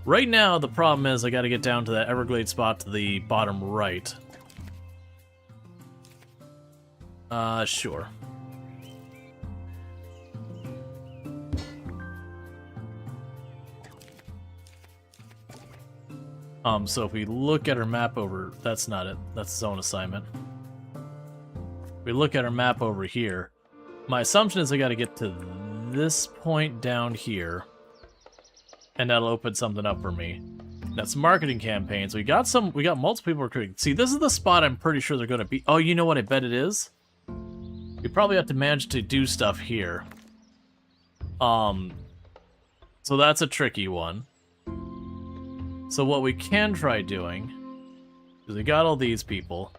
Right now, the problem is I gotta get down to that Everglade spot to the bottom right. Sure. So if we look at our map over, that's not it. That's zone assignment. If we look at our map over here, my assumption is I got to get to this point down here, and that'll open something up for me. That's marketing campaigns. We got multiple people recruiting. See, this is the spot I'm pretty sure they're going to be. Oh, you know what? I bet it is. We probably have to manage to do stuff here. So that's a tricky one. So what we can try doing is we got all these people.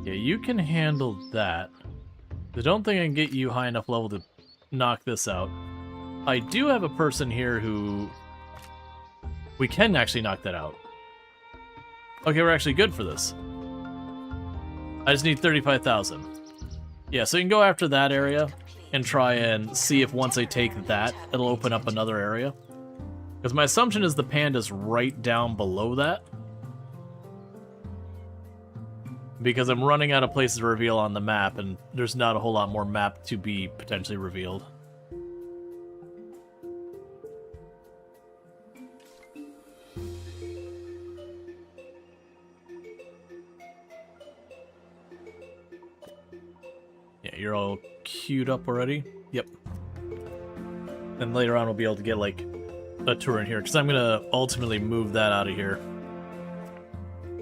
Yeah, you can handle that. I don't think I can get you high enough level to knock this out. I do have a person here who... we can actually knock that out. Okay, we're actually good for this. I just need 35,000. Yeah, so you can go after that area and try and see if once I take that, it'll open up another area. Because my assumption is the panda's right down below that. Because I'm running out of places to reveal on the map, and there's not a whole lot more map to be potentially revealed. Yeah, you're all queued up already? Yep. And later on we'll be able to get, like, a tour in here, because I'm going to ultimately move that out of here.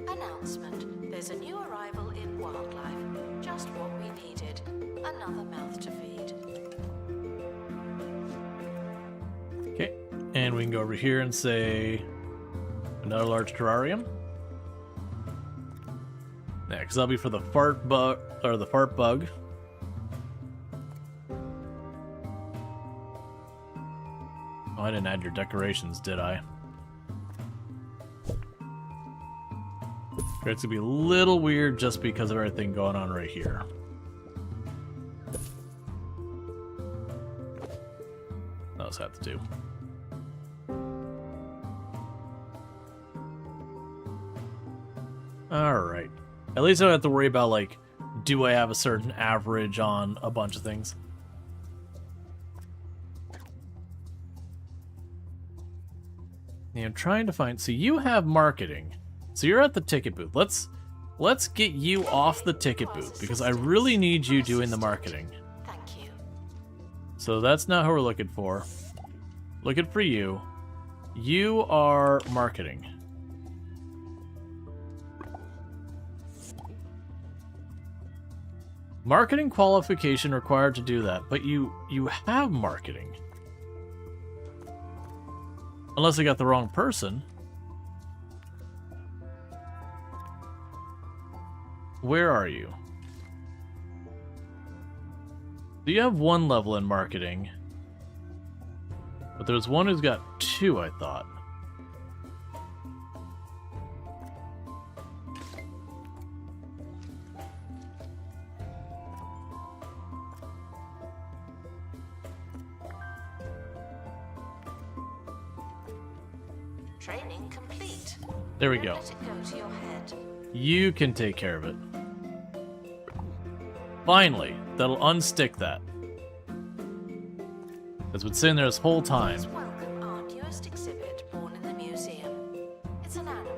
Announcement. There's a new arrival in wildlife. Just what we needed. Another mouth to feed. Okay, and we can go over here and say another large terrarium. Yeah, because that'll be for the fart bug, or the fart bug. Oh, I didn't add your decorations, did I? It's gonna be a little weird just because of everything going on right here. Those have to do. Alright. At least I don't have to worry about, like, do I have a certain average on a bunch of things? Yeah, I'm trying to find... So you have marketing. So you're at the ticket booth. Let's get you off the ticket booth, because I really need you doing the marketing. Thank you. So that's not who we're looking for. Looking for you. You are marketing. Marketing qualification required to do that, but you have marketing. Unless I got the wrong person. Where are you? So you have one level in marketing. But there's one who's got two, I thought. Training complete. There we go. Let it go to your head. You can take care of it. Finally, that'll unstick that. It's been sitting there this whole time. Let's welcome our newest exhibit, born in the museum. It's an animal.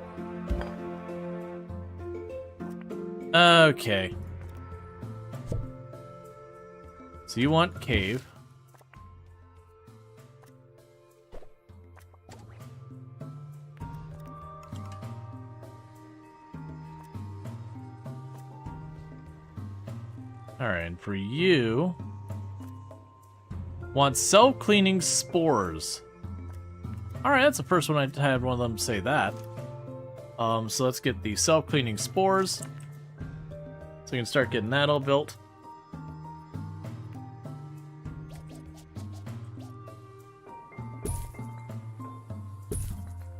Okay. So you want cave. Alright, and for you... want self-cleaning spores. Alright, that's the first one I had one of them say that. So let's get the self-cleaning spores. So we can start getting that all built.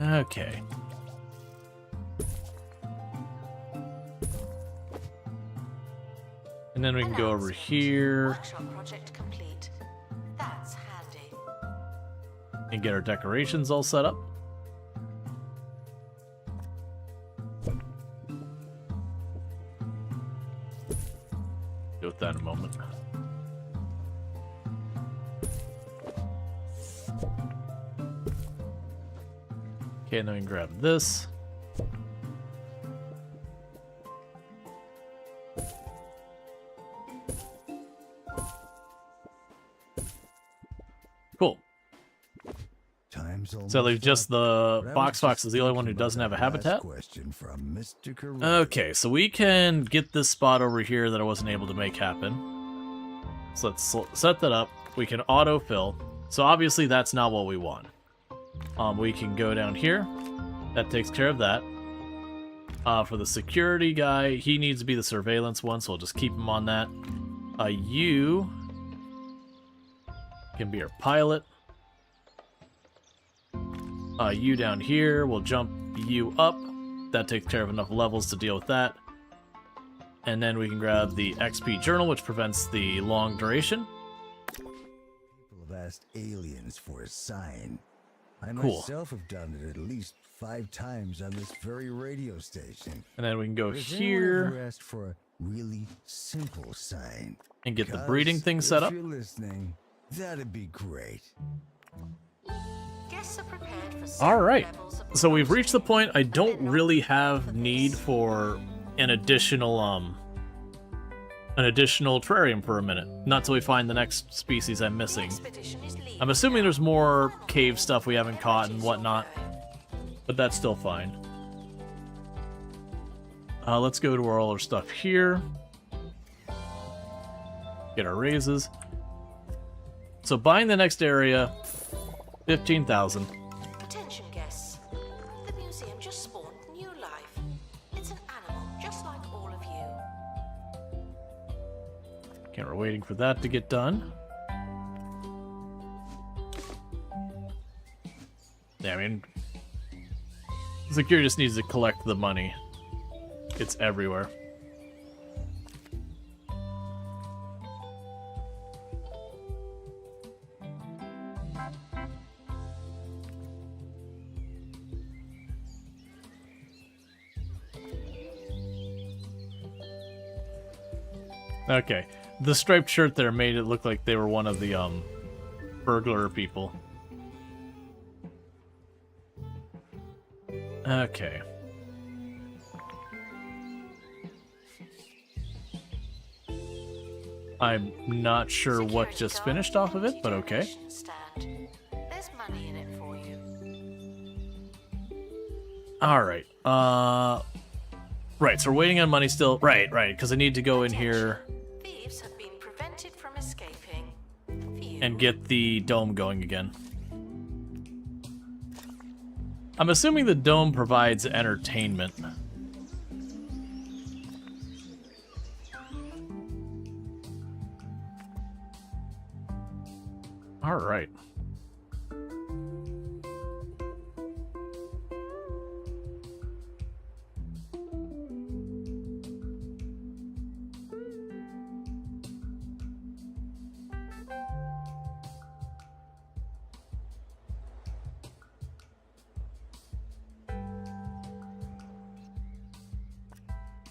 Okay. And then we can go over here Workshop project complete. That's handy. and get our decorations all set up. Deal with that in a moment. Okay, and then we can grab this. Cool. So leave just the Box Fox is the only one who doesn't have a habitat. Okay, so we can get this spot over here that I wasn't able to make happen. So let's set that up. We can autofill. So obviously that's not what we want. We can go down here. That takes care of that. For the security guy, he needs to be the surveillance one, so we'll just keep him on that. You can be our pilot. You down here, we'll jump you up. That takes care of enough levels to deal with that. And then we can grab the XP journal, which prevents the long duration. People have asked aliens for a sign. I Cool. myself have done it at least 5 times on this very radio station. And then we can go Has anyone here ever asked for a really simple sign? and get the breeding thing set up. If you're listening, that'd be great. Guests are prepared for All right. levels of So we've reached the point I don't really have need for an additional terrarium for a minute. Not till we find the next species I'm missing. expedition is leaving. I'm assuming there's more cave stuff we haven't caught and whatnot, but that's still fine. Let's go to all our stuff here. Get our raises. So buying the next area, 15,000. Attention guests. The museum just spawned new life. It's an animal just like all of you. Okay, we're waiting for that to get done. Yeah, I mean, security just needs to collect the money. It's everywhere. Okay, the striped shirt there made it look like they were one of the burglar people. Okay. I'm not sure what Security just guard, finished off of it, but okay. donation stand. There's money in it for you. Alright, right, so we're waiting on money still. Right, because I need to go in here Thieves have been prevented from escaping. For you. and get the dome going again. I'm assuming the dome provides entertainment. Alright.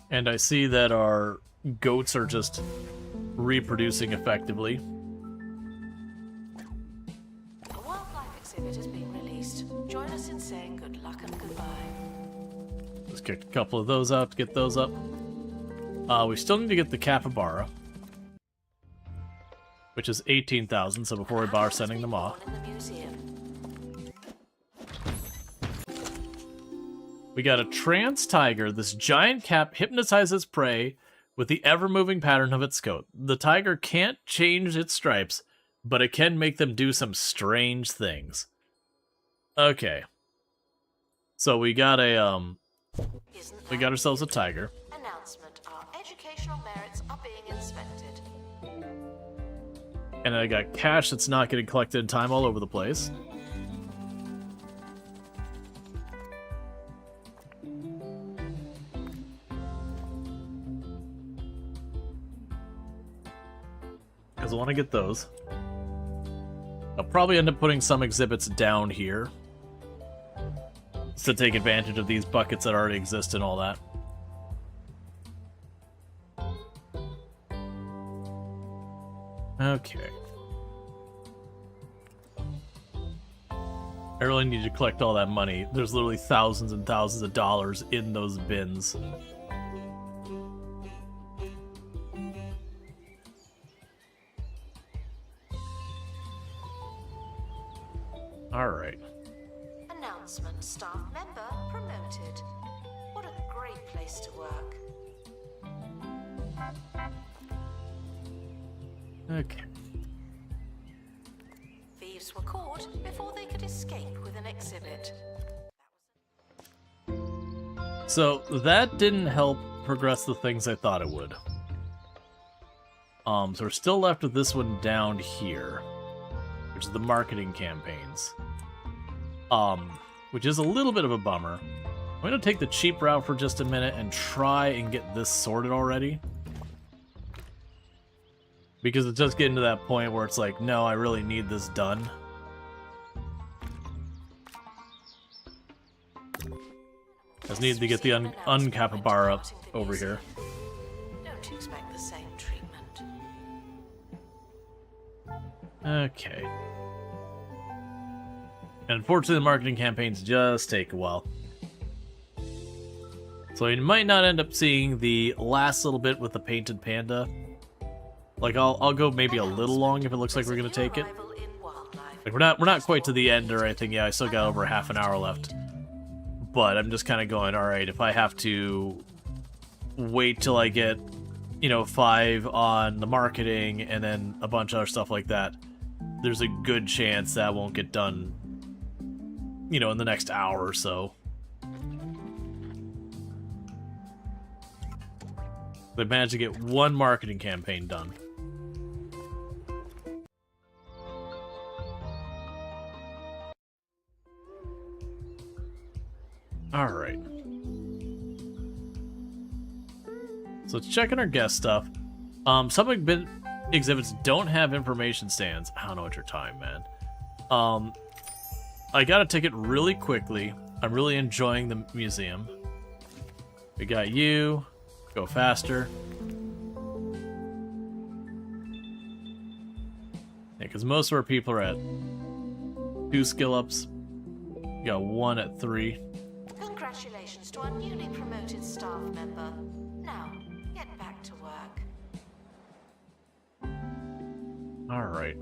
And I see that our goats are just reproducing effectively. A wildlife exhibit has been released. Join us in saying good luck and goodbye. Just kicked a couple of those out to get those up. We still need to get the capybara, which is 18,000, so before we bother sending them off. In the museum. We got a trance tiger. This giant cap hypnotizes prey with the ever-moving pattern of its coat. The tiger can't change its stripes, but it can make them do some strange things. Okay. So we got a, we got ourselves a tiger. Announcement. Our educational merits are being inspected. And I got cash that's not getting collected in time all over the place. Because I want to get those. I'll probably end up putting some exhibits down here to take advantage of these buckets that already exist and all that. Okay. I really need to collect all that money. There's literally thousands and thousands of dollars in those bins. Alright. Announcement: staff member promoted. What a great place to work. Okay. Thieves were caught before they could escape with an exhibit. So that didn't help progress the things I thought it would. So we're still left with this one down here, which is the marketing campaigns. Which is a little bit of a bummer. I'm gonna take the cheap route for just a minute and try and get this sorted already. Because it's just getting to that point where it's like, no, I really need this done. Just needed to get the uncapybara up over here. Don't expect the same treatment. Okay. And unfortunately, the marketing campaigns just take a while. So you might not end up seeing the last little bit with the painted panda. Like I'll go maybe a little long if it looks like we're gonna take it. Like we're not quite to the end or anything. Yeah, I still got over half an hour left. But I'm just kind of going, all right, if I have to wait till I get, 5 on the marketing and then a bunch of other stuff like that, there's a good chance that won't get done, in the next hour or so. They managed to get one marketing campaign done. Alright. So let's check in our guest stuff. Some exhibits don't have information stands. I don't know what your time, man. I got a ticket really quickly. I'm really enjoying the museum. We got you. Go faster. Yeah, because most of our people are at 2 skill ups. We got 1 at 3. Congratulations to our newly promoted staff member. Now, get back to work. Alright.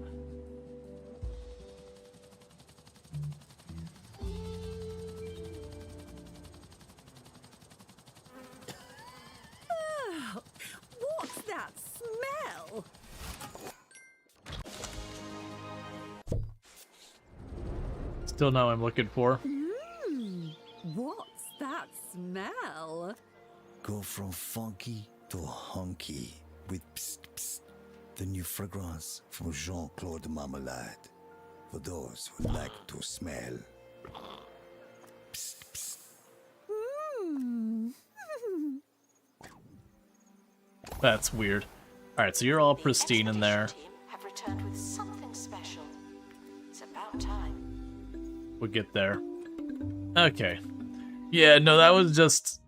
What's that smell? Still not what I'm looking for. What's that smell? Go from funky to hunky with Psst Psst, the new fragrance from Jean-Claude Marmalade. For those who like to smell. Psst Psst. That's weird. Alright, so you're all pristine in there. Team have returned with something special. It's about time. We'll get there. Okay. Yeah, no, that was just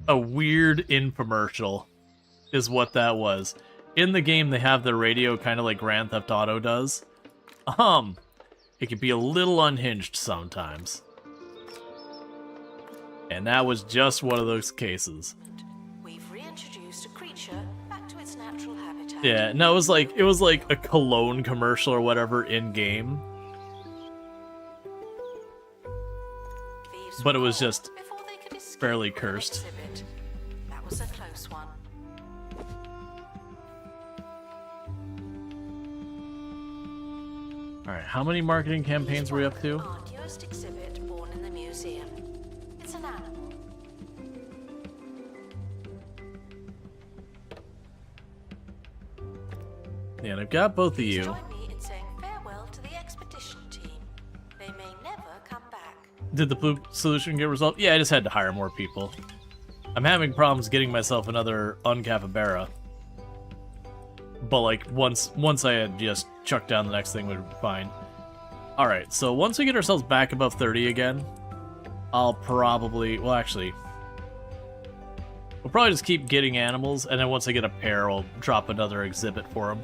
a weird infomercial, is what that was. In the game, they have the radio kind of like Grand Theft Auto does. It can be a little unhinged sometimes. And that was just one of those cases. We've reintroduced a creature back to its natural habitat. Yeah, no, it was like a cologne commercial or whatever in game. But it was just fairly cursed. That was a close one. Alright, how many marketing campaigns were we up to? Our newest exhibit born in the museum. It's an animal. Yeah, and I've got both of you. Join me in saying farewell to the expedition team. They may never come back. Did the blue solution get resolved? Yeah, I just had to hire more people. I'm having problems getting myself another uncapybara. But like once I had just chucked down the next thing would be fine. Alright, so once we get ourselves back above 30 again, I'll probably we'll probably just keep getting animals, and then once I get a pair, I'll drop another exhibit for them.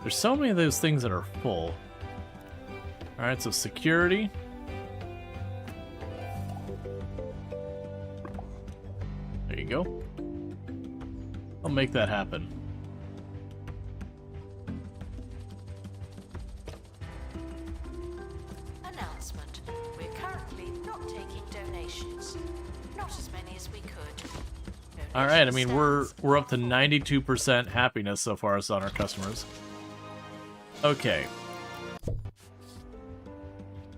There's so many of those things that are full. Alright, so security. There you go. I'll make that happen. Announcement. We're currently not taking donations. Not as many as we could. Alright, I mean, we're up to 92% happiness so far as on our customers. Okay.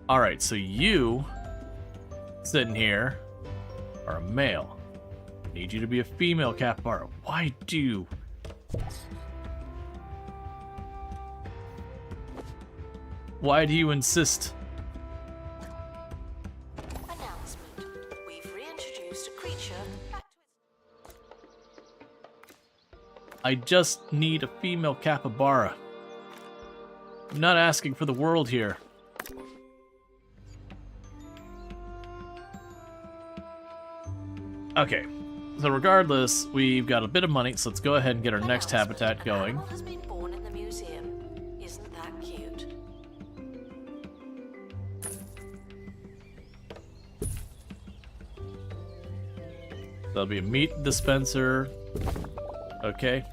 Alright, so you, sitting here, are a male. Need you to be a female capybara. Why do? Why do you insist? Announcement. We've reintroduced a creature back to its... I just need a female capybara. I'm not asking for the world here. Okay, so regardless, we've got a bit of money, so let's go ahead and get our next habitat going. An animal has been born in the museum. Isn't that cute? There'll be a meat dispenser. Okay.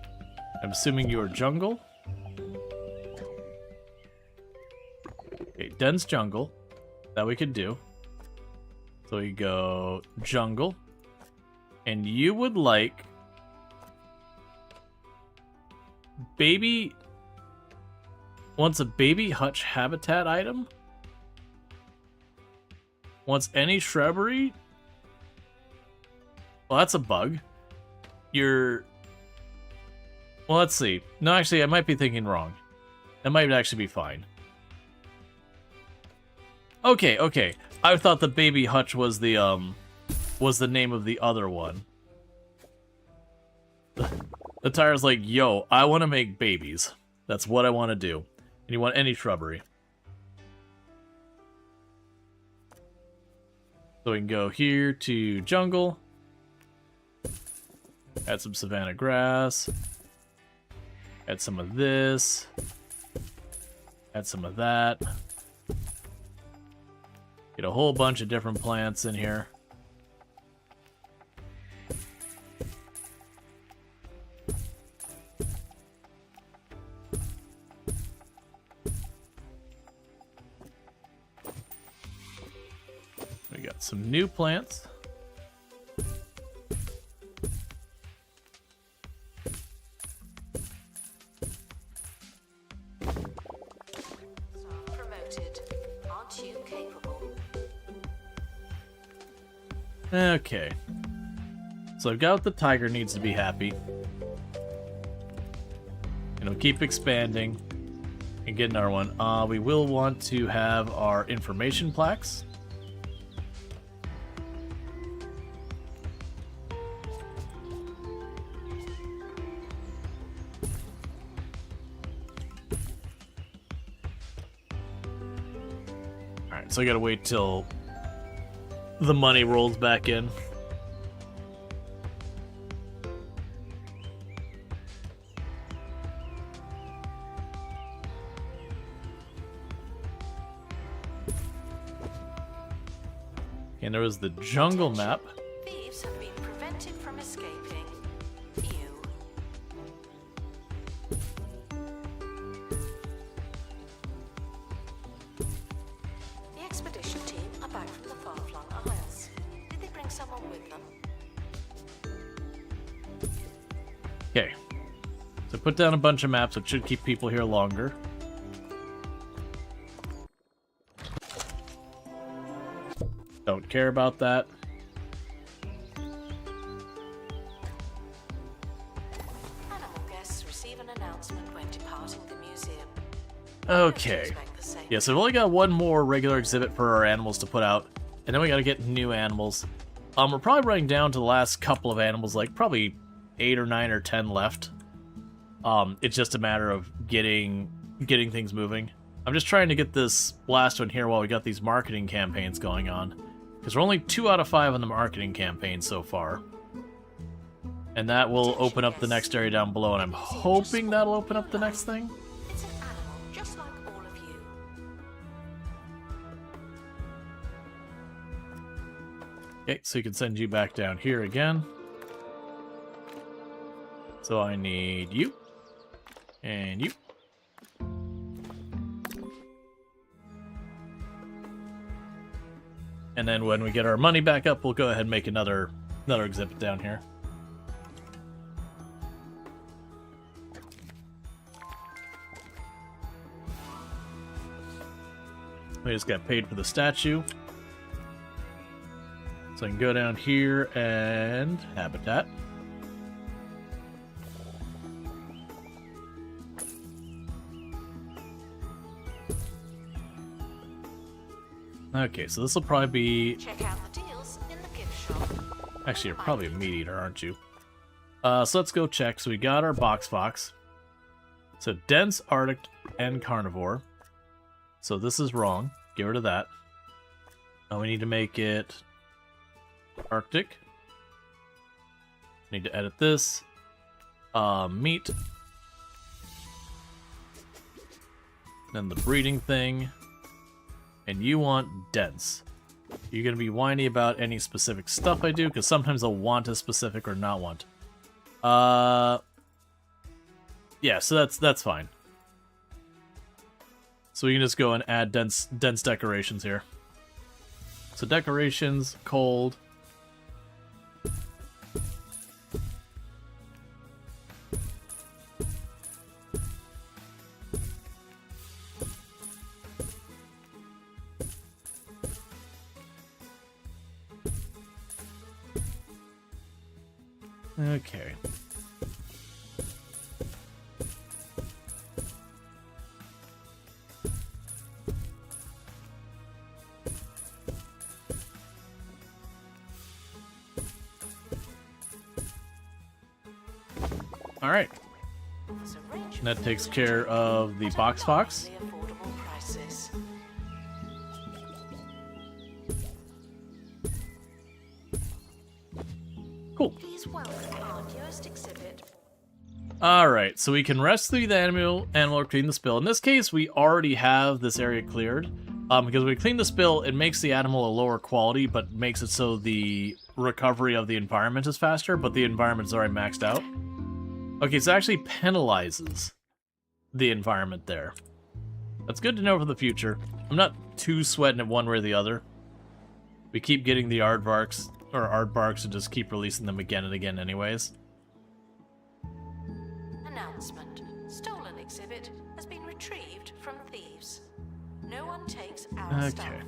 I'm assuming you are jungle. Okay, dense jungle. That we could do. So we go jungle. And you would like baby wants a baby hutch habitat item? Wants any shrubbery? Well, that's a bug. Well, let's see. No, actually, I might be thinking wrong. That might actually be fine. Okay, okay. I thought the baby hutch was the name of the other one. The tire's like, yo, I want to make babies. That's what I want to do. And you want any shrubbery. So we can go here to jungle. Add some savanna grass. Add some of this. Add some of that. Get a whole bunch of different plants in here. We got some new plants. Promoted. Aren't you capable? Okay. So I've got what the tiger needs to be happy. And we'll keep expanding and get another one. We will want to have our information plaques. Alright, so I gotta wait till the money rolls back in. And there was the jungle map. Thieves have been prevented from escaping. You. The expedition team are back from the far-flung isles. Did they bring someone with them? Okay. So put down a bunch of maps, which should keep people here longer. Don't care about that. Animal guests receive an announcement when departing the museum. Okay. Expect the same. Yeah, so we've only got one more regular exhibit for our animals to put out, and then we gotta get new animals. We're probably running down to the last couple of animals, like probably 8 or 9 or 10 left. It's just a matter of getting things moving. I'm just trying to get this last one here while we got these marketing campaigns going on. Because we're only 2 out of 5 on the marketing campaign so far. And that will open up the next area down below, and I'm hoping that'll open up the next thing. It's an Okay, so you can send you back down here again. So I need you. And you. And then when we get our money back up, we'll go ahead and make another exhibit down here. We just got paid for the statue. So I can go down here and habitat. Okay, so this will probably be... Check out the deals in the gift shop. Actually, you're probably a meat eater, aren't you? So let's go check. So we got our box fox. So dense, Arctic, and carnivore. So this is wrong. Get rid of that. Now we need to make it Arctic. Need to edit this. Meat. Then the breeding thing. And you want dense. You're going to be whiny about any specific stuff I do, because sometimes I'll want a specific or not want. Yeah, so that's fine. So we can just go and add dense decorations here. So decorations, cold. Okay. All right. And that takes care of the box fox. Cool. Please welcome our newest exhibit. Alright, so we can rescue the animal or clean the spill. In this case, we already have this area cleared. Because when we clean the spill, it makes the animal a lower quality, but makes it so the recovery of the environment is faster, but the environment's already maxed out. Okay, so it actually penalizes the environment there. That's good to know for the future. I'm not too sweating it one way or the other. We keep getting the aardvarks, or aardvarks, and just keep releasing them again and again anyways. Announcement. Stolen exhibit has been retrieved from thieves. No one takes our stuff. Okay.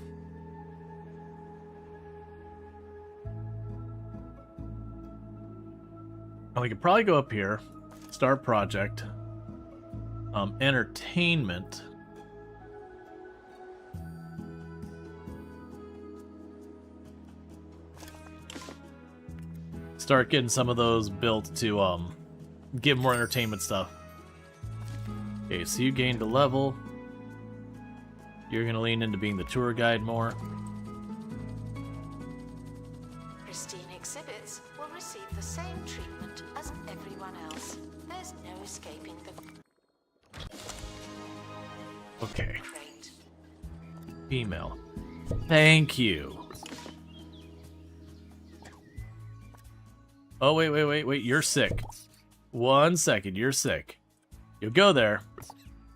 And we could probably go up here, start project, entertainment. Start getting some of those built to give more entertainment stuff. Okay, so you gained a level. You're gonna lean into being the tour guide more. Pristine exhibits will receive the same treatment as everyone else. There's no escaping the Okay. crate. Female. Thank you. Oh, wait. You're sick. 1 second. You're sick. You'll go there.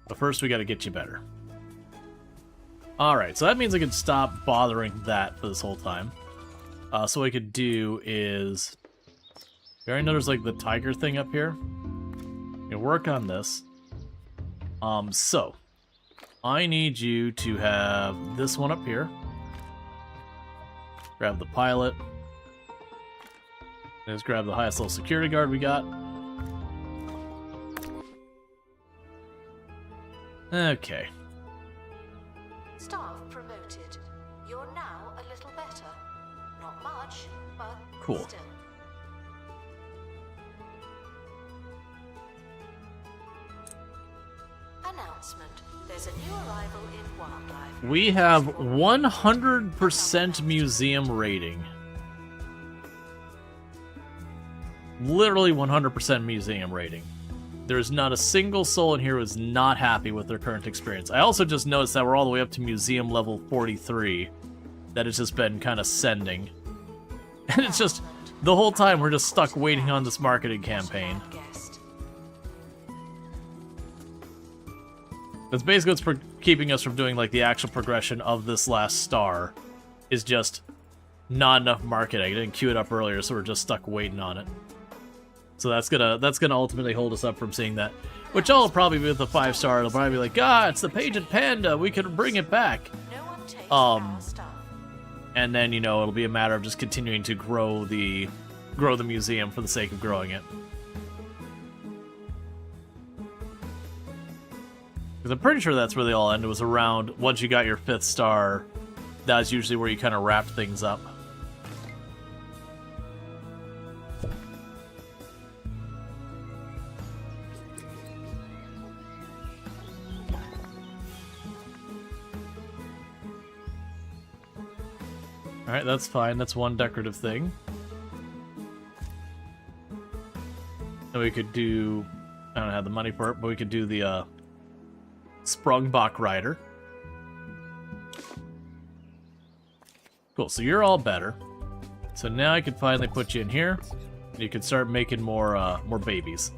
But first, we gotta get you better. Alright, so that means I can stop bothering that for this whole time. So what I could do is... You already know there's like the tiger thing up here. You work on this. So... I need you to have this one up here. Grab the pilot. Let's grab the highest level security guard we got. Okay. Staff promoted. You're now a little better. Not much, but Cool. still. Announcement. There's a new arrival in wildlife. We have 100% museum rating. Literally 100% museum rating. There's not a single soul in here who is not happy with their current experience. I also just noticed that we're all the way up to museum level 43. That has just been kind of sending. And it's just, the whole time we're just stuck waiting on this marketing campaign. That's basically what's keeping us from doing like the actual progression of this last star, is just not enough marketing. I didn't queue it up earlier, so we're just stuck waiting on it. So that's gonna ultimately hold us up from seeing that. Which I'll probably be with the 5-star. It'll probably be like, it's the Painted Panda. We can bring it back. And then, you know, it'll be a matter of just continuing to grow the museum for the sake of growing it. Because I'm pretty sure that's where they all end. It was around, once you got your 5th star, that's usually where you kind of wrap things up. Alright, that's fine. That's one decorative thing. And we could do... I don't have the money for it, but we could do the, Sprungbok Rider. Cool, so you're all better. So now I can finally put you in here. And you can start making more babies.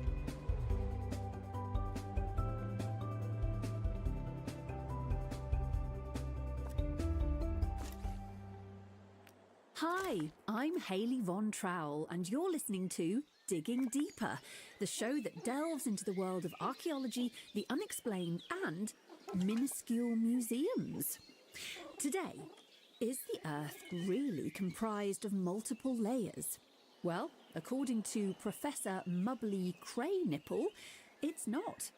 Hi, I'm Hayley Von Trowell, and you're listening to Digging Deeper, the show that delves into the world of archaeology, the unexplained, and minuscule museums. Today, is the Earth really comprised of multiple layers? Well, according to Professor Mubbly Craynipple, it's not.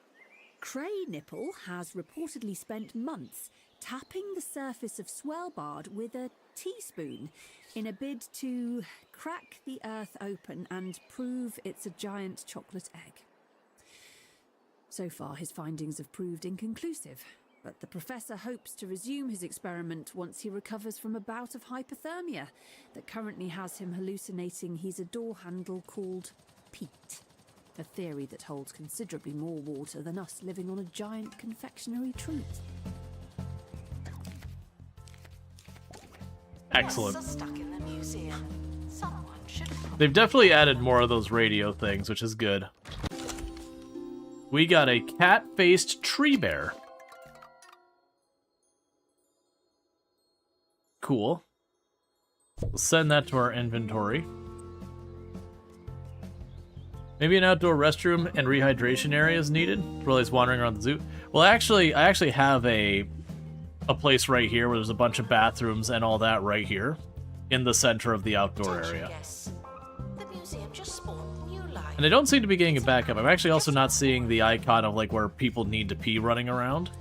Craynipple has reportedly spent months tapping the surface of Svalbard with a teaspoon in a bid to crack the Earth open and prove it's a giant chocolate egg. So far, his findings have proved inconclusive, but the professor hopes to resume his experiment once he recovers from a bout of hypothermia that currently has him hallucinating he's a door handle called Pete, a theory that holds considerably more water than us living on a giant confectionery treat. Excellent. Guests are stuck in the museum. Someone should... They've definitely added more of those radio things, which is good. We got a cat-faced tree bear. Cool. We'll send that to our inventory. Maybe an outdoor restroom and rehydration area is needed for these wandering around the zoo. Well, I actually have a place right here where there's a bunch of bathrooms and all that right here in the center of the outdoor area. The museum just spawned new life. And I don't seem to be getting it back up. I'm actually also not seeing the icon of like where people need to pee running around.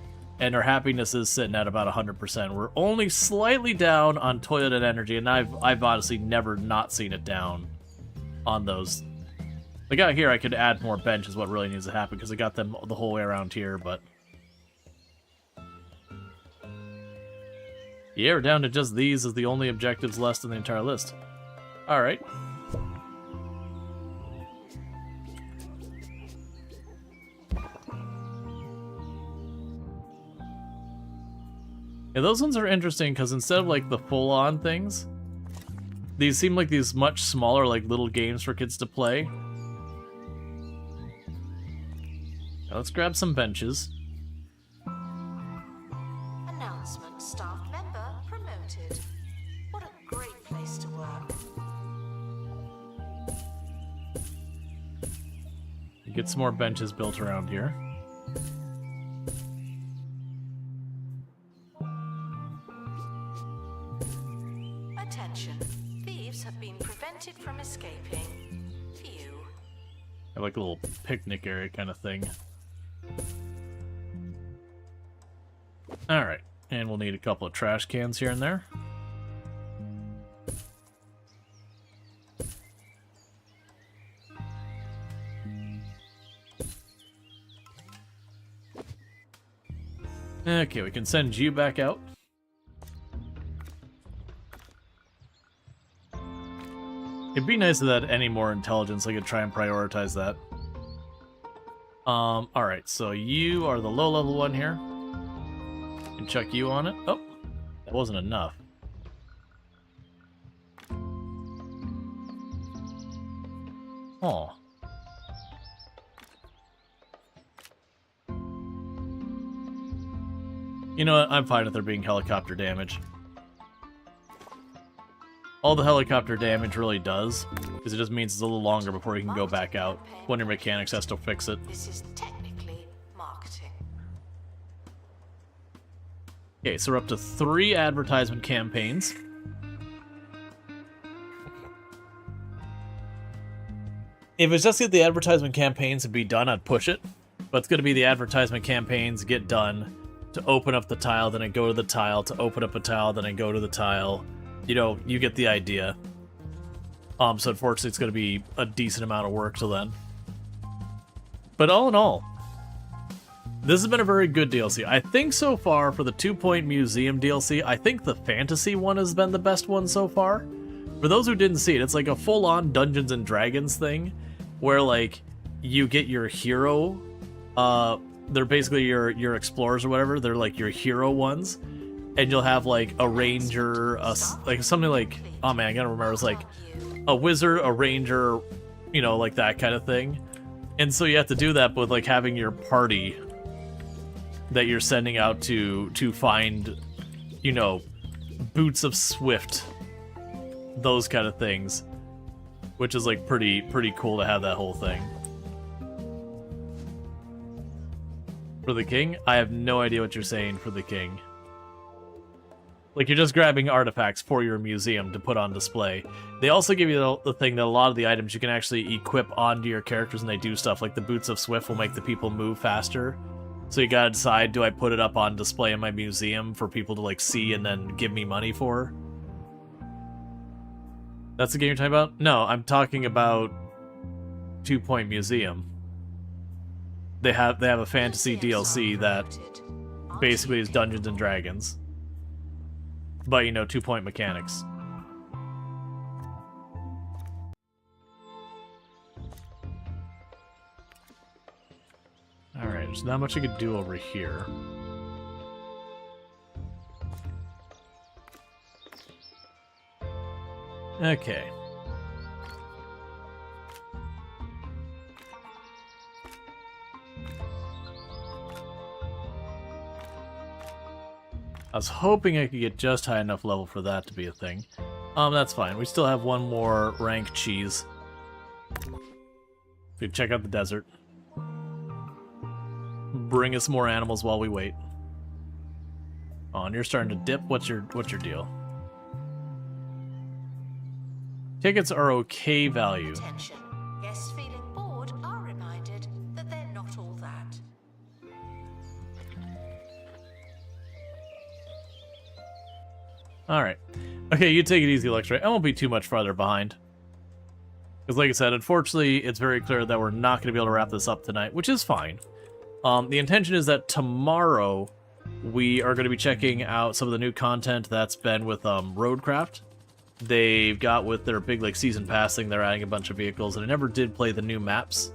And our happiness is sitting at about 100%. We're only slightly down on toilet and energy, and I've honestly never not seen it down on those. Like out here, I could add more bench is what really needs to happen, because I got them the whole way around here, but... Yeah, we're down to just these as the only objectives left in the entire list. Alright. Yeah, those ones are interesting because instead of like the full-on things, these seem like these much smaller, like little games for kids to play. Now let's grab some benches. Announcement: staff member promoted. What a great place to work. Get some more benches built around here. Attention. Thieves have been prevented from escaping. Phew. I like a little picnic area kind of thing. Alright, and we'll need a couple of trash cans here and there. Okay, we can send you back out. It'd be nice if that any more intelligence, I could try and prioritize that. Alright, so you are the low-level one here. Can chuck you on it. Oh, that wasn't enough. Oh. You know what? I'm fine with there being helicopter damage. All the helicopter damage really does is it just means it's a little longer before you can go back out when your mechanics has to fix it. This is technically marketing. Okay, so we're up to 3 advertisement campaigns. If it's just get the advertisement campaigns to be done, I'd push it. But it's going to be the advertisement campaigns get done to open up the tile, then I go to the tile, to open up a tile, then I go to the tile. You know, you get the idea. So unfortunately, it's going to be a decent amount of work till then. But all in all, this has been a very good DLC. I think so far for the 2-Point Museum DLC, I think the fantasy one has been the best one so far. For those who didn't see it, it's like a full-on Dungeons and Dragons thing, where like you get your hero. They're basically your explorers or whatever. They're like your hero ones, and you'll have like a ranger, like something like, oh man, I gotta remember. It's like a wizard, a ranger, you know, like that kind of thing. And so you have to do that with like having your party that you're sending out to find, you know, Boots of Swift, those kind of things, which is like pretty cool to have that whole thing. For the king? I have no idea what you're saying for the king. Like, you're just grabbing artifacts for your museum to put on display. They also give you the thing that a lot of the items you can actually equip onto your characters and they do stuff. Like the Boots of Swift will make the people move faster. So you gotta decide, do I put it up on display in my museum for people to, like, see and then give me money for? That's the game you're talking about? No, I'm talking about 2-Point Museum. They have a fantasy DLC that basically is Dungeons and Dragons. But, you know, 2-point mechanics. Alright, there's not much I could do over here. Okay. I was hoping I could get just high enough level for that to be a thing. That's fine. We still have one more rank cheese. We can check out the desert. Bring us more animals while we wait. Oh, and you're starting to dip. What's your deal? Tickets are okay value. Attention. Guests feeling bored are reminded that they're not all that. Alright. Okay, you take it easy, Lectre. I won't be too much farther behind. Because like I said, unfortunately, it's very clear that we're not going to be able to wrap this up tonight, which is fine. The intention is that tomorrow we are going to be checking out some of the new content that's been with Roadcraft. They've got with their big like season pass thing, they're adding a bunch of vehicles, and I never did play the new maps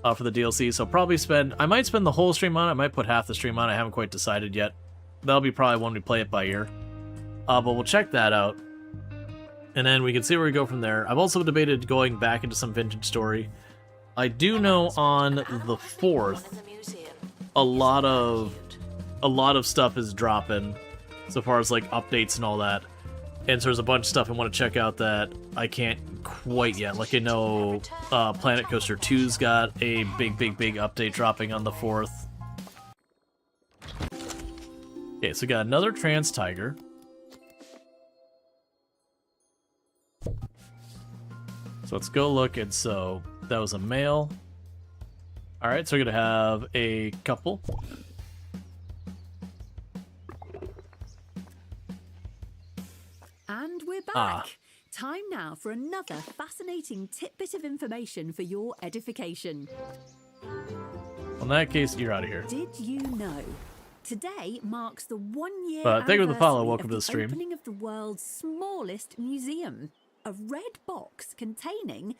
for the DLC, so probably I might spend the whole stream on it, I might put half the stream on it, I haven't quite decided yet. That'll be probably when we play it by ear. But we'll check that out, and then we can see where we go from there. I've also debated going back into some Vintage Story. I do know on the 4th, a lot of stuff is dropping, so far as like updates and all that. And so there's a bunch of stuff I want to check out that I can't quite yet. Like I know Planet Coaster 2's got a big update dropping on the 4th. Okay, so we got another Trans Tiger. So let's go look, and so that was a male. Alright, so we're gonna have a couple. And we're back. Time now for another fascinating tidbit of information for your edification. In that case, you're out of here. Did you know? Today marks the 1-year Thank you for the follow. Welcome of to the stream. opening of the world's smallest museum, a red box containing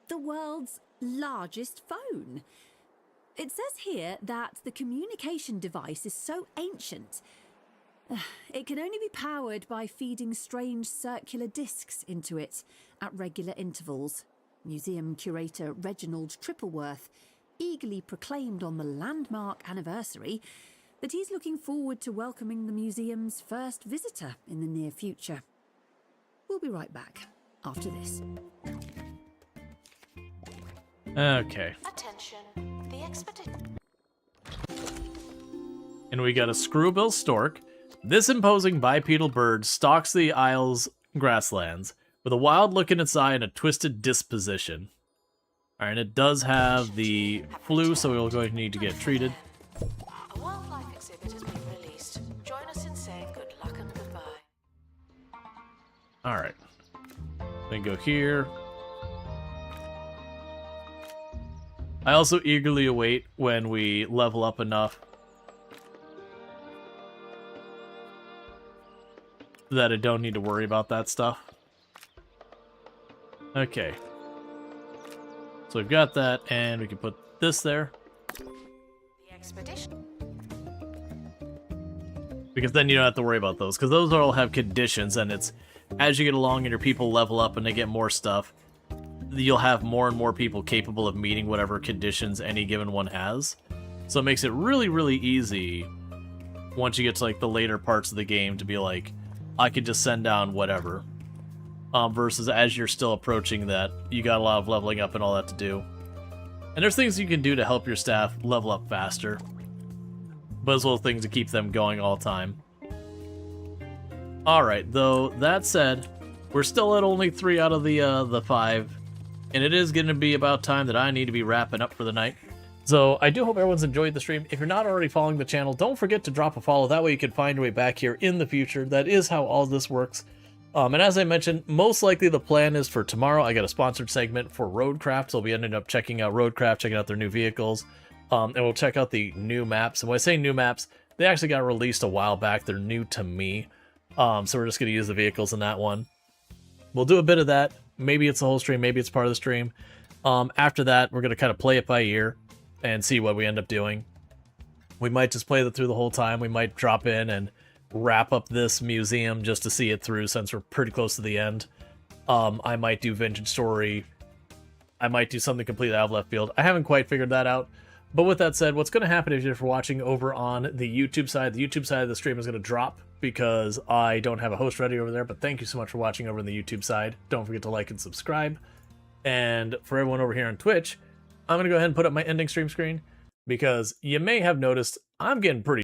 the world's largest phone. It says here that the communication device is so ancient, it can only be powered by feeding strange circular discs into it at regular intervals. Museum curator Reginald Trippleworth eagerly proclaimed on the landmark anniversary that he's looking forward to welcoming the museum's first visitor in the near future. We'll be right back after this. Okay. Attention, the expedition. And we got a Screwbill Stork. This imposing bipedal bird stalks the Isle's grasslands with a wild look in its eye and a twisted disposition. Alright, it does have the flu, so we're going to need to get treated. A wildlife exhibit has been released. Join us in saying good luck and goodbye. Alright. Then go here. I also eagerly await when we level up enough that I don't need to worry about that stuff. Okay. So we've got that, and we can put this there. The expedition. Because then you don't have to worry about those, because those all have conditions, and it's as you get along and your people level up and they get more stuff, you'll have more and more people capable of meeting whatever conditions any given one has. So it makes it really, really easy once you get to like the later parts of the game to be like, I could just send down whatever. Versus as you're still approaching that, you got a lot of leveling up and all that to do. And there's things you can do to help your staff level up faster. But as well as things to keep them going all the time. Alright, though, that said, we're still at only 3 out of the 5. And it is going to be about time that I need to be wrapping up for the night. So I do hope everyone's enjoyed the stream. If you're not already following the channel, don't forget to drop a follow. That way you can find your way back here in the future. That is how all this works. And as I mentioned, most likely the plan is for tomorrow. I got a sponsored segment for Roadcraft, so I'll be ending up checking out Roadcraft, checking out their new vehicles, and we'll check out the new maps. And when I say new maps, they actually got released a while back. They're new to me, so we're just going to use the vehicles in that one. We'll do a bit of that. Maybe it's the whole stream, maybe it's part of the stream. After that, we're going to kind of play it by ear and see what we end up doing. We might just play it through the whole time. We might drop in and wrap up this museum just to see it through since we're pretty close to the end. I might do Vintage Story. I might do something completely out of left field. I haven't quite figured that out. But with that said, what's going to happen if you're watching over on the YouTube side of the stream is going to drop because I don't have a host ready over there. But thank you so much for watching over on the YouTube side. Don't forget to like and subscribe. And for everyone over here on Twitch, I'm going to go ahead and put up my ending stream screen because you may have noticed I'm getting pretty